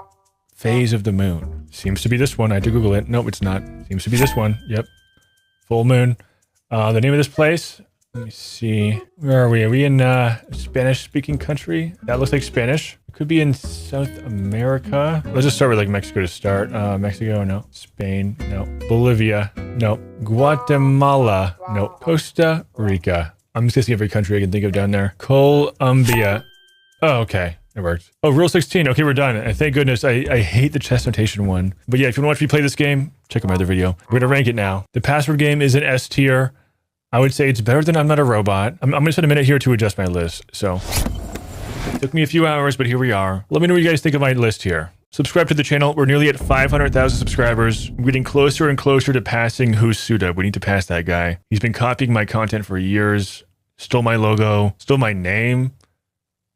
phase of the moon. Seems to be this one. I had to Google it. Nope, it's not. Seems to be this one. Yep. Full moon. The name of this place. Let me see. Where are we? Are we in a Spanish-speaking country? That looks like Spanish. It could be in South America. Let's just start with like Mexico to start. Mexico, no. Spain, no. Bolivia, no. Guatemala, no. Costa Rica. I'm just guessing every country I can think of down there. Colombia. Oh, okay. It worked. Oh, rule 16. Okay, we're done. And thank goodness. I hate the chess notation one. But yeah, if you want to watch me play this game, check out my other video. We're going to rank it now. The password game is an S tier. I would say it's better than I'm Not a Robot. I'm going to spend a minute here to adjust my list. So, it took me a few hours, but here we are. Let me know what you guys think of my list here. Subscribe to the channel. We're nearly at 500,000 subscribers. We're getting closer and closer to passing Husuda. We need to pass that guy. He's been copying my content for years. Stole my logo. Stole my name.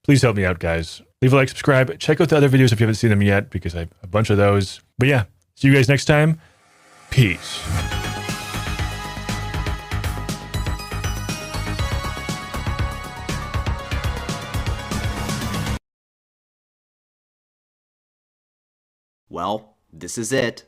Please help me out, guys. Leave a like, subscribe. Check out the other videos if you haven't seen them yet, because I have a bunch of those. But yeah, see you guys next time. Peace.
Well, this is it.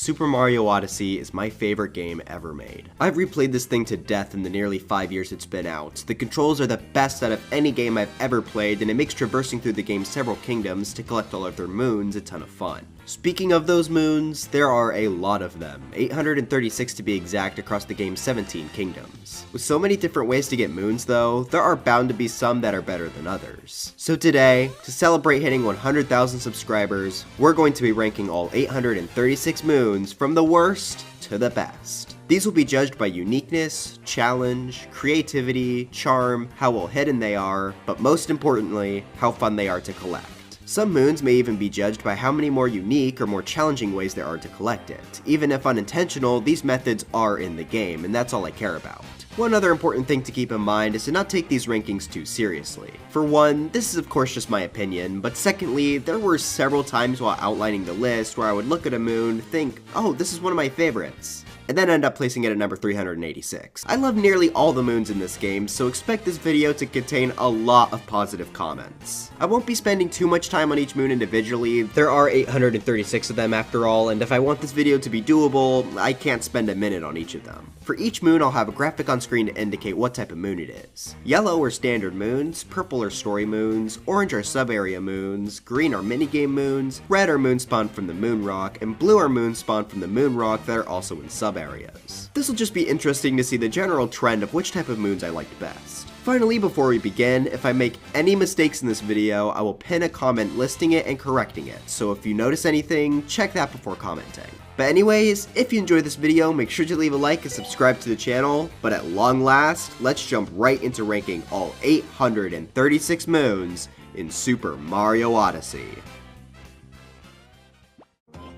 Super Mario Odyssey is my favorite game ever made. I've replayed this thing to death in the nearly 5 years it's been out. The controls are the best out of any game I've ever played, and it makes traversing through the game's several kingdoms to collect all of their moons a ton of fun. Speaking of those moons, there are a lot of them, 836 to be exact across the game's 17 kingdoms. With so many different ways to get moons though, there are bound to be some that are better than others. So today, to celebrate hitting 100,000 subscribers, we're going to be ranking all 836 moons from the worst to the best. These will be judged by uniqueness, challenge, creativity, charm, how well hidden they are, but most importantly, how fun they are to collect. Some moons may even be judged by how many more unique or more challenging ways there are to collect it. Even if unintentional, these methods are in the game, and that's all I care about. One other important thing to keep in mind is to not take these rankings too seriously. For one, this is of course just my opinion, but secondly, there were several times while outlining the list where I would look at a moon, think, oh, this is one of my favorites, and then end up placing it at number 386. I love nearly all the moons in this game, so expect this video to contain a lot of positive comments. I won't be spending too much time on each moon individually. There are 836 of them after all, and if I want this video to be doable, I can't spend a minute on each of them. For each moon, I'll have a graphic on screen to indicate what type of moon it is. Yellow are standard moons, purple are story moons, orange are sub-area moons, green are minigame moons, red are moons spawned from the moon rock, and blue are moons spawned from the moon rock that are also in sub-areas. This will just be interesting to see the general trend of which type of moons I liked best. Finally, before we begin, if I make any mistakes in this video, I will pin a comment listing it and correcting it, so if you notice anything, check that before commenting. But anyways, if you enjoyed this video, make sure to leave a like and subscribe to the channel, but at long last, let's jump right into ranking all 836 moons in Super Mario Odyssey.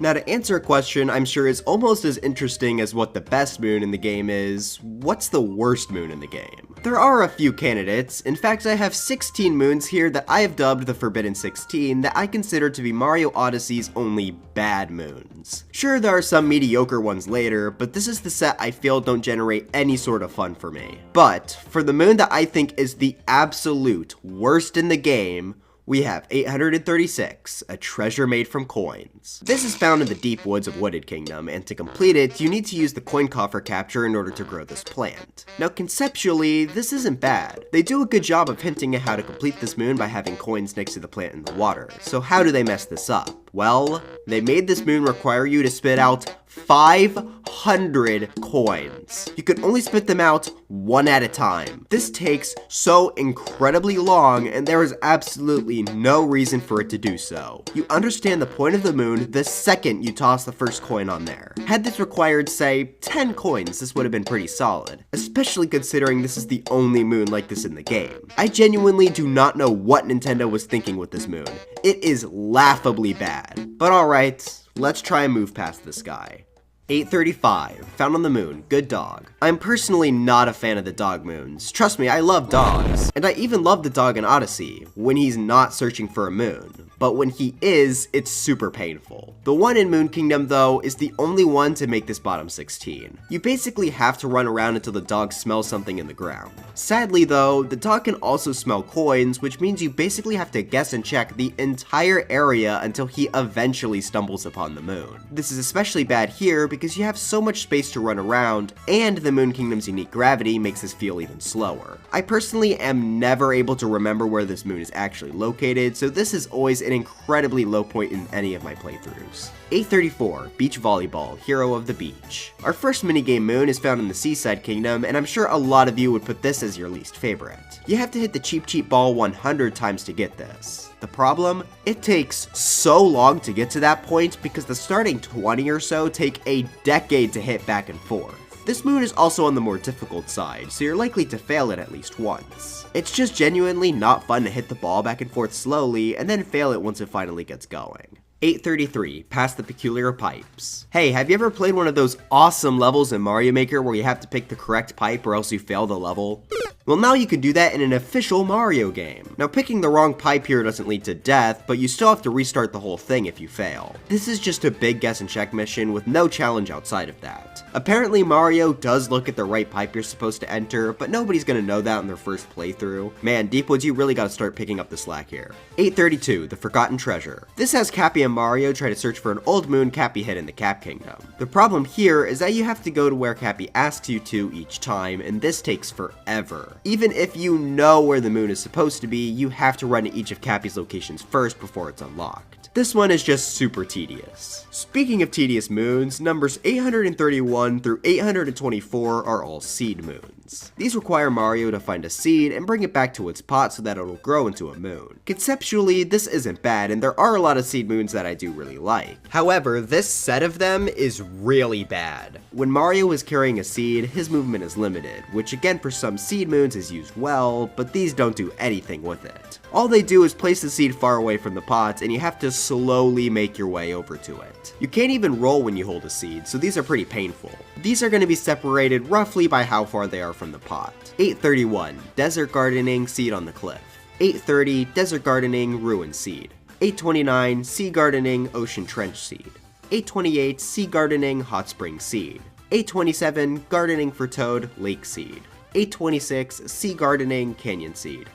Now to answer a question I'm sure is almost as interesting as what the best moon in the game is, what's the worst moon in the game? There are a few candidates. In fact, I have 16 moons here that I have dubbed the Forbidden 16 that I consider to be Mario Odyssey's only bad moons. Sure, there are some mediocre ones later, but this is the set I feel don't generate any sort of fun for me. But for the moon that I think is the absolute worst in the game, we have 836, a treasure made from coins. This is found in the deep woods of Wooded Kingdom, and to complete it, you need to use the coin coffer capture in order to grow this plant. Now conceptually, this isn't bad. They do a good job of hinting at how to complete this moon by having coins next to the plant in the water. So how do they mess this up? Well, they made this moon require you to spit out 500 coins. You can only spit them out one at a time. This takes so incredibly long, and there is absolutely no reason for it to do so. You understand the point of the moon the second you toss the first coin on there. Had this required, say, 10 coins, this would have been pretty solid, especially considering this is the only moon like this in the game. I genuinely do not know what Nintendo was thinking with this moon. It is laughably bad. But alright, let's try and move past this guy. 835, found on the moon, good dog. I'm personally not a fan of the dog moons. Trust me, I love dogs. And I even love the dog in Odyssey, when he's not searching for a moon. But when he is, it's super painful. The one in Moon Kingdom, though, is the only one to make this bottom 16. You basically have to run around until the dog smells something in the ground. Sadly, though, the dog can also smell coins, which means you basically have to guess and check the entire area until he eventually stumbles upon the moon. This is especially bad here because you have so much space to run around, and the Moon Kingdom's unique gravity makes this feel even slower. I personally am never able to remember where this moon is actually located, so this is always an incredibly low point in any of my playthroughs. 834, Beach Volleyball, Hero of the Beach. Our first minigame moon is found in the Seaside Kingdom, and I'm sure a lot of you would put this as your least favorite. You have to hit the cheap ball 100 times to get this. The problem? It takes so long to get to that point because the starting 20 or so take a decade to hit back and forth. This moon is also on the more difficult side, so you're likely to fail it at least once. It's just genuinely not fun to hit the ball back and forth slowly and then fail it once it finally gets going. 833, Past the Peculiar Pipes. Hey, have you ever played one of those awesome levels in Mario Maker where you have to pick the correct pipe or else you fail the level? Well, now you can do that in an official Mario game. Now, picking the wrong pipe here doesn't lead to death, but you still have to restart the whole thing if you fail. This is just a big guess and check mission with no challenge outside of that. Apparently Mario does look at the right pipe you're supposed to enter, but nobody's gonna know that in their first playthrough. Man, Deepwoods, you really gotta start picking up the slack here. 832, the Forgotten Treasure. This has Cappy and Mario try to search for an old moon Cappy hid in the Cap Kingdom. The problem here is that you have to go to where Cappy asks you to each time, and this takes forever. Even if you know where the moon is supposed to be, you have to run to each of Cappy's locations first before it's unlocked. This one is just super tedious. Speaking of tedious moons, numbers 831 through 824 are all seed moons. These require Mario to find a seed and bring it back to its pot so that it'll grow into a moon. Conceptually, this isn't bad, and there are a lot of seed moons that I do really like. However, this set of them is really bad. When Mario is carrying a seed, his movement is limited, which again for some seed moons is used well, but these don't do anything with it. All they do is place the seed far away from the pot, and you have to slowly make your way over to it. You can't even roll when you hold a seed, so these are pretty painful. These are going to be separated roughly by how far they are from the pot. 831, Desert Gardening, Seed on the Cliff. 830, Desert Gardening, Ruin Seed. 829, Sea Gardening, Ocean Trench Seed. 828, Sea Gardening, Hot Spring Seed. 827, Gardening for Toad, Lake Seed. 826, Sea Gardening, Canyon Seed.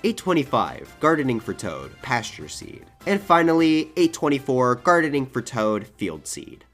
825, Gardening for Toad, Pasture Seed. And finally, 824, Gardening for Toad, Field Seed.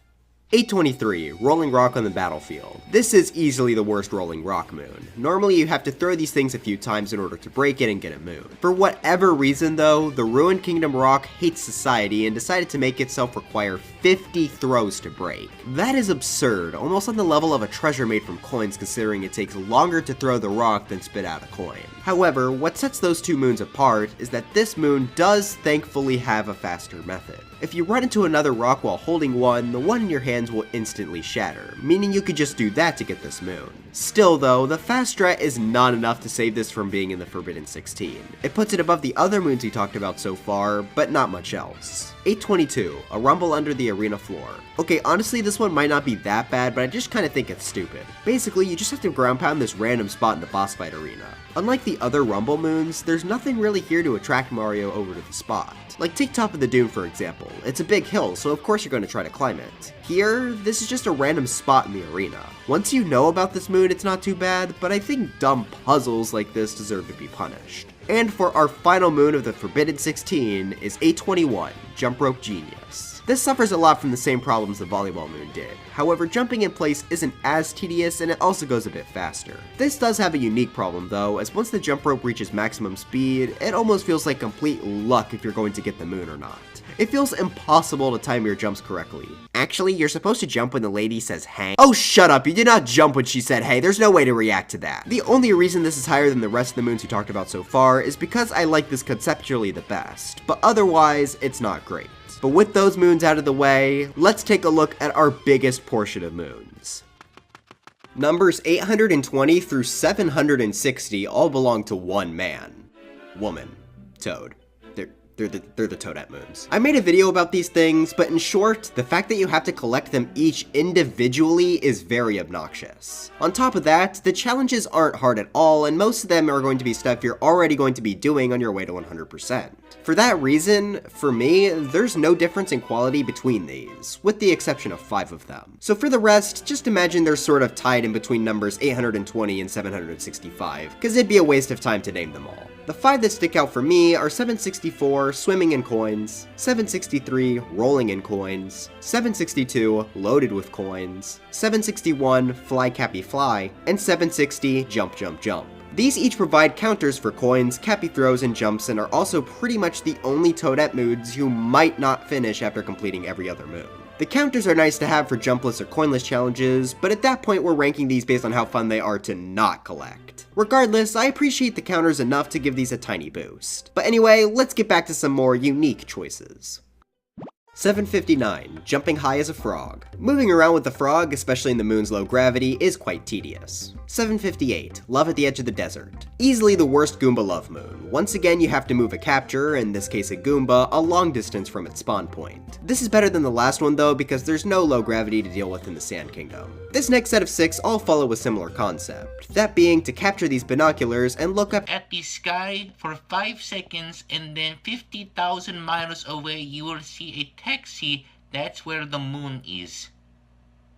823, Rolling Rock on the Battlefield. This is easily the worst Rolling Rock moon. Normally you have to throw these things a few times in order to break it and get a moon. For whatever reason though, the Ruined Kingdom Rock hates society and decided to make itself require 50 throws to break. That is absurd, almost on the level of a treasure made from coins considering it takes longer to throw the rock than spit out a coin. However, what sets those two moons apart is that this moon does thankfully have a faster method. If you run into another rock while holding one, the one in your hands will instantly shatter, meaning you could just do that to get this moon. Still though, the fast strat is not enough to save this from being in the Forbidden 16. It puts it above the other moons we talked about so far, but not much else. 822, A Rumble Under the Arena Floor. Okay, honestly this one might not be that bad, but I just kinda think it's stupid. Basically, you just have to ground pound this random spot in the boss fight arena. Unlike the other Rumble moons, there's nothing really here to attract Mario over to the spot. Like take Top of the Dune for example, it's a big hill, so of course you're going to try to climb it. Here, this is just a random spot in the arena. Once you know about this moon, it's not too bad, but I think dumb puzzles like this deserve to be punished. And for our final moon of the Forbidden 16 is 821, Jump Rope Genius. This suffers a lot from the same problems the Volleyball Moon did. However, jumping in place isn't as tedious and it also goes a bit faster. This does have a unique problem though, as once the jump rope reaches maximum speed, it almost feels like complete luck if you're going to get the moon or not. It feels impossible to time your jumps correctly. Actually, you're supposed to jump when the lady says hey. Oh, shut up, you did not jump when she said hey, there's no way to react to that. The only reason this is higher than the rest of the moons we talked about so far is because I like this conceptually the best, but otherwise, it's not great. But with those moons out of the way, let's take a look at our biggest portion of moons. Numbers 820 through 760 all belong to one man. Woman. Toad. They're the Toadette moons. I made a video about these things, but in short, the fact that you have to collect them each individually is very obnoxious. On top of that, the challenges aren't hard at all, and most of them are going to be stuff you're already going to be doing on your way to 100%. For that reason, for me, there's no difference in quality between these, with the exception of 5 of them. So for the rest, just imagine they're sort of tied in between numbers 820 and 765, because it'd be a waste of time to name them all. The 5 that stick out for me are 764, Swimming in Coins, 763, Rolling in Coins, 762, Loaded with Coins, 761, Fly Cappy Fly, and 760, Jump Jump Jump. These each provide counters for coins, Cappy throws, and jumps, and are also pretty much the only Toadette moons you might not finish after completing every other moon. The counters are nice to have for jumpless or coinless challenges, but at that point we're ranking these based on how fun they are to not collect. Regardless, I appreciate the counters enough to give these a tiny boost. But anyway, let's get back to some more unique choices. 759, Jumping High as a Frog. Moving around with the frog, especially in the moon's low gravity, is quite tedious. 758, Love at the Edge of the Desert. Easily the worst Goomba love moon. Once again, you have to move a capture, in this case a Goomba, a long distance from its spawn point. This is better than the last one though, because there's no low gravity to deal with in the Sand Kingdom. This next set of 6 all follow a similar concept, that being to capture these binoculars and look up
at the sky for 5 seconds, and then 50,000 miles away you will see a taxi. That's where the moon is.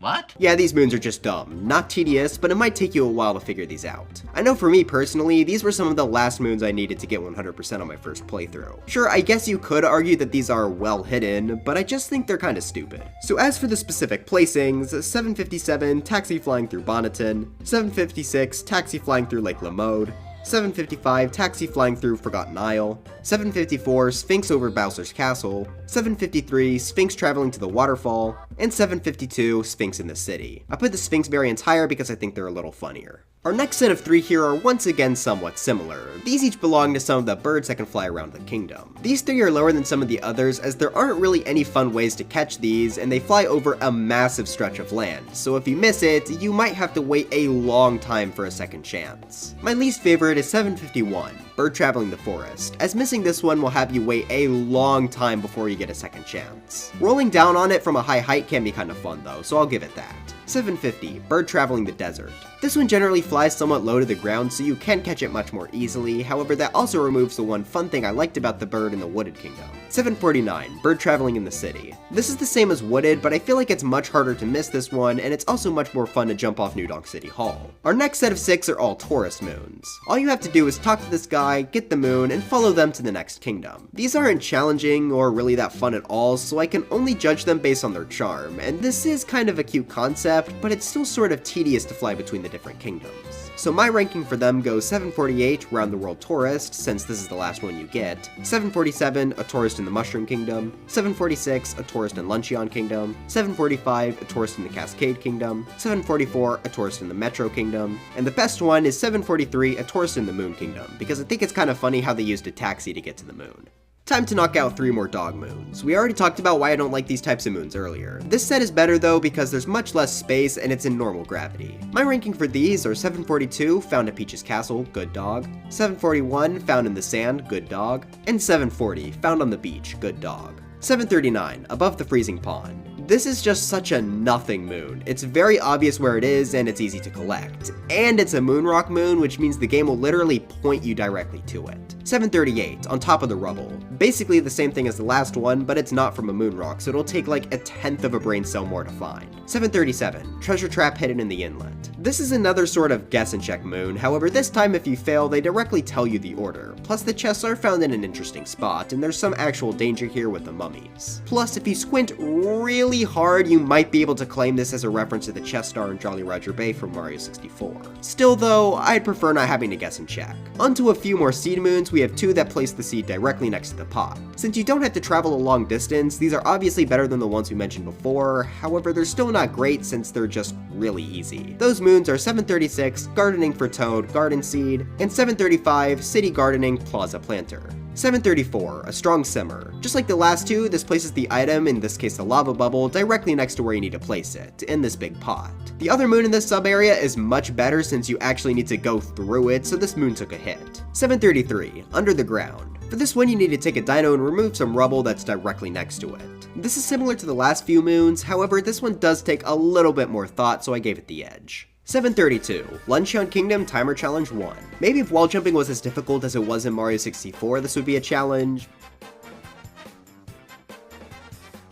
What?
Yeah, these moons are just dumb. Not tedious, but it might take you a while to figure these out. I know for me personally, these were some of the last moons I needed to get 100% on my first playthrough. Sure, I guess you could argue that these are well hidden, but I just think they're kinda stupid. So as for the specific placings, 757, taxi flying through Bonneton, 756, taxi flying through Lake Lamode, 755, taxi flying through Forgotten Isle, 754, Sphinx over Bowser's Castle, 753, Sphinx traveling to the waterfall, and 752, Sphinx in the city. I put the Sphinx variants higher because I think they're a little funnier. Our next set of 3 here are once again somewhat similar. These each belong to some of the birds that can fly around the kingdom. These 3 are lower than some of the others as there aren't really any fun ways to catch these, and they fly over a massive stretch of land, so if you miss it, you might have to wait a long time for a second chance. My least favorite is 751, bird traveling the forest, as missing this one will have you wait a long time before you get a second chance. Rolling down on it from a high height can be kinda fun though, so I'll give it that. 750, bird traveling the desert. This one generally flies somewhat low to the ground so you can catch it much more easily, however that also removes the one fun thing I liked about the bird in the Wooded Kingdom. 749, bird traveling in the city. This is the same as Wooded, but I feel like it's much harder to miss this one, and it's also much more fun to jump off New Donk City Hall. Our next set of 6 are all tourist moons. All you have to do is talk to this guy, get the moon, and follow them to the next kingdom. These aren't challenging or really that fun at all, so I can only judge them based on their charm, and this is kind of a cute concept, but it's still sort of tedious to fly between the different kingdoms. So my ranking for them goes 748, Round the World Tourist, since this is the last one you get, 747, A Tourist in the Mushroom Kingdom, 746, A Tourist in Luncheon Kingdom, 745, A Tourist in the Cascade Kingdom, 744, A Tourist in the Metro Kingdom, and the best one is 743, A Tourist in the Moon Kingdom, because I think it's kind of funny how they used a taxi to get to the moon. Time to knock out 3 more dog moons. We already talked about why I don't like these types of moons earlier. This set is better though because there's much less space and it's in normal gravity. My ranking for these are 742, found at Peach's Castle, good dog, 741, found in the sand, good dog, and 740, found on the beach, good dog. 739, above the freezing pond. This is just such a nothing moon. It's very obvious where it is and it's easy to collect. And it's a moonrock moon, which means the game will literally point you directly to it. 738, on top of the rubble. Basically the same thing as the last one, but it's not from a moonrock, so it'll take like 1/10 of a brain cell more to find. 737, treasure trap hidden in the inlet. This is another sort of guess and check moon, however this time if you fail they directly tell you the order. Plus the chests are found in an interesting spot, and there's some actual danger here with the mummies. Plus if you squint really hard you might be able to claim this as a reference to the chest star in Jolly Roger Bay from Mario 64. Still though, I'd prefer not having to guess and check. Onto a few more seed moons, we have 2 that place the seed directly next to the pot. Since you don't have to travel a long distance, these are obviously better than the ones we mentioned before, however they're still not great since they're just really easy. Those moons are 736, Gardening for Toad, Garden Seed, and 735, City Gardening, Plaza Planter. 734, a strong simmer. Just like the last 2, this places the item, in this case the lava bubble, directly next to where you need to place it, in this big pot. The other moon in this sub area is much better since you actually need to go through it, so this moon took a hit. 733, under the ground. For this one you need to take a dino and remove some rubble that's directly next to it. This is similar to the last few moons, however this one does take a little bit more thought, so I gave it the edge. 732, Luncheon Kingdom Timer Challenge 1. Maybe if wall jumping was as difficult as it was in Mario 64, this would be a challenge.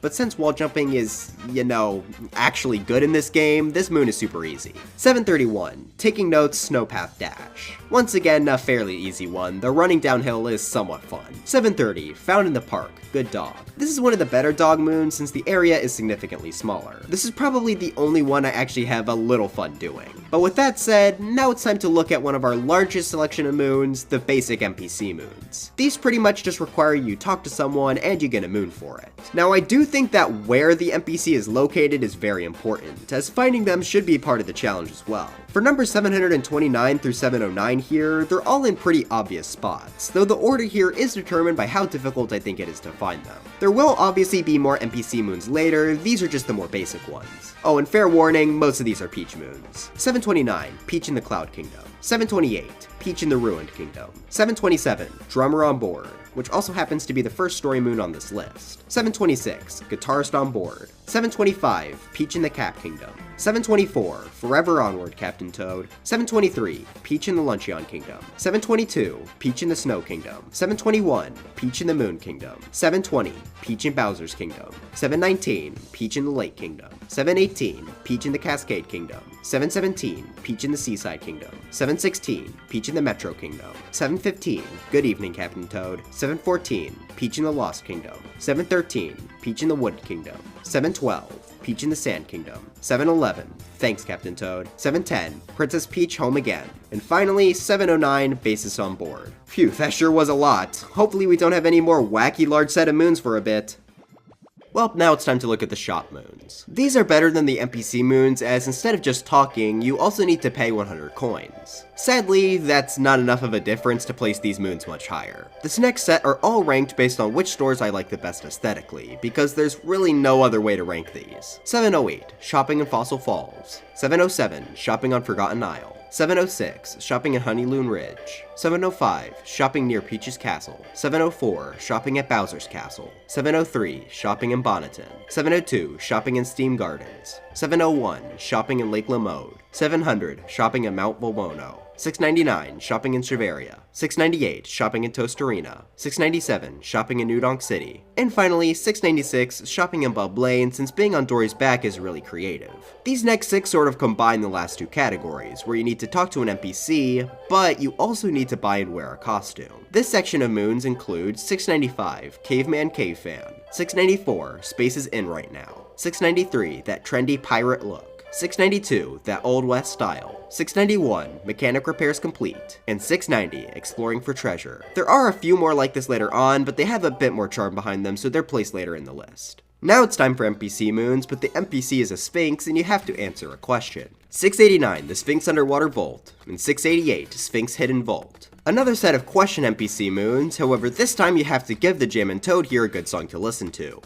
But since wall jumping is, you know, actually good in this game, this moon is super easy. 731, Taking Notes Snowpath Dash. Once again, a fairly easy one, the running downhill is somewhat fun. 730, Found in the Park, good dog. This is one of the better dog moons since the area is significantly smaller. This is probably the only one I actually have a little fun doing. But with that said, now it's time to look at one of our largest selection of moons, the basic NPC moons. These pretty much just require you talk to someone and you get a moon for it. Now I do think that where the NPC is located is very important, as finding them should be part of the challenge as well. For numbers 729 through 709 here, they're all in pretty obvious spots, though the order here is determined by how difficult I think it is to find them. There will obviously be more NPC moons later, these are just the more basic ones. Oh, and fair warning, most of these are Peach moons. 729, Peach in the Cloud Kingdom. 728, Peach in the Ruined Kingdom. 727, Drummer on Board, which also happens to be the first story moon on this list. 726, Guitarist on Board. 725, Peach in the Cap Kingdom. 724, Forever Onward, Captain Toad. 723, Peach in the Luncheon Kingdom. 722, Peach in the Snow Kingdom. 721, Peach in the Moon Kingdom. 720, Peach in Bowser's Kingdom. 719, Peach in the Lake Kingdom. 718, Peach in the Cascade Kingdom. 717, Peach in the Seaside Kingdom. 716, Peach in the Metro Kingdom. 715, Good Evening, Captain Toad. 714, Peach in the Lost Kingdom. 713, Peach in the Wood Kingdom. 712, Peach in the Sand Kingdom. 711, Thanks, Captain Toad. 710, Princess Peach Home Again. And finally, 709, Basis on Board. Phew, that sure was a lot. Hopefully we don't have any more wacky large set of moons for a bit. Well, now it's time to look at the shop moons. These are better than the NPC moons, as instead of just talking, you also need to pay 100 coins. Sadly, that's not enough of a difference to place these moons much higher. This next set are all ranked based on which stores I like the best aesthetically, because there's really no other way to rank these. 708, Shopping in Fossil Falls. 707, Shopping on Forgotten Isle. 706, Shopping in Honeyloon Ridge. 705, Shopping near Peach's Castle. 704, Shopping at Bowser's Castle. 703, Shopping in Bonneton. 702, Shopping in Steam Gardens. 701, Shopping in Lake Lamode. 700, Shopping in Mount Bobono. 699, Shopping in Shiveria. 698, Shopping in Tostarena. 697, Shopping in New Donk City. And finally, 696, Shopping in Bub Lane, since being on Dory's back is really creative. These next 6 sort of combine the last 2 categories, where you need to talk to an NPC, but you also need to buy and wear a costume. This section of moons includes 695, Caveman Cave Fan. 694, Space is in right now. 693, That trendy pirate look. 692, That Old West style. 691, Mechanic Repairs Complete. And 690, Exploring for Treasure. There are a few more like this later on, but they have a bit more charm behind them, so they're placed later in the list. Now it's time for NPC moons, but the NPC is a Sphinx and you have to answer a question. 689, the Sphinx Underwater Vault. And 688, Sphinx Hidden Vault. Another set of question NPC moons, however this time you have to give the Jammin' Toad here a good song to listen to.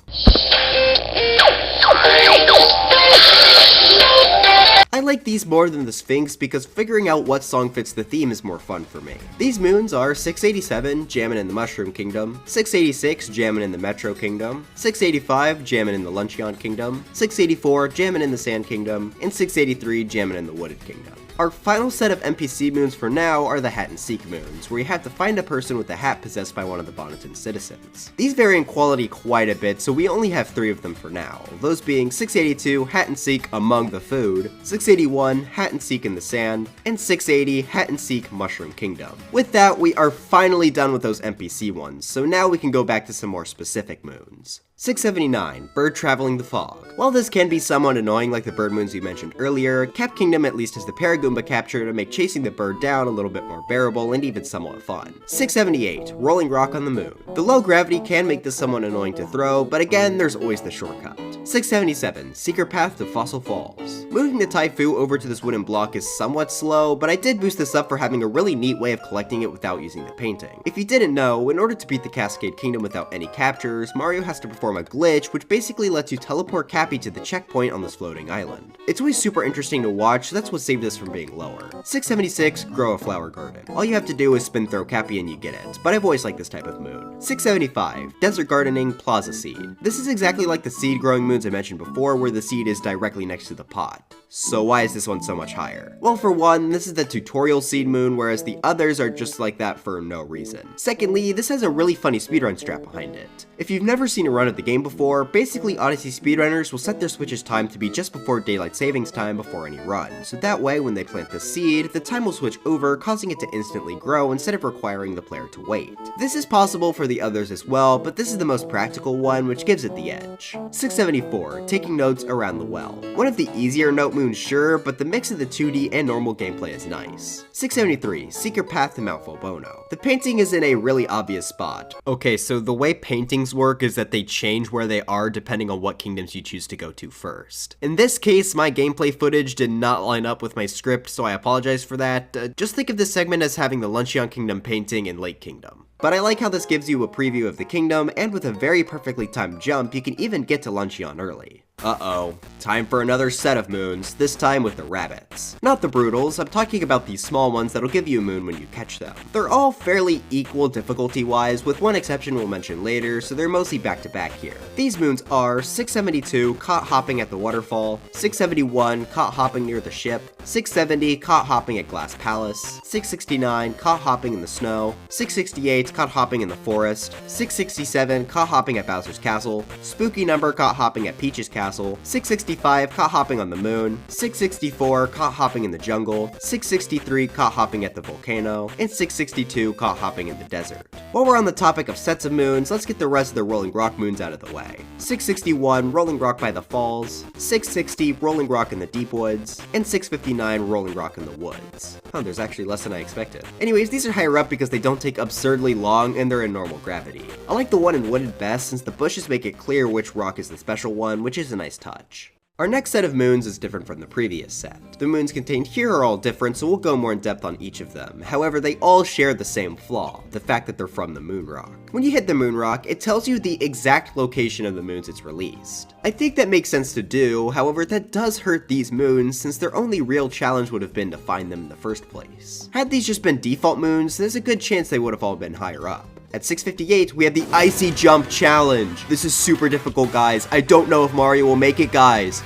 I like these more than the Sphinx because figuring out what song fits the theme is more fun for me. These moons are 687, Jammin' in the Mushroom Kingdom, 686, Jammin' in the Metro Kingdom, 685, Jammin' in the Luncheon Kingdom, 684, Jammin' in the Sand Kingdom, and 683, Jammin' in the Wooded Kingdom. Our final set of NPC moons for now are the Hat and Seek moons, where you have to find a person with a hat possessed by one of the Bonneton citizens. These vary in quality quite a bit, so we only have 3 of them for now, those being 682, Hat and Seek Among the Food, 681, Hat and Seek in the Sand, and 680, Hat and Seek Mushroom Kingdom. With that, we are finally done with those NPC ones, so now we can go back to some more specific moons. 679, Bird Traveling the Fog. While this can be somewhat annoying like the bird moons we mentioned earlier, Cap Kingdom at least has the Paragoomba capture to make chasing the bird down a little bit more bearable and even somewhat fun. 678, Rolling Rock on the Moon. The low gravity can make this somewhat annoying to throw, but again, there's always the shortcut. 677, Secret Path to Fossil Falls. Moving the Taifu over to this wooden block is somewhat slow, but I did boost this up for having a really neat way of collecting it without using the painting. If you didn't know, in order to beat the Cascade Kingdom without any captures, Mario has to perform a glitch which basically lets you teleport Cappy to the checkpoint on this floating island. It's always super interesting to watch, so that's what saved this from being lower. 676, Grow a Flower Garden. All you have to do is spin throw Cappy and you get it, but I've always liked this type of moon. 675, Desert Gardening Plaza Seed. This is exactly like the seed growing moons I mentioned before, where the seed is directly next to the pot. So why is this one so much higher? Well, for one, this is the tutorial seed moon, whereas the others are just like that for no reason. Secondly, this has a really funny speedrun strap behind it. If you've never seen a run of the game before, basically Odyssey speedrunners will set their Switch's time to be just before daylight savings time before any run, so that way when they plant the seed, the time will switch over, causing it to instantly grow instead of requiring the player to wait. This is possible for the others as well, but this is the most practical one, which gives it the edge. 674, Taking Notes Around the Well. One of the easier note moons, sure, but the mix of the 2D and normal gameplay is nice. 673, Secret Path to Mount Bobono. The painting is in a really obvious spot. Okay, so the way paintings work is that they change where they are depending on what kingdoms you choose to go to first. In this case, my gameplay footage did not line up with my script, so I apologize for that. Just think of this segment as having the Luncheon Kingdom painting in Lake Kingdom. But I like how this gives you a preview of the kingdom, and with a very perfectly timed jump, you can even get to Luncheon early. Uh-oh, time for another set of moons, this time with the rabbits. Not the brutals, I'm talking about these small ones that'll give you a moon when you catch them. They're all fairly equal difficulty-wise, with one exception we'll mention later, so they're mostly back-to-back here. These moons are 672, caught hopping at the waterfall, 671, caught hopping near the ship, 670, caught hopping at Glass Palace, 669, caught hopping in the snow, 668, caught hopping in the forest, 667, caught hopping at Bowser's Castle, spooky number caught hopping at Peach's Castle, 665, caught hopping on the moon, 664, caught hopping in the jungle, 663, caught hopping at the volcano, and 662, caught hopping in the desert. While we're on the topic of sets of moons, let's get the rest of the Rolling Rock moons out of the way. 661, Rolling Rock by the Falls, 660, Rolling Rock in the Deep Woods, and 659, Rolling Rock in the Woods. Oh, there's actually less than I expected. Anyways, these are higher up because they don't take absurdly long and they're in normal gravity. I like the one in Wooded best since the bushes make it clear which rock is the special one, which is a nice touch. Our next set of moons is different from the previous set. The moons contained here are all different, so we'll go more in depth on each of them. However, they all share the same flaw, the fact that they're from the moon rock. When you hit the moon rock, it tells you the exact location of the moons it's released. I think that makes sense to do, however that does hurt these moons since their only real challenge would have been to find them in the first place. Had these just been default moons, there's a good chance they would have all been higher up. At 658, we have the Icy Jump Challenge. This is super difficult, guys. I don't know if Mario will make it, guys.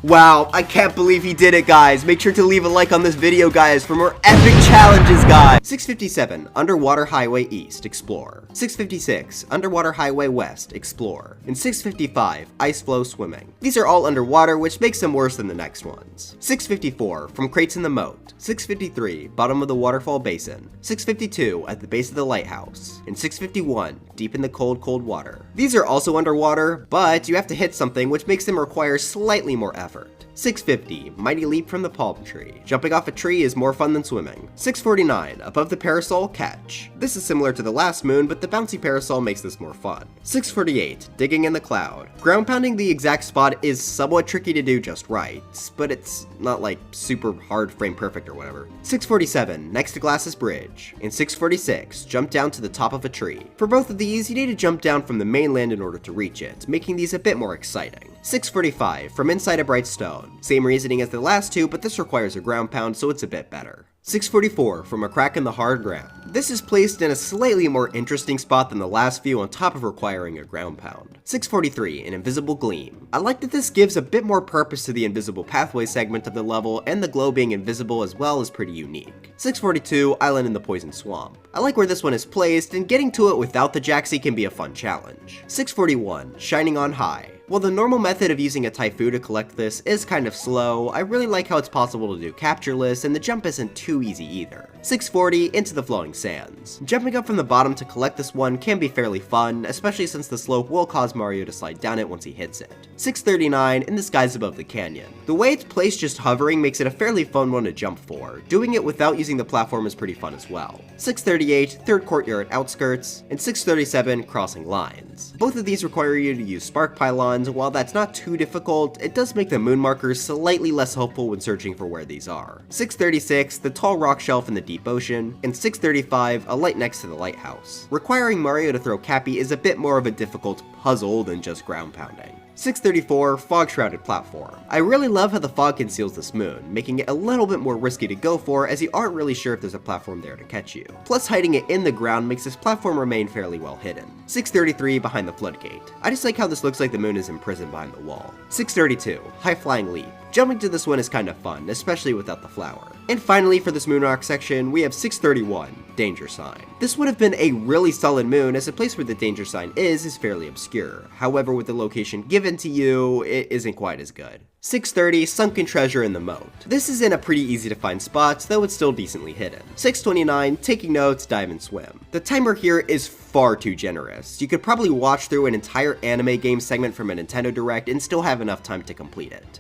Wow, I can't believe he did it, guys. Make sure to leave a like on this video, guys, for more epic challenges, guys. 657, Underwater Highway East, Explore. 656, Underwater Highway West, Explore. And 655, Ice Flow Swimming. These are all underwater, which makes them worse than the next ones. 654, From Crates in the Moat. 653, Bottom of the Waterfall Basin. 652, At the Base of the Lighthouse. And 651, Deep in the Cold, Cold Water. These are also underwater, but you have to hit something, which makes them require slightly more effort. 650, Mighty Leap from the Palm Tree. Jumping off a tree is more fun than swimming. 649, Above the Parasol, Catch. This is similar to the last moon, but the bouncy parasol makes this more fun. 648, Digging in the Cloud. Ground pounding the exact spot is somewhat tricky to do just right, but it's not like super hard frame perfect or whatever. 647, Next to Glass's Bridge. And 646, Jump down to the top of a tree. For both of these, you need to jump down from the mainland in order to reach it, making these a bit more exciting. 645, From Inside a Bright Stone. Same reasoning as the last two, but this requires a ground pound, so it's a bit better. 644, From a Crack in the Hard Ground. This is placed in a slightly more interesting spot than the last few on top of requiring a ground pound. 643, An Invisible Gleam. I like that this gives a bit more purpose to the invisible pathway segment of the level, and the glow being invisible as well is pretty unique. 642, Island in the Poison Swamp. I like where this one is placed, and getting to it without the Jaxie can be a fun challenge. 641, Shining on High. While the normal method of using a Typhoon to collect this is kind of slow, I really like how it's possible to do captureless, and the jump isn't too easy either. 640, Into the Flowing Sands. Jumping up from the bottom to collect this one can be fairly fun, especially since the slope will cause Mario to slide down it once he hits it. 639, In the Skies Above the Canyon. The way it's placed just hovering makes it a fairly fun one to jump for. Doing it without using the platform is pretty fun as well. 638, Third Courtyard Outskirts, and 637, Crossing Lines. Both of these require you to use spark pylons. While that's not too difficult, it does make the moon markers slightly less helpful when searching for where these are. 636, The Tall Rock Shelf in the Deep Ocean, and 635, A Light Next to the Lighthouse. Requiring Mario to throw Cappy is a bit more of a difficult puzzle than just ground pounding. 634, Fog Shrouded Platform. I really love how the fog conceals this moon, making it a little bit more risky to go for as you aren't really sure if there's a platform there to catch you. Plus hiding it in the ground makes this platform remain fairly well hidden. 633, Behind the Floodgate. I just like how this looks like the moon is imprisoned behind the wall. 632, High Flying Leap. Jumping to this one is kind of fun, especially without the flower. And finally, for this moon rock section, we have 631, Danger Sign. This would have been a really solid moon, as the place where the danger sign is fairly obscure. However, with the location given to you, it isn't quite as good. 630, Sunken Treasure in the Moat. This is in a pretty easy to find spot, though it's still decently hidden. 629, Taking Notes, Dive and Swim. The timer here is far too generous. You could probably watch through an entire anime game segment from a Nintendo Direct and still have enough time to complete it.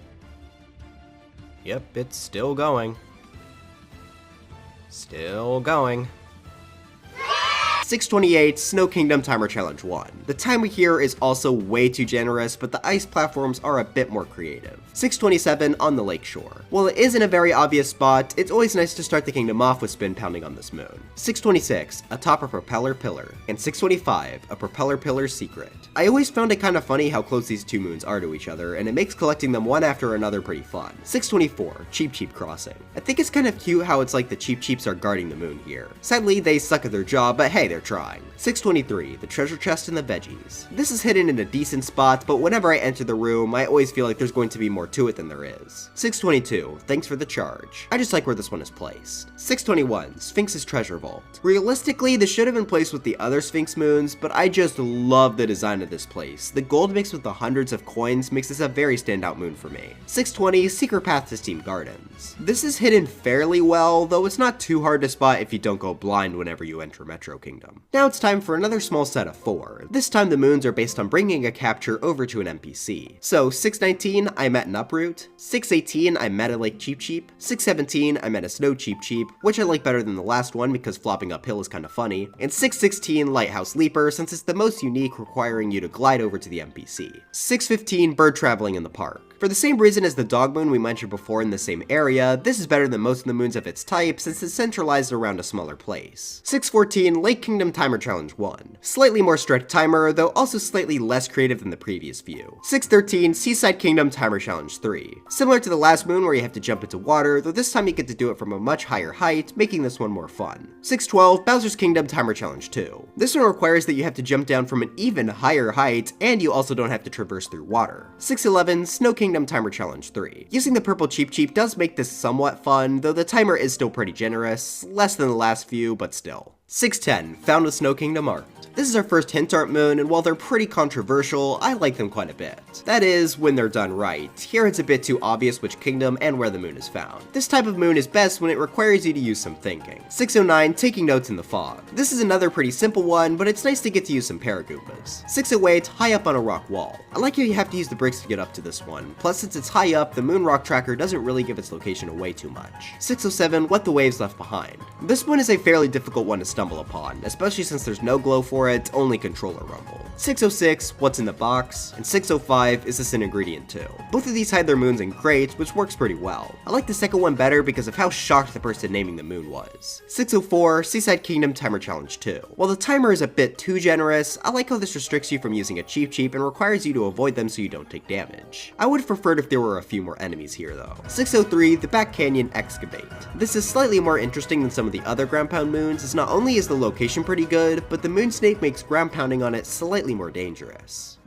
Yep, it's still going. Still going. 628, Snow Kingdom Timer Challenge 1. The timer here is also way too generous, but the ice platforms are a bit more creative. 627, On the Lake Shore. While it isn't a very obvious spot, it's always nice to start the kingdom off with spin pounding on this moon. 626, Atop a Propeller Pillar. And 625, A Propeller Pillar Secret. I always found it kind of funny how close these two moons are to each other, and it makes collecting them one after another pretty fun. 624, Cheep Cheep Crossing. I think it's kind of cute how it's like the Cheep Cheeps are guarding the moon here. Sadly, they suck at their job, but hey, they're trying. 623, The Treasure Chest and the Veggies. This is hidden in a decent spot, but whenever I enter the room, I always feel like there's going to be more to it than there is. 622, Thanks for the Charge. I just like where this one is placed. 621, Sphinx's Treasure Vault. Realistically, this should have been placed with the other Sphinx moons, but I just love the design of this place. The gold mixed with the hundreds of coins makes this a very standout moon for me. 620, Secret Path to Steam Gardens. This is hidden fairly well, though it's not too hard to spot if you don't go blind whenever you enter Metro Kingdom. Now it's time for another small set of 4. This time the moons are based on bringing a capture over to an NPC. So 619, I met an Uproot. 618, I met a Lake Cheep Cheep. 617, I met a Snow Cheep Cheep, which I like better than the last one because flopping uphill is kind of funny. And 616, Lighthouse Leaper, since it's the most unique, requiring you to glide over to the NPC. 615, Bird Traveling in the Park. For the same reason as the dog moon we mentioned before in the same area, this is better than most of the moons of its type since it's centralized around a smaller place. 614, Lake Kingdom Timer Challenge 1. Slightly more strict timer, though also slightly less creative than the previous few. 613, Seaside Kingdom Timer Challenge 3. Similar to the last moon where you have to jump into water, though this time you get to do it from a much higher height, making this one more fun. 612, Bowser's Kingdom Timer Challenge 2. This one requires that you have to jump down from an even higher height, and you also don't have to traverse through water. 611, Snow Kingdom Timer Challenge 3. Using the purple Cheep Cheep does make this somewhat fun, though the timer is still pretty generous, less than the last few, but still. 610, Found with Snow Kingdom Art. This is our first hint art moon, and while they're pretty controversial, I like them quite a bit. That is, when they're done right. Here it's a bit too obvious which kingdom and where the moon is found. This type of moon is best when it requires you to use some thinking. 609, Taking Notes in the Fog. This is another pretty simple one, but it's nice to get to use some Paragoombas. 608, High Up on a Rock Wall. I like how you have to use the bricks to get up to this one, plus since it's high up, the moon rock tracker doesn't really give its location away too much. 607, What the Waves Left Behind. This one is a fairly difficult one to stumble upon, especially since there's no glow for it, only controller rumble. 606, What's in the Box, and 605, Is this an ingredient too? Both of these hide their moons in crates, which works pretty well. I like the second one better because of how shocked the person naming the moon was. 604, Seaside Kingdom Timer Challenge 2. While the timer is a bit too generous, I like how this restricts you from using a Cheep Cheep and requires you to avoid them so you don't take damage. I would have preferred if there were a few more enemies here though. 603, The Back Canyon Excavate. This is slightly more interesting than some of the other ground pound moons, as not only is the location pretty good, but the moon snake makes ground pounding on it slightly more dangerous.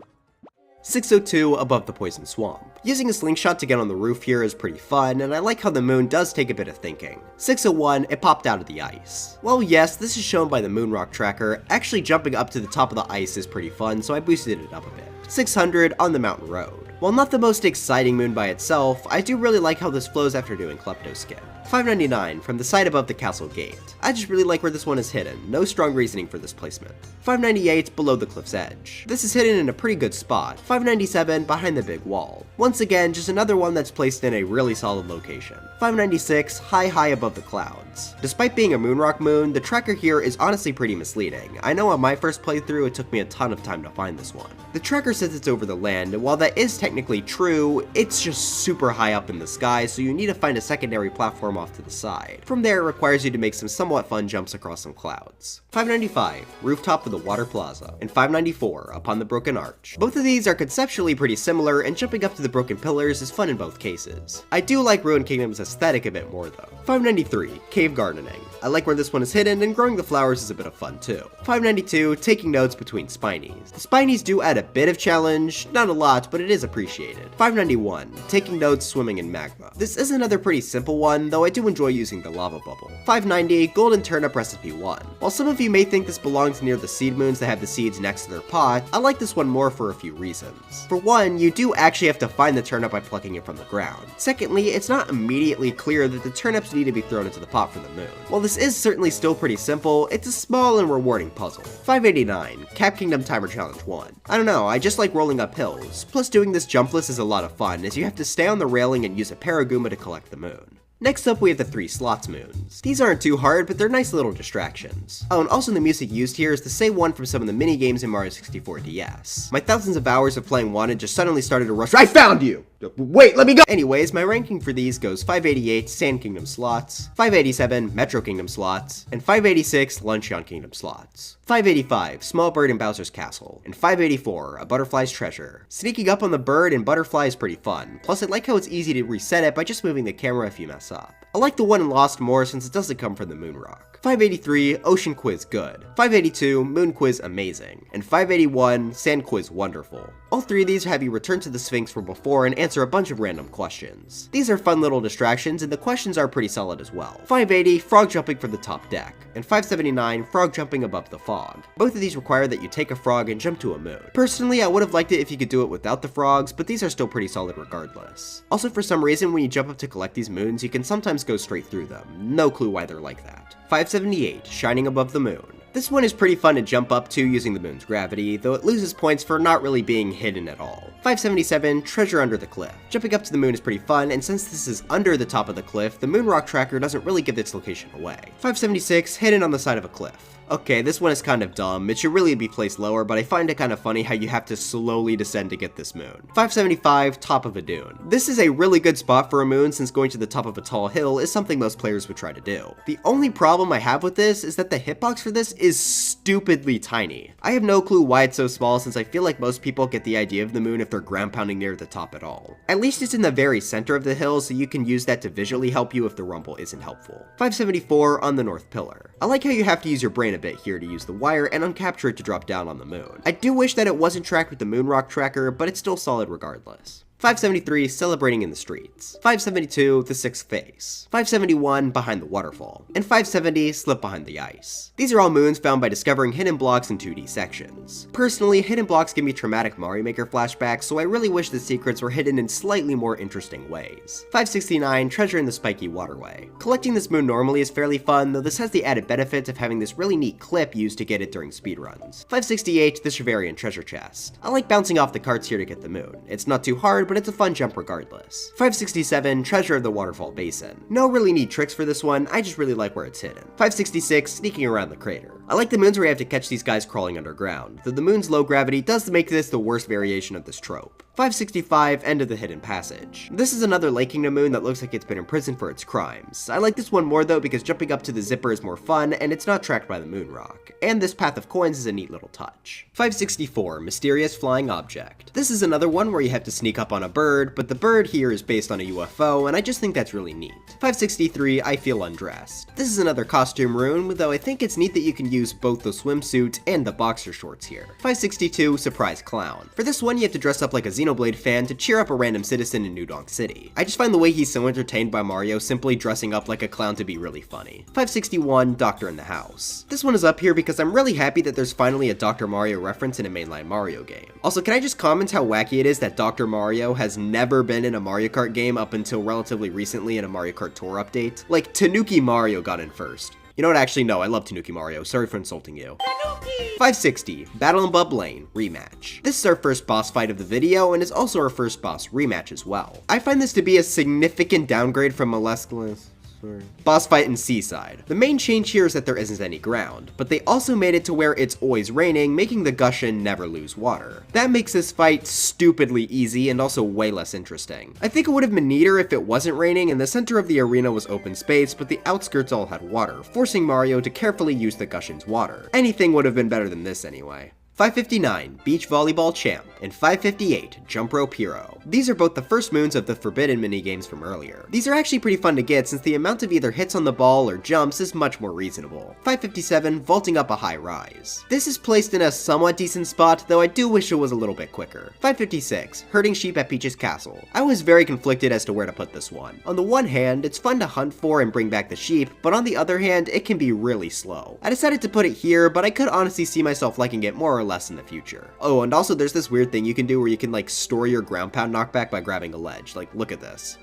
602, Above the Poison Swamp. Using a slingshot to get on the roof here is pretty fun, and I like how the moon does take a bit of thinking. 601, It Popped Out of the Ice. Well, yes, this is shown by the moon rock tracker. Actually jumping up to the top of the ice is pretty fun, so I boosted it up a bit. 600, On the Mountain Road. While not the most exciting moon by itself, I do really like how this flows after doing Klepto Skip. 599, From the Side Above the Castle Gate. I just really like where this one is hidden, no strong reasoning for this placement. 598, Below the Cliff's Edge. This is hidden in a pretty good spot. 597, Behind the Big Wall. Once again, just another one that's placed in a really solid location. 596, High Above the Clouds. Despite being a Moonrock moon, the tracker here is honestly pretty misleading. I know on my first playthrough it took me a ton of time to find this one. The tracker says it's over the land, and while that is technically true, it's just super high up in the sky, so you need to find a secondary platform off to the side. From there, it requires you to make some somewhat fun jumps across some clouds. 595, Rooftop of the Water Plaza, and 594, Upon the Broken Arch. Both of these are conceptually pretty similar, and jumping up to the broken pillars is fun in both cases. I do like Ruined Kingdom's aesthetic a bit more though. 593, Cave Gardening. I like where this one is hidden, and growing the flowers is a bit of fun too. 592, Taking Notes Between Spinies. The Spinies do add a bit of challenge, not a lot, but it is appreciated. 591, Taking Notes Swimming in Magma. This is another pretty simple one, though I do enjoy using the lava bubble. 590, Golden Turnip Recipe 1. While some of you may think this belongs near the seed moons that have the seeds next to their pot, I like this one more for a few reasons. For one, you do actually have to find the turnip by plucking it from the ground. Secondly, it's not immediately clear that the turnips need to be thrown into the pot for the moon. While this is certainly still pretty simple, it's a small and rewarding puzzle. 589, Cap Kingdom Timer Challenge 1. I don't know, I just like rolling up hills. Plus doing this jumpless is a lot of fun, as you have to stay on the railing and use a Paragoomba to collect the moon. Next up we have the 3 slots moons. These aren't too hard, but they're nice little distractions. Oh, and also the music used here is the same one from some of the mini games in Mario 64 DS. My thousands of hours of playing Wanted just suddenly started to rush. I found you! Wait, let me go! Anyways, my ranking for these goes 588 Sand Kingdom slots, 587 Metro Kingdom slots, and 586 Luncheon Kingdom slots. 585 Small Bird in Bowser's Castle, and 584 A Butterfly's Treasure. Sneaking up on the bird and butterfly is pretty fun, plus I like how it's easy to reset it by just moving the camera if you mess up. I like the one in Lost more since it doesn't come from the moon rock. 583 Ocean Quiz good, 582 Moon Quiz amazing, and 581 Sand Quiz wonderful. All 3 of these have you return to the Sphinx from before and answer a bunch of random questions. These are fun little distractions and the questions are pretty solid as well. 580 Frog jumping from the top deck, and 579 Frog jumping above the fog. Both of these require that you take a frog and jump to a moon. Personally, I would have liked it if you could do it without the frogs, but these are still pretty solid regardless. Also, for some reason, when you jump up to collect these moons, you can sometimes go straight through them. No clue why they're like that. 578 Shining above the moon. This one is pretty fun to jump up to using the moon's gravity, though it loses points for not really being hidden at all. 577 Treasure under the cliff. Jumping up to the moon is pretty fun, and since this is under the top of the cliff, the moon rock tracker doesn't really give its location away. 576 Hidden on the side of a cliff. Okay, this one is kind of dumb. It should really be placed lower, but I find it kind of funny how you have to slowly descend to get this moon. 575 Top of a dune. This is a really good spot for a moon since going to the top of a tall hill is something most players would try to do. The only problem I have with this is that the hitbox for this is stupidly tiny. I have no clue why it's so small since I feel like most people get the idea of the moon if they're ground pounding near the top at all. At least it's in the very center of the hill, so you can use that to visually help you if the rumble isn't helpful. 574 on the north pillar. I like how you have to use your brain a bit here to use the wire and uncapture it to drop down on the moon. I do wish that it wasn't tracked with the moon rock tracker, but it's still solid regardless. 573 Celebrating in the Streets, 572 The Sixth Face, 571 Behind the Waterfall, and 570 Slip Behind the Ice. These are all moons found by discovering hidden blocks in 2D sections. Personally, hidden blocks give me traumatic Mario Maker flashbacks, so I really wish the secrets were hidden in slightly more interesting ways. 569 Treasure in the Spiky Waterway. Collecting this moon normally is fairly fun, though this has the added benefit of having this really neat clip used to get it during speedruns. 568 The Chevarian Treasure Chest. I like bouncing off the carts here to get the moon. It's not too hard, but it's a fun jump regardless. 567 Treasure of the Waterfall Basin. No really neat tricks for this one, I just really like where it's hidden. 566 Sneaking around the crater. I like the moons where you have to catch these guys crawling underground, though the moon's low gravity does make this the worst variation of this trope. 565 End of the Hidden Passage. This is another Lake Kingdom moon that looks like it's been imprisoned for its crimes. I like this one more though because jumping up to the zipper is more fun and it's not tracked by the moon rock. And this Path of Coins is a neat little touch. 564 Mysterious Flying Object. This is another one where you have to sneak up on a bird, but the bird here is based on a UFO and I just think that's really neat. 563 I Feel Undressed. This is another costume rune, though I think it's neat that you can use both the swimsuit and the boxer shorts here. 562 Surprise Clown. For this one you have to dress up like a Xenoblade fan to cheer up a random citizen in New Donk City. I just find the way he's so entertained by Mario simply dressing up like a clown to be really funny. 561 Doctor in the House. This one is up here because I'm really happy that there's finally a Dr. Mario reference in a mainline Mario game. Also, can I just comment how wacky it is that Dr. Mario has never been in a Mario Kart game up until relatively recently in a Mario Kart Tour update? Like, Tanuki Mario got in first. You know what, actually no, I love Tanuki Mario, sorry for insulting you. 560, Battle in Bub Lane, Rematch. This is our first boss fight of the video, and is also our first boss rematch as well. I find this to be a significant downgrade from Moleskina's boss fight in Seaside. The main change here is that there isn't any ground, but they also made it to where it's always raining, making the Gushin never lose water. That makes this fight stupidly easy and also way less interesting. I think it would have been neater if it wasn't raining and the center of the arena was open space, but the outskirts all had water, forcing Mario to carefully use the Gushin's water. Anything would have been better than this anyway. 559, Beach Volleyball Champ, and 558, Jump Rope Hero. These are both the first moons of the Forbidden minigames from earlier. These are actually pretty fun to get since the amount of either hits on the ball or jumps is much more reasonable. 557, Vaulting Up a High Rise. This is placed in a somewhat decent spot, though I do wish it was a little bit quicker. 556, Herding Sheep at Peach's Castle. I was very conflicted as to where to put this one. On the one hand, it's fun to hunt for and bring back the sheep, but on the other hand, it can be really slow. I decided to put it here, but I could honestly see myself liking it more or less in the future. Oh, and also there's this weird thing you can do where you can like store your ground pound knockback by grabbing a ledge. Like, look at this.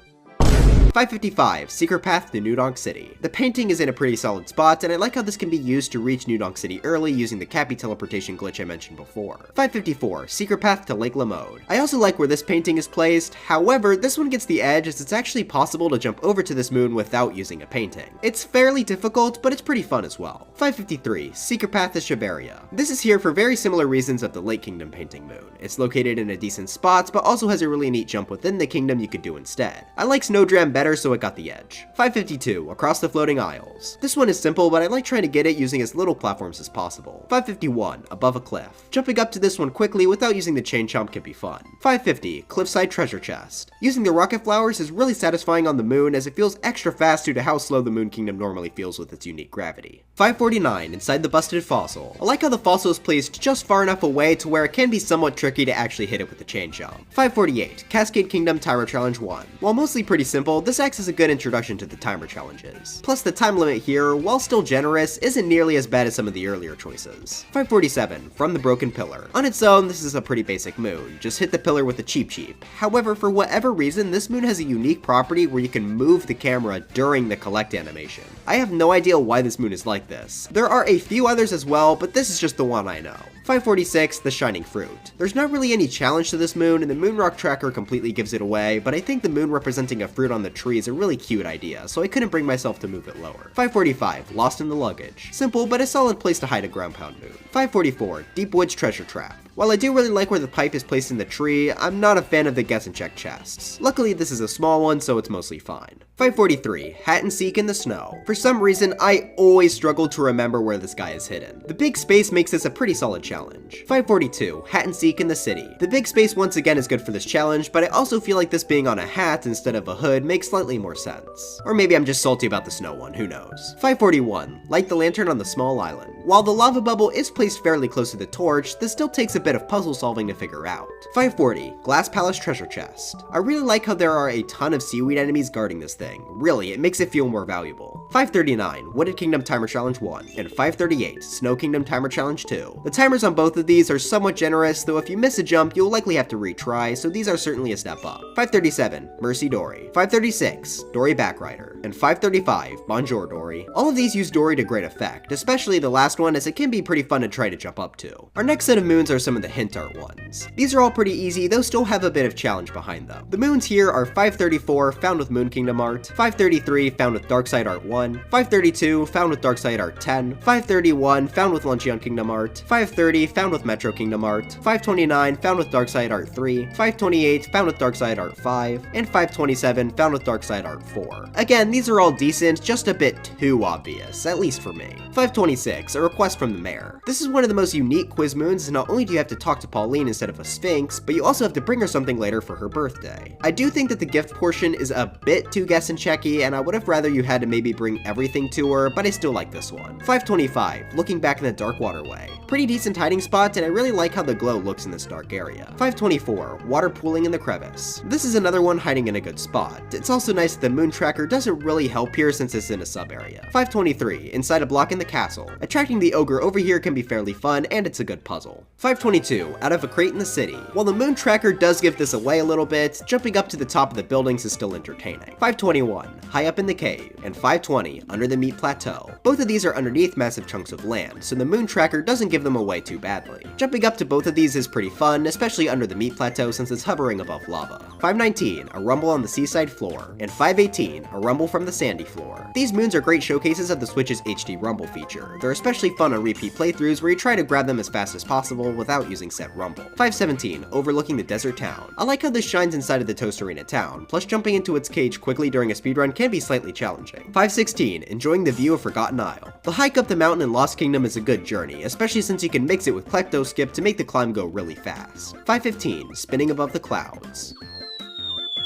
555, Secret Path to New Donk City. The painting is in a pretty solid spot, and I like how this can be used to reach New Donk City early using the Cappy teleportation glitch I mentioned before. 554, Secret Path to Lake Lamode. I also like where this painting is placed, however, this one gets the edge as it's actually possible to jump over to this moon without using a painting. It's fairly difficult, but it's pretty fun as well. 553, Secret Path to Shiveria. This is here for very similar reasons of the Lake Kingdom painting moon. It's located in a decent spot, but also has a really neat jump within the kingdom you could do instead. I like Snowdram better, so it got the edge. 552, Across the Floating Isles. This one is simple, but I like trying to get it using as little platforms as possible. 551, Above a Cliff. Jumping up to this one quickly without using the chain chomp can be fun. 550, Cliffside Treasure Chest. Using the rocket flowers is really satisfying on the moon as it feels extra fast due to how slow the Moon Kingdom normally feels with its unique gravity. 549, Inside the Busted Fossil. I like how the fossil is placed just far enough away to where it can be somewhat tricky to actually hit it with the chain jump. 548, Cascade Kingdom Timer Challenge 1. While mostly pretty simple, this acts as a good introduction to the timer challenges. Plus the time limit here, while still generous, isn't nearly as bad as some of the earlier choices. 547, From the Broken Pillar. On its own, this is a pretty basic moon, just hit the pillar with a cheap. However, for whatever reason, this moon has a unique property where you can move the camera during the collect animation. I have no idea why this moon is like this. There are a few others as well, but this is just the one I know. 546, The Shining Fruit. There's not really any challenge to this moon, and the moon rock tracker completely gives it away, but I think the moon representing a fruit on the tree is a really cute idea, so I couldn't bring myself to move it lower. 545, Lost in the Luggage. Simple, but a solid place to hide a ground pound moon. 544, Deep Woods Treasure Trap. While I do really like where the pipe is placed in the tree, I'm not a fan of the guess and check chests. Luckily this is a small one, so it's mostly fine. 543, Hat and Seek in the Snow. For some reason, I always struggle to remember where this guy is hidden. The big space makes this a pretty solid challenge. 542, Hat and Seek in the City. The big space once again is good for this challenge, but I also feel like this being on a hat instead of a hood makes slightly more sense. Or maybe I'm just salty about the snow one, who knows. 541, Light the Lantern on the Small Island. While the lava bubble is placed fairly close to the torch, this still takes a bit of puzzle solving to figure out. 540, Glass Palace Treasure Chest. I really like how there are a ton of seaweed enemies guarding this thing. Really, it makes it feel more valuable. 539, Wooded Kingdom Timer Challenge 1, and 538, Snow Kingdom Timer Challenge 2. The timers on both of these are somewhat generous, though if you miss a jump, you'll likely have to retry, so these are certainly a step up. 537, Mercy Dory. 536, Dory Backrider. And 535, Bonjour Dory. All of these use Dory to great effect, especially the last one as it can be pretty fun to try to jump up to. Our next set of moons are some of the hint art ones. These are all pretty easy, though still have a bit of challenge behind them. The moons here are 534, found with Moon Kingdom art, 533, found with Darkside Art 1, 532, found with Darkside Art 10, 531, found with Luncheon Kingdom art, 530, found with Metro Kingdom art, 529, found with Darkside Art 3, 528, found with Darkside Art 5, and 527, found with Darkside Art 4. Again, these are all decent, just a bit too obvious, at least for me. 526, A Request from the Mayor. This is one of the most unique quiz moons, and not only do you have to talk to Pauline instead of a Sphinx, but you also have to bring her something later for her birthday. I do think that the gift portion is a bit too guess and checky, and I would have rather you had to maybe bring everything to her, but I still like this one. 525, Looking Back in the Dark Waterway. Pretty decent hiding spot, and I really like how the glow looks in this dark area. 524, Water Pooling in the Crevice. This is another one hiding in a good spot. It's also nice that the moon tracker doesn't really help here since it's in a sub area. 523, Inside a Block in the Castle. Attracting the ogre over here can be fairly fun, and it's a good puzzle. 522, Out of a Crate in the City. While the moon tracker does give this away a little bit, jumping up to the top of the buildings is still entertaining. 521, High Up in the Cave, and 520, Under the Meat Plateau. Both of these are underneath massive chunks of land, so the moon tracker doesn't give them away too badly. Jumping up to both of these is pretty fun, especially under the Meat Plateau since it's hovering above lava. 519, A Rumble on the Seaside Floor, and 518, A Rumble from the Sandy Floor. These moons are great showcases of the Switch's HD Rumble feature. They're especially fun on repeat playthroughs where you try to grab them as fast as possible without using set rumble. 517, Overlooking the Desert Town. I like how this shines inside of the Toast Arena town, plus jumping into its cage quickly during a speedrun can be slightly challenging. 516, Enjoying the View of Forgotten Isle. The hike up the mountain in Lost Kingdom is a good journey, especially since you can mix it with Klecto Skip to make the climb go really fast. 515, Spinning Above the Clouds.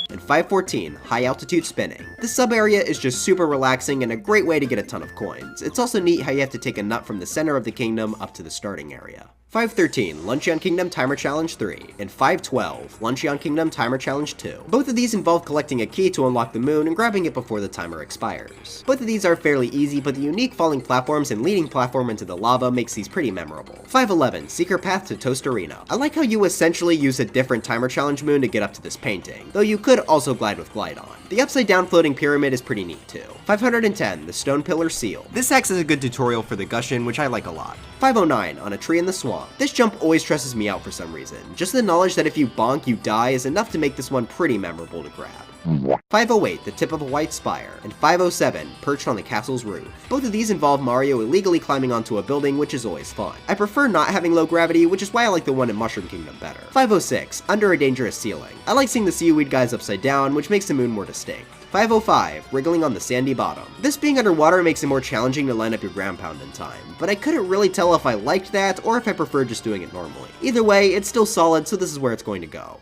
And 514, High Altitude Spinning. This sub area is just super relaxing and a great way to get a ton of coins. It's also neat how you have to take a nut from the center of the kingdom up to the starting area. 513, Luncheon Kingdom Timer Challenge 3, and 512, Luncheon Kingdom Timer Challenge 2. Both of these involve collecting a key to unlock the moon and grabbing it before the timer expires. Both of these are fairly easy, but the unique falling platforms and leading platform into the lava makes these pretty memorable. 511, Secret Path to Toast Arena. I like how you essentially use a different timer challenge moon to get up to this painting, though you could also glide with Glide On. The upside down floating pyramid is pretty neat too. 510, the Stone Pillar Seal. This acts as a good tutorial for the Gushin, which I like a lot. 509, on a tree in the swamp. This jump always stresses me out for some reason. Just the knowledge that if you bonk, you die is enough to make this one pretty memorable to grab. 508, the tip of a white spire, and 507, perched on the castle's roof. Both of these involve Mario illegally climbing onto a building, which is always fun. I prefer not having low gravity, which is why I like the one in Mushroom Kingdom better. 506, under a dangerous ceiling. I like seeing the seaweed guys upside down, which makes the moon more distinct. 505, wriggling on the sandy bottom. This being underwater makes it more challenging to line up your ground pound in time, but I couldn't really tell if I liked that or if I preferred just doing it normally. Either way, it's still solid, so this is where it's going to go.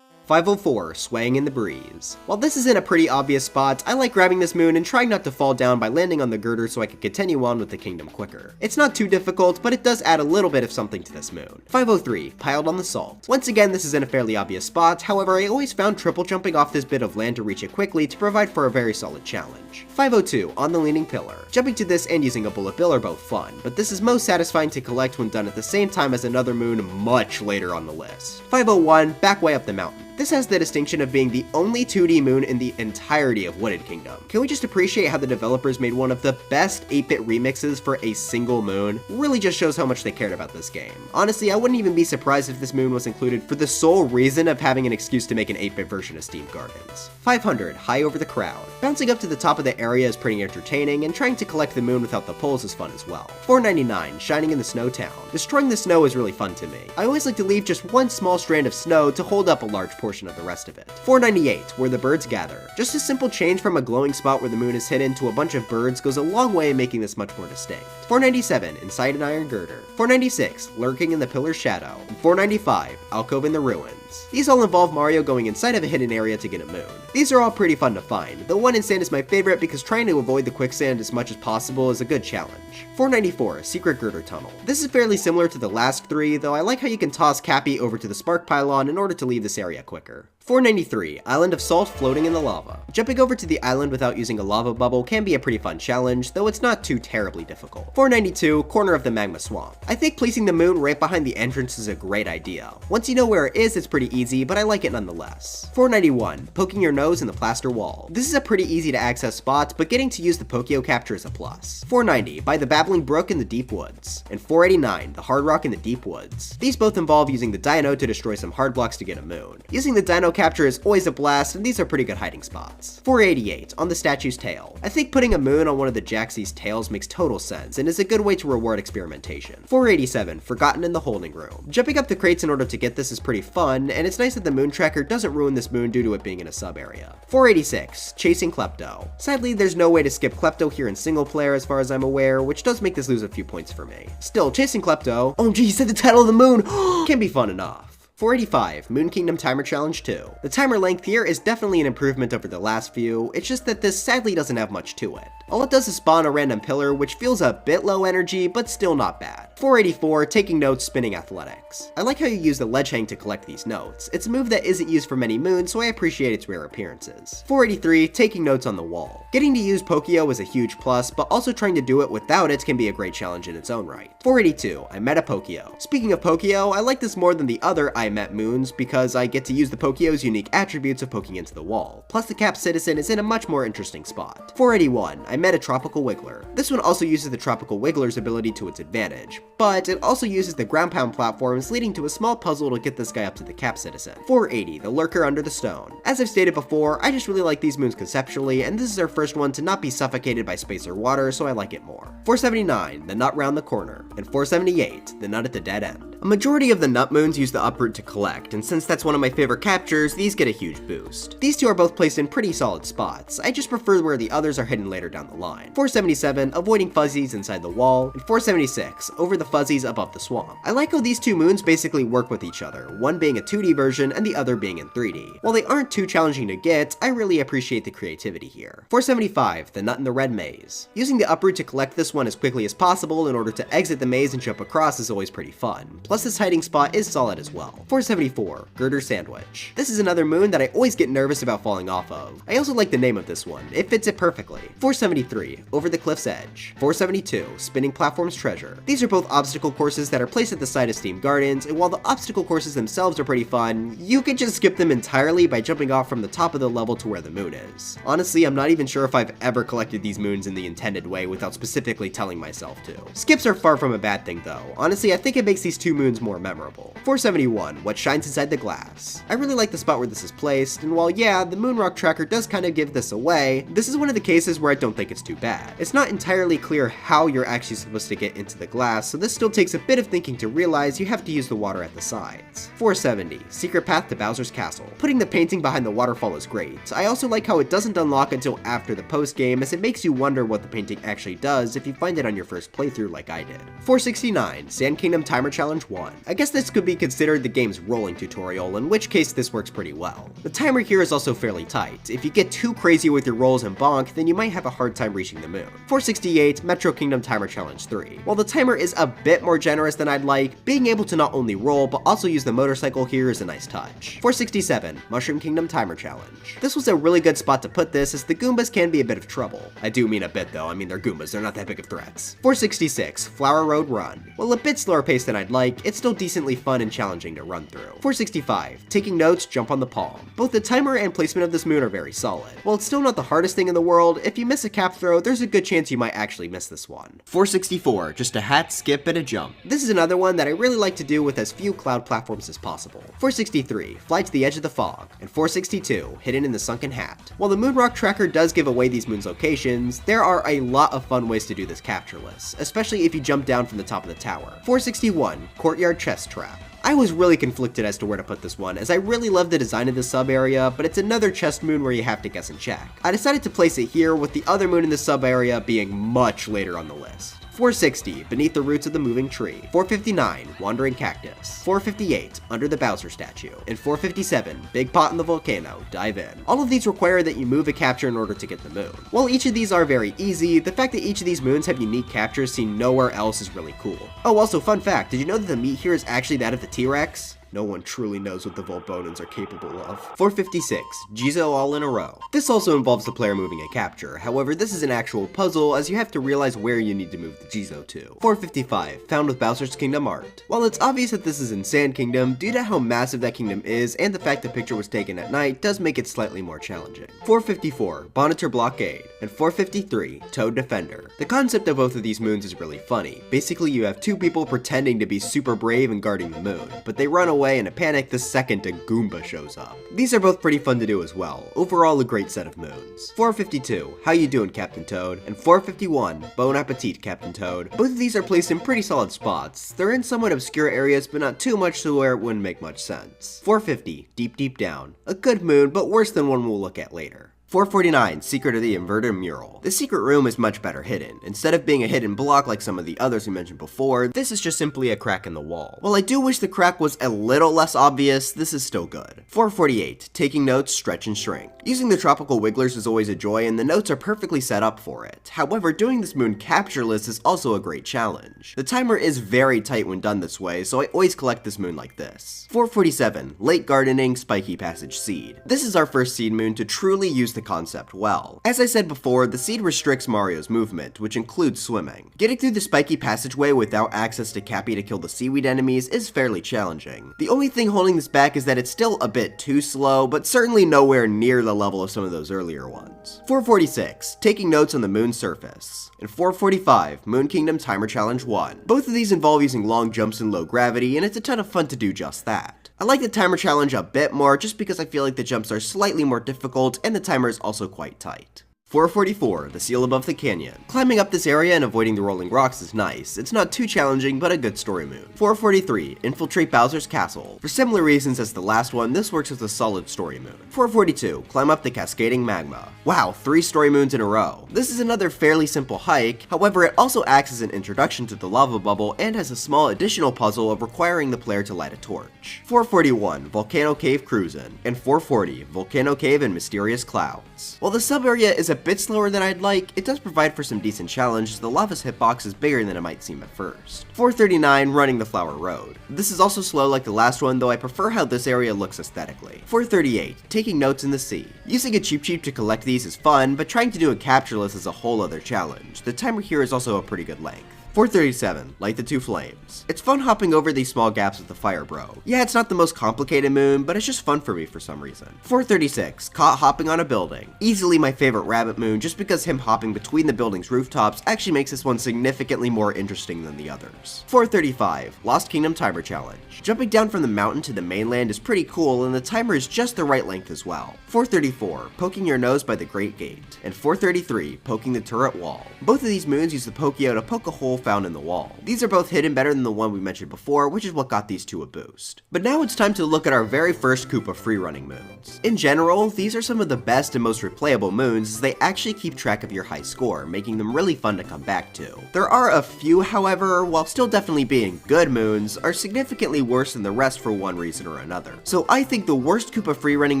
504, swaying in the breeze. While this is in a pretty obvious spot, I like grabbing this moon and trying not to fall down by landing on the girder so I can continue on with the kingdom quicker. It's not too difficult, but it does add a little bit of something to this moon. 503, piled on the salt. Once again, this is in a fairly obvious spot, however I always found triple jumping off this bit of land to reach it quickly to provide for a very solid challenge. 502, on the leaning pillar. Jumping to this and using a bullet bill are both fun, but this is most satisfying to collect when done at the same time as another moon much later on the list. 501, back way up the mountain. This has the distinction of being the only 2D moon in the entirety of Wooded Kingdom. Can we just appreciate how the developers made one of the best 8-bit remixes for a single moon? Really just shows how much they cared about this game. Honestly, I wouldn't even be surprised if this moon was included for the sole reason of having an excuse to make an 8-bit version of Steam Gardens. 500, high over the crowd. Bouncing up to the top of the area is pretty entertaining, and trying to collect the moon without the poles is fun as well. 499, shining in the snow town. Destroying the snow is really fun to me. I always like to leave just one small strand of snow to hold up a large portion of the rest of it. 498, where the birds gather. Just a simple change from a glowing spot where the moon is hidden to a bunch of birds goes a long way in making this much more distinct. 497, inside an iron girder. 496, lurking in the pillar's shadow. And 495, alcove in the ruins. These all involve Mario going inside of a hidden area to get a moon. These are all pretty fun to find. The one in sand is my favorite because trying to avoid the quicksand as much as possible is a good challenge. 494, secret girder tunnel. This is fairly similar to the last three, though I like how you can toss Cappy over to the spark pylon in order to leave this area quicker. 493, Island of Salt floating in the lava. Jumping over to the island without using a lava bubble can be a pretty fun challenge, though it's not too terribly difficult. 492, Corner of the Magma Swamp. I think placing the moon right behind the entrance is a great idea. Once you know where it is, it's pretty easy, but I like it nonetheless. 491, Poking your nose in the plaster wall. This is a pretty easy to access spot, but getting to use the Pokio capture is a plus. 490, By the Babbling Brook in the Deep Woods. And 489, The Hard Rock in the Deep Woods. These both involve using the dino to destroy some hard blocks to get a moon. Using the dino capture is always a blast, and these are pretty good hiding spots. 488, on the statue's tail. I think putting a moon on one of the Jaxie's tails makes total sense, and is a good way to reward experimentation. 487, Forgotten in the Holding Room. Jumping up the crates in order to get this is pretty fun, and it's nice that the moon tracker doesn't ruin this moon due to it being in a sub area. 486, Chasing Klepto. Sadly, there's no way to skip Klepto here in single player as far as I'm aware, which does make this lose a few points for me. Still, Chasing Klepto, oh gee, you said the title of the moon, can be fun enough. 485, Moon Kingdom Timer Challenge 2. The timer length here is definitely an improvement over the last few, it's just that this sadly doesn't have much to it. All it does is spawn a random pillar, which feels a bit low energy, but still not bad. 484, Taking Notes Spinning Athletics. I like how you use the ledge hang to collect these notes. It's a move that isn't used for many moons, so I appreciate its rare appearances. 483, Taking Notes on the Wall. Getting to use Pokio is a huge plus, but also trying to do it without it can be a great challenge in its own right. 482, I Met a Pokio. Speaking of Pokio, I like this more than the other I Met moons because I get to use the Pokio's unique attributes of poking into the wall. Plus the Cap Citizen is in a much more interesting spot. 481, I Met a Tropical Wiggler. This one also uses the Tropical Wiggler's ability to its advantage, but it also uses the ground pound platforms, leading to a small puzzle to get this guy up to the Cap Citizen. 480, the Lurker Under the Stone. As I've stated before, I just really like these moons conceptually, and this is our first one to not be suffocated by space or water, so I like it more. 479, the Nut Round the Corner, and 478, the Nut at the Dead End. A majority of the nut moons use the uproot to collect, and since that's one of my favorite captures, these get a huge boost. These two are both placed in pretty solid spots. I just prefer where the others are hidden later down the line. 477, avoiding fuzzies inside the wall, and 476, over the fuzzies above the swamp. I like how these two moons basically work with each other, one being a 2D version and the other being in 3D. While they aren't too challenging to get, I really appreciate the creativity here. 475, the nut in the red maze. Using the uproot to collect this one as quickly as possible in order to exit the maze and jump across is always pretty fun. Plus this hiding spot is solid as well. 474, girder sandwich. This is another moon that I always get nervous about falling off of. I also like the name of this one, it fits it perfectly. 473, over the cliff's edge. 472, spinning platforms treasure. These are both obstacle courses that are placed at the side of Steam Gardens, and while the obstacle courses themselves are pretty fun, you can just skip them entirely by jumping off from the top of the level to where the moon is. Honestly, I'm not even sure if I've ever collected these moons in the intended way without specifically telling myself to. Skips are far from a bad thing though. Honestly, I think it makes these two moons more memorable. 471, what shines inside the glass. I really like the spot where this is placed, and while yeah, the moon rock tracker does kind of give this away, this is one of the cases where I don't think it's too bad. It's not entirely clear how you're actually supposed to get into the glass, so this still takes a bit of thinking to realize you have to use the water at the sides. 470, secret path to Bowser's castle. Putting the painting behind the waterfall is great. I also like how it doesn't unlock until after the post game, as it makes you wonder what the painting actually does if you find it on your first playthrough like I did. 469, Sand Kingdom Timer Challenge 1. I guess this could be considered the game's rolling tutorial, in which case this works pretty well. The timer here is also fairly tight. If you get too crazy with your rolls and bonk, then you might have a hard time reaching the moon. 468, Metro Kingdom Timer Challenge 3. While the timer is a bit more generous than I'd like, being able to not only roll, but also use the motorcycle here is a nice touch. 467, Mushroom Kingdom Timer Challenge. This was a really good spot to put this, as the Goombas can be a bit of trouble. I do mean a bit though, I mean they're Goombas, they're not that big of threats. 466, Flower Road Run. While a bit slower paced than I'd like, it's still decently fun and challenging to run through. 465, Taking Notes, Jump on the Palm. Both the timer and placement of this moon are very solid. While it's still not the hardest thing in the world, if you miss a cap throw, there's a good chance you might actually miss this one. 464, just a hat, skip, and a jump. This is another one that I really like to do with as few cloud platforms as possible. 463, Fly to the Edge of the Fog. And 462, Hidden in the Sunken Hat. While the moon rock tracker does give away these moons' locations, there are a lot of fun ways to do this captureless, especially if you jump down from the top of the tower. 461, Courtyard Chest Trap. I was really conflicted as to where to put this one, as I really love the design of this sub area, but it's another chest moon where you have to guess and check. I decided to place it here, with the other moon in the sub area being much later on the list. 460, Beneath the Roots of the Moving Tree. 459, Wandering Cactus. 458, Under the Bowser Statue. And 457, Big Pot in the Volcano, Dive In. All of these require that you move a capture in order to get the moon. While each of these are very easy, the fact that each of these moons have unique captures seen nowhere else is really cool. Oh, also fun fact, did you know that the meat here is actually that of the T-Rex? No one truly knows what the Volbonans are capable of. 456, Jizo All in a Row. This also involves the player moving a capture, however this is an actual puzzle as you have to realize where you need to move the Jizo to. 455, Found with Bowser's Kingdom Art. While it's obvious that this is in Sand Kingdom, due to how massive that kingdom is and the fact the picture was taken at night does make it slightly more challenging. 454, Bonitor Blockade. And 453, Toad Defender. The concept of both of these moons is really funny. Basically you have two people pretending to be super brave and guarding the moon, but they run away in a panic the second a Goomba shows up. These are both pretty fun to do as well. Overall, a great set of moons. 452, How You Doing, Captain Toad? And 451, Bon Appetit, Captain Toad. Both of these are placed in pretty solid spots. They're in somewhat obscure areas, but not too much to where it wouldn't make much sense. 450, Deep Deep Down. A good moon, but worse than one we'll look at later. 449, Secret of the Inverted Mural. The secret room is much better hidden. Instead of being a hidden block like some of the others we mentioned before, this is just simply a crack in the wall. While I do wish the crack was a little less obvious, this is still good. 448, Taking Notes, Stretch and Shrink. Using the tropical wigglers is always a joy and the notes are perfectly set up for it. However, doing this moon captureless is also a great challenge. The timer is very tight when done this way, so I always collect this moon like this. 447, Late Gardening, Spiky Passage Seed. This is our first seed moon to truly use the concept well. As I said before, the seed restricts Mario's movement, which includes swimming. Getting through the spiky passageway without access to Cappy to kill the seaweed enemies is fairly challenging. The only thing holding this back is that it's still a bit too slow, but certainly nowhere near the level of some of those earlier ones. 446, Taking Notes on the Moon's Surface. And 445, Moon Kingdom Timer Challenge 1. Both of these involve using long jumps in low gravity, and it's a ton of fun to do just that. I like the timer challenge a bit more just because I feel like the jumps are slightly more difficult and the timer is also quite tight. 444, the seal above the canyon. Climbing up this area and avoiding the rolling rocks is nice. It's not too challenging, but a good story moon. 443, infiltrate Bowser's castle. For similar reasons as the last one, this works as a solid story moon. 442, climb up the cascading magma. Wow, 3 story moons in a row. This is another fairly simple hike, however it also acts as an introduction to the lava bubble and has a small additional puzzle of requiring the player to light a torch. 441, volcano cave cruisin', and 440, volcano cave and mysterious clouds. While the sub area is a bit slower than I'd like, it does provide for some decent challenge as the lava's hitbox is bigger than it might seem at first. 439, running the flower road. This is also slow like the last one, though I prefer how this area looks aesthetically. 438, taking notes in the sea. Using a Cheep Cheep to collect these is fun, but trying to do a captureless is a whole other challenge. The timer here is also a pretty good length. 437, light the 2 flames. It's fun hopping over these small gaps with the fire bro. Yeah, it's not the most complicated moon, but it's just fun for me for some reason. 436, caught hopping on a building. Easily my favorite rabbit moon just because him hopping between the building's rooftops actually makes this one significantly more interesting than the others. 435, Lost Kingdom timer challenge. Jumping down from the mountain to the mainland is pretty cool and the timer is just the right length as well. 434, poking your nose by the Great Gate. And 433, poking the turret wall. Both of these moons use the Pokio to poke a hole found in the wall. These are both hidden better than the one we mentioned before, which is what got these two a boost. But now it's time to look at our very first Koopa free-running moons. In general, these are some of the best and most replayable moons as they actually keep track of your high score, making them really fun to come back to. There are a few, however, while still definitely being good moons, are significantly worse than the rest for one reason or another. So I think the worst Koopa free-running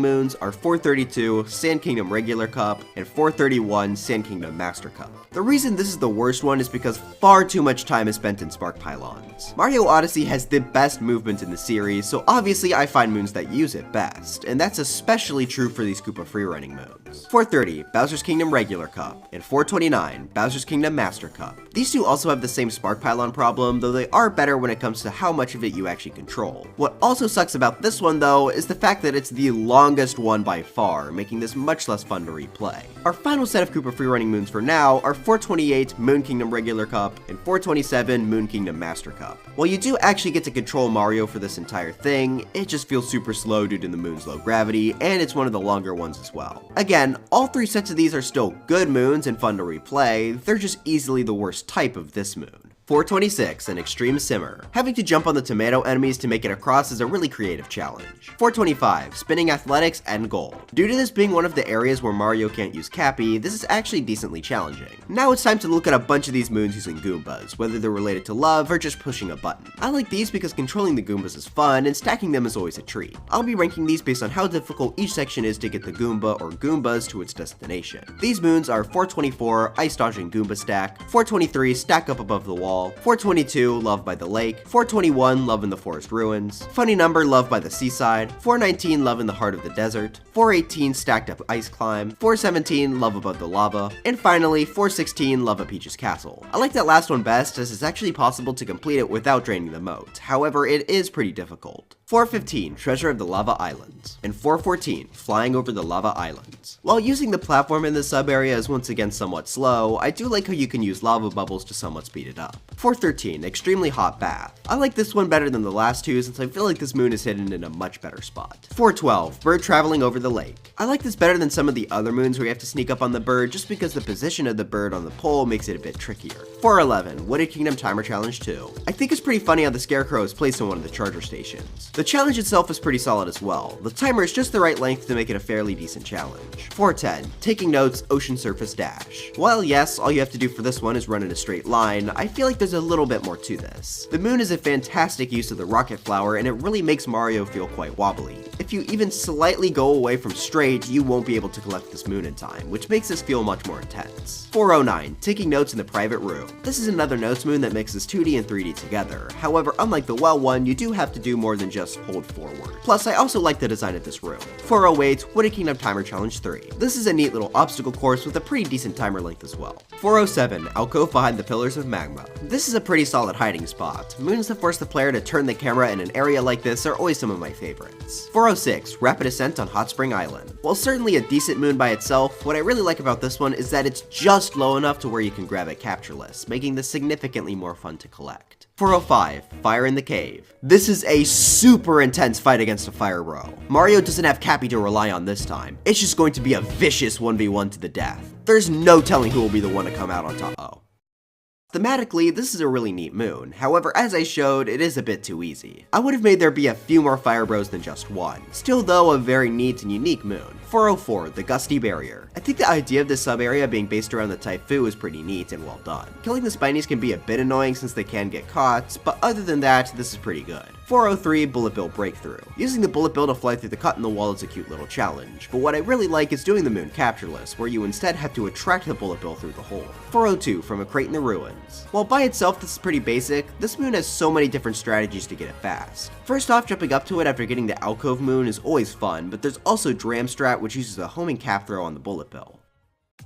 moons are 432, Sand Kingdom Regular Cup, and 431, Sand Kingdom Master Cup. The reason this is the worst one is because far too much time is spent in Spark Pylons. Mario Odyssey has the best movement in the series, so obviously I find moons that use it best, and that's especially true for these Koopa free-running moons. 430, Bowser's Kingdom Regular Cup, and 429, Bowser's Kingdom Master Cup. These two also have the same Spark Pylon problem, though they are better when it comes to how much of it you actually control. What also sucks about this one though, is the fact that it's the longest one by far, making this much less fun to replay. Our final set of Koopa free-running moons for now are 428, Moon Kingdom Regular Cup, and 427, Moon Kingdom Master Cup. While you do actually get to control Mario for this entire thing, it just feels super slow due to the moon's low gravity, and it's one of the longer ones as well. Again, all 3 sets of these are still good moons and fun to replay, they're just easily the worst type of this moon. 426, an extreme simmer. Having to jump on the tomato enemies to make it across is a really creative challenge. 425, spinning athletics and gold. Due to this being one of the areas where Mario can't use Cappy, this is actually decently challenging. Now it's time to look at a bunch of these moons using Goombas, whether they're related to love or just pushing a button. I like these because controlling the Goombas is fun and stacking them is always a treat. I'll be ranking these based on how difficult each section is to get the Goomba or Goombas to its destination. These moons are 424, ice dodging Goomba stack, 423, stack up above the wall, 422, Love by the Lake, 421, Love in the Forest Ruins, Funny Number, Love by the Seaside, 419, Love in the Heart of the Desert, 418, Stacked Up Ice Climb, 417, Love Above the Lava, and finally 416, Love at Peach's Castle. I like that last one best as it's actually possible to complete it without draining the moat, however it is pretty difficult. 415, Treasure of the Lava Islands, and 414, Flying Over the Lava Islands. While using the platform in this sub area is once again somewhat slow, I do like how you can use lava bubbles to somewhat speed it up. 413, Extremely Hot Bath. I like this one better than the last two since I feel like this moon is hidden in a much better spot. 412, Bird Traveling Over the Lake. I like this better than some of the other moons where you have to sneak up on the bird just because the position of the bird on the pole makes it a bit trickier. 411, Wooded Kingdom Timer Challenge 2. I think it's pretty funny how the Scarecrow is placed in one of the charger stations. The challenge itself is pretty solid as well. The timer is just the right length to make it a fairly decent challenge. 410, Taking Notes Ocean Surface Dash. While yes, all you have to do for this one is run in a straight line, I feel like there's a little bit more to this. The moon is a fantastic use of the rocket flower and it really makes Mario feel quite wobbly. If you even slightly go away from straight, you won't be able to collect this moon in time, which makes this feel much more intense. 409, Taking Notes in the Private Room. This is another notes moon that mixes 2D and 3D together. However, unlike the well one, you do have to do more than just hold forward. Plus, I also like the design of this room. 408, Wooded Kingdom Timer Challenge 3. This is a neat little obstacle course with a pretty decent timer length as well. 407, Alcove Behind the Pillars of Magma. This is a pretty solid hiding spot. Moons that force the player to turn the camera in an area like this are always some of my favorites. 406, Rapid Ascent on Hot Spring Island. While certainly a decent moon by itself, what I really like about this one is that it's just low enough to where you can grab it captureless, making this significantly more fun to collect. 405, Fire in the Cave. This is a super intense fight against a fire bro. Mario doesn't have Cappy to rely on this time. It's just going to be a vicious 1v1 to the death. There's no telling who will be the one to come out on top. Oh. Thematically, this is a really neat moon. However, as I showed, it is a bit too easy. I would have made there be a few more fire bros than just one. Still though, a very neat and unique moon. 404, the Gusty Barrier. I think the idea of this sub-area being based around the Typhoon is pretty neat and well done. Killing the Spinies can be a bit annoying since they can get caught, but other than that, this is pretty good. 403, Bullet Bill Breakthrough. Using the Bullet Bill to fly through the cut in the wall is a cute little challenge, but what I really like is doing the moon captureless, where you instead have to attract the Bullet Bill through the hole. 402, From a Crate in the Ruins. While by itself this is pretty basic, this moon has so many different strategies to get it fast. First off, jumping up to it after getting the Alcove moon is always fun, but there's also Dram Strat, which uses a homing cap throw on the Bullet Bill.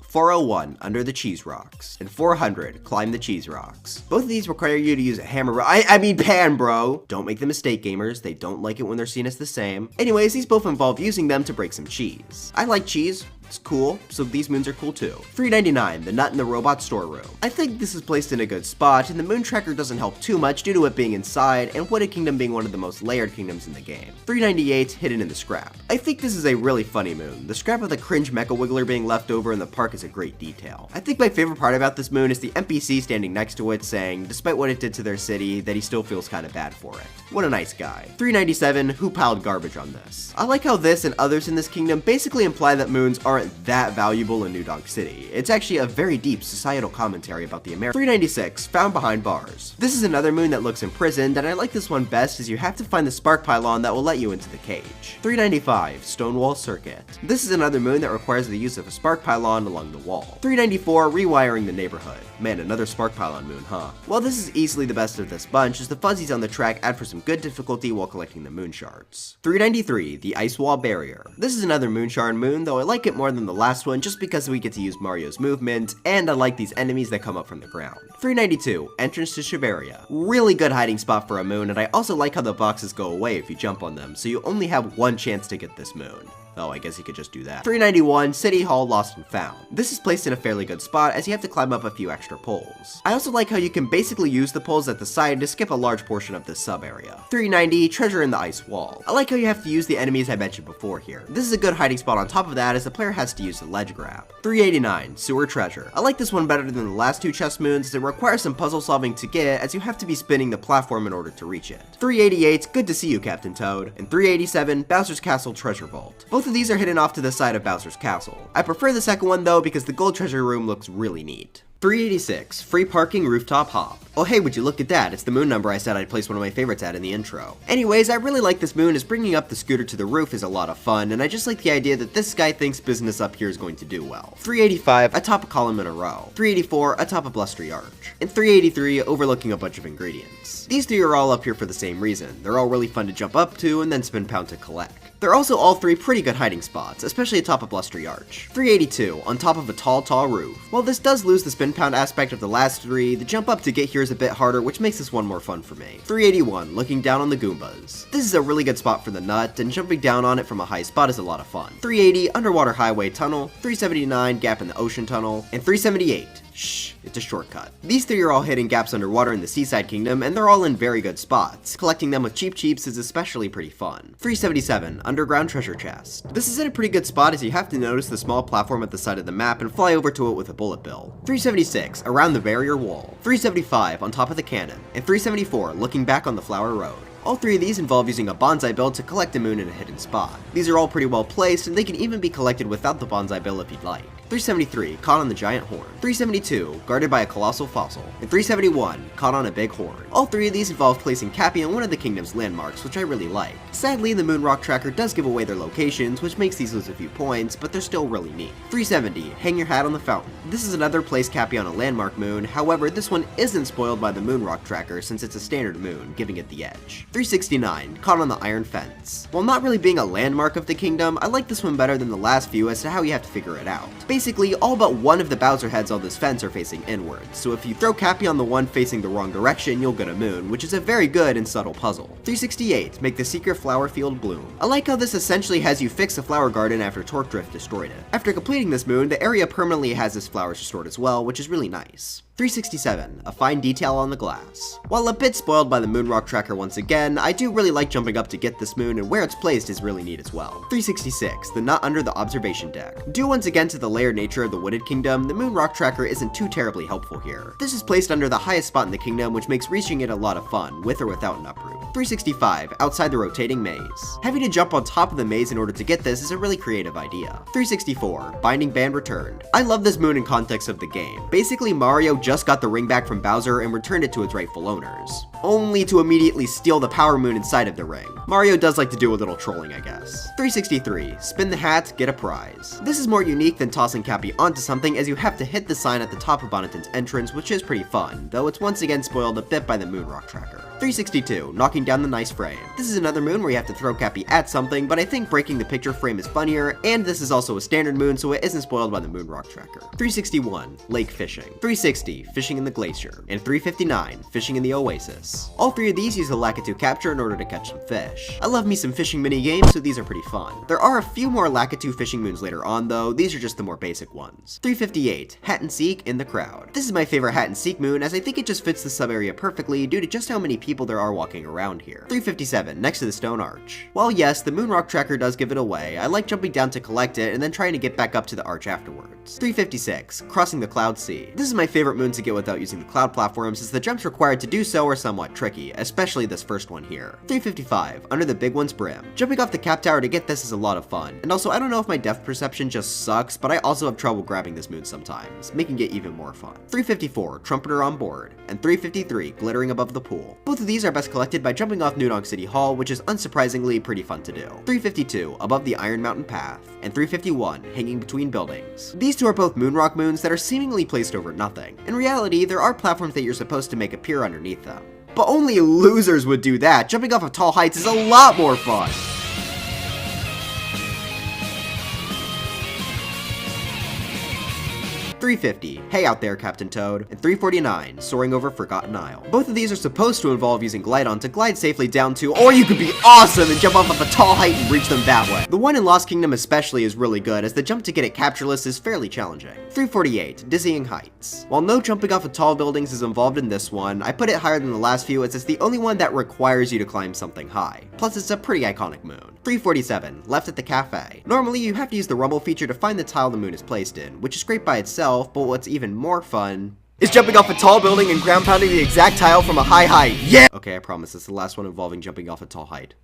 401, Under the Cheese Rocks, and 400, Climb the Cheese Rocks. Both of these require you to use a hammer, I mean pan, bro! Don't make the mistake, gamers, they don't like it when they're seen as the same. Anyways, these both involve using them to break some cheese. I like cheese. It's cool, so these moons are cool too. 399, the Nut in the Robot Storeroom. I think this is placed in a good spot, and the moon tracker doesn't help too much due to it being inside, and Wooded Kingdom being one of the most layered kingdoms in the game. 398, Hidden in the Scrap. I think this is a really funny moon. The scrap of the cringe Mecha Wiggler being left over in the park is a great detail. I think my favorite part about this moon is the NPC standing next to it saying, despite what it did to their city, that he still feels kinda bad for it. What a nice guy. 397, Who Piled Garbage on This? I like how this and others in this kingdom basically imply that moons aren't that valuable in New Donk City. It's actually a very deep societal commentary about the American. 396, Found Behind Bars. This is another moon that looks imprisoned, and I like this one best as you have to find the spark pylon that will let you into the cage. 395, Stonewall Circuit. This is another moon that requires the use of a spark pylon along the wall. 394, Rewiring the Neighborhood. Man, another spark pylon moon, huh? Well, this is easily the best of this bunch, as the fuzzies on the track add for some good difficulty while collecting the moon shards. 393, the Ice Wall Barrier. This is another moon shard moon, though I like it more than the last one just because we get to use Mario's movement, and I like these enemies that come up from the ground. 392, Entrance to Shiveria. Really good hiding spot for a moon, and I also like how the boxes go away if you jump on them, so you only have one chance to get this moon. Oh, I guess you could just do that. 391, City Hall Lost and Found. This is placed in a fairly good spot as you have to climb up a few extra poles. I also like how you can basically use the poles at the side to skip a large portion of this sub area. 390, Treasure in the Ice Wall. I like how you have to use the enemies I mentioned before here. This is a good hiding spot on top of that as the player has to use the ledge grab. 389, Sewer Treasure. I like this one better than the last two chest moons as it requires some puzzle solving to get as you have to be spinning the platform in order to reach it. 388, Good to See You, Captain Toad. And 387, Bowser's Castle Treasure Vault. Both of these are hidden off to the side of Bowser's Castle. I prefer the second one though because the gold treasure room looks really neat. 386, Free Parking Rooftop Hop. Oh hey, would you look at that, it's the moon number I said I'd place one of my favorites at in the intro. Anyways, I really like this moon as bringing up the scooter to the roof is a lot of fun, and I just like the idea that this guy thinks business up here is going to do well. 385, atop a column in a row. 384, atop a blustery arch. And 383, overlooking a bunch of ingredients. These three are all up here for the same reason. They're all really fun to jump up to and then spin pound to collect. They're also all three pretty good hiding spots, especially atop a blustery arch. 382, on top of a tall roof. While this does lose the spin pound aspect of the last three, the jump up to get here is a bit harder, which makes this one more fun for me. 381, looking down on the Goombas. This is a really good spot for the nut, and jumping down on it from a high spot is a lot of fun. 380, underwater highway tunnel. 379, gap in the ocean tunnel. And 378, shh, it's a shortcut. These three are all hitting gaps underwater in the Seaside Kingdom, and they're all in very good spots. Collecting them with cheap cheeps is especially pretty fun. 377, underground treasure chest. This is in a pretty good spot as you have to notice the small platform at the side of the map and fly over to it with a bullet bill. 376, around the barrier wall. 375, on top of the cannon. And 374, looking back on the flower road. All three of these involve using a bonsai bill to collect a moon in a hidden spot. These are all pretty well placed, and they can even be collected without the bonsai bill if you'd like. 373, caught on the giant horn. 372, guarded by a colossal fossil. And 371, caught on a big horn. All three of these involve placing Cappy on one of the kingdom's landmarks, which I really like. Sadly, the moon rock tracker does give away their locations, which makes these lose a few points, but they're still really neat. 370, hang your hat on the fountain. This is another place Cappy on a landmark moon, however, this one isn't spoiled by the moon rock tracker since it's a standard moon, giving it the edge. 369, caught on the iron fence. While not really being a landmark of the kingdom, I like this one better than the last few as to how you have to figure it out. Basically, all but one of the Bowser heads on this fence are facing inwards, so if you throw Cappy on the one facing the wrong direction, you'll get a moon, which is a very good and subtle puzzle. 368, make the secret flower field bloom. I like how this essentially has you fix a flower garden after Torque Drift destroyed it. After completing this moon, the area permanently has its flowers restored as well, which is really nice. 367, a fine detail on the glass. While a bit spoiled by the moon rock tracker once again, I do really like jumping up to get this moon, and where it's placed is really neat as well. 366, the nut under the observation deck. Due once again to the layered nature of the wooded kingdom, the moon rock tracker isn't too terribly helpful here. This is placed under the highest spot in the kingdom, which makes reaching it a lot of fun, with or without an uproot. 365, outside the rotating maze. Having to jump on top of the maze in order to get this is a really creative idea. 364, binding band returned. I love this moon in context of the game. Basically, Mario just got the ring back from Bowser and returned it to its rightful owners, only to immediately steal the power moon inside of the ring. Mario does like to do a little trolling, I guess. 363, spin the hat, get a prize. This is more unique than tossing Cappy onto something, as you have to hit the sign at the top of Bonneton's entrance, which is pretty fun, though it's once again spoiled a bit by the moon rock tracker. 362, knocking down the nice frame. This is another moon where you have to throw Cappy at something, but I think breaking the picture frame is funnier, and this is also a standard moon, so it isn't spoiled by the moon rock tracker. 361, lake fishing. 360, fishing in the glacier. And 359, fishing in the oasis. All three of these use the Lakitu capture in order to catch some fish. I love me some fishing mini games, so these are pretty fun. There are a few more Lakitu fishing moons later on though, these are just the more basic ones. 358, hat and seek in the crowd. This is my favorite hat and seek moon, as I think it just fits the sub area perfectly due to just how many people there are walking around here. 357, next to the stone arch. While yes, the moon rock tracker does give it away, I like jumping down to collect it and then trying to get back up to the arch afterwards. 356, crossing the cloud sea. This is my favorite moon to get without using the cloud platforms, as the jumps required to do so are somewhat tricky, especially this first one here. 355, under the big one's brim. Jumping off the cap tower to get this is a lot of fun, and also I don't know if my depth perception just sucks, but I also have trouble grabbing this moon sometimes, making it even more fun. 354, trumpeter on board, and 353, glittering above the pool. Both of these are best collected by jumping off Nudong City Hall, which is unsurprisingly pretty fun to do. 352, above the Iron Mountain Path, and 351, hanging between buildings. These two are both moonrock moons that are seemingly placed over nothing. In reality, there are platforms that you're supposed to make appear underneath them. But only losers would do that. Jumping off of tall heights is a lot more fun. 350, hey out there Captain Toad, and 349, soaring over Forgotten Isle. Both of these are supposed to involve using Glidon to glide safely down to, or you could be awesome and jump off of a tall height and reach them that way. The one in Lost Kingdom especially is really good, as the jump to get it captureless is fairly challenging. 348, dizzying heights. While no jumping off of tall buildings is involved in this one, I put it higher than the last few as it's the only one that requires you to climb something high. Plus it's a pretty iconic moon. 347, left at the cafe. Normally you have to use the rumble feature to find the tile the moon is placed in, which is great by itself, but what's even more fun is jumping off a tall building and ground pounding the exact tile from a high height. Yeah! Okay, I promise it's the last one involving jumping off a tall height.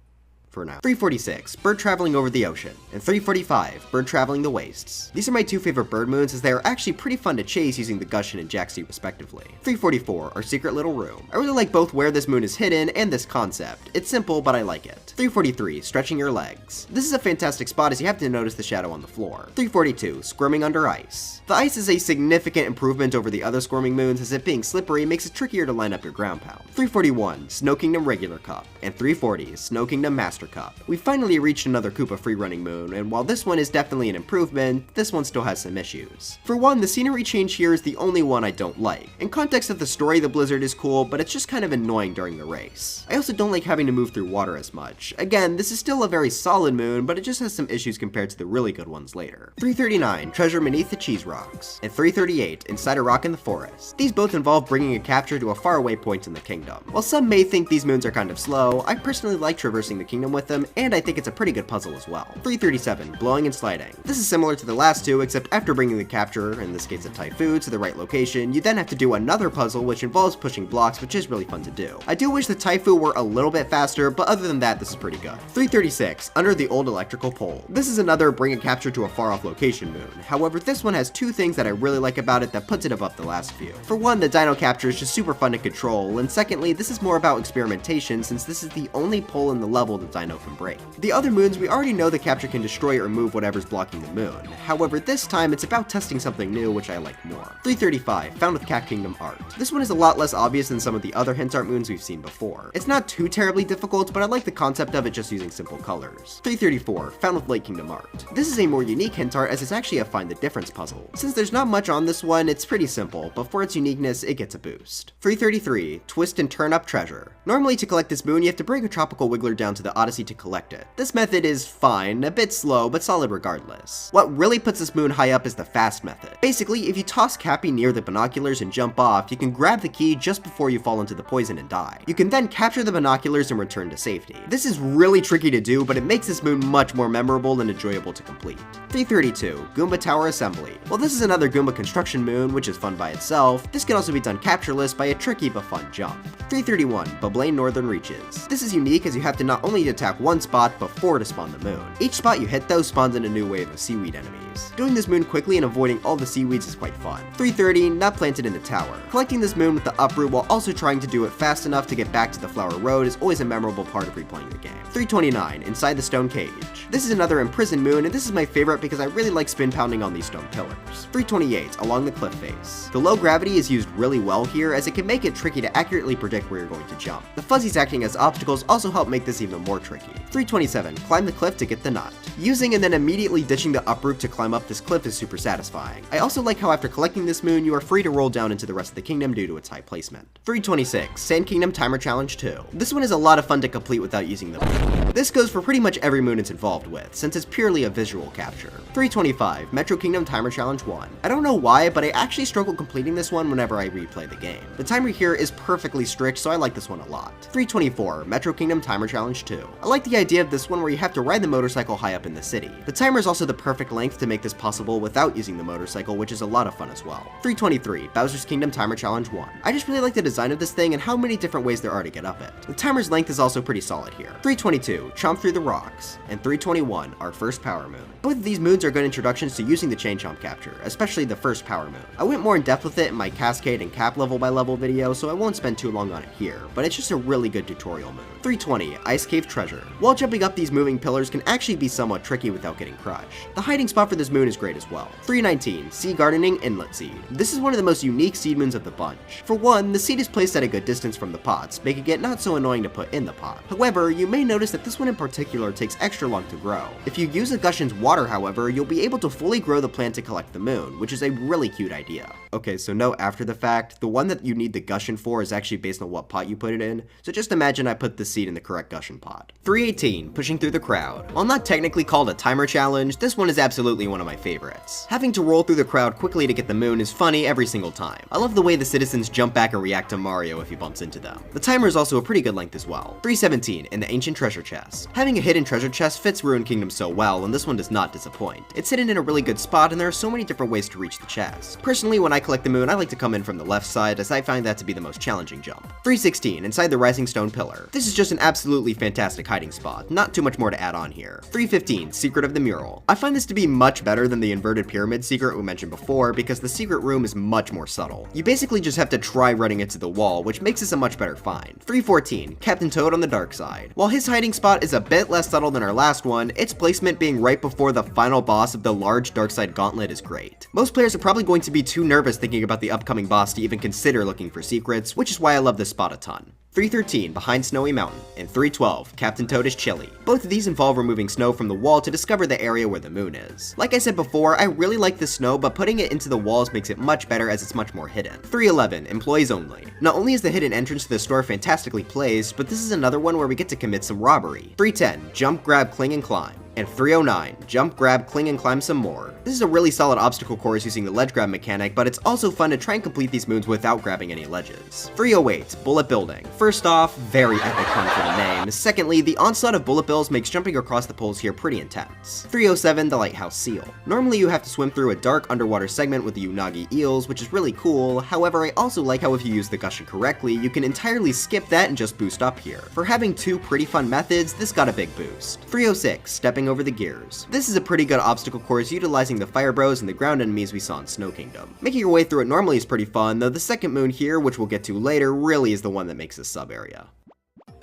For now. 346, bird traveling over the ocean, and 345, bird traveling the wastes. These are my two favorite bird moons, as they are actually pretty fun to chase using the Gushin and Jaxi respectively. 344, our secret little room. I really like both where this moon is hidden and this concept. It's simple, but I like it. 343, stretching your legs. This is a fantastic spot as you have to notice the shadow on the floor. 342, squirming under ice. The ice is a significant improvement over the other squirming moons, as it being slippery makes it trickier to line up your ground pound. 341, Snow Kingdom regular cup, and 340, Snow Kingdom Master Cup. We finally reached another Koopa free running moon, and while this one is definitely an improvement, this one still has some issues. For one, the scenery change here is the only one I don't like. In context of the story, the blizzard is cool, but it's just kind of annoying during the race. I also don't like having to move through water as much. Again, this is still a very solid moon, but it just has some issues compared to the really good ones later. 339, treasure beneath the cheese rocks, and 338, inside a rock in the forest. These both involve bringing a capture to a faraway point in the kingdom. While some may think these moons are kind of slow, I personally like traversing the kingdom with them, and I think it's a pretty good puzzle as well. 337, blowing and sliding. This is similar to the last two, except after bringing the capture, in this case a Typhoon, to the right location, you then have to do another puzzle which involves pushing blocks, which is really fun to do. I do wish the Typhoon were a little bit faster, but other than that, this is pretty good. 336, under the old electrical pole. This is another bring a capture to a far off location moon. However, this one has two things that I really like about it that puts it above the last few. For one, the dino capture is just super fun to control, and secondly, this is more about experimentation since this is the only pole in the level the dino can break. The other moons, we already know the capture can destroy or remove whatever's blocking the moon. However, this time it's about testing something new, which I like more. 335, found with Cat Kingdom art. This one is a lot less obvious than some of the other hint art moons we've seen before. It's not too terribly difficult, but I like the concept of it just using simple colors. 334, found with Lake Kingdom art. This is a more unique hint art as it's actually a find the difference puzzle. Since there's not much on this one, it's pretty simple, but for its uniqueness, it gets a boost. 333, twist and turn up treasure. Normally to collect this moon, you have to bring a tropical wiggler down to the Odyssey to collect it. This method is fine, a bit slow, but solid regardless. What really puts this moon high up is the fast method. Basically, if you toss Cappy near the binoculars and jump off, you can grab the key just before you fall into the poison and die. You can then capture the binoculars and return to safety. This is really tricky to do, but it makes this moon much more memorable and enjoyable to complete. 332, Goomba Tower Assembly. Well, this is another Goomba construction moon, which is fun by itself. This can also be done captureless by a tricky but fun jump. 331, Bablaine Northern Reaches. This is unique as you have to not only attack one spot, but 4 to spawn the moon. Each spot you hit though spawns in a new wave of seaweed enemies. Doing this moon quickly and avoiding all the seaweeds is quite fun. 330, Nut Planted in the Tower. Collecting this moon with the uproot while also trying to do it fast enough to get back to the Flower Road is always a memorable part of replaying the game. 329, Inside the Stone Cage. This is another imprisoned moon, and this is my favorite because I really like spin pounding on these stone pillars. 328, Along the Cliff Face. The low gravity is used really well here as it can make it tricky to accurately predict where you're going to jump. The fuzzies acting as obstacles also help make this even more tricky. 327, Climb the cliff to get the nut. Using and then immediately ditching the uproot to climb up this cliff is super satisfying. I also like how after collecting this moon, you are free to roll down into the rest of the kingdom due to its high placement. 326, Sand Kingdom Timer Challenge 2. This one is a lot of fun to complete without using the moon. This goes for pretty much every moon it's involved with, since it's purely a visual capture. 325, Metro Kingdom Timer Challenge 1. I don't know why, but I actually struggle completing this one whenever I replay the game. The timer here is perfectly strict, so I like this one a lot. 324, Metro Kingdom Timer Challenge 2. I like the idea of this one where you have to ride the motorcycle high up in the city. The timer is also the perfect length to make this possible without using the motorcycle, which is a lot of fun as well. 323, Bowser's Kingdom Timer Challenge 1. I just really like the design of this thing and how many different ways there are to get up it. The timer's length is also pretty solid here. 322, Chomp Through the Rocks. And 321, our first power moon. Both of these moons are good introductions to using the chain chomp capture, especially the first power moon. I went more in depth with it in my cascade and cap level by level video, so I won't spend too long on it here, but it's just a really good tutorial moon. 320, Ice Cave Treasure. While jumping up these moving pillars can actually be somewhat tricky without getting crushed. The hiding spot for this moon is great as well. 319, Sea Gardening Inlet Seed. This is one of the most unique seed moons of the bunch. For one, the seed is placed at a good distance from the pots, making it not so annoying to put in the pot. However, you may notice that this one in particular takes extra long to grow. If you use a Gushion's water, however, you'll be able to fully grow the plant to collect the moon, which is a really cute idea. Okay, so note after the fact, the one that you need the Gushon for is actually based on what pot you put it in, so just imagine I put the seed in the correct Gushon pot. 318, Pushing Through the Crowd. While not technically called a timer challenge, this one is absolutely one of my favorites. Having to roll through the crowd quickly to get the moon is funny every single time. I love the way the citizens jump back and react to Mario if he bumps into them. The timer is also a pretty good length as well. 317, In the Ancient Treasure Chest. Having a hidden treasure chest fits Ruined Kingdom so well, and this one does not disappoint. It's hidden in a really good spot, and there are so many different ways to reach the chest. Personally, when I collect the moon, I like to come in from the left side, as I find that to be the most challenging jump. 316, Inside the Rising Stone Pillar. This is just an absolutely fantastic hiding spot, not too much more to add on here. 315, Secret of the Mural. I find this to be much better than the inverted pyramid secret we mentioned before, because the secret room is much more subtle. You basically just have to try running into the wall, which makes this a much better find. 314, Captain Toad on the Dark Side. While his hiding spot is a bit less subtle than our last one, its placement being right before the final boss of the large Dark Side Gauntlet is great. Most players are probably going to be too nervous thinking about the upcoming boss to even consider looking for secrets, which is why I love this spot a ton. 313, Behind Snowy Mountain, and 312, Captain Toad is Chilly. Both of these involve removing snow from the wall to discover the area where the moon is. Like I said before, I really like the snow, but putting it into the walls makes it much better as it's much more hidden. 311, Employees Only. Not only is the hidden entrance to the store fantastically placed, but this is another one where we get to commit some robbery. 310, Jump, Grab, Cling, and Climb. And 309, Jump, Grab, Cling, and Climb some more. This is a really solid obstacle course using the ledge grab mechanic, but it's also fun to try and complete these moons without grabbing any ledges. 308, Bullet Building. First off, very epic pun for the name. Secondly, the onslaught of bullet bills makes jumping across the poles here pretty intense. 307, The Lighthouse Seal. Normally you have to swim through a dark underwater segment with the Unagi eels, which is really cool. However, I also like how if you use the Gushon correctly, you can entirely skip that and just boost up here. For having two pretty fun methods, this got a big boost. 306, Stepping Over the Gears. This is a pretty good obstacle course utilizing the fire bros and the ground enemies we saw in Snow Kingdom. Making your way through it normally is pretty fun, though the second moon here, which we'll get to later, really is the one that makes this sub area.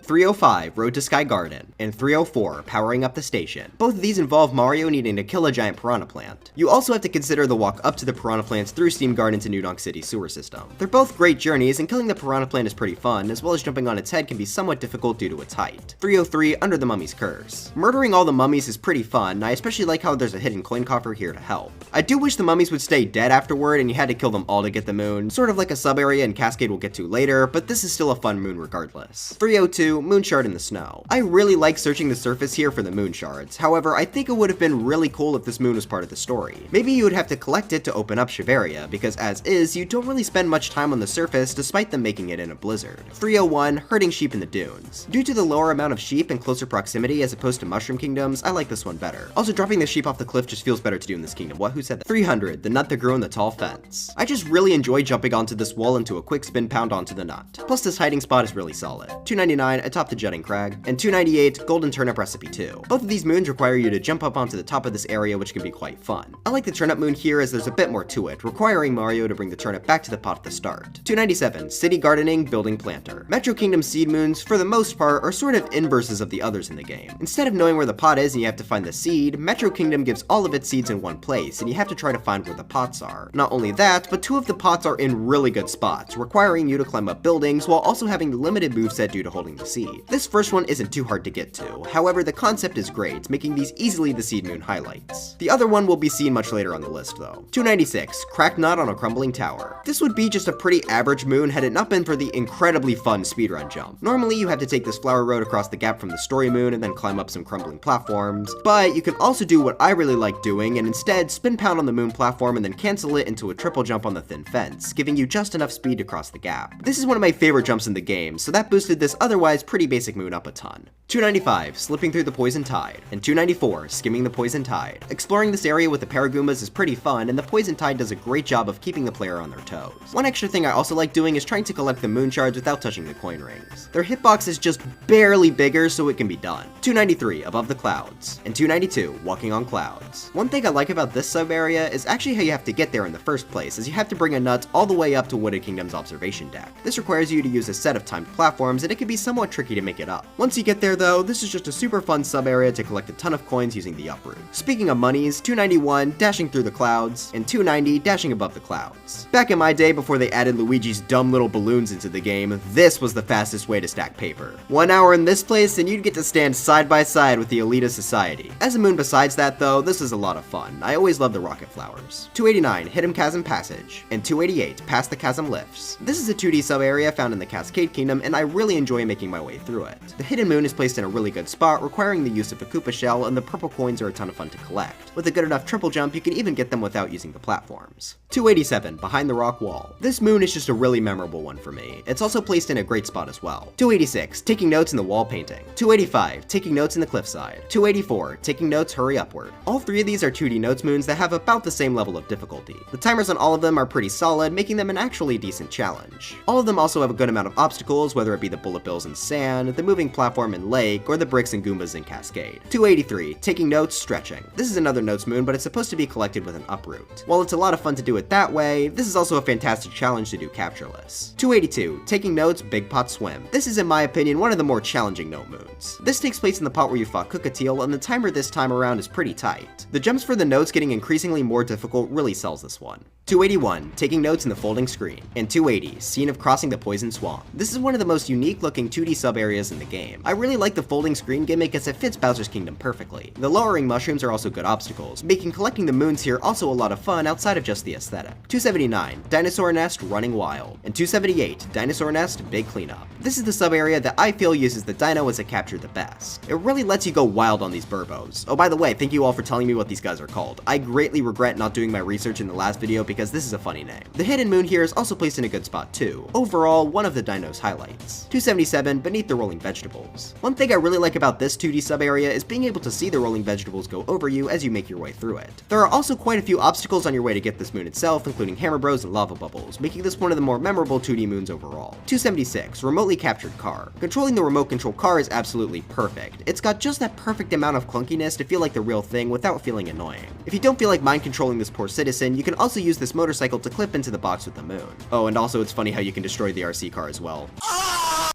305, Road to Sky Garden, and 304, Powering Up the Station. Both of these involve Mario needing to kill a giant piranha plant. You also have to consider the walk up to the piranha plants through Steam Garden to New Donk City's sewer system. They're both great journeys, and killing the piranha plant is pretty fun, as well as jumping on its head can be somewhat difficult due to its height. 303, Under the Mummy's Curse. Murdering all the mummies is pretty fun, and I especially like how there's a hidden coin coffer here to help. I do wish the mummies would stay dead afterward and you had to kill them all to get the moon, sort of like a sub area in Cascade we'll get to later, but this is still a fun moon regardless. 302, 292, Moon Shard in the Snow. I really like searching the surface here for the moon shards, however I think it would have been really cool if this moon was part of the story. Maybe you would have to collect it to open up Shiveria, because as is, you don't really spend much time on the surface despite them making it in a blizzard. 301, Herding Sheep in the Dunes. Due to the lower amount of sheep and closer proximity as opposed to Mushroom Kingdoms, I like this one better. Also, dropping the sheep off the cliff just feels better to do in this kingdom. Who said that? 300, the nut that grew in the tall fence. I just really enjoy jumping onto this wall into a quick spin pound onto the nut. Plus this hiding spot is really solid. 299, atop the jutting crag, and 298, Golden Turnip Recipe 2. Both of these moons require you to jump up onto the top of this area, which can be quite fun. I like the Turnip moon here as there's a bit more to it, requiring Mario to bring the turnip back to the pot at the start. 297, City Gardening Building Planter. Metro Kingdom seed moons, for the most part, are sort of inverses of the others in the game. Instead of knowing where the pot is and you have to find the seed, Metro Kingdom gives all of its seeds in one place, and you have to try to find where the pots are. Not only that, but 2 of the pots are in really good spots, requiring you to climb up buildings while also having the limited moveset due to holding the seed. This first one isn't too hard to get to, however the concept is great, making these easily the seed moon highlights. The other one will be seen much later on the list though. 296, Cracked Nut on a Crumbling Tower. This would be just a pretty average moon had it not been for the incredibly fun speedrun jump. Normally you have to take this flower road across the gap from the story moon and then climb up some crumbling platforms, but you can also do what I really like doing and instead spin pound on the moon platform and then cancel it into a triple jump on the thin fence, giving you just enough speed to cross the gap. This is one of my favorite jumps in the game, so that boosted this otherwise pretty basic moon up a ton. 295, Slipping Through the Poison Tide, and 294, Skimming the Poison Tide. Exploring this area with the Paragoombas is pretty fun, and the Poison Tide does a great job of keeping the player on their toes. One extra thing I also like doing is trying to collect the moon shards without touching the coin rings. Their hitbox is just barely bigger, so it can be done. 293, Above the Clouds, and 292, Walking on Clouds. One thing I like about this sub-area is actually how you have to get there in the first place, as you have to bring a nut all the way up to Wooded Kingdom's observation deck. This requires you to use a set of timed platforms, and it can be somewhat tricky to make it up. Once you get there though, this is just a super fun sub-area to collect a ton of coins using the up route. Speaking of monies, 291, Dashing Through the Clouds, and 290, Dashing Above the Clouds. Back in my day before they added Luigi's dumb little balloons into the game, this was the fastest way to stack paper. 1 hour in this place and you'd get to stand side by side with the Elita Society. As a moon besides that though, this is a lot of fun. I always love the rocket flowers. 289, Hidden Chasm Passage, and 288, Past the Chasm Lifts. This is a 2D sub-area found in the Cascade Kingdom, and I really enjoy making my way through it. The hidden moon is placed in a really good spot, requiring the use of a Koopa shell, and the purple coins are a ton of fun to collect. With a good enough triple jump, you can even get them without using the platforms. 287, Behind the Rock Wall. This moon is just a really memorable one for me. It's also placed in a great spot as well. 286, Taking Notes in the Wall Painting. 285, Taking Notes in the Cliffside. 284, Taking Notes Hurry Upward. All 3 of these are 2D notes moons that have about the same level of difficulty. The timers on all of them are pretty solid, making them an actually decent challenge. All of them also have a good amount of obstacles, whether it be the bullet bills and sand, the moving platform and lake, or the bricks and Goombas in Cascade. 283, Taking Notes Stretching. This is another notes moon, but it's supposed to be collected with an up route. While it's a lot of fun to do it that way, this is also a fantastic challenge to do captureless. 282, Taking Notes Big Pot Swim. This is in my opinion one of the more challenging note moons. This takes place in the pot where you fought Cookatiel, and the timer this time around is pretty tight. The jumps for the notes getting increasingly more difficult really sells this one. 281, Taking Notes in the Folding Screen, and 280, Scene of Crossing the Poison Swamp. This is one of the most unique looking 2D sub-areas in the game. I really like the folding screen gimmick as it fits Bowser's Kingdom perfectly. The lowering mushrooms are also good obstacles, making collecting the moons here also a lot of fun outside of just the aesthetic. 279, Dinosaur Nest Running Wild, and 278, Dinosaur Nest Big Cleanup. This is the sub-area that I feel uses the dino as a capture the best. It really lets you go wild on these burbos. Oh, by the way, thank you all for telling me what these guys are called. I greatly regret not doing my research in the last video because this is a funny name. The hidden moon here is also placed in a good spot too. Overall, one of the dino's highlights. 277, Beneath the Rolling Vegetables. One thing I really like about this 2D sub-area is being able to see the rolling vegetables go over you as you make your way through it. There are also quite a few obstacles on your way to get this moon itself, including hammer bros and lava bubbles, making this one of the more memorable 2D moons overall. 276, Remotely Captured Car. Controlling the remote control car is absolutely perfect. It's got just that perfect amount of clunkiness to feel like the real thing without feeling annoying. If you don't feel like mind controlling this poor citizen, you can also use this motorcycle to clip into the box with the moon. Oh, and also it's funny how you can destroy the RC car as well.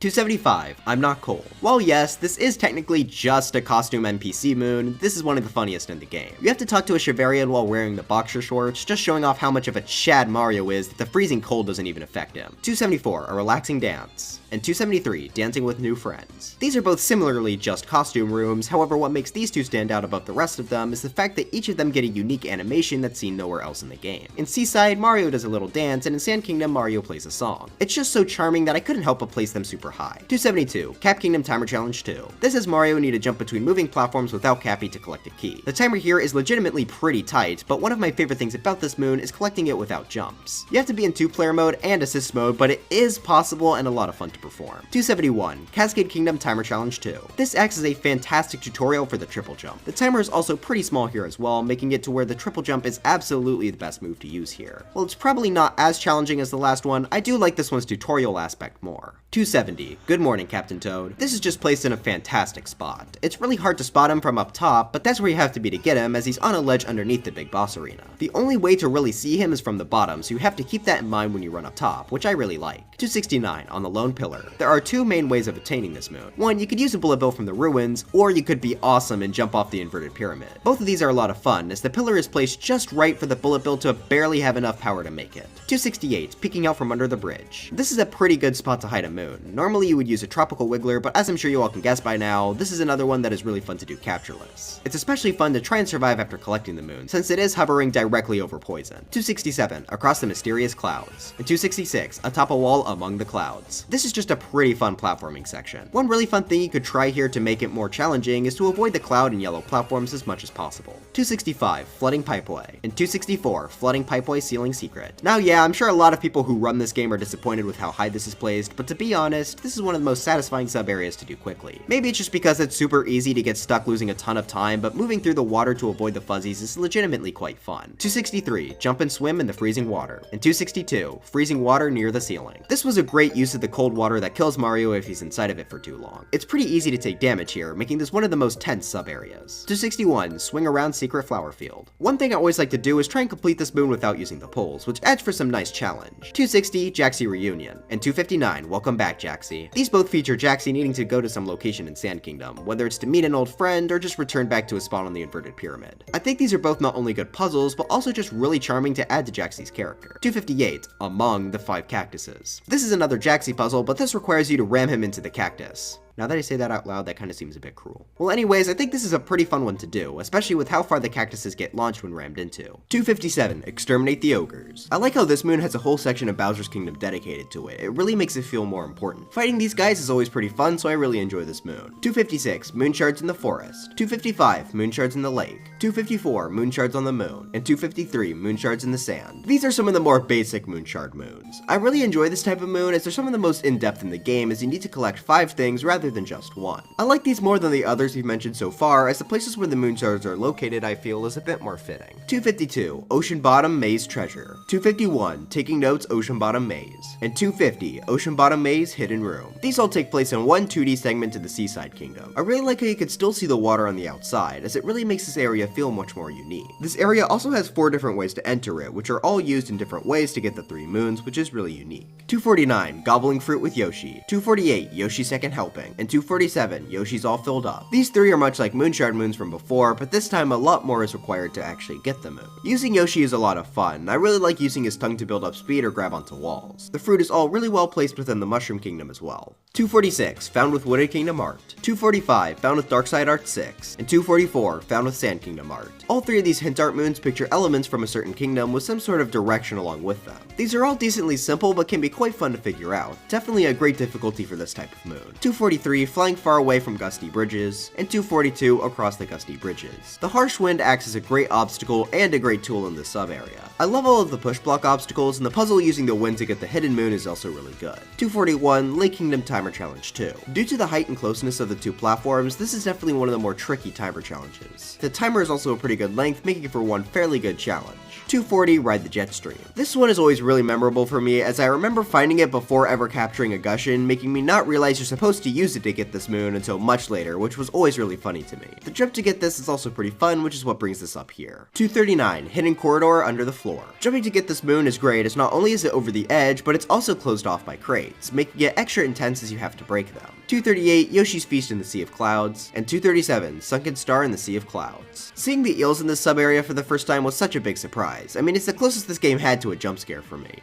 275, I'm Not Cold. While yes, this is technically just a costume NPC moon, this is one of the funniest in the game. You have to talk to a Shiverian while wearing the boxer shorts, just showing off how much of a Chad Mario is that the freezing cold doesn't even affect him. 274, A Relaxing Dance. and 273, Dancing with New Friends. These are both similarly just costume rooms, however what makes these two stand out above the rest of them is the fact that each of them get a unique animation that's seen nowhere else in the game. In Seaside, Mario does a little dance, and in Sand Kingdom, Mario plays a song. It's just so charming that I couldn't help but place them super high. 272, Cap Kingdom Timer Challenge 2. This is Mario need to jump between moving platforms without Cappy to collect a key. The timer here is legitimately pretty tight, but one of my favorite things about this moon is collecting it without jumps. You have to be in 2-player mode and assist mode, but it is possible and a lot of fun to perform. 271, Cascade Kingdom Timer Challenge 2. This acts as a fantastic tutorial for the triple jump. The timer is also pretty small here as well, making it to where the triple jump is absolutely the best move to use here. While it's probably not as challenging as the last one, I do like this one's tutorial aspect more. 270, Good Morning Captain Toad. This is just placed in a fantastic spot. It's really hard to spot him from up top, but that's where you have to be to get him, as he's on a ledge underneath the big boss arena. The only way to really see him is from the bottom, so you have to keep that in mind when you run up top, which I really like. 269, On the Lone Pillar. There are two main ways of attaining this moon. One, you could use a bullet bill from the ruins, or you could be awesome and jump off the inverted pyramid. Both of these are a lot of fun, as the pillar is placed just right for the bullet bill to barely have enough power to make it. 268, Peeking Out from Under the Bridge. This is a pretty good spot to hide a moon. Normally you would use a tropical wiggler, but as I'm sure you all can guess by now, this is another one that is really fun to do captureless. It's especially fun to try and survive after collecting the moon, since it is hovering directly over poison. 267, Across the Mysterious Clouds. And 266, Atop a Wall Among the Clouds. This is just a pretty fun platforming section. One really fun thing you could try here to make it more challenging is to avoid the cloud and yellow platforms as much as possible. 265, Flooding Pipeway. And 264, Flooding Pipeway Ceiling Secret. Now yeah, I'm sure a lot of people who run this game are disappointed with how high this is placed, but to be honest, this is one of the most satisfying sub areas to do quickly. Maybe it's just because it's super easy to get stuck losing a ton of time, but moving through the water to avoid the fuzzies is legitimately quite fun. 263, Jump and Swim in the Freezing Water. And 262, Freezing Water Near the Ceiling. This was a great use of the cold water that kills Mario if he's inside of it for too long. It's pretty easy to take damage here, making this one of the most tense sub areas. 261, Swing Around Secret Flower Field. One thing I always like to do is try and complete this moon without using the poles, which adds for some nice challenge. 260, Jaxie Reunion. And 259, Welcome Back Jaxie. These both feature Jaxie needing to go to some location in Sand Kingdom, whether it's to meet an old friend or just return back to a spot on the inverted pyramid. I think these are both not only good puzzles, but also just really charming to add to Jaxie's character. 258, Among the 5 Cactuses. This is another Jaxie puzzle, but this requires you to ram him into the cactus. Now that I say that out loud, that kind of seems a bit cruel. Well anyways, I think this is a pretty fun one to do, especially with how far the cactuses get launched when rammed into. 257, Exterminate the Ogres. I like how this moon has a whole section of Bowser's Kingdom dedicated to it. It really makes it feel more important. Fighting these guys is always pretty fun, so I really enjoy this moon. 256, Moon Shards in the Forest. 255, Moon Shards in the Lake. 254, Moon Shards on the Moon. And 253, Moon Shards in the Sand. These are some of the more basic Moon Shard moons. I really enjoy this type of moon as they're some of the most in-depth in the game, as you need to collect 5 things rather than just one. I like these more than the others we've mentioned so far, as the places where the moon shards are located I feel is a bit more fitting. 252, Ocean Bottom Maze Treasure. 251, Taking Notes Ocean Bottom Maze. And 250, Ocean Bottom Maze Hidden Room. These all take place in one 2D segment of the Seaside Kingdom. I really like how you can still see the water on the outside, as it really makes this area feel much more unique. This area also has 4 different ways to enter it, which are all used in different ways to get the 3 moons, which is really unique. 249, Gobbling Fruit with Yoshi. 248, Yoshi's Second Helping. And 247, Yoshi's All Filled Up. These 3 are much like Moonshard moons from before, but this time a lot more is required to actually get the moon. Using Yoshi is a lot of fun. I really like using his tongue to build up speed or grab onto walls. The fruit is all really well placed within the Mushroom Kingdom as well. 246, Found with Wooded Kingdom Art. 245, Found with Darkside Art 6. And 244, Found with Sand Kingdom Art. All 3 of these hint art moons picture elements from a certain kingdom with some sort of direction along with them. These are all decently simple but can be quite fun to figure out. Definitely a great difficulty for this type of moon. 243, Flying Far Away from Gusty Bridges. And 242, Across the Gusty Bridges. The harsh wind acts as a great obstacle and a great tool in this sub area. I love all of the push block obstacles, and the puzzle using the wind to get the hidden moon is also really good. 241, Lake Kingdom Timer Challenge 2. Due to the height and closeness of the 2 platforms, this is definitely one of the more tricky timer challenges. The timer is also a pretty good length, making it for one fairly good challenge. 240, Ride the Jet Stream. This one is always really memorable for me, as I remember finding it before ever capturing a Gushin, making me not realize you're supposed to use it to get this moon until much later, which was always really funny to me. The jump to get this is also pretty fun, which is what brings this up here. 239, Hidden Corridor Under the Floor. Jumping to get this moon is great, as not only is it over the edge, but it's also closed off by crates, making it extra intense as you have to break them. 238, Yoshi's Feast in the Sea of Clouds. And 237, Sunken Star in the Sea of Clouds. Seeing the eels in this sub area for the first time was such a big surprise. I mean, it's the closest this game had to a jump scare for me.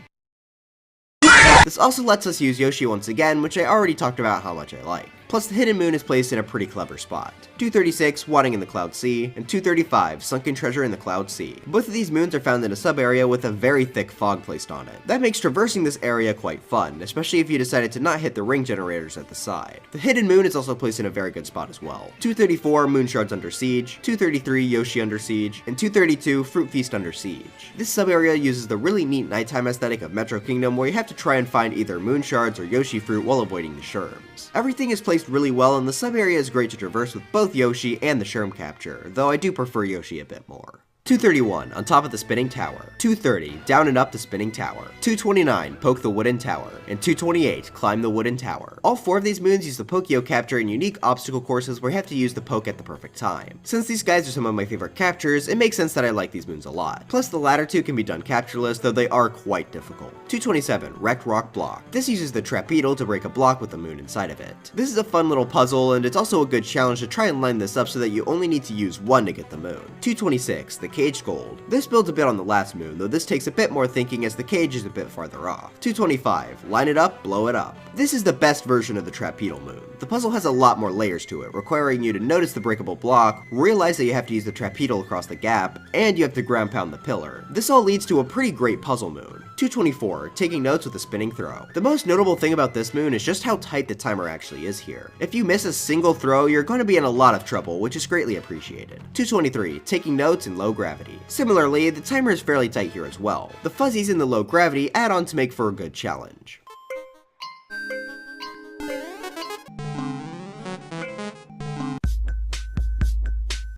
This also lets us use Yoshi once again, which I already talked about how much I like. Plus, the hidden moon is placed in a pretty clever spot. 236, Wadding in the Cloud Sea, and 235, Sunken Treasure in the Cloud Sea. Both of these moons are found in a sub-area with a very thick fog placed on it. That makes traversing this area quite fun, especially if you decided to not hit the ring generators at the side. The hidden moon is also placed in a very good spot as well. 234, Moon Shards Under Siege, 233, Yoshi Under Siege, and 232, Fruit Feast Under Siege. This sub-area uses the really neat nighttime aesthetic of Metro Kingdom where you have to try and find either Moon Shards or Yoshi Fruit while avoiding the Sherms. Everything is placed really well, and the sub-area is great to traverse with both Yoshi and the Sherm capture, though I do prefer Yoshi a bit more. 231, on top of the spinning tower. 230, down and up the spinning tower. 229, poke the wooden tower. And 228, climb the wooden tower. All 4 of these moons use the Pokeo capture in unique obstacle courses where you have to use the poke at the perfect time. Since these guys are some of my favorite captures, it makes sense that I like these moons a lot. Plus the latter 2 can be done captureless, though they are quite difficult. 227, wrecked rock block. This uses the trapedal to break a block with the moon inside of it. This is a fun little puzzle, and it's also a good challenge to try and line this up so that you only need to use 1 to get the moon. 226, the Cage Gold. This builds a bit on the last moon, though this takes a bit more thinking as the cage is a bit farther off. 225, line it up, blow it up. This is the best version of the trapedal moon. The puzzle has a lot more layers to it, requiring you to notice the breakable block, realize that you have to use the trapedal across the gap, and you have to ground pound the pillar. This all leads to a pretty great puzzle moon. 224, taking notes with a spinning throw. The most notable thing about this moon is just how tight the timer actually is here. If you miss a single throw, you're going to be in a lot of trouble, which is greatly appreciated. 223, taking notes in low gravity. Similarly, the timer is fairly tight here as well. The fuzzies in the low gravity add on to make for a good challenge.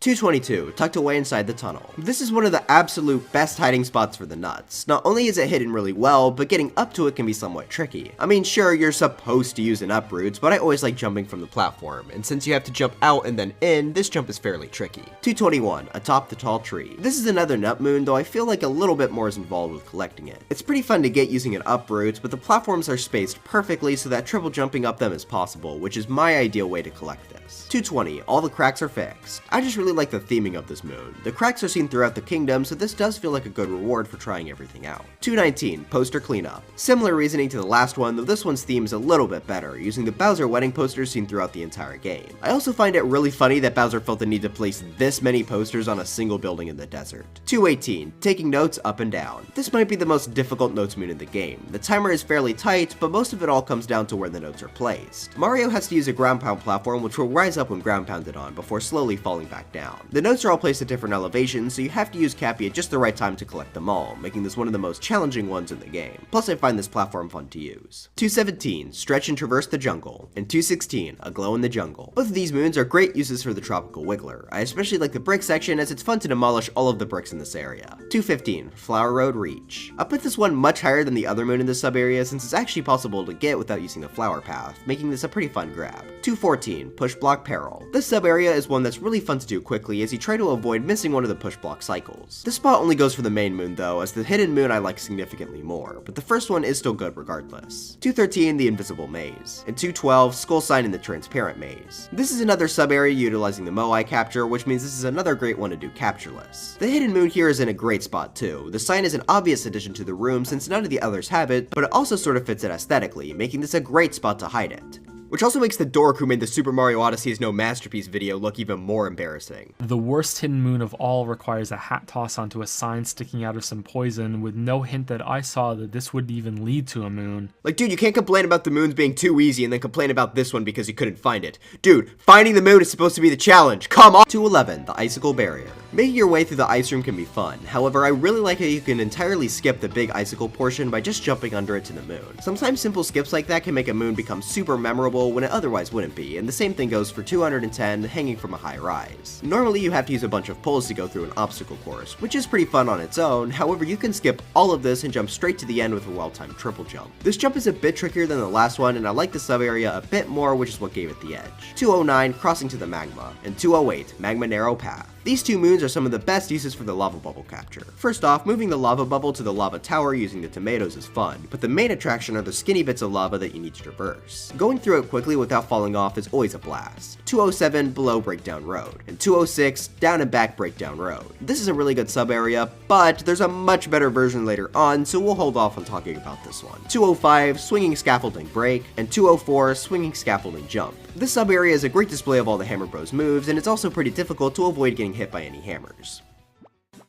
222, tucked away inside the tunnel. This is one of the absolute best hiding spots for the nuts. Not only is it hidden really well, but getting up to it can be somewhat tricky. I mean, sure, you're supposed to use an uproots, but I always like jumping from the platform, and since you have to jump out and then in, this jump is fairly tricky. 221, atop the tall tree. This is another nut moon, though I feel like a little bit more is involved with collecting it. It's pretty fun to get using an uproots, but the platforms are spaced perfectly so that triple jumping up them is possible, which is my ideal way to collect this. 220, all the cracks are fixed. I just really like the theming of this moon. The cracks are seen throughout the kingdom, so this does feel like a good reward for trying everything out. 219, poster cleanup. Similar reasoning to the last one, though this one's theme is a little bit better, using the Bowser wedding posters seen throughout the entire game. I also find it really funny that Bowser felt the need to place this many posters on a single building in the desert. 218, taking notes up and down. This might be the most difficult notes moon in the game. The timer is fairly tight, but most of it all comes down to where the notes are placed. Mario has to use a ground pound platform which will rise up when ground pounded on before slowly falling back down. The notes are all placed at different elevations, so you have to use Cappy at just the right time to collect them all, making this one of the most challenging ones in the game. Plus I find this platform fun to use. 217, stretch and traverse the jungle, and 216, a glow in the jungle. Both of these moons are great uses for the tropical wiggler. I especially like the brick section as it's fun to demolish all of the bricks in this area. 215, flower road reach. I put this one much higher than the other moon in this sub area since it's actually possible to get without using the flower path, making this a pretty fun grab. 214, push block peril. This sub area is one that's really fun to do quickly as you try to avoid missing one of the push block cycles. This spot only goes for the main moon though, as the hidden moon I like significantly more, but the first one is still good regardless. 213, the invisible maze, and 212, skull sign in the transparent maze. This is another sub area utilizing the Moai capture, which means this is another great one to do captureless. The hidden moon here is in a great spot too. The sign is an obvious addition to the room since none of the others have it, but it also sort of fits it aesthetically, making this a great spot to hide it. Which also makes the dork who made the Super Mario Odyssey is no masterpiece video look even more embarrassing.
The worst hidden moon of all requires a hat toss onto a sign sticking out of some poison with no hint that I saw that this would even lead to a moon.
Like, dude, you can't complain about the moons being too easy and then complain about this one because you couldn't find it. Dude, finding the moon is supposed to be the challenge. Come on! 211, the icicle barrier. Making your way through the ice room can be fun. However, I really like how you can entirely skip the big icicle portion by just jumping under it to the moon. Sometimes simple skips like that can make a moon become super memorable when it otherwise wouldn't be, and the same thing goes for 210, hanging from a high rise. Normally you have to use a bunch of poles to go through an obstacle course, which is pretty fun on its own. However, you can skip all of this and jump straight to the end with a well-timed triple jump. This jump is a bit trickier than the last one, and I like the sub area a bit more, which is what gave it the edge. 209, crossing to the magma, and 208, magma narrow path. These two moons moons are some of the best uses for the lava bubble capture. First off, moving the lava bubble to the lava tower using the tomatoes is fun, but the main attraction are the skinny bits of lava that you need to traverse. Going through it quickly without falling off is always a blast. 207 below Breakdown Road, and 206 down and back Breakdown Road. This is a really good sub area, but there's a much better version later on, so we'll hold off on talking about this one. 205 swinging scaffolding break, and 204 swinging scaffolding jump. This sub area is a great display of all the Hammer Bros moves, and it's also pretty difficult to avoid getting hit by any hammers.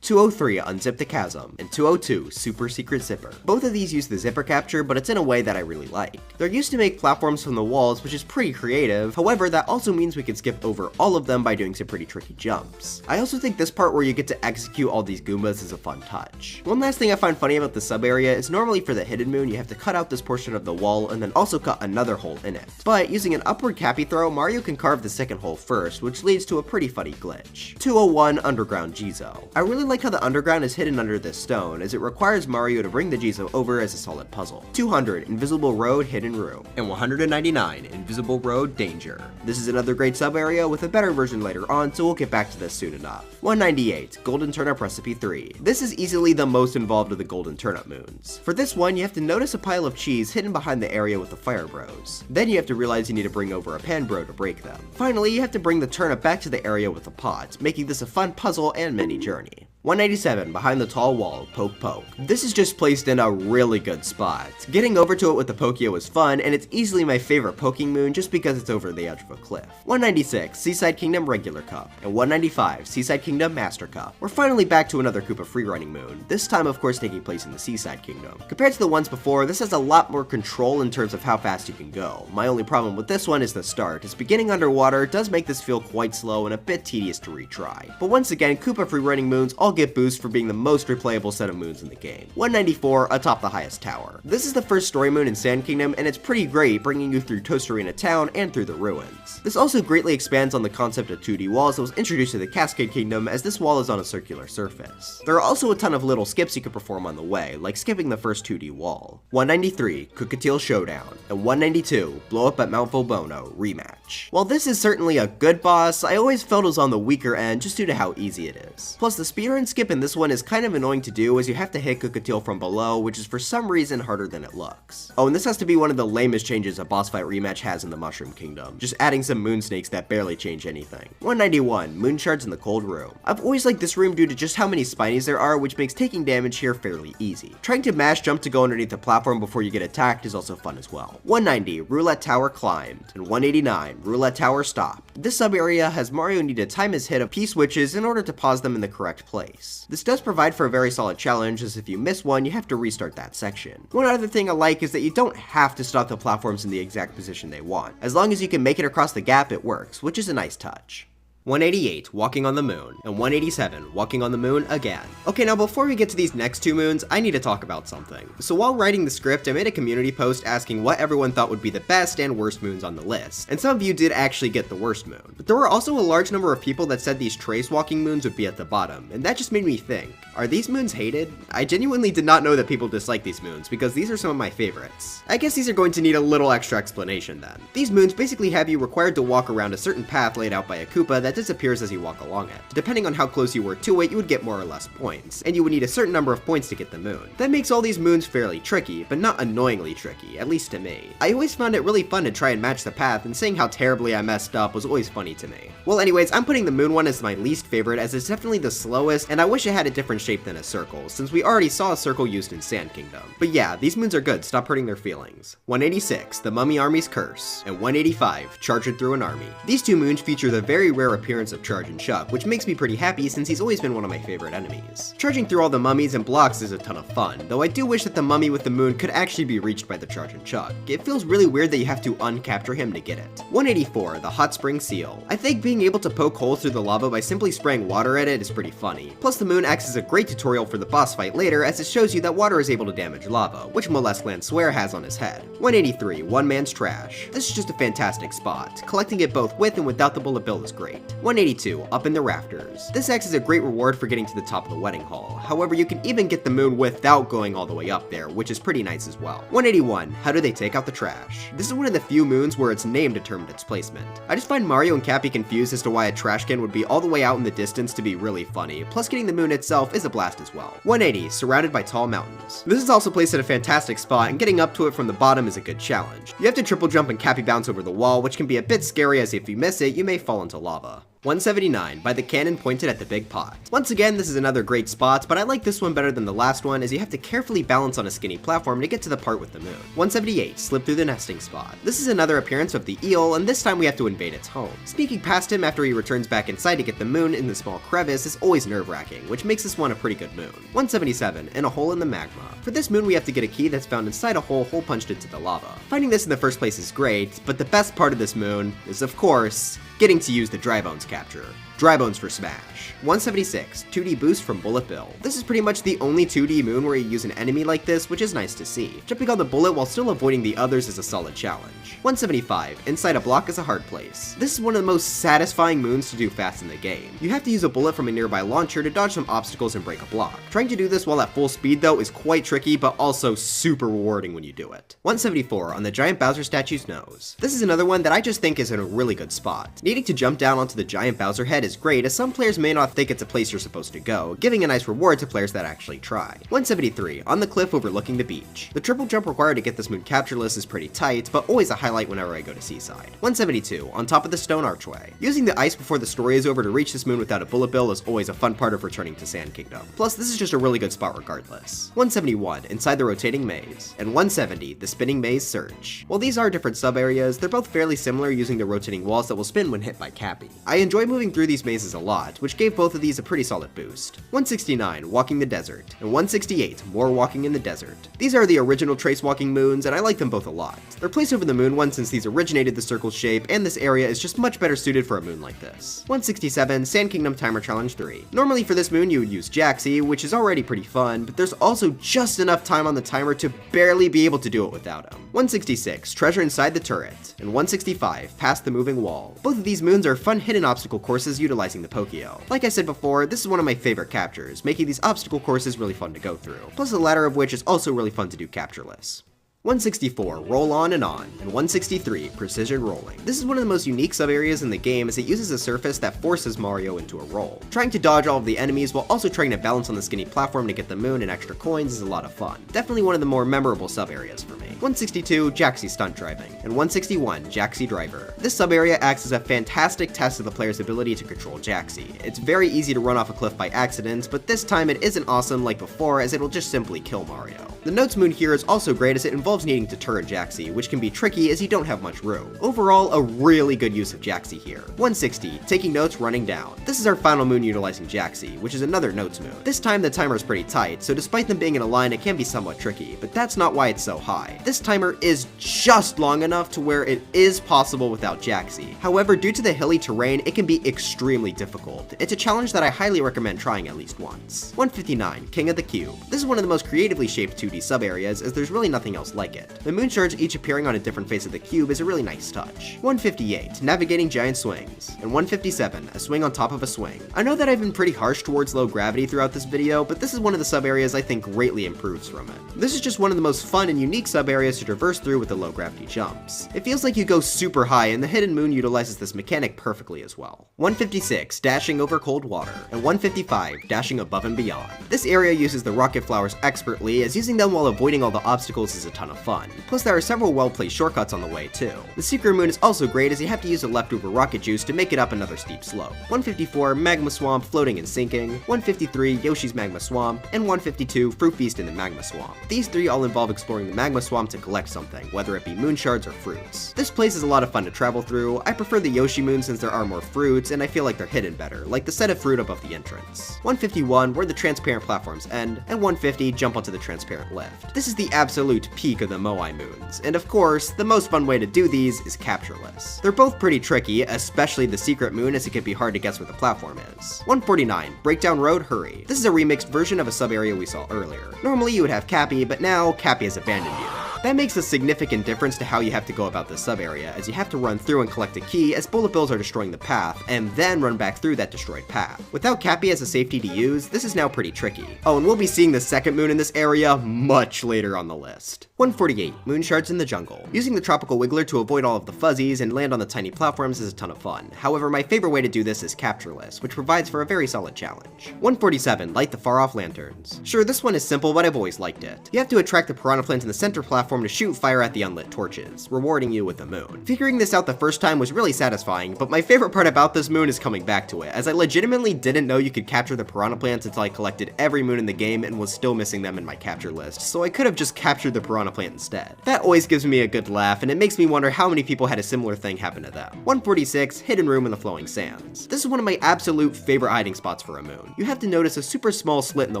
203 Unzip the Chasm, and 202 Super Secret Zipper. Both of these use the zipper capture, but it's in a way that I really like. They're used to make platforms from the walls, which is pretty creative, however that also means we can skip over all of them by doing some pretty tricky jumps. I also think this part where you get to execute all these Goombas is a fun touch. One last thing I find funny about the sub area is normally for the hidden moon you have to cut out this portion of the wall and then also cut another hole in it. But using an upward cappy throw, Mario can carve the second hole first, which leads to a pretty funny glitch. 201 Underground Jizo. I really like how the underground is hidden under this stone, as it requires Mario to bring the Jizo over as a solid puzzle. 200 Invisible Road Hidden Room, and 199 Invisible Road Danger. This is another great sub area with a better version later on, so we'll get back to this soon enough. 198 Golden Turnip Recipe 3. This is easily the most involved of the Golden Turnip moons. For this one, you have to notice a pile of cheese hidden behind the area with the Fire Bros. Then you have to realize you need to bring over a Pan Bro to break them. Finally, you have to bring the turnip back to the area with the pots, making this a fun puzzle and mini journey. 197 Behind the Tall Wall, Poke Poke. This is just placed in a really good spot. Getting over to it with the Pokio is fun, and it's easily my favorite poking moon just because it's over the edge of a cliff. 196 Seaside Kingdom Regular Cup, and 195 Seaside Kingdom Master Cup. We're finally back to another Koopa freerunning moon, this time of course taking place in the Seaside Kingdom. Compared to the ones before, this has a lot more control in terms of how fast you can go. My only problem with this one is the start, as beginning underwater does make this feel quite slow and a bit tedious to retry. But once again, Koopa freerunning moons all get boosts for being the most replayable set of moons in the game. 194 Atop the Highest Tower. This is the first story moon in Sand Kingdom, and it's pretty great, bringing you through Toast Arena Town and through the ruins. This also greatly expands on the concept of 2D walls that was introduced to the Cascade Kingdom, as this wall is on a circular surface. There are also a ton of little skips you can perform on the way, like skipping the first 2D wall. 193 Cookatiel Showdown, and 192 Blow Up at Mount Volbono Rematch. While this is certainly a good boss, I always felt it was on the weaker end just due to how easy it is. Plus the speedrun skip in this one is kind of annoying to do, as you have to hit Cookatiel from below, which is for some reason harder than it looks. Oh, and this has to be one of the lamest changes a boss fight rematch has in the Mushroom Kingdom, just adding some moon snakes that barely change anything. 191 Moon Shards in the Cold Room. I've always liked this room due to just how many spinies there are, which makes taking damage here fairly easy. Trying to mash jump to go underneath the platform before you get attacked is also fun as well. 190 Roulette Tower Climbed, and 189 Roulette Tower Stopped. This sub area has Mario need to time his hit of P-switches in order to pause them in the correct place. This does provide for a very solid challenge, as if you miss one, you have to restart that section. One other thing I like is that you don't have to stop the platforms in the exact position they want. As long as you can make it across the gap, it works, which is a nice touch. 188 Walking on the Moon, and 187 Walking on the Moon again. Okay, now before we get to these next two moons, I need to talk about something. So while writing the script, I made a community post asking what everyone thought would be the best and worst moons on the list, and some of you did actually get the worst moon. But there were also a large number of people that said these trace walking moons would be at the bottom, and that just made me think, are these moons hated? I genuinely did not know that people dislike these moons, because these are some of my favorites. I guess these are going to need a little extra explanation then. These moons basically have you required to walk around a certain path laid out by a Koopa that disappears as you walk along it. Depending on how close you were to it, you would get more or less points, and you would need a certain number of points to get the moon. That makes all these moons fairly tricky, but not annoyingly tricky, at least to me. I always found it really fun to try and match the path, and seeing how terribly I messed up was always funny to me. Well anyways, I'm putting the moon one as my least favorite, as it's definitely the slowest, and I wish it had a different shape than a circle, since we already saw a circle used in Sand Kingdom. But yeah, these moons are good, stop hurting their feelings. 186, The Mummy Army's Curse, and 185, Charging Through an Army. These two moons feature the very rare appearance of Charge and Chuck, which makes me pretty happy since he's always been one of my favorite enemies. Charging through all the mummies and blocks is a ton of fun, though I do wish that the mummy with the moon could actually be reached by the Charge and Chuck. It feels really weird that you have to uncapture him to get it. 184, The Hot Spring Seal. I think being able to poke holes through the lava by simply spraying water at it is pretty funny. Plus the moon acts as a great tutorial for the boss fight later, as it shows you that water is able to damage lava, which Molest Lancewear has on his head. 183, One Man's Trash. This is just a fantastic spot. Collecting it both with and without the bullet bill is great. 182, up in the rafters. This acts as a great reward for getting to the top of the wedding hall. However, you can even get the moon without going all the way up there, which is pretty nice as well. 181, how do they take out the trash? This is one of the few moons where its name determined its placement. I just find Mario and Cappy confused as to why a trash can would be all the way out in the distance to be really funny, plus getting the moon itself is a blast as well. 180, surrounded by tall mountains. This is also placed at a fantastic spot, and getting up to it from the bottom is a good challenge. You have to triple jump and Cappy bounce over the wall, which can be a bit scary as if you miss it, you may fall into lava. 179, by the cannon pointed at the big pot. Once again, this is another great spot, but I like this one better than the last one as you have to carefully balance on a skinny platform to get to the part with the moon. 178, slip through the nesting spot. This is another appearance of the eel, and this time we have to invade its home. Sneaking past him after he returns back inside to get the moon in the small crevice is always nerve-wracking, which makes this one a pretty good moon. 177, in a hole in the magma. For this moon we have to get a key that's found inside a hole punched into the lava. Finding this in the first place is great, but the best part of this moon is, of course, getting to use the dry bones capture. Dry bones for Smash. 176, 2D boost from Bullet Bill. This is pretty much the only 2D moon where you use an enemy like this, which is nice to see. Jumping on the bullet while still avoiding the others is a solid challenge. 175, inside a block is a hard place. This is one of the most satisfying moons to do fast in the game. You have to use a bullet from a nearby launcher to dodge some obstacles and break a block. Trying to do this while at full speed though is quite tricky, but also super rewarding when you do it. 174, on the giant Bowser statue's nose. This is another one that I just think is in a really good spot. Needing to jump down onto the giant Bowser head is great, as some players may not think it's a place you're supposed to go, giving a nice reward to players that actually try. 173, on the cliff overlooking the beach. The triple jump required to get this moon captureless is pretty tight, but always a highlight whenever I go to Seaside. 172, on top of the stone archway. Using the ice before the story is over to reach this moon without a bullet bill is always a fun part of returning to Sand Kingdom. Plus, this is just a really good spot regardless. 171, inside the rotating maze. And 170, the spinning maze search. While these are different sub-areas, they're both fairly similar using the rotating walls that will spin when hit by Cappy. I enjoy moving through these mazes a lot, which gave both of these a pretty solid boost. 169, walking the desert, and 168, more walking in the desert. These are the original trace walking moons, and I like them both a lot. They're placed over the moon one since these originated the circle shape, and this area is just much better suited for a moon like this. 167, Sand Kingdom Timer Challenge 3. Normally for this moon you would use Jaxi, which is already pretty fun, but there's also just enough time on the timer to barely be able to do it without him. 166, treasure inside the turret, and 165, past the moving wall. Both of these moons are fun hidden obstacle courses utilizing the Pokeo. Like I said before, this is one of my favorite captures, making these obstacle courses really fun to go through, plus the latter of which is also really fun to do captureless. 164, roll on, and 163, precision rolling. This is one of the most unique sub-areas in the game as it uses a surface that forces Mario into a roll. Trying to dodge all of the enemies while also trying to balance on the skinny platform to get the moon and extra coins is a lot of fun. Definitely one of the more memorable sub-areas for me. 162, Jaxi stunt driving, and 161, Jaxi driver. This sub-area acts as a fantastic test of the player's ability to control Jaxi. It's very easy to run off a cliff by accident, but this time it isn't awesome like before as it'll just simply kill Mario. The Notes moon here is also great as it involves needing to turret Jaxi, which can be tricky as you don't have much room. Overall, a really good use of Jaxi here. 160, taking notes running down. This is our final moon utilizing Jaxi, which is another Notes moon. This time the timer is pretty tight, so despite them being in a line it can be somewhat tricky, but that's not why it's so high. This timer is just long enough to where it is possible without Jaxi. However, due to the hilly terrain, it can be extremely difficult. It's a challenge that I highly recommend trying at least once. 159, King of the Cube. This is one of the most creatively shaped 2D sub-areas as there's really nothing else like it. The moon shards each appearing on a different face of the cube is a really nice touch. 158, navigating giant swings. And 157, a swing on top of a swing. I know that I've been pretty harsh towards low gravity throughout this video, but this is one of the sub-areas I think greatly improves from it. This is just one of the most fun and unique sub-areas to traverse through with the low gravity jumps. It feels like you go super high, and the hidden moon utilizes this mechanic perfectly as well. 156, dashing over cold water. And 155, dashing above and beyond. This area uses the rocket flowers expertly, as using them while avoiding all the obstacles is a ton of fun. Plus there are several well-placed shortcuts on the way too. The secret moon is also great as you have to use a leftover rocket juice to make it up another steep slope. 154, magma swamp floating and sinking. 153, Yoshi's magma swamp. And 152, fruit feast in the magma swamp. These three all involve exploring the magma swamp to collect something, whether it be moon shards or fruits. This place is a lot of fun to travel through. I prefer the Yoshi moon since there are more fruits and I feel like they're hidden better, like the set of fruit above the entrance. 151, where the transparent platforms end, and 150, jump onto the transparent lift. This is the absolute peak of the Moai moons, and of course, the most fun way to do these is captureless. They're both pretty tricky, especially the secret moon as it can be hard to guess where the platform is. 149, Breakdown Road Hurry. This is a remixed version of a sub-area we saw earlier. Normally you would have Cappy, but now Cappy has abandoned you. That makes a significant difference to how you have to go about this sub-area, as you have to run through and collect a key as bullet bills are destroying the path, and then run back through that destroyed path. Without Cappy as a safety to use, this is now pretty tricky. Oh, and we'll be seeing the second moon in this area much later on the list. 148, Moon Shards in the Jungle. Using the Tropical Wiggler to avoid all of the fuzzies and land on the tiny platforms is a ton of fun. However, my favorite way to do this is Captureless, which provides for a very solid challenge. 147, Light the Far-Off Lanterns. Sure, this one is simple, but I've always liked it. You have to attract the piranha plant in the center platform to shoot fire at the unlit torches, rewarding you with the moon. Figuring this out the first time was really satisfying, but my favorite part about this moon is coming back to it, as I legitimately didn't know you could capture the piranha plants until I collected every moon in the game and was still missing them in my capture list, so I could have just captured the piranha plant instead. That always gives me a good laugh, and it makes me wonder how many people had a similar thing happen to them. 146, Hidden Room in the Flowing Sands. This is one of my absolute favorite hiding spots for a moon. You have to notice a super small slit in the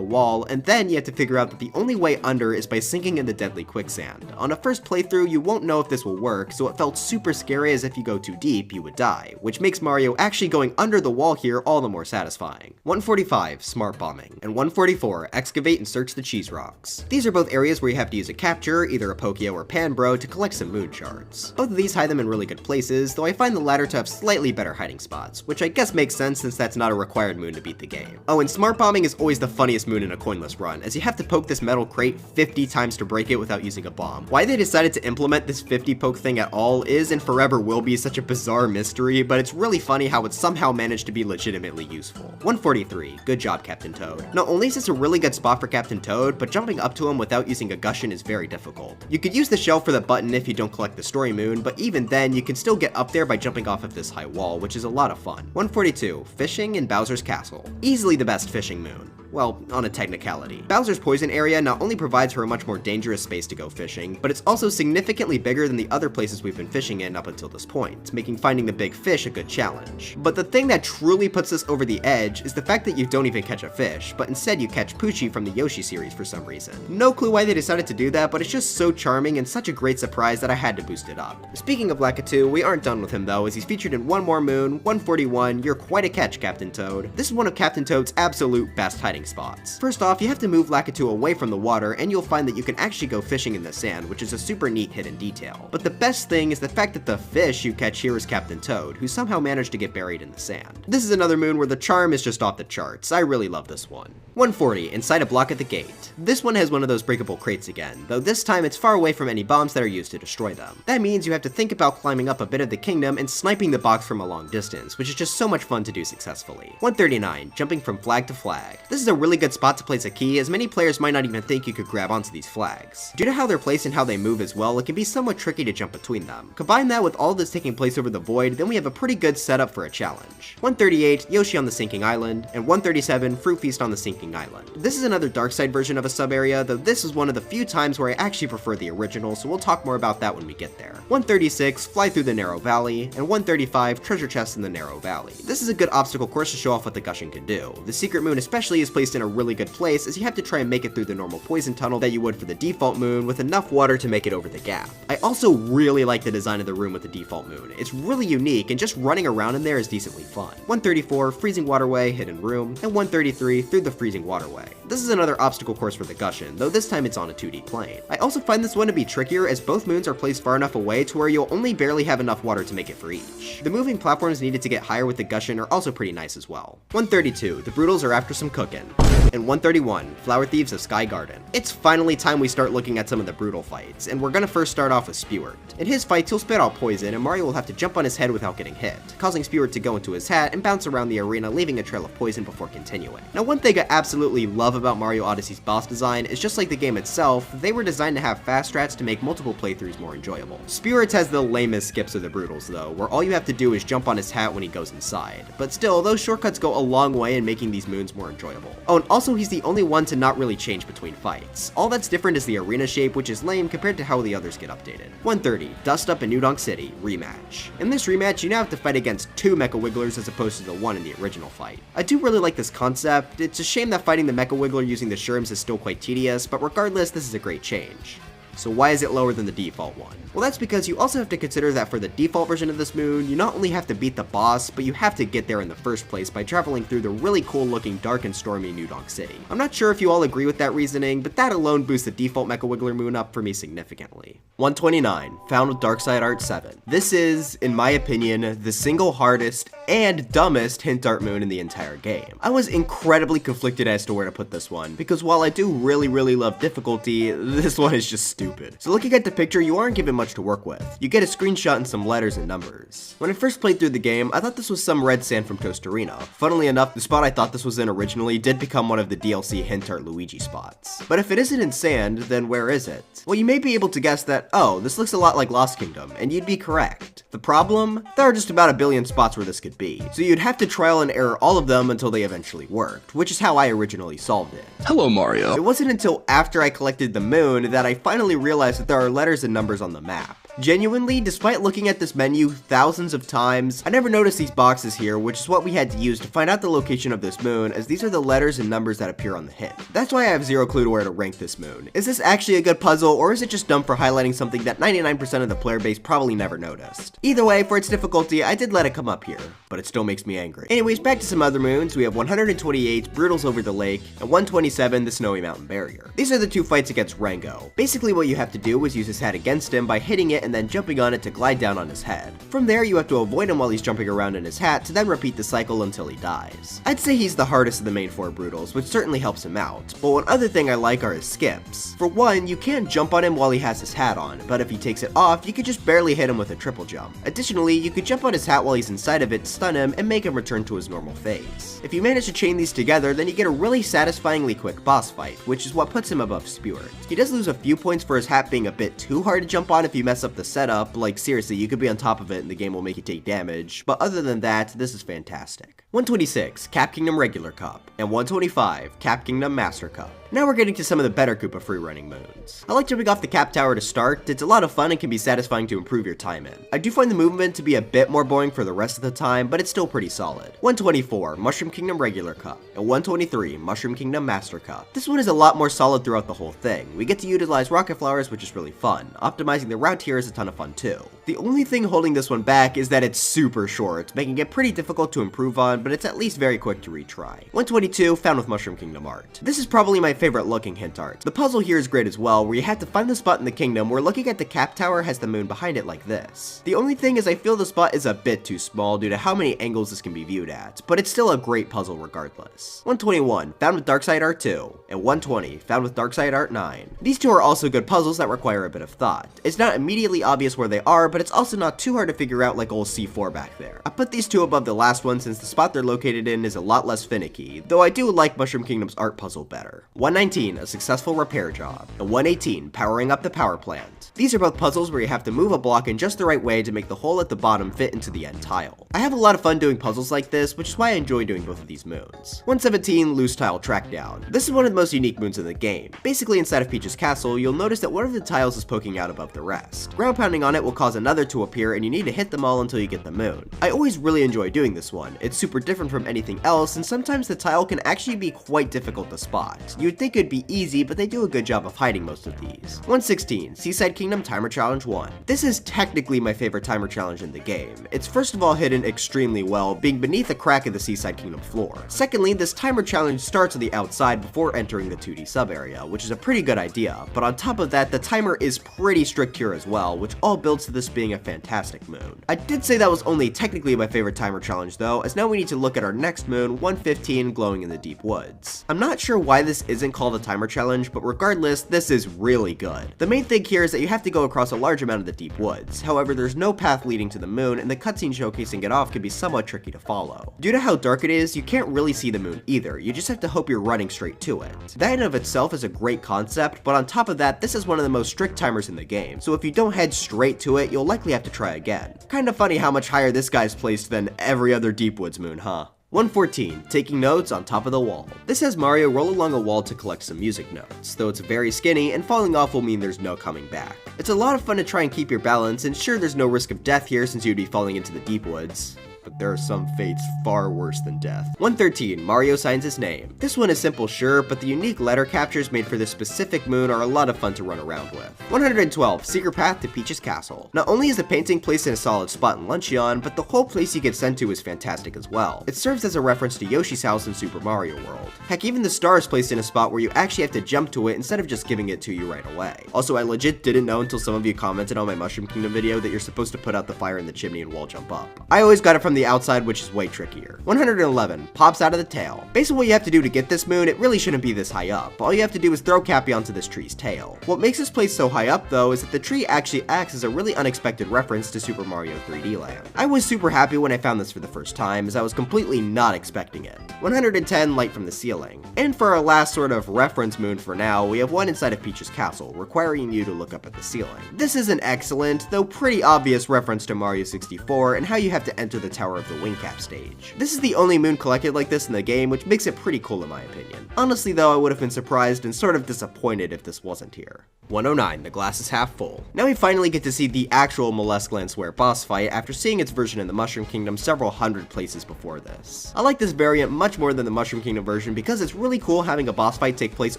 wall, and then you have to figure out that the only way under is by sinking in the deadly quicksand. On a first playthrough, you won't know if this will work, so it felt super scary as if you go too deep, you would die, which makes Mario actually going under the wall here all the more satisfying. 145, Smart Bombing, and 144, Excavate and Search the Cheese Rocks. These are both areas where you have to use a capture, either a Pokio or Panbro, to collect some moon shards. Both of these hide them in really good places, though I find the latter to have slightly better hiding spots, which I guess makes sense since that's not a required moon to beat the game. Oh, and Smart Bombing is always the funniest moon in a coinless run, as you have to poke this metal crate 50 times to break it without using a bomb. Why they decided to implement this 50 poke thing at all is and forever will be such a bizarre mystery, but it's really funny how it somehow managed to be legitimately useful. 143, Good job, Captain Toad. Not only is this a really good spot for Captain Toad, but jumping up to him without using a Gushin is very difficult. You could use the shell for the button if you don't collect the story moon, but even then, you can still get up there by jumping off of this high wall, which is a lot of fun. 142, Fishing in Bowser's Castle. Easily the best fishing moon. Well, on a technicality. Bowser's Poison area not only provides for a much more dangerous space to go fishing, but it's also significantly bigger than the other places we've been fishing in up until this point, making finding the big fish a good challenge. But the thing that truly puts us over the edge is the fact that you don't even catch a fish, but instead you catch Poochie from the Yoshi series for some reason. No clue why they decided to do that, but it's just so charming and such a great surprise that I had to boost it up. Speaking of Lakitu, we aren't done with him though, as he's featured in one more moon, 141, You're Quite a Catch, Captain Toad. This is one of Captain Toad's absolute best hiding spots. First off, you have to move Lakitu away from the water, and you'll find that you can actually go fishing in the sand, which is a super neat hidden detail. But the best thing is the fact that the fish you catch here is Captain Toad, who somehow managed to get buried in the sand. This is another moon where the charm is just off the charts. I really love this one. 140, Inside a Block at the Gate. This one has one of those breakable crates again, though this time it's far away from any bombs that are used to destroy them. That means you have to think about climbing up a bit of the kingdom and sniping the box from a long distance, which is just so much fun to do successfully. 139, Jumping from Flag to Flag. This is a really good spot to place a key, as many players might not even think you could grab onto these flags. Due to how they're placed and how they move as well, it can be somewhat tricky to jump between them. Combine that with all this taking place over the void, then we have a pretty good setup for a challenge. 138, Yoshi on the Sinking Island, and 137, Fruit Feast on the Sinking Island. This is another dark side version of a sub-area, though this is one of the few times where I actually prefer the original, so we'll talk more about that when we get there. 136, Fly Through the Narrow Valley, and 135, Treasure Chest in the Narrow Valley. This is a good obstacle course to show off what the Gushin can do. The secret moon especially is placed in a really good place, as you have to try and make it through the normal poison tunnel that you would for the default moon with enough water to make it over the gap. I also really like the design of the room with the default moon. It's really unique, and just running around in there is decently fun. 134, Freezing Waterway, Hidden Room, and 133, Through the Freezing Waterway. This is another obstacle course for the Gushin, though this time it's on a 2D plane. I also find this one to be trickier, as both moons are placed far enough away to where you'll only barely have enough water to make it for each. The moving platforms needed to get higher with the Gushin are also pretty nice as well. 132, The Brutals are after some cooking. And 131, Flower Thieves of Sky Garden. It's finally time we start looking at some of the brutal fights, and we're gonna first start off with Spewart. In his fights, he'll spit out poison, and Mario will have to jump on his head without getting hit, causing Spewart to go into his hat and bounce around the arena, leaving a trail of poison before continuing. Now, one thing I absolutely love about Mario Odyssey's boss design is, just like the game itself, they were designed to have fast strats to make multiple playthroughs more enjoyable. Spewart has the lamest skips of the brutals though, where all you have to do is jump on his hat when he goes inside. But still, those shortcuts go a long way in making these moons more enjoyable. Oh, and also he's the only one to not really change between fights. All that's different is the arena shape, which is lame compared to how the others get updated. 130, Dust Up in New Donk City, Rematch. In this rematch, you now have to fight against 2 Mecha Wigglers as opposed to the one in the original fight. I do really like this concept. It's a shame that fighting the Mecha Wiggler using the Sherms is still quite tedious, but regardless, this is a great change. So why is it lower than the default one? Well, that's because you also have to consider that for the default version of this moon, you not only have to beat the boss, but you have to get there in the first place by traveling through the really cool looking dark and stormy New Donk City. I'm not sure if you all agree with that reasoning, but that alone boosts the default Mecha Wiggler moon up for me significantly. 129, found with Darkside Art 7. This is, in my opinion, the single hardest and dumbest hint art moon in the entire game. I was incredibly conflicted as to where to put this one, because while I do really love difficulty, this one is just stupid. So looking at the picture, you aren't given much to work with. You get a screenshot and some letters and numbers. When I first played through the game, I thought this was some red sand from Tostarena. Funnily enough, the spot I thought this was in originally did become one of the DLC hint art Luigi spots. But if it isn't in sand, then where is it? Well, you may be able to guess that, oh, this looks a lot like Lost Kingdom, and you'd be correct. The problem? There are just about a billion spots where this could be, so you'd have to trial and error all of them until they eventually worked, which is how I originally solved it.
Hello, Mario.
It wasn't until after I collected the moon that I finally realized that there are letters and numbers on the map. Genuinely, despite looking at this menu thousands of times, I never noticed these boxes here, which is what we had to use to find out the location of this moon, as these are the letters and numbers that appear on the hint. That's why I have zero clue to where to rank this moon. Is this actually a good puzzle, or is it just dumb for highlighting something that 99% of the player base probably never noticed? Either way, for its difficulty, I did let it come up here, but it still makes me angry. Anyways, back to some other moons. We have 128, Brutals over the lake, and 127, the Snowy Mountain Barrier. These are the two fights against Rengo. Basically what you have to do is use his hat against him by hitting it and then jumping on it to glide down on his head. From there, you have to avoid him while he's jumping around in his hat to then repeat the cycle until he dies. I'd say he's the hardest of the main 4 Brutals, which certainly helps him out, but one other thing I like are his skips. For one, you can't jump on him while he has his hat on, but if he takes it off, you could just barely hit him with a triple jump. Additionally, you could jump on his hat while he's inside of it, stun him, and make him return to his normal phase. If you manage to chain these together, then you get a really satisfyingly quick boss fight, which is what puts him above Spewart. He does lose a few points for his hat being a bit too hard to jump on if you mess up the setup, like seriously, you could be on top of it and the game will make you take damage, but other than that, this is fantastic. 126, Cap Kingdom Regular Cup, and 125, Cap Kingdom Master Cup. Now we're getting to some of the better Koopa free running moons. I like jumping off the Cap Tower to start. It's a lot of fun and can be satisfying to improve your time in. I do find the movement to be a bit more boring for the rest of the time, but it's still pretty solid. 124, Mushroom Kingdom Regular Cup, and 123, Mushroom Kingdom Master Cup. This one is a lot more solid throughout the whole thing. We get to utilize rocket flowers, which is really fun. Optimizing the route here is a ton of fun too. The only thing holding this one back is that it's super short, making it pretty difficult to improve on, but it's at least very quick to retry. 122, Found with Mushroom Kingdom Art. This is probably my favorite looking hint art. The puzzle here is great as well, where you have to find the spot in the kingdom where looking at the Cap Tower has the moon behind it like this. The only thing is I feel the spot is a bit too small due to how many angles this can be viewed at, but it's still a great puzzle regardless. 121, Found with Darkside Art 2, and 120, Found with Darkside Art 9. These two are also good puzzles that require a bit of thought. It's not immediately obvious where they are, but it's also not too hard to figure out like old C4 back there. I put these two above the last one since the spot they're located in is a lot less finicky, though I do like Mushroom Kingdom's art puzzle better. 119, a successful repair job, and 118, powering up the power plant. These are both puzzles where you have to move a block in just the right way to make the hole at the bottom fit into the end tile. I have a lot of fun doing puzzles like this, which is why I enjoy doing both of these moons. 117, Loose Tile Trackdown. This is one of the most unique moons in the game. Basically, inside of Peach's castle, you'll notice that one of the tiles is poking out above the rest. Ground pounding on it will cause another to appear, and you need to hit them all until you get the moon. I always really enjoy doing this one. It's super different from anything else, and sometimes the tile can actually be quite difficult to spot. You'd think it'd be easy, but they do a good job of hiding most of these. 116, Seaside Kingdom Timer Challenge 1. This is technically my favorite timer challenge in the game. It's first of all hidden extremely well, being beneath a crack of the Seaside Kingdom floor. Secondly, this timer challenge starts on the outside before entering the 2D sub area, which is a pretty good idea, but on top of that, the timer is pretty strict here as well, which all builds to this being a fantastic moon. I did say that was only technically my favorite timer challenge though, as now we need to look at our next moon, 115, Glowing in the Deep Woods. I'm not sure why this isn't called a timer challenge, but regardless, this is really good. The main thing here is that you have to go across a large amount of the deep woods. However, there's no path leading to the moon, and the cutscene showcasing it off can be somewhat tricky to follow. Due to how dark it is, you can't really see the moon either, you just have to hope you're running straight to it. That in of itself is a great concept, but on top of that, this is one of the most strict timers in the game, so if you don't head straight to it, you'll likely have to try again. Kinda funny how much higher this guy's placed than every other Deep Woods moon, huh? 114, Taking Notes on Top of the Wall. This has Mario roll along a wall to collect some music notes, though it's very skinny and falling off will mean there's no coming back. It's a lot of fun to try and keep your balance, and sure there's no risk of death here since you'd be falling into the deep woods. But there are some fates far worse than death. 113, Mario signs his name. This one is simple, sure, but the unique letter captures made for this specific moon are a lot of fun to run around with. 112, Secret Path to Peach's Castle. Not only is the painting placed in a solid spot in Luncheon, but the whole place you get sent to is fantastic as well. It serves as a reference to Yoshi's house in Super Mario World. Heck, even the star is placed in a spot where you actually have to jump to it instead of just giving it to you right away. Also, I legit didn't know until some of you commented on my Mushroom Kingdom video that you're supposed to put out the fire in the chimney and wall jump up. I always got it from the outside, which is way trickier. 111, Pops out of the tail. Based on what you have to do to get this moon, it really shouldn't be this high up. All you have to do is throw Cappy onto this tree's tail. What makes this place so high up though is that the tree actually acts as a really unexpected reference to Super Mario 3D Land. I was super happy when I found this for the first time, as I was completely not expecting it. 110, Light from the Ceiling. And for our last sort of reference moon for now, we have one inside of Peach's castle, requiring you to look up at the ceiling. This is an excellent, though pretty obvious reference to Mario 64 and how you have to enter the Tower of the Wing Cap stage. This is the only moon collected like this in the game, which makes it pretty cool in my opinion. Honestly though, I would have been surprised and sort of disappointed if this wasn't here. 109, the glass is half full. Now we finally get to see the actual Mollusk Glanceware boss fight after seeing its version in the Mushroom Kingdom several hundred places before this. I like this variant much more than the Mushroom Kingdom version because it's really cool having a boss fight take place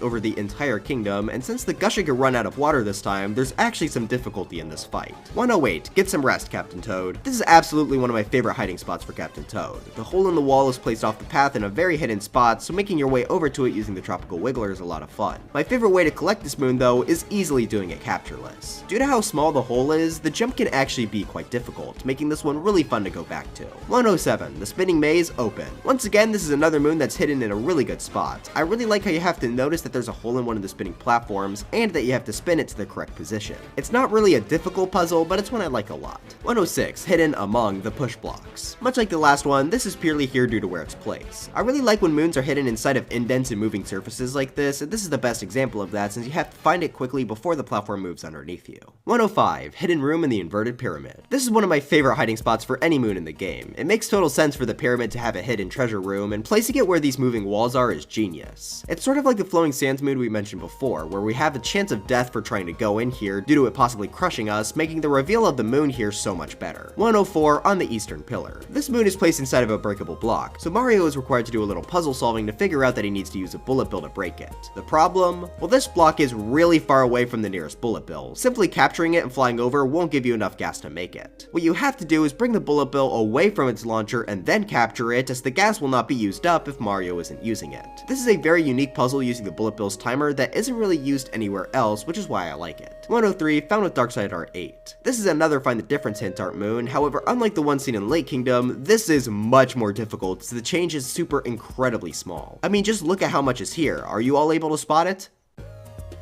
over the entire kingdom, and since the gushing could run out of water this time, there's actually some difficulty in this fight. 108, get some rest, Captain Toad. This is absolutely one of my favorite hiding spots for Captain Toad. The hole in the wall is placed off the path in a very hidden spot, so making your way over to it using the Tropical Wiggler is a lot of fun. My favorite way to collect this moon though is easily doing it captureless. Due to how small the hole is, the jump can actually be quite difficult, making this one really fun to go back to. 107, the spinning maze open. Once again, this is another moon that's hidden in a really good spot. I really like how you have to notice that there's a hole in one of the spinning platforms, and that you have to spin it to the correct position. It's not really a difficult puzzle, but it's one I like a lot. 106, hidden among the push blocks. Much like the last one, this is purely here due to where it's placed. I really like when moons are hidden inside of indents and moving surfaces like this, and this is the best example of that since you have to find it quickly before the platform moves underneath you. 105, hidden room in the inverted pyramid. This is one of my favorite hiding spots for any moon in the game. It makes total sense for the pyramid to have a hidden treasure room, and placing it where these moving walls are is genius. It's sort of like the flowing sands moon we mentioned before, where we have a chance of death for trying to go in here due to it possibly crushing us, making the reveal of the moon here so much better. 104, on the eastern pillar. This moon is placed inside of a breakable block, so Mario is required to do a little puzzle solving to figure out that he needs to use a bullet bill to break it. The problem? Well, this block is really far away from the nearest bullet bill. Simply capturing it and flying over won't give you enough gas to make it. What you have to do is bring the bullet bill away from its launcher and then capture it, as the gas will not be used up if Mario isn't using it. This is a very unique puzzle using the bullet bill's timer that isn't really used anywhere else, which is why I like it. 103, found with Darkside Art 8. This is another Find the Difference hint art moon, however unlike the one seen in Lake Kingdom, this is much more difficult so the change is super incredibly small. I mean, just look at how much is here. Are you all able to spot it?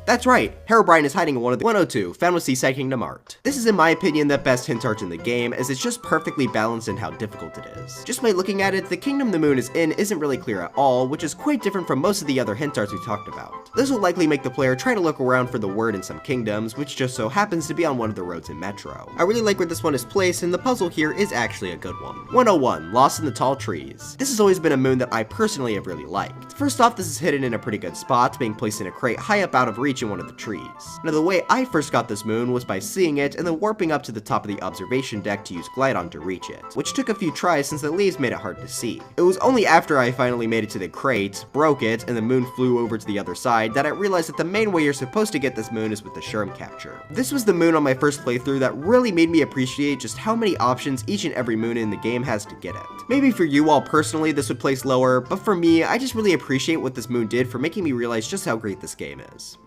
That's right, Herobrine is hiding in one of the 102, found with Seaside Kingdom art. This is in my opinion the best hint art in the game, as it's just perfectly balanced in how difficult it is. Just by looking at it, the kingdom the moon is in isn't really clear at all, which is quite different from most of the other hint arts we talked about. This will likely make the player try to look around for the word in some kingdoms, which just so happens to be on one of the roads in Metro. I really like where this one is placed, and the puzzle here is actually a good one. 101, Lost in the Tall Trees. This has always been a moon that I personally have really liked. First off, this is hidden in a pretty good spot, being placed in a crate high up out of reach in one of the trees. Now the way I first got this moon was by seeing it and then warping up to the top of the observation deck to use Glidon to reach it, which took a few tries since the leaves made it hard to see. It was only after I finally made it to the crate, broke it, and the moon flew over to the other side that I realized that the main way you're supposed to get this moon is with the Sherm capture. This was the moon on my first playthrough that really made me appreciate just how many options each and every moon in the game has to get it. Maybe for you all personally this would place lower, but for me, I just really appreciate what this moon did for making me realize just how great this game is.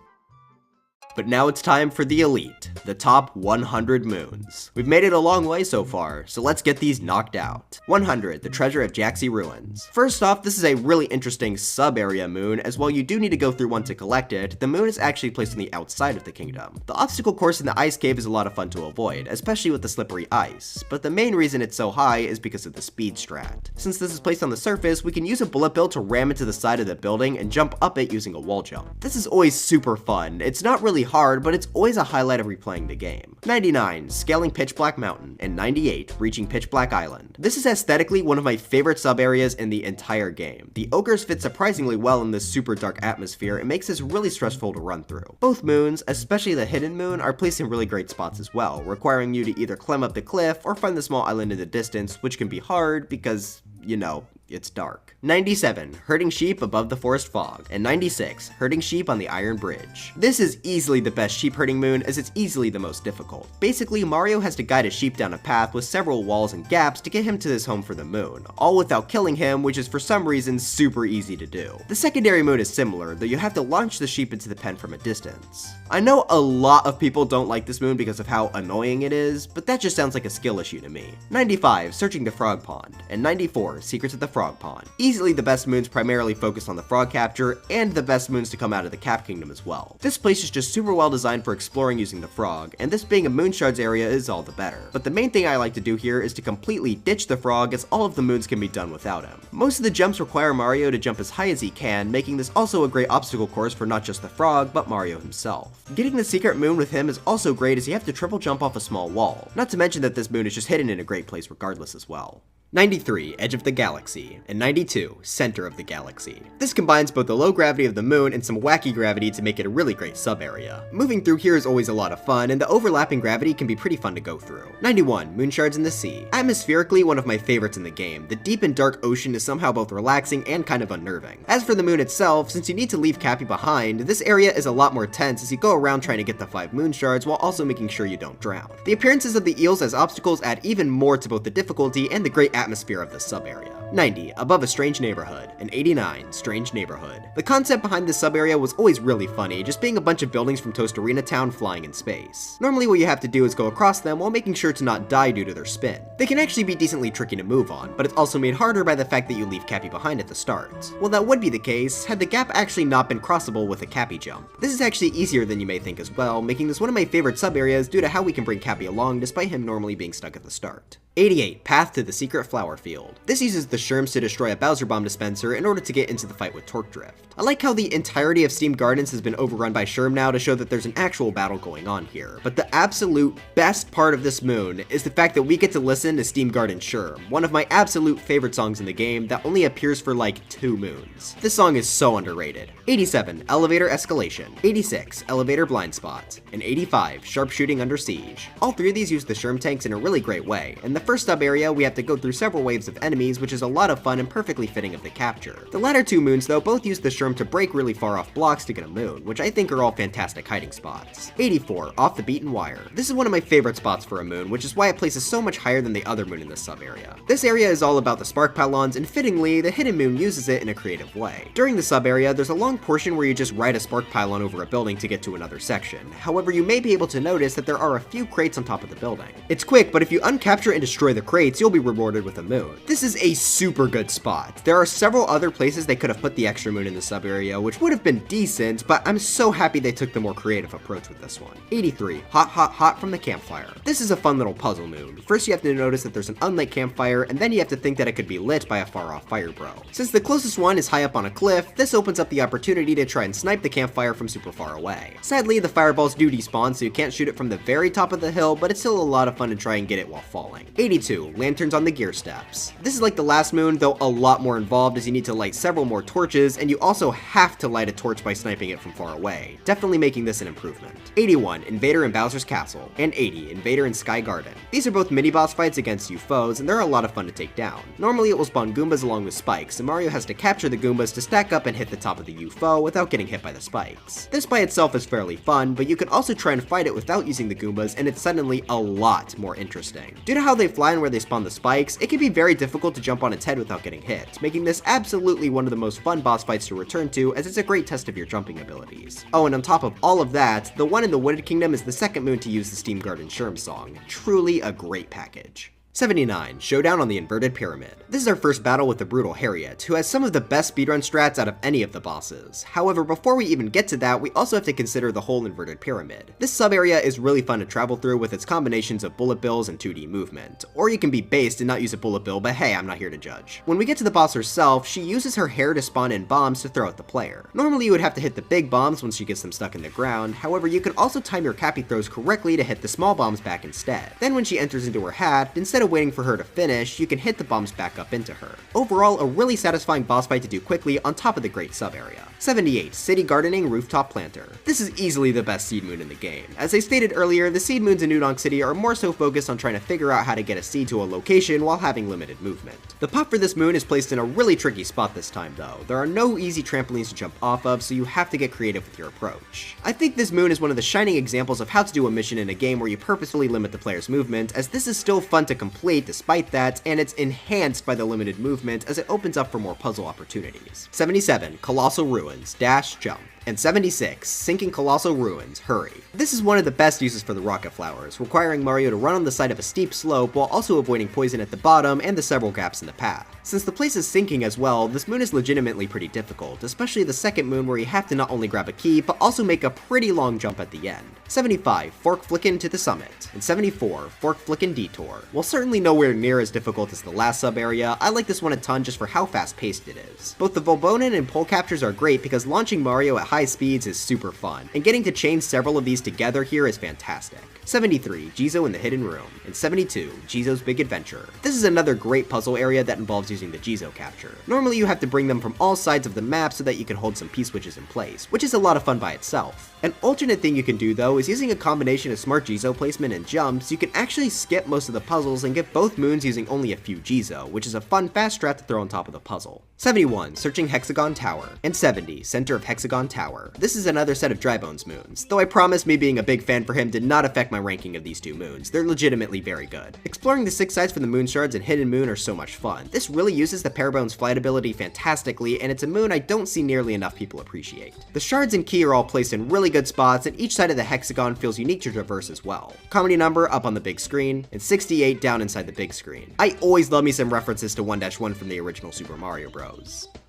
But now it's time for the elite, the top 100 moons. We've made it a long way so far, so let's get these knocked out. 100, the Treasure of Jaxi Ruins. First off, this is a really interesting sub-area moon, as while you do need to go through one to collect it, the moon is actually placed on the outside of the kingdom. The obstacle course in the ice cave is a lot of fun to avoid, especially with the slippery ice, but the main reason it's so high is because of the speed strat. Since this is placed on the surface, we can use a bullet bill to ram into the side of the building and jump up it using a wall jump. This is always super fun. It's not really really hard, but it's always a highlight of replaying the game. 99, scaling Pitch Black Mountain, and 98, reaching Pitch Black Island. This is aesthetically one of my favorite sub-areas in the entire game. The ogres fit surprisingly well in this super dark atmosphere and makes this really stressful to run through. Both moons, especially the hidden moon, are placed in really great spots as well, requiring you to either climb up the cliff or find the small island in the distance, which can be hard because, you know, it's dark. 97, herding sheep above the forest fog, and 96, herding sheep on the iron bridge. This is easily the best sheep herding moon as it's easily the most difficult. Basically, Mario has to guide a sheep down a path with several walls and gaps to get him to his home for the moon, all without killing him, which is for some reason super easy to do. The secondary moon is similar, though you have to launch the sheep into the pen from a distance. I know a lot of people don't like this moon because of how annoying it is, but that just sounds like a skill issue to me. 95, searching the frog pond, and 94, secrets of the frog pond. Easily the best moons primarily focused on the frog capture, and the best moons to come out of the Cap Kingdom as well. This place is just super well designed for exploring using the frog, and this being a moon shards area is all the better. But the main thing I like to do here is to completely ditch the frog, as all of the moons can be done without him. Most of the jumps require Mario to jump as high as he can, making this also a great obstacle course for not just the frog, but Mario himself. Getting the secret moon with him is also great as you have to triple jump off a small wall, not to mention that this moon is just hidden in a great place regardless as well. 93, Edge of the Galaxy, and 92, Center of the Galaxy. This combines both the low gravity of the moon and some wacky gravity to make it a really great sub-area. Moving through here is always a lot of fun, and the overlapping gravity can be pretty fun to go through. 91, Moon Shards in the Sea. Atmospherically, one of my favorites in the game. The deep and dark ocean is somehow both relaxing and kind of unnerving. As for the moon itself, since you need to leave Cappy behind, this area is a lot more tense as you go around trying to get the 5 moon shards while also making sure you don't drown. The appearances of the eels as obstacles add even more to both the difficulty and the great atmosphere of the sub-area. 90, Above a Strange Neighborhood, and 89, Strange Neighborhood. The concept behind this sub-area was always really funny, just being a bunch of buildings from Toast Arena Town flying in space. Normally what you have to do is go across them while making sure to not die due to their spin. They can actually be decently tricky to move on, but it's also made harder by the fact that you leave Cappy behind at the start. Well, that would be the case had the gap actually not been crossable with a Cappy jump. This is actually easier than you may think as well, making this one of my favorite sub-areas due to how we can bring Cappy along despite him normally being stuck at the start. 88, Path to the Secret Flower Field. This uses the Sherms to destroy a Bowser Bomb dispenser in order to get into the fight with Torque Drift. I like how the entirety of Steam Gardens has been overrun by Sherm now to show that there's an actual battle going on here. But the absolute best part of this moon is the fact that we get to listen to Steam Garden Sherm, one of my absolute favorite songs in the game that only appears for like 2 moons. This song is so underrated. 87, Elevator Escalation. 86, Elevator Blind Spot. And 85, Sharpshooting Under Siege. All 3 of these use the Sherm tanks in a really great way, and the first sub-area we have to go through several waves of enemies, which is a lot of fun and perfectly fitting of the capture. The latter 2 moons though both use the Sherm to break really far off blocks to get a moon, which I think are all fantastic hiding spots. 84, Off the Beaten Wire. This is one of my favorite spots for a moon, which is why it places so much higher than the other moon in this sub-area. This area is all about the spark pylons, and fittingly, the hidden moon uses it in a creative way. During the sub-area, there's a long portion where you just ride a spark pylon over a building to get to another section. However, you may be able to notice that there are a few crates on top of the building. It's quick, but if you uncapture and destroy the crates, you'll be rewarded with a moon. This is a super good spot. There are several other places they could have put the extra moon in the sub-area, which would have been decent, but I'm so happy they took the more creative approach with this one. 83, Hot Hot Hot from the Campfire. This is a fun little puzzle moon. First you have to notice that there's an unlit campfire, and then you have to think that it could be lit by a far-off fire bro. Since the closest one is high up on a cliff, this opens up the opportunity to try and snipe the campfire from super far away. Sadly, the fireballs do despawn, so you can't shoot it from the very top of the hill, but it's still a lot of fun to try and get it while falling. 82, Lanterns on the Gear Steps. This is like the last moon, though a lot more involved as you need to light several more torches, and you also have to light a torch by sniping it from far away, definitely making this an improvement. 81, Invader in Bowser's Castle, and 80, Invader in Sky Garden. These are both mini-boss fights against you foes, and they're a lot of fun to take down. Normally it will spawn Goombas along with spikes, and Mario has to capture the Goombas to stack up and hit the top of the UFO without getting hit by the spikes. This by itself is fairly fun, but you can also try and fight it without using the Goombas, and it's suddenly a lot more interesting. Due to how they fly and where they spawn the spikes, it can be very difficult to jump on its head without getting hit, making this absolutely one of the most fun boss fights to return to, as it's a great test of your jumping abilities. Oh, and on top of all of that, the one in the Wooded Kingdom is the second moon to use the Steam Garden Sherm song. Truly a great package. 79. Showdown on the Inverted Pyramid. This is our first battle with the brutal Harriet, who has some of the best speedrun strats out of any of the bosses. However, before we even get to that, we also have to consider the whole Inverted Pyramid. This sub-area is really fun to travel through with its combinations of bullet bills and 2D movement. Or you can be based and not use a bullet bill, but hey, I'm not here to judge. When we get to the boss herself, she uses her hair to spawn in bombs to throw at the player. Normally you would have to hit the big bombs once she gets them stuck in the ground, however you can also time your cappy throws correctly to hit the small bombs back instead. Then when she enters into her hat, instead of waiting for her to finish, you can hit the bombs back up into her. Overall, a really satisfying boss fight to do quickly on top of the great sub-area. 78. City Gardening Rooftop Planter. This is easily the best seed moon in the game. As I stated earlier, the seed moons in New Donk City are more so focused on trying to figure out how to get a seed to a location while having limited movement. The pop for this moon is placed in a really tricky spot this time though. There are no easy trampolines to jump off of, so you have to get creative with your approach. I think this moon is one of the shining examples of how to do a mission in a game where you purposefully limit the player's movement, as this is still fun to complete despite that, and it's enhanced by the limited movement as it opens up for more puzzle opportunities. 77. Colossal Ruins, dash, jump. And 76, Sinking Colossal Ruins, hurry. This is one of the best uses for the rocket flowers, requiring Mario to run on the side of a steep slope while also avoiding poison at the bottom and the several gaps in the path. Since the place is sinking as well, this moon is legitimately pretty difficult, especially the second moon where you have to not only grab a key, but also make a pretty long jump at the end. 75, Fork Flickin' to the Summit. And 74, Fork Flickin' Detour. While certainly nowhere near as difficult as the last sub-area, I like this one a ton just for how fast-paced it is. Both the Volbonin and pole captures are great because launching Mario at high speeds is super fun, and getting to chain several of these together here is fantastic. 73, Jizo in the Hidden Room, and 72, Jizo's Big Adventure. This is another great puzzle area that involves using the Jizo capture. Normally you have to bring them from all sides of the map so that you can hold some P-switches in place, which is a lot of fun by itself. An alternate thing you can do though is using a combination of smart Jizo placement and jumps, you can actually skip most of the puzzles and get both moons using only a few Jizo, which is a fun fast strat to throw on top of the puzzle. 71, Searching Hexagon Tower, and 70, Center of Hexagon Tower. This is another set of Drybones moons, though I promise me being a big fan for him did not affect my ranking of these two moons. They're legitimately very good. Exploring the 6 sides for the moon shards and Hidden Moon are so much fun. This really uses the Parabone's flight ability fantastically, and it's a moon I don't see nearly enough people appreciate. The shards and key are all placed in really good spots, and each side of the hexagon feels unique to traverse as well. Comedy number up on the big screen, and 68 down inside the big screen. I always love me some references to 1-1 from the original Super Mario Bros.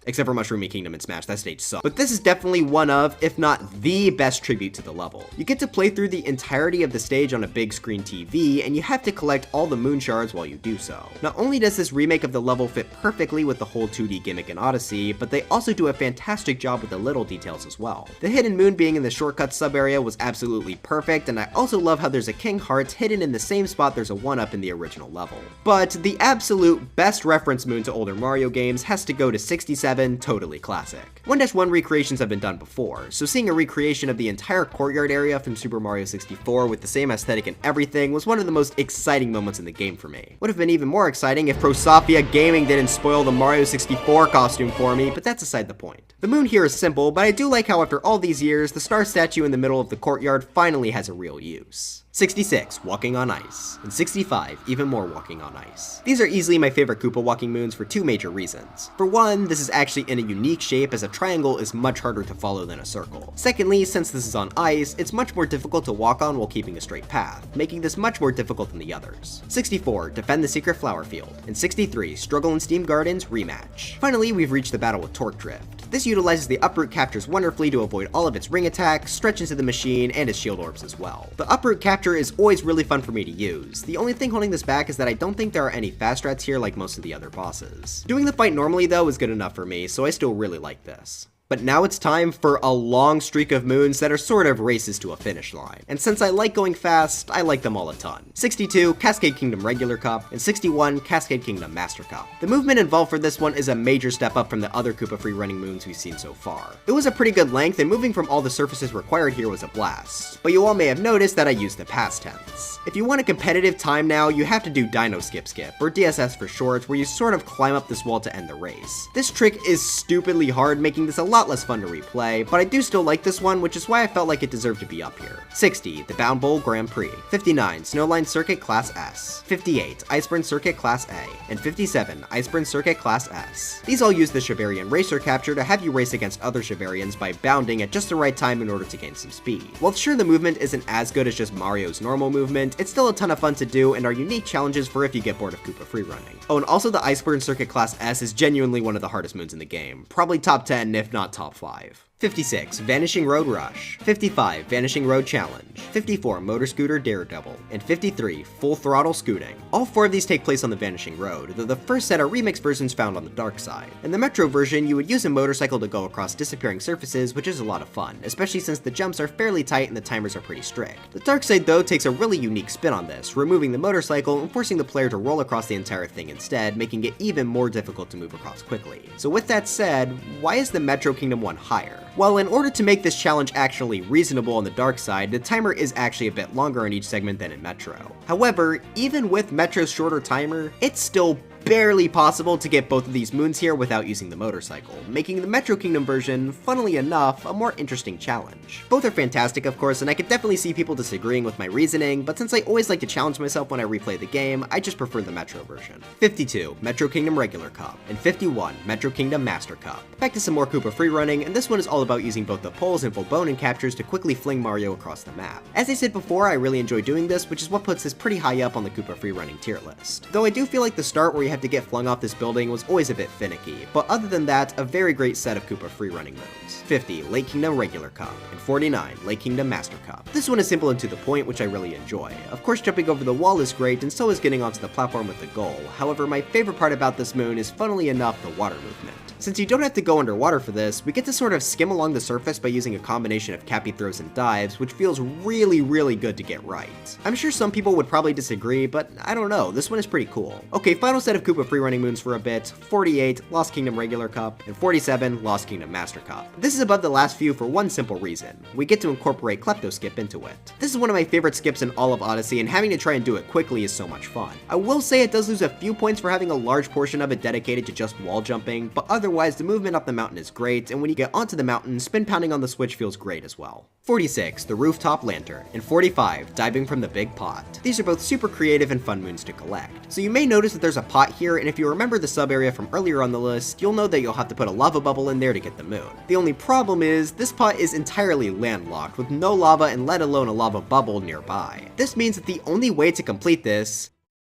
Except for Mushroom Kingdom and Smash, that stage sucks. But this is definitely one of, if not the best tribute to the level. You get to play through the entirety of the stage on a big screen TV, and you have to collect all the moon shards while you do so. Not only does this remake of the level fit perfectly with the whole 2D gimmick in Odyssey, but they also do a fantastic job with the little details as well. The Hidden Moon being in the shortcut sub-area was absolutely perfect, and I also love how there's a King Hearts hidden in the same spot there's a 1-up in the original level. But the absolute best reference moon to older Mario games has to go to 67, totally classic. 1-1 recreations have been done before, so seeing a recreation of the entire courtyard area from Super Mario 64 with the same aesthetic and everything was one of the most exciting moments in the game for me. Would have been even more exciting if Prosopia Gaming didn't spoil the Mario 64 costume for me, but that's aside the point. The moon here is simple, but I do like how after all these years, the star statue in the middle of the courtyard finally has a real use. 66, Walking on Ice, and 65, even more Walking on Ice. These are easily my favorite Koopa walking moons for two major reasons. For one, this is actually in a unique shape as a triangle is much harder to follow than a circle. Secondly, since this is on ice, it's much more difficult to walk on while keeping a straight path, making this much more difficult than the others. 64, Defend the Secret Flower Field, and 63, Struggle in Steam Gardens Rematch. Finally, we've reached the battle with Torque Drift. This utilizes the uproot captures wonderfully to avoid all of its ring attacks, stretch into the machine, and its shield orbs as well. The uproot capture is always really fun for me to use. The only thing holding this back is that I don't think there are any fast strats here like most of the other bosses. Doing the fight normally though is good enough for me, so I still really like this. But now it's time for a long streak of moons that are sort of races to a finish line. And since I like going fast, I like them all a ton. 62, Cascade Kingdom Regular Cup, and 61, Cascade Kingdom Master Cup. The movement involved for this one is a major step up from the other Koopa free running moons we've seen so far. It was a pretty good length, and moving from all the surfaces required here was a blast. But you all may have noticed that I used the past tense. If you want a competitive time now, you have to do Dino Skip Skip, or DSS for short, where you sort of climb up this wall to end the race. This trick is stupidly hard, making this a lot less fun to replay, but I do still like this one, which is why I felt like it deserved to be up here. 60, the Bound Bowl Grand Prix. 59, Snowline Circuit Class S. 58, Iceburn Circuit Class A. And 57, Iceburn Circuit Class S. These all use the Chevarian Racer capture to have you race against other Chevarians by bounding at just the right time in order to gain some speed. While sure the movement isn't as good as just Mario's normal movement, it's still a ton of fun to do and are unique challenges for if you get bored of Koopa freerunning. Oh, and also the Iceburn Circuit Class S is genuinely one of the hardest moons in the game. Probably top 10 if not top 5. 56, Vanishing Road Rush. 55, Vanishing Road Challenge. 54, Motor Scooter Daredevil. And 53, Full Throttle Scooting. All 4 of these take place on the Vanishing Road, though the first set are remix versions found on the dark side. In the Metro version, you would use a motorcycle to go across disappearing surfaces, which is a lot of fun, especially since the jumps are fairly tight and the timers are pretty strict. The dark side though takes a really unique spin on this, removing the motorcycle and forcing the player to roll across the entire thing instead, making it even more difficult to move across quickly. So with that said, why is the Metro Kingdom one higher? Well, in order to make this challenge actually reasonable on the dark side, the timer is actually a bit longer in each segment than in Metro. However, even with Metro's shorter timer, it's still barely possible to get both of these moons here without using the motorcycle, making the Metro Kingdom version, funnily enough, a more interesting challenge. Both are fantastic, of course, and I could definitely see people disagreeing with my reasoning, but since I always like to challenge myself when I replay the game, I just prefer the Metro version. 52, Metro Kingdom Regular Cup, and 51, Metro Kingdom Master Cup. Back to some more Koopa freerunning, and this one is all about using both the poles and full bonus captures to quickly fling Mario across the map. As I said before, I really enjoy doing this, which is what puts this pretty high up on the Koopa freerunning tier list. Though I do feel like the start where you have to get flung off this building was always a bit finicky, but other than that, a very great set of Koopa freerunning modes. 50, Lake Kingdom Regular Cup, and 49, Lake Kingdom Master Cup. This one is simple and to the point, which I really enjoy. Of course, jumping over the wall is great, and so is getting onto the platform with the goal. However, my favorite part about this moon is, funnily enough, the water movement. Since you don't have to go underwater for this, we get to sort of skim along the surface by using a combination of cappy throws and dives, which feels really good to get right. I'm sure some people would probably disagree, but I don't know, this one is pretty cool. Okay, final set of Koopa freerunning moons for a bit. 48, Lost Kingdom Regular Cup, and 47, Lost Kingdom Master Cup. This is above the last few for one simple reason. We get to incorporate Klepto Skip into it. This is one of my favorite skips in all of Odyssey, and having to try and do it quickly is so much fun. I will say it does lose a few points for having a large portion of it dedicated to just wall jumping, but otherwise the movement up the mountain is great, and when you get onto the mountain, spin pounding on the switch feels great as well. 46, the Rooftop Lantern, and 45, Diving from the Big Pot. These are both super creative and fun moons to collect. So you may notice that there's a pot here, and if you remember the sub area from earlier on the list, you'll know that you'll have to put a lava bubble in there to get the moon. The only problem is, this pot is entirely landlocked with no lava and let alone a lava bubble nearby. This means that the only way to complete this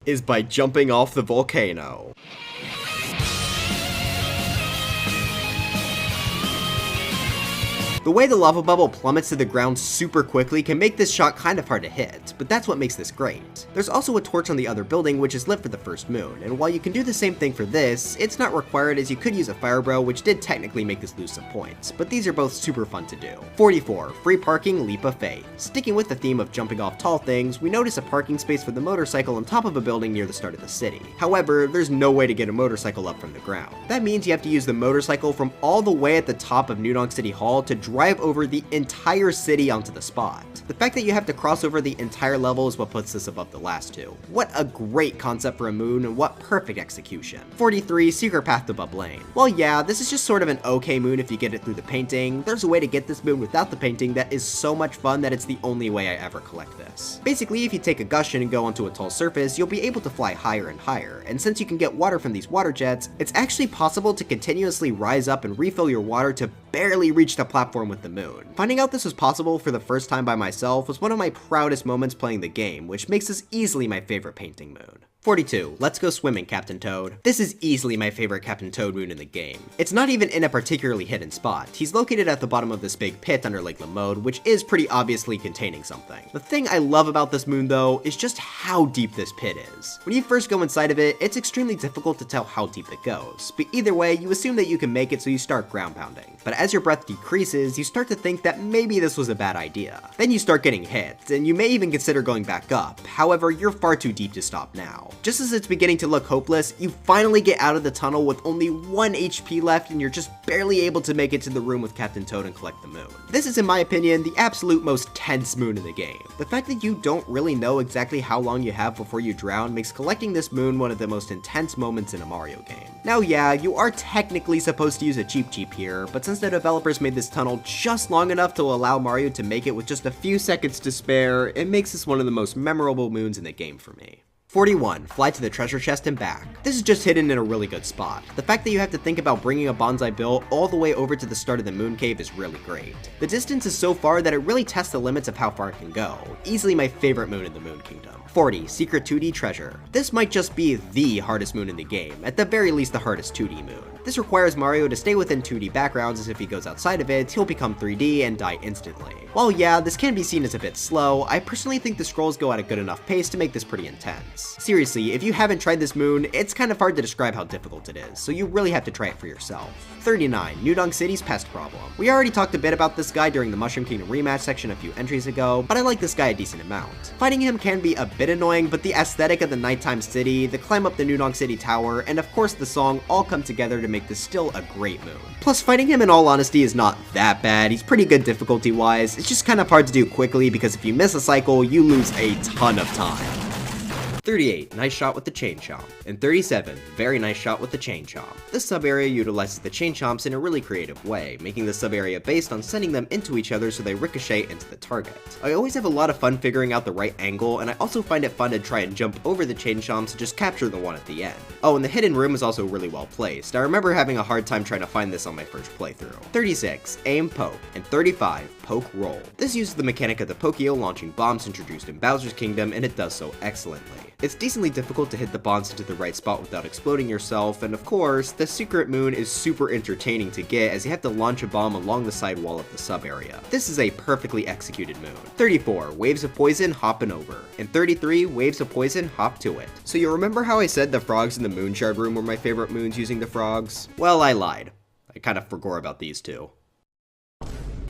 is by jumping off the volcano. The way the lava bubble plummets to the ground super quickly can make this shot kind of hard to hit, but that's what makes this great. There's also a torch on the other building which is lit for the first moon, and while you can do the same thing for this, it's not required as you could use a fire bro, which did technically make this lose some points, but these are both super fun to do. 44, Free Parking Leap of Faith. Sticking with the theme of jumping off tall things, we notice a parking space for the motorcycle on top of a building near the start of the city. However, there's no way to get a motorcycle up from the ground. That means you have to use the motorcycle from all the way at the top of New Donk City Hall to drive over the entire city onto the spot. The fact that you have to cross over the entire level is what puts this above the last two. What a great concept for a moon, and what perfect execution. 43, Secret Path to Bublane. Well yeah, this is just sort of an okay moon if you get it through the painting. There's a way to get this moon without the painting that is so much fun that it's the only way I ever collect this. Basically, if you take a Gushion and go onto a tall surface, you'll be able to fly higher and higher, and since you can get water from these water jets, it's actually possible to continuously rise up and refill your water to barely reach the platform with the moon. Finding out this was possible for the first time by myself was one of my proudest moments playing the game, which makes this easily my favorite painting moon. 42, Let's Go Swimming, Captain Toad. This is easily my favorite Captain Toad moon in the game. It's not even in a particularly hidden spot. He's located at the bottom of this big pit under Lake Lamode, which is pretty obviously containing something. The thing I love about this moon though is just how deep this pit is. When you first go inside of it, it's extremely difficult to tell how deep it goes, but either way, you assume that you can make it so you start ground pounding. But as your breath decreases, you start to think that maybe this was a bad idea. Then you start getting hit, and you may even consider going back up. However, you're far too deep to stop now. Just as it's beginning to look hopeless, you finally get out of the tunnel with only 1 HP left and you're just barely able to make it to the room with Captain Toad and collect the moon. This is, in my opinion, the absolute most tense moon in the game. The fact that you don't really know exactly how long you have before you drown makes collecting this moon one of the most intense moments in a Mario game. Now yeah, you are technically supposed to use a cheap here, but since the developers made this tunnel just long enough to allow Mario to make it with just a few seconds to spare, it makes this one of the most memorable moons in the game for me. 41. Fly to the treasure chest and back. This is just hidden in a really good spot. The fact that you have to think about bringing a bonsai bill all the way over to the start of the moon cave is really great. The distance is so far that it really tests the limits of how far it can go. Easily my favorite moon in the Moon Kingdom. 40. Secret 2D treasure. This might just be the hardest moon in the game, at the very least the hardest 2D moon. This requires Mario to stay within 2D backgrounds, as if he goes outside of it, he'll become 3D and die instantly. While yeah, this can be seen as a bit slow, I personally think the scrolls go at a good enough pace to make this pretty intense. Seriously, if you haven't tried this moon, it's kind of hard to describe how difficult it is, so you really have to try it for yourself. 39. New Donk City's pest problem. We already talked a bit about this guy during the Mushroom Kingdom rematch section a few entries ago, but I like this guy a decent amount. Fighting him can be a bit annoying, but the aesthetic of the nighttime city, the climb up the New Donk City tower, and of course the song all come together to make this still a great moon. Plus, fighting him in all honesty is not that bad. He's pretty good difficulty wise. It's just kind of hard to do quickly because if you miss a cycle, you lose a ton of time. 38. Nice shot with the chain chomp. And 37. Very nice shot with the chain chomp. This sub-area utilizes the chain chomps in a really creative way, making the sub-area based on sending them into each other so they ricochet into the target. I always have a lot of fun figuring out the right angle, and I also find it fun to try and jump over the chain chomps to just capture the one at the end. Oh, and the hidden room is also really well placed. I remember having a hard time trying to find this on my first playthrough. 36. Aim poke. And 35. Poke roll. This uses the mechanic of the Pokeo launching bombs introduced in Bowser's Kingdom, and it does so excellently. It's decently difficult to hit the bombs into the right spot without exploding yourself, and of course, the secret moon is super entertaining to get as you have to launch a bomb along the side wall of the sub area. This is a perfectly executed moon. 34. Waves of poison, hopping over. And 33. Waves of poison, hop to it. So you remember how I said the frogs in the moon shard room were my favorite moons using the frogs? Well, I lied. I kind of forgot about these two.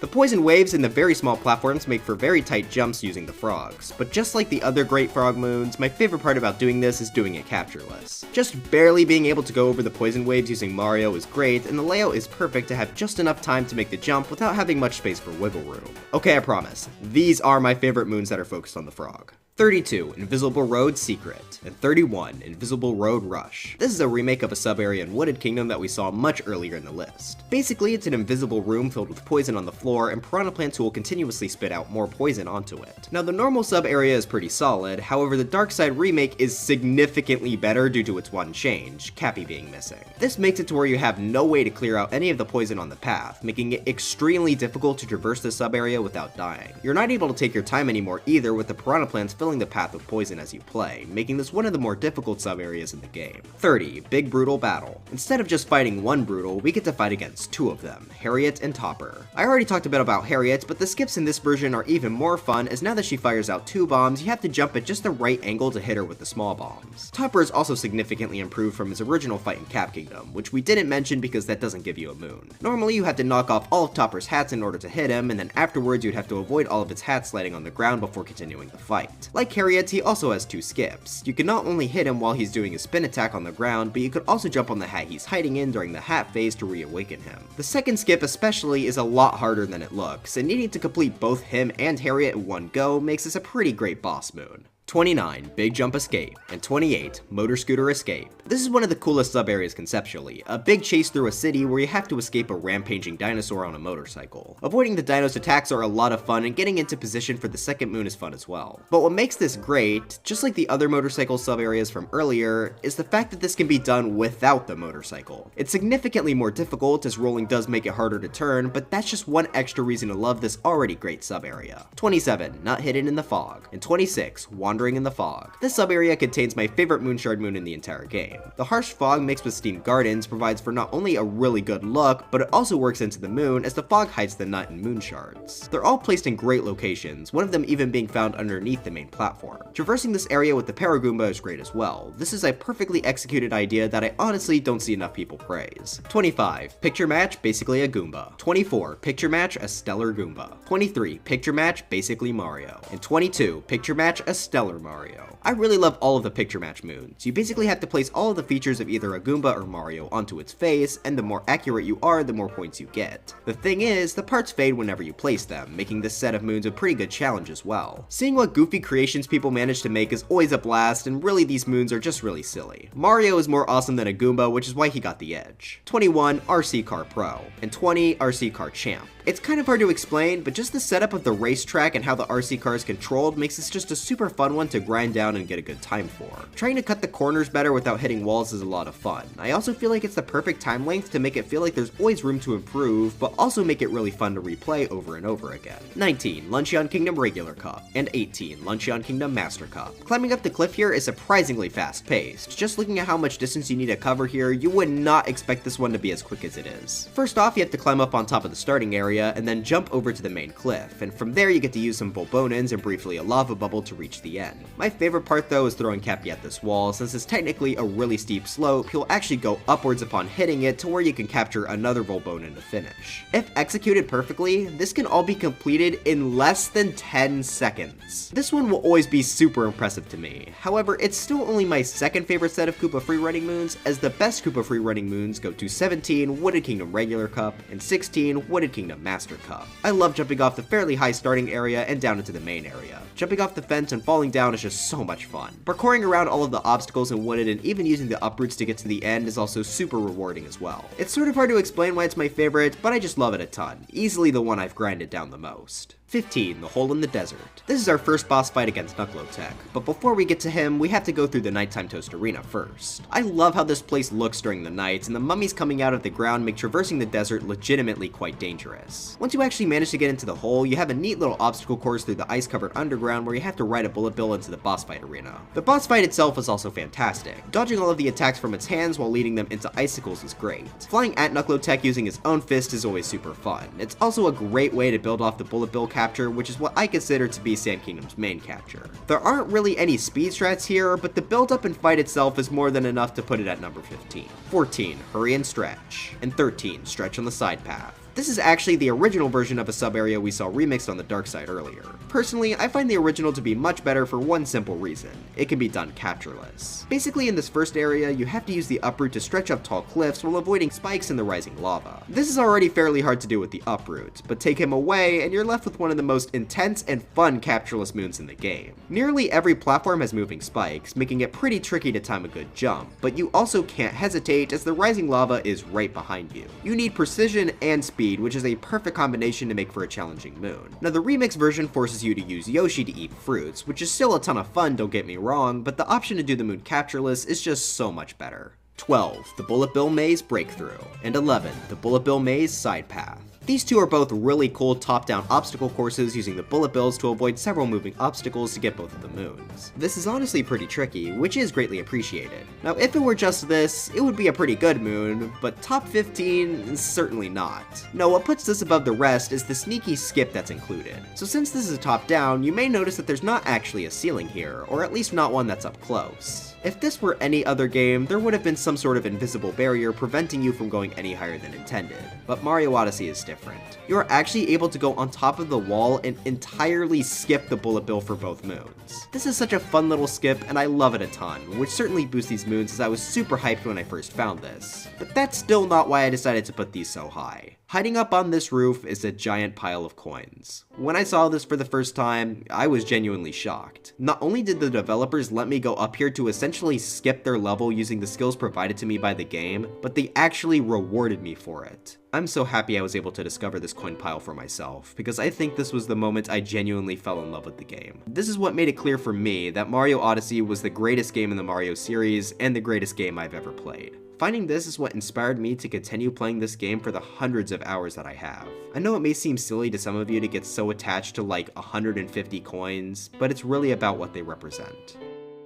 The poison waves and the very small platforms make for very tight jumps using the frogs, but just like the other great frog moons, my favorite part about doing this is doing it captureless. Just barely being able to go over the poison waves using Mario is great, and the layout is perfect to have just enough time to make the jump without having much space for wiggle room. Okay, I promise, these are my favorite moons that are focused on the frog. 32. Invisible Road Secret. And 31. Invisible Road Rush. This is a remake of a sub-area in Wooded Kingdom that we saw much earlier in the list. Basically, it's an invisible room filled with poison on the floor, and piranha plants will continuously spit out more poison onto it. Now, the normal sub-area is pretty solid, however, the Dark Side remake is significantly better due to its one change, Cappy being missing. This makes it to where you have no way to clear out any of the poison on the path, making it extremely difficult to traverse the sub-area without dying. You're not able to take your time anymore either, with the piranha plants filling the path with poison as you play, making this one of the more difficult sub-areas in the game. 30. Big Brutal Battle. Instead of just fighting one Brutal, we get to fight against two of them, Harriet and Topper. I already talked a bit about Harriet, but the skips in this version are even more fun, as now that she fires out 2 bombs, you have to jump at just the right angle to hit her with the small bombs. Topper is also significantly improved from his original fight in Cap Kingdom, which we didn't mention because that doesn't give you a moon. Normally you have to knock off all of Topper's hats in order to hit him, and then afterwards you'd have to avoid all of its hats sliding on the ground before continuing the fight. Like Harriet, he also has 2 skips. You can not only hit him while he's doing a spin attack on the ground, but you could also jump on the hat he's hiding in during the hat phase to reawaken him. The second skip especially is a lot harder than it looks, and needing to complete both him and Harriet in one go makes this a pretty great boss moon. 29. Big Jump Escape. And 28. Motor Scooter Escape. This is one of the coolest sub-areas conceptually, a big chase through a city where you have to escape a rampaging dinosaur on a motorcycle. Avoiding the dino's attacks are a lot of fun, and getting into position for the second moon is fun as well. But what makes this great, just like the other motorcycle sub-areas from earlier, is the fact that this can be done without the motorcycle. It's significantly more difficult, as rolling does make it harder to turn, but that's just one extra reason to love this already great sub-area. 27. Not Hidden in the Fog. And 26. Wandering in the Fog. This sub-area contains my favorite Moonshard moon in the entire game. The harsh fog mixed with steamed gardens provides for not only a really good look, but it also works into the moon as the fog hides the nut and moon shards. They're all placed in great locations, one of them even being found underneath the main platform. Traversing this area with the Paragoomba is great as well. This is a perfectly executed idea that I honestly don't see enough people praise. 25. Picture Match, basically a Goomba. 24. Picture Match, a stellar Goomba. 23. Picture Match, basically Mario. And 22. Picture Match, a stellar Stellar Mario. I really love all of the picture match moons. You basically have to place all of the features of either a Goomba or Mario onto its face, and the more accurate you are, the more points you get. The thing is, the parts fade whenever you place them, making this set of moons a pretty good challenge as well. Seeing what goofy creations people manage to make is always a blast, and really these moons are just really silly. Mario is more awesome than a Goomba, which is why he got the edge. 21, RC Car Pro, and 20, RC Car Champ. It's kind of hard to explain, but just the setup of the racetrack and how the RC car is controlled makes this just a super fun one to grind down and get a good time for. Trying to cut the corners better without hitting walls is a lot of fun. I also feel like it's the perfect time length to make it feel like there's always room to improve, but also make it really fun to replay over and over again. 19, Luncheon Kingdom Regular Cup, and 18, Luncheon Kingdom Master Cup. Climbing up the cliff here is surprisingly fast paced. Just looking at how much distance you need to cover here, you would not expect this one to be as quick as it is. First off, you have to climb up on top of the starting area, and then jump over to the main cliff, and from there you get to use some Bolbonins and briefly a lava bubble to reach the end. My favorite part though is throwing Cappy at this wall. Since it's technically a really steep slope, he'll actually go upwards upon hitting it to where you can capture another Volbonin to finish. If executed perfectly, this can all be completed in less than 10 seconds. This one will always be super impressive to me. However, it's still only my second favorite set of Koopa freerunning moons, as the best Koopa freerunning moons go to 17, Wooded Kingdom Regular Cup, and 16, Wooded Kingdom Master Cup. I love jumping off the fairly high starting area and down into the main area. Jumping off the fence and falling down is just so much fun. Parkouring around all of the obstacles in Wooded and even using the up routes to get to the end is also super rewarding as well. It's sort of hard to explain why it's my favorite, but I just love it a ton. Easily the one I've grinded down the most. 15, The Hole in the Desert. This is our first boss fight against Knucklo-Tech, but before we get to him, we have to go through the Nighttime Toast Arena first. I love how this place looks during the night, and the mummies coming out of the ground make traversing the desert legitimately quite dangerous. Once you actually manage to get into the hole, you have a neat little obstacle course through the ice-covered underground where you have to ride a bullet bill into the boss fight arena. The boss fight itself is also fantastic. Dodging all of the attacks from its hands while leading them into icicles is great. Flying at Knucklo-Tech using his own fist is always super fun. It's also a great way to build off the bullet bill capture, which is what I consider to be Sand Kingdom's main capture. There aren't really any speed strats here, but the build up and fight itself is more than enough to put it at number 15. 14, Hurry and Stretch, and 13, Stretch on the Side Path. This is actually the original version of a sub-area we saw remixed on the dark side earlier. Personally, I find the original to be much better for one simple reason. It can be done captureless. Basically, in this first area, you have to use the up route to stretch up tall cliffs while avoiding spikes in the rising lava. This is already fairly hard to do with the up route, but take him away and you're left with one of the most intense and fun captureless moons in the game. Nearly every platform has moving spikes, making it pretty tricky to time a good jump, but you also can't hesitate as the rising lava is right behind you. You need precision and speed, which is a perfect combination to make for a challenging moon. Now the remix version forces you to use Yoshi to eat fruits, which is still a ton of fun, don't get me wrong, but the option to do the moon captureless is just so much better. 12, The Bullet Bill Maze Breakthrough, and 11, The Bullet Bill Maze Side Path. These two are both really cool top-down obstacle courses using the bullet bills to avoid several moving obstacles to get both of the moons. This is honestly pretty tricky, which is greatly appreciated. Now if it were just this, it would be a pretty good moon, but top 15, certainly not. No, what puts this above the rest is the sneaky skip that's included. So since this is top-down, you may notice that there's not actually a ceiling here, or at least not one that's up close. If this were any other game, there would have been some sort of invisible barrier preventing you from going any higher than intended, but Mario Odyssey is different. You are actually able to go on top of the wall and entirely skip the bullet bill for both moons. This is such a fun little skip, and I love it a ton, which certainly boosts these moons as I was super hyped when I first found this. But that's still not why I decided to put these so high. Hiding up on this roof is a giant pile of coins. When I saw this for the first time, I was genuinely shocked. Not only did the developers let me go up here to essentially skip their level using the skills provided to me by the game, but they actually rewarded me for it. I'm so happy I was able to discover this coin pile for myself, because I think this was the moment I genuinely fell in love with the game. This is what made it clear for me that Mario Odyssey was the greatest game in the Mario series and the greatest game I've ever played. Finding this is what inspired me to continue playing this game for the hundreds of hours that I have. I know it may seem silly to some of you to get so attached to like 150 coins, but it's really about what they represent.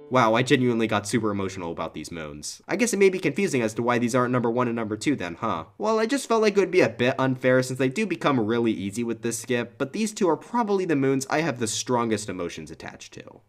Wow, I genuinely got super emotional about these moons. I guess it may be confusing as to why these aren't number 1 and number 2 then, huh? Well, I just felt like it would be a bit unfair since they do become really easy with this skip, but these two are probably the moons I have the strongest emotions attached to.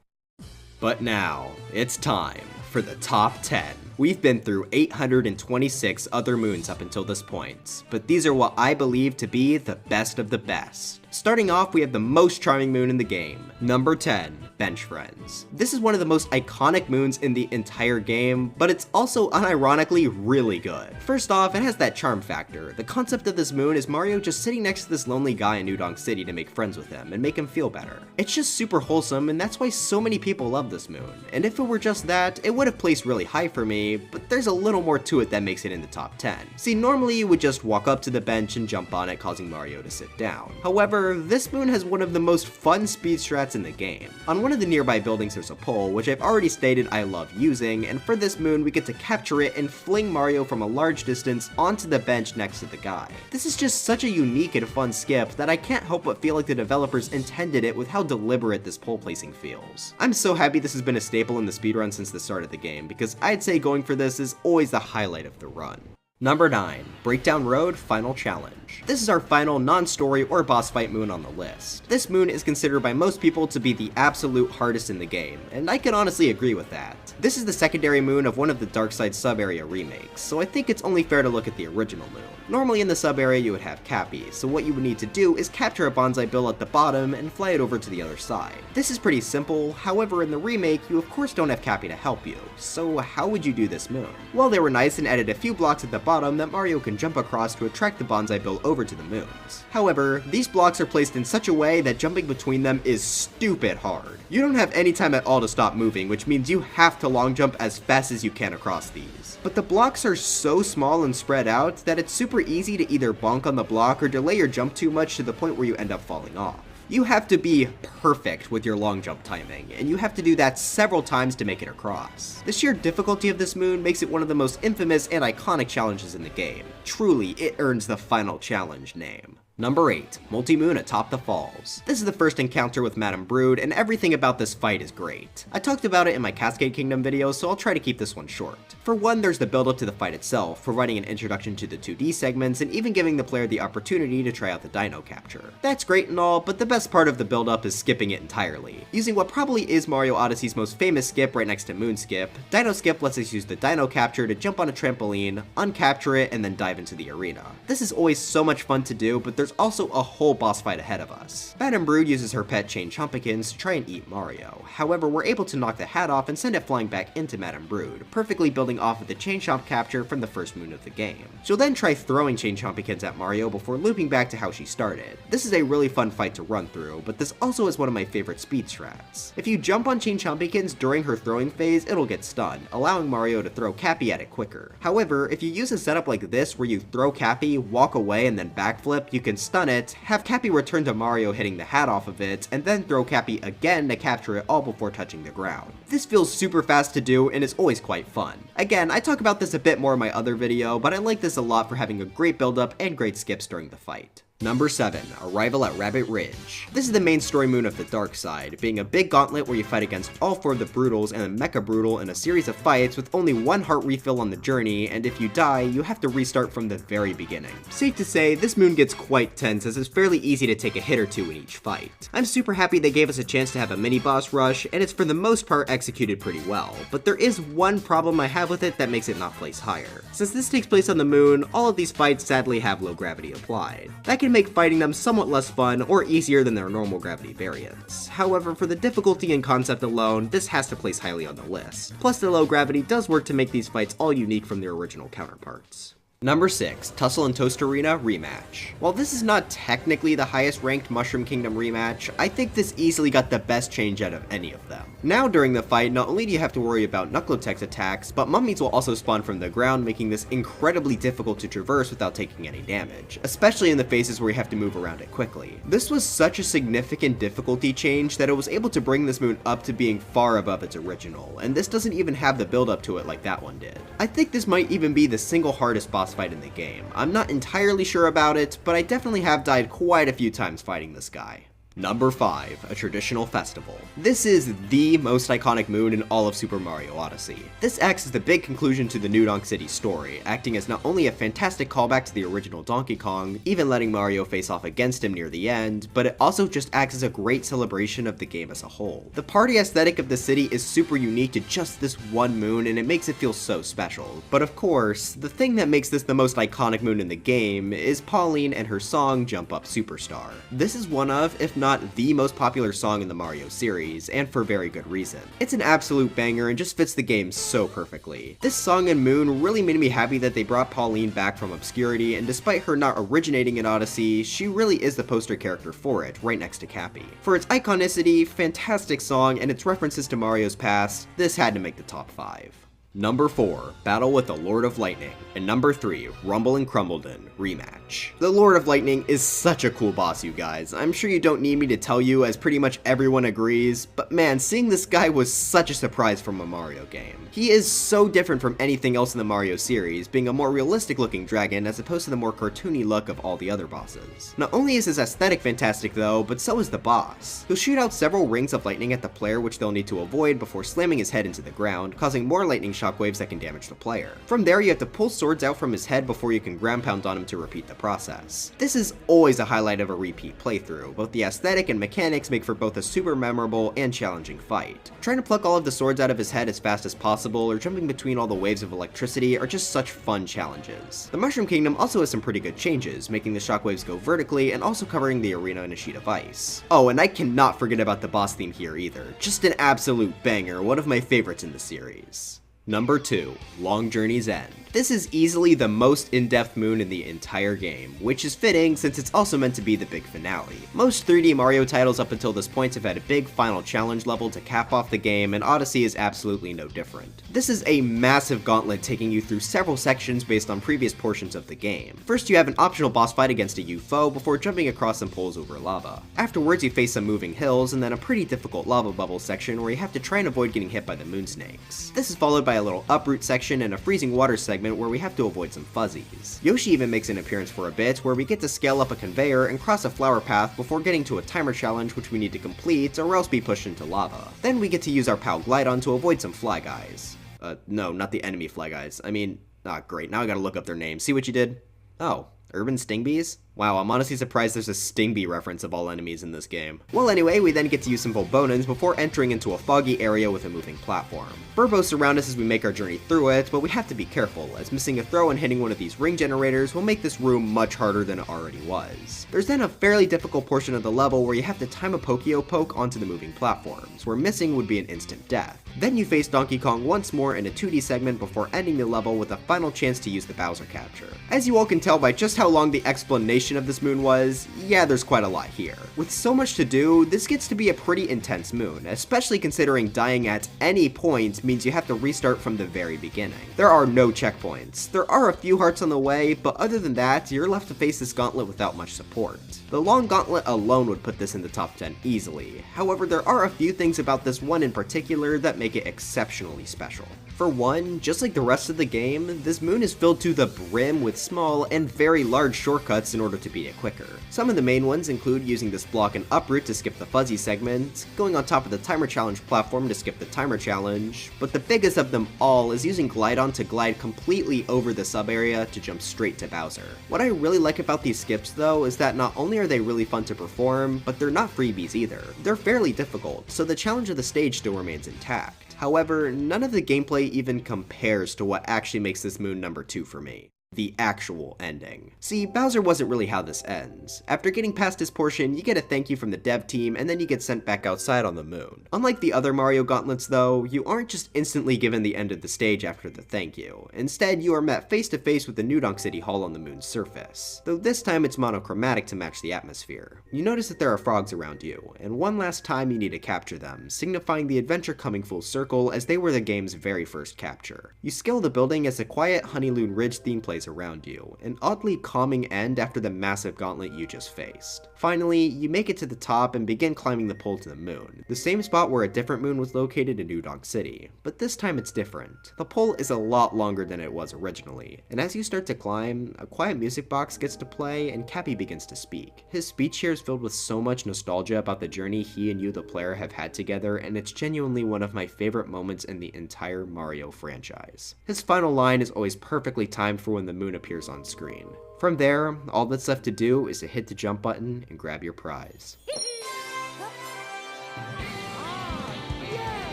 But now, it's time for the top 10. We've been through 826 other moons up until this point, but these are what I believe to be the best of the best. Starting off, we have the most charming moon in the game. Number 10, Bench Friends. This is one of the most iconic moons in the entire game, but it's also unironically really good. First off, it has that charm factor. The concept of this moon is Mario just sitting next to this lonely guy in Udon City to make friends with him and make him feel better. It's just super wholesome, and that's why so many people love this moon. And if it were just that, it would have placed really high for me, but there's a little more to it that makes it in the top 10. See, normally you would just walk up to the bench and jump on it, causing Mario to sit down. However, this moon has one of the most fun speed strats in the game. On one of the nearby buildings there's a pole, which I've already stated I love using, and for this moon we get to capture it and fling Mario from a large distance onto the bench next to the guy. This is just such a unique and fun skip that I can't help but feel like the developers intended it with how deliberate this pole placing feels. I'm so happy this has been a staple in the speedrun since the start of the game, because I'd say going for this is always the highlight of the run. Number 9, Breakdown Road Final Challenge. This is our final non-story or boss fight moon on the list. This moon is considered by most people to be the absolute hardest in the game, and I can honestly agree with that. This is the secondary moon of one of the Darkside sub-area remakes, so I think it's only fair to look at the original moon. Normally in the sub-area you would have Cappy, so what you would need to do is capture a bonsai bill at the bottom and fly it over to the other side. This is pretty simple, however in the remake you of course don't have Cappy to help you, so how would you do this moon? Well, they were nice and added a few blocks at the bottom that Mario can jump across to attract the bonsai bill over to the moons. However, these blocks are placed in such a way that jumping between them is stupid hard. You don't have any time at all to stop moving, which means you have to long jump as fast as you can across these. But the blocks are so small and spread out that it's super easy to either bonk on the block or delay your jump too much to the point where you end up falling off. You have to be perfect with your long jump timing, and you have to do that several times to make it across. The sheer difficulty of this moon makes it one of the most infamous and iconic challenges in the game. Truly, it earns the Final Challenge name. Number 8, Multi-Moon atop the falls. This is the first encounter with Madame Brood, and everything about this fight is great. I talked about it in my Cascade Kingdom video, so I'll try to keep this one short. For one, there's the build up to the fight itself, providing an introduction to the 2D segments, and even giving the player the opportunity to try out the dino capture. That's great and all, but the best part of the build up is skipping it entirely. Using what probably is Mario Odyssey's most famous skip right next to Moon Skip, Dino Skip lets us use the dino capture to jump on a trampoline, uncapture it, and then dive into the arena. This is always so much fun to do, but there's also a whole boss fight ahead of us. Madame Brood uses her pet chain Chompikins to try and eat Mario. However, we're able to knock the hat off and send it flying back into Madame Brood, perfectly building off of the chain chomp capture from the first moon of the game. She'll then try throwing chain Chompikins at Mario before looping back to how she started. This is a really fun fight to run through, but this also is one of my favorite speed strats. If you jump on chain Chompikins during her throwing phase, it'll get stunned, allowing Mario to throw Cappy at it quicker. However, if you use a setup like this where you throw Cappy, walk away, and then backflip, you can stun it, have Cappy return to Mario hitting the hat off of it, and then throw Cappy again to capture it all before touching the ground. This feels super fast to do and is always quite fun. Again, I talk about this a bit more in my other video, but I like this a lot for having a great build up and great skips during the fight. Number 7, Arrival at Rabbit Ridge. This is the main story moon of the dark side, being a big gauntlet where you fight against all 4 of the Broodals and a Mecha Broodal in a series of fights with only 1 heart refill on the journey, and if you die, you have to restart from the very beginning. Safe to say, this moon gets quite tense as it's fairly easy to take a hit or 2 in each fight. I'm super happy they gave us a chance to have a mini boss rush, and it's for the most part executed pretty well, but there is one problem I have with it that makes it not place higher. Since this takes place on the moon, all of these fights sadly have low gravity applied. That can make fighting them somewhat less fun or easier than their normal gravity variants. However, for the difficulty and concept alone, this has to place highly on the list. Plus the low gravity does work to make these fights all unique from their original counterparts. Number 6, Tussle and Toast Arena Rematch. While this is not technically the highest ranked Mushroom Kingdom rematch, I think this easily got the best change out of any of them. Now during the fight, not only do you have to worry about Knuckletech's attacks, but mummies will also spawn from the ground, making this incredibly difficult to traverse without taking any damage, especially in the phases where you have to move around it quickly. This was such a significant difficulty change that it was able to bring this moon up to being far above its original, and this doesn't even have the build up to it like that one did. I think this might even be the single hardest boss fight in the game. I'm not entirely sure about it, but I definitely have died quite a few times fighting this guy. Number 5, a traditional festival. This is the most iconic moon in all of Super Mario Odyssey. This acts as the big conclusion to the New Donk City story, acting as not only a fantastic callback to the original Donkey Kong, even letting Mario face off against him near the end, but it also just acts as a great celebration of the game as a whole. The party aesthetic of the city is super unique to just this one moon, and it makes it feel so special. But of course, the thing that makes this the most iconic moon in the game is Pauline and her song Jump Up Superstar. This is one of, if not the most popular song in the Mario series, and for very good reason. It's an absolute banger and just fits the game so perfectly. This song and moon really made me happy that they brought Pauline back from obscurity, and despite her not originating in Odyssey, she really is the poster character for it, right next to Cappy. For its iconicity, fantastic song, and its references to Mario's past, this had to make the top 5. Number 4, Battle with the Lord of Lightning, and number 3, Rumble and Crumbledon rematch. The Lord of Lightning is such a cool boss, you guys. I'm sure you don't need me to tell you, as pretty much everyone agrees, but man, seeing this guy was such a surprise from a Mario game. He is so different from anything else in the Mario series, being a more realistic looking dragon as opposed to the more cartoony look of all the other bosses. Not only is his aesthetic fantastic though, but so is the boss. He'll shoot out several rings of lightning at the player which they'll need to avoid before slamming his head into the ground, causing more lightning shockwaves that can damage the player. From there, you have to pull swords out from his head before you can ground pound on him to repeat the process. This is always a highlight of a repeat playthrough. Both the aesthetic and mechanics make for both a super memorable and challenging fight. Trying to pluck all of the swords out of his head as fast as possible, or jumping between all the waves of electricity are just such fun challenges. The Mushroom Kingdom also has some pretty good changes, making the shockwaves go vertically and also covering the arena in a sheet of ice. Oh, and I cannot forget about the boss theme here either. Just an absolute banger, one of my favorites in the series. Number 2, Long Journey's End. This is easily the most in-depth moon in the entire game, which is fitting since it's also meant to be the big finale. Most 3D Mario titles up until this point have had a big final challenge level to cap off the game, and Odyssey is absolutely no different. This is a massive gauntlet taking you through several sections based on previous portions of the game. First, you have an optional boss fight against a UFO before jumping across some poles over lava. Afterwards, you face some moving hills, and then a pretty difficult lava bubble section where you have to try and avoid getting hit by the moon snakes. This is followed by a little uproot section and a freezing water segment where we have to avoid some fuzzies. Yoshi even makes an appearance for a bit where we get to scale up a conveyor and cross a flower path before getting to a timer challenge which we need to complete or else be pushed into lava. Then we get to use our pal Glydon to avoid some fly guys. No, not the enemy fly guys. I mean, great, now I gotta look up their names. See what you did? Oh, urban sting bees? Wow, I'm honestly surprised there's a Sting Bee reference of all enemies in this game. Well anyway, we then get to use some Volbonans before entering into a foggy area with a moving platform. Burbos surround us as we make our journey through it, but we have to be careful, as missing a throw and hitting one of these ring generators will make this room much harder than it already was. There's then a fairly difficult portion of the level where you have to time a Pokeo poke onto the moving platforms, where missing would be an instant death. Then you face Donkey Kong once more in a 2D segment before ending the level with a final chance to use the Bowser capture. As you all can tell by just how long the explanation of this moon was, yeah, there's quite a lot here. With so much to do, this gets to be a pretty intense moon, especially considering dying at any point means you have to restart from the very beginning. There are no checkpoints. There are a few hearts on the way, but other than that, you're left to face this gauntlet without much support. The long gauntlet alone would put this in the top 10 easily. However, there are a few things about this one in particular that make it exceptionally special. For one, just like the rest of the game, this moon is filled to the brim with small and very large shortcuts in order to beat it quicker. Some of the main ones include using this block and uproot to skip the fuzzy segment, going on top of the timer challenge platform to skip the timer challenge, but the biggest of them all is using Glydon to glide completely over the sub area to jump straight to Bowser. What I really like about these skips though is that not only are they really fun to perform, but they're not freebies either. They're fairly difficult, so the challenge of the stage still remains intact. However, none of the gameplay even compares to what actually makes this moon number 2 for me. The actual ending. See, Bowser wasn't really how this ends. After getting past this portion, you get a thank you from the dev team, and then you get sent back outside on the moon. Unlike the other Mario gauntlets though, you aren't just instantly given the end of the stage after the thank you. Instead, you are met face to face with the New Donk City Hall on the moon's surface. Though this time it's monochromatic to match the atmosphere. You notice that there are frogs around you, and one last time you need to capture them, signifying the adventure coming full circle as they were the game's very first capture. You scale the building as a quiet Honeyloon Ridge theme plays noise around you, an oddly calming end after the massive gauntlet you just faced. Finally, you make it to the top and begin climbing the pole to the moon, the same spot where a different moon was located in New Donk City, but this time it's different. The pole is a lot longer than it was originally, and as you start to climb, a quiet music box gets to play and Cappy begins to speak. His speech here is filled with so much nostalgia about the journey he and you the player have had together, and it's genuinely one of my favorite moments in the entire Mario franchise. His final line is always perfectly timed for when the moon appears on screen. From there, all that's left to do is to hit the jump button and grab your prize.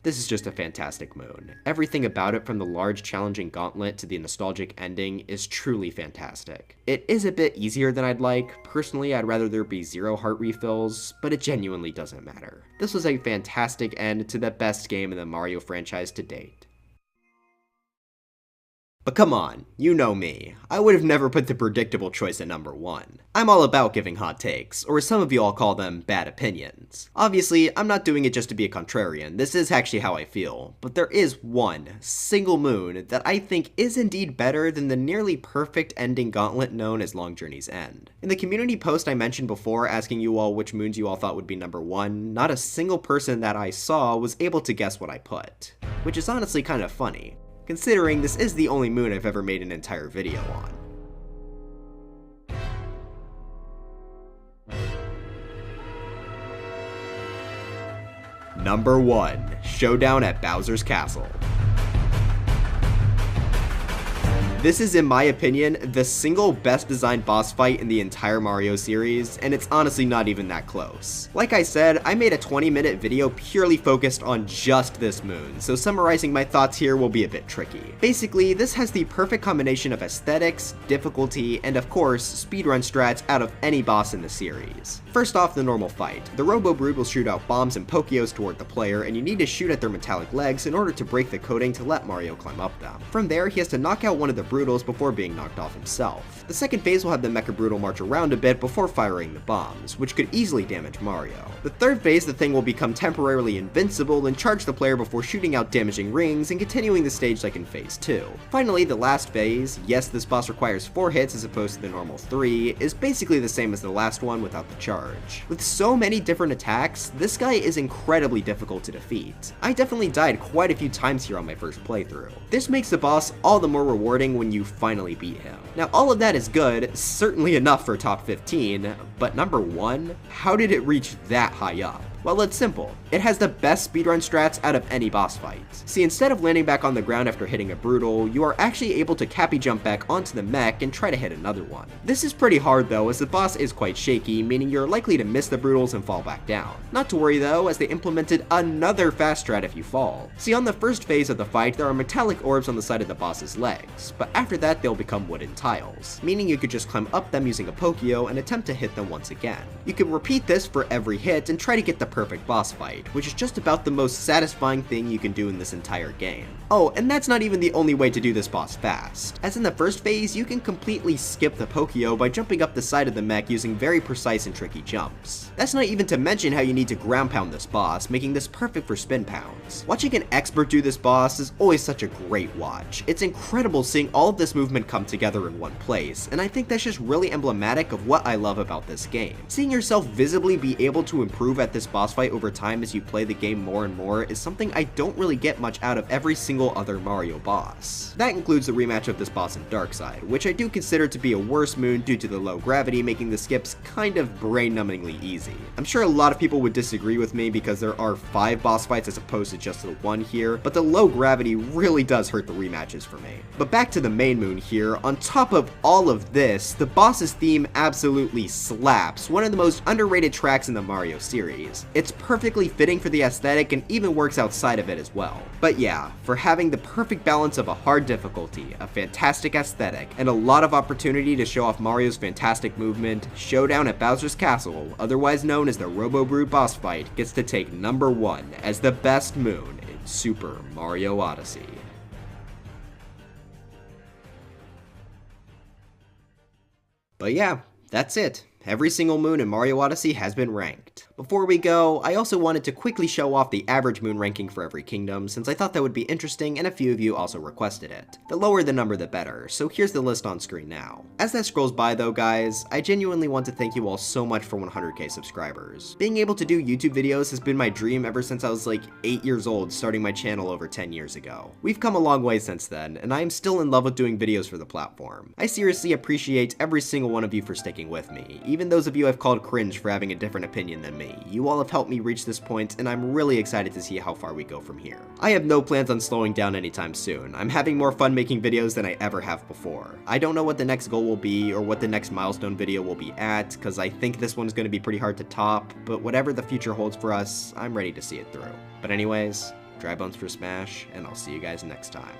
This is just a fantastic moon. Everything about it, from the large challenging gauntlet to the nostalgic ending, is truly fantastic. It is a bit easier than I'd like. Personally, I'd rather there be 0 heart refills, but it genuinely doesn't matter. This was a fantastic end to the best game in the Mario franchise to date. But come on, you know me. I would have never put the predictable choice at number 1. I'm all about giving hot takes, or as some of you all call them, bad opinions. Obviously, I'm not doing it just to be a contrarian, this is actually how I feel, but there is one single moon that I think is indeed better than the nearly perfect ending gauntlet known as Long Journey's End. In the community post I mentioned before asking you all which moons you all thought would be number 1, not a single person that I saw was able to guess what I put, which is honestly kind of funny, considering this is the only moon I've ever made an entire video on. Number 1, Showdown at Bowser's Castle. This is, in my opinion, the single best designed boss fight in the entire Mario series, and it's honestly not even that close. Like I said, I made a 20-minute video purely focused on just this moon, so summarizing my thoughts here will be a bit tricky. Basically, this has the perfect combination of aesthetics, difficulty, and of course, speedrun strats out of any boss in the series. First off, the normal fight. The Robo Brood will shoot out bombs and Pokeos toward the player, and you need to shoot at their metallic legs in order to break the coating to let Mario climb up them. From there, he has to knock out one of the Broodals before being knocked off himself. The second phase will have the Mecha Broodal march around a bit before firing the bombs, which could easily damage Mario. The third phase, the thing will become temporarily invincible and charge the player before shooting out damaging rings and continuing the stage like in phase 2. Finally, the last phase, yes, this boss requires 4 hits as opposed to the normal 3, is basically the same as the last one without the charge. With so many different attacks, this guy is incredibly difficult to defeat. I definitely died quite a few times here on my first playthrough. This makes the boss all the more rewarding when you finally beat him. Now, all of that is good, certainly enough for top 15, but number 1? How did it reach that high up? Well, it's simple. It has the best speedrun strats out of any boss fight. See, instead of landing back on the ground after hitting a Brutal, you are actually able to Cappy jump back onto the mech and try to hit another one. This is pretty hard though, as the boss is quite shaky, meaning you're likely to miss the Brutals and fall back down. Not to worry though, as they implemented another fast strat if you fall. See, on the first phase of the fight, there are metallic orbs on the side of the boss's legs, but after that they'll become wooden tiles, meaning you could just climb up them using a Pokeo and attempt to hit them once again. You can repeat this for every hit and try to get the perfect boss fight, which is just about the most satisfying thing you can do in this entire game. Oh, and that's not even the only way to do this boss fast. As in the first phase, you can completely skip the Pokeo by jumping up the side of the mech using very precise and tricky jumps. That's not even to mention how you need to ground pound this boss, making this perfect for spin pounds. Watching an expert do this boss is always such a great watch. It's incredible seeing all of this movement come together in one place, and I think that's just really emblematic of what I love about this game. Seeing yourself visibly be able to improve at this boss fight over time as you play the game more and more is something I don't really get much out of every single other Mario boss. That includes the rematch of this boss in Darkside, which I do consider to be a worse moon due to the low gravity, making the skips kind of brain-numbingly easy. I'm sure a lot of people would disagree with me because there are 5 boss fights as opposed to just the one here, but the low gravity really does hurt the rematches for me. But back to the main moon here, on top of all of this, the boss's theme absolutely slaps, one of the most underrated tracks in the Mario series. It's perfectly fitting for the aesthetic and even works outside of it as well. But yeah, for having the perfect balance of a hard difficulty, a fantastic aesthetic, and a lot of opportunity to show off Mario's fantastic movement, Showdown at Bowser's Castle, otherwise known as the Robo Brood boss fight, gets to take number 1 as the best moon in Super Mario Odyssey. But yeah, that's it. every single moon in Mario Odyssey has been ranked. Before we go, I also wanted to quickly show off the average moon ranking for every kingdom, since I thought that would be interesting and a few of you also requested it. The lower the number the better, so here's the list on screen now. As that scrolls by though guys, I genuinely want to thank you all so much for 100k subscribers. Being able to do YouTube videos has been my dream ever since I was like 8 years old, starting my channel over 10 years ago. We've come a long way since then, and I am still in love with doing videos for the platform. I seriously appreciate every single one of you for sticking with me, even those of you I've called cringe for having a different opinion than me. You all have helped me reach this point, and I'm really excited to see how far we go from here. I have no plans on slowing down anytime soon. I'm having more fun making videos than I ever have before. I don't know what the next goal will be or what the next milestone video will be at, because I think this one's going to be pretty hard to top, but whatever the future holds for us, I'm ready to see it through. But anyways, dry bones for Smash, and I'll see you guys next time.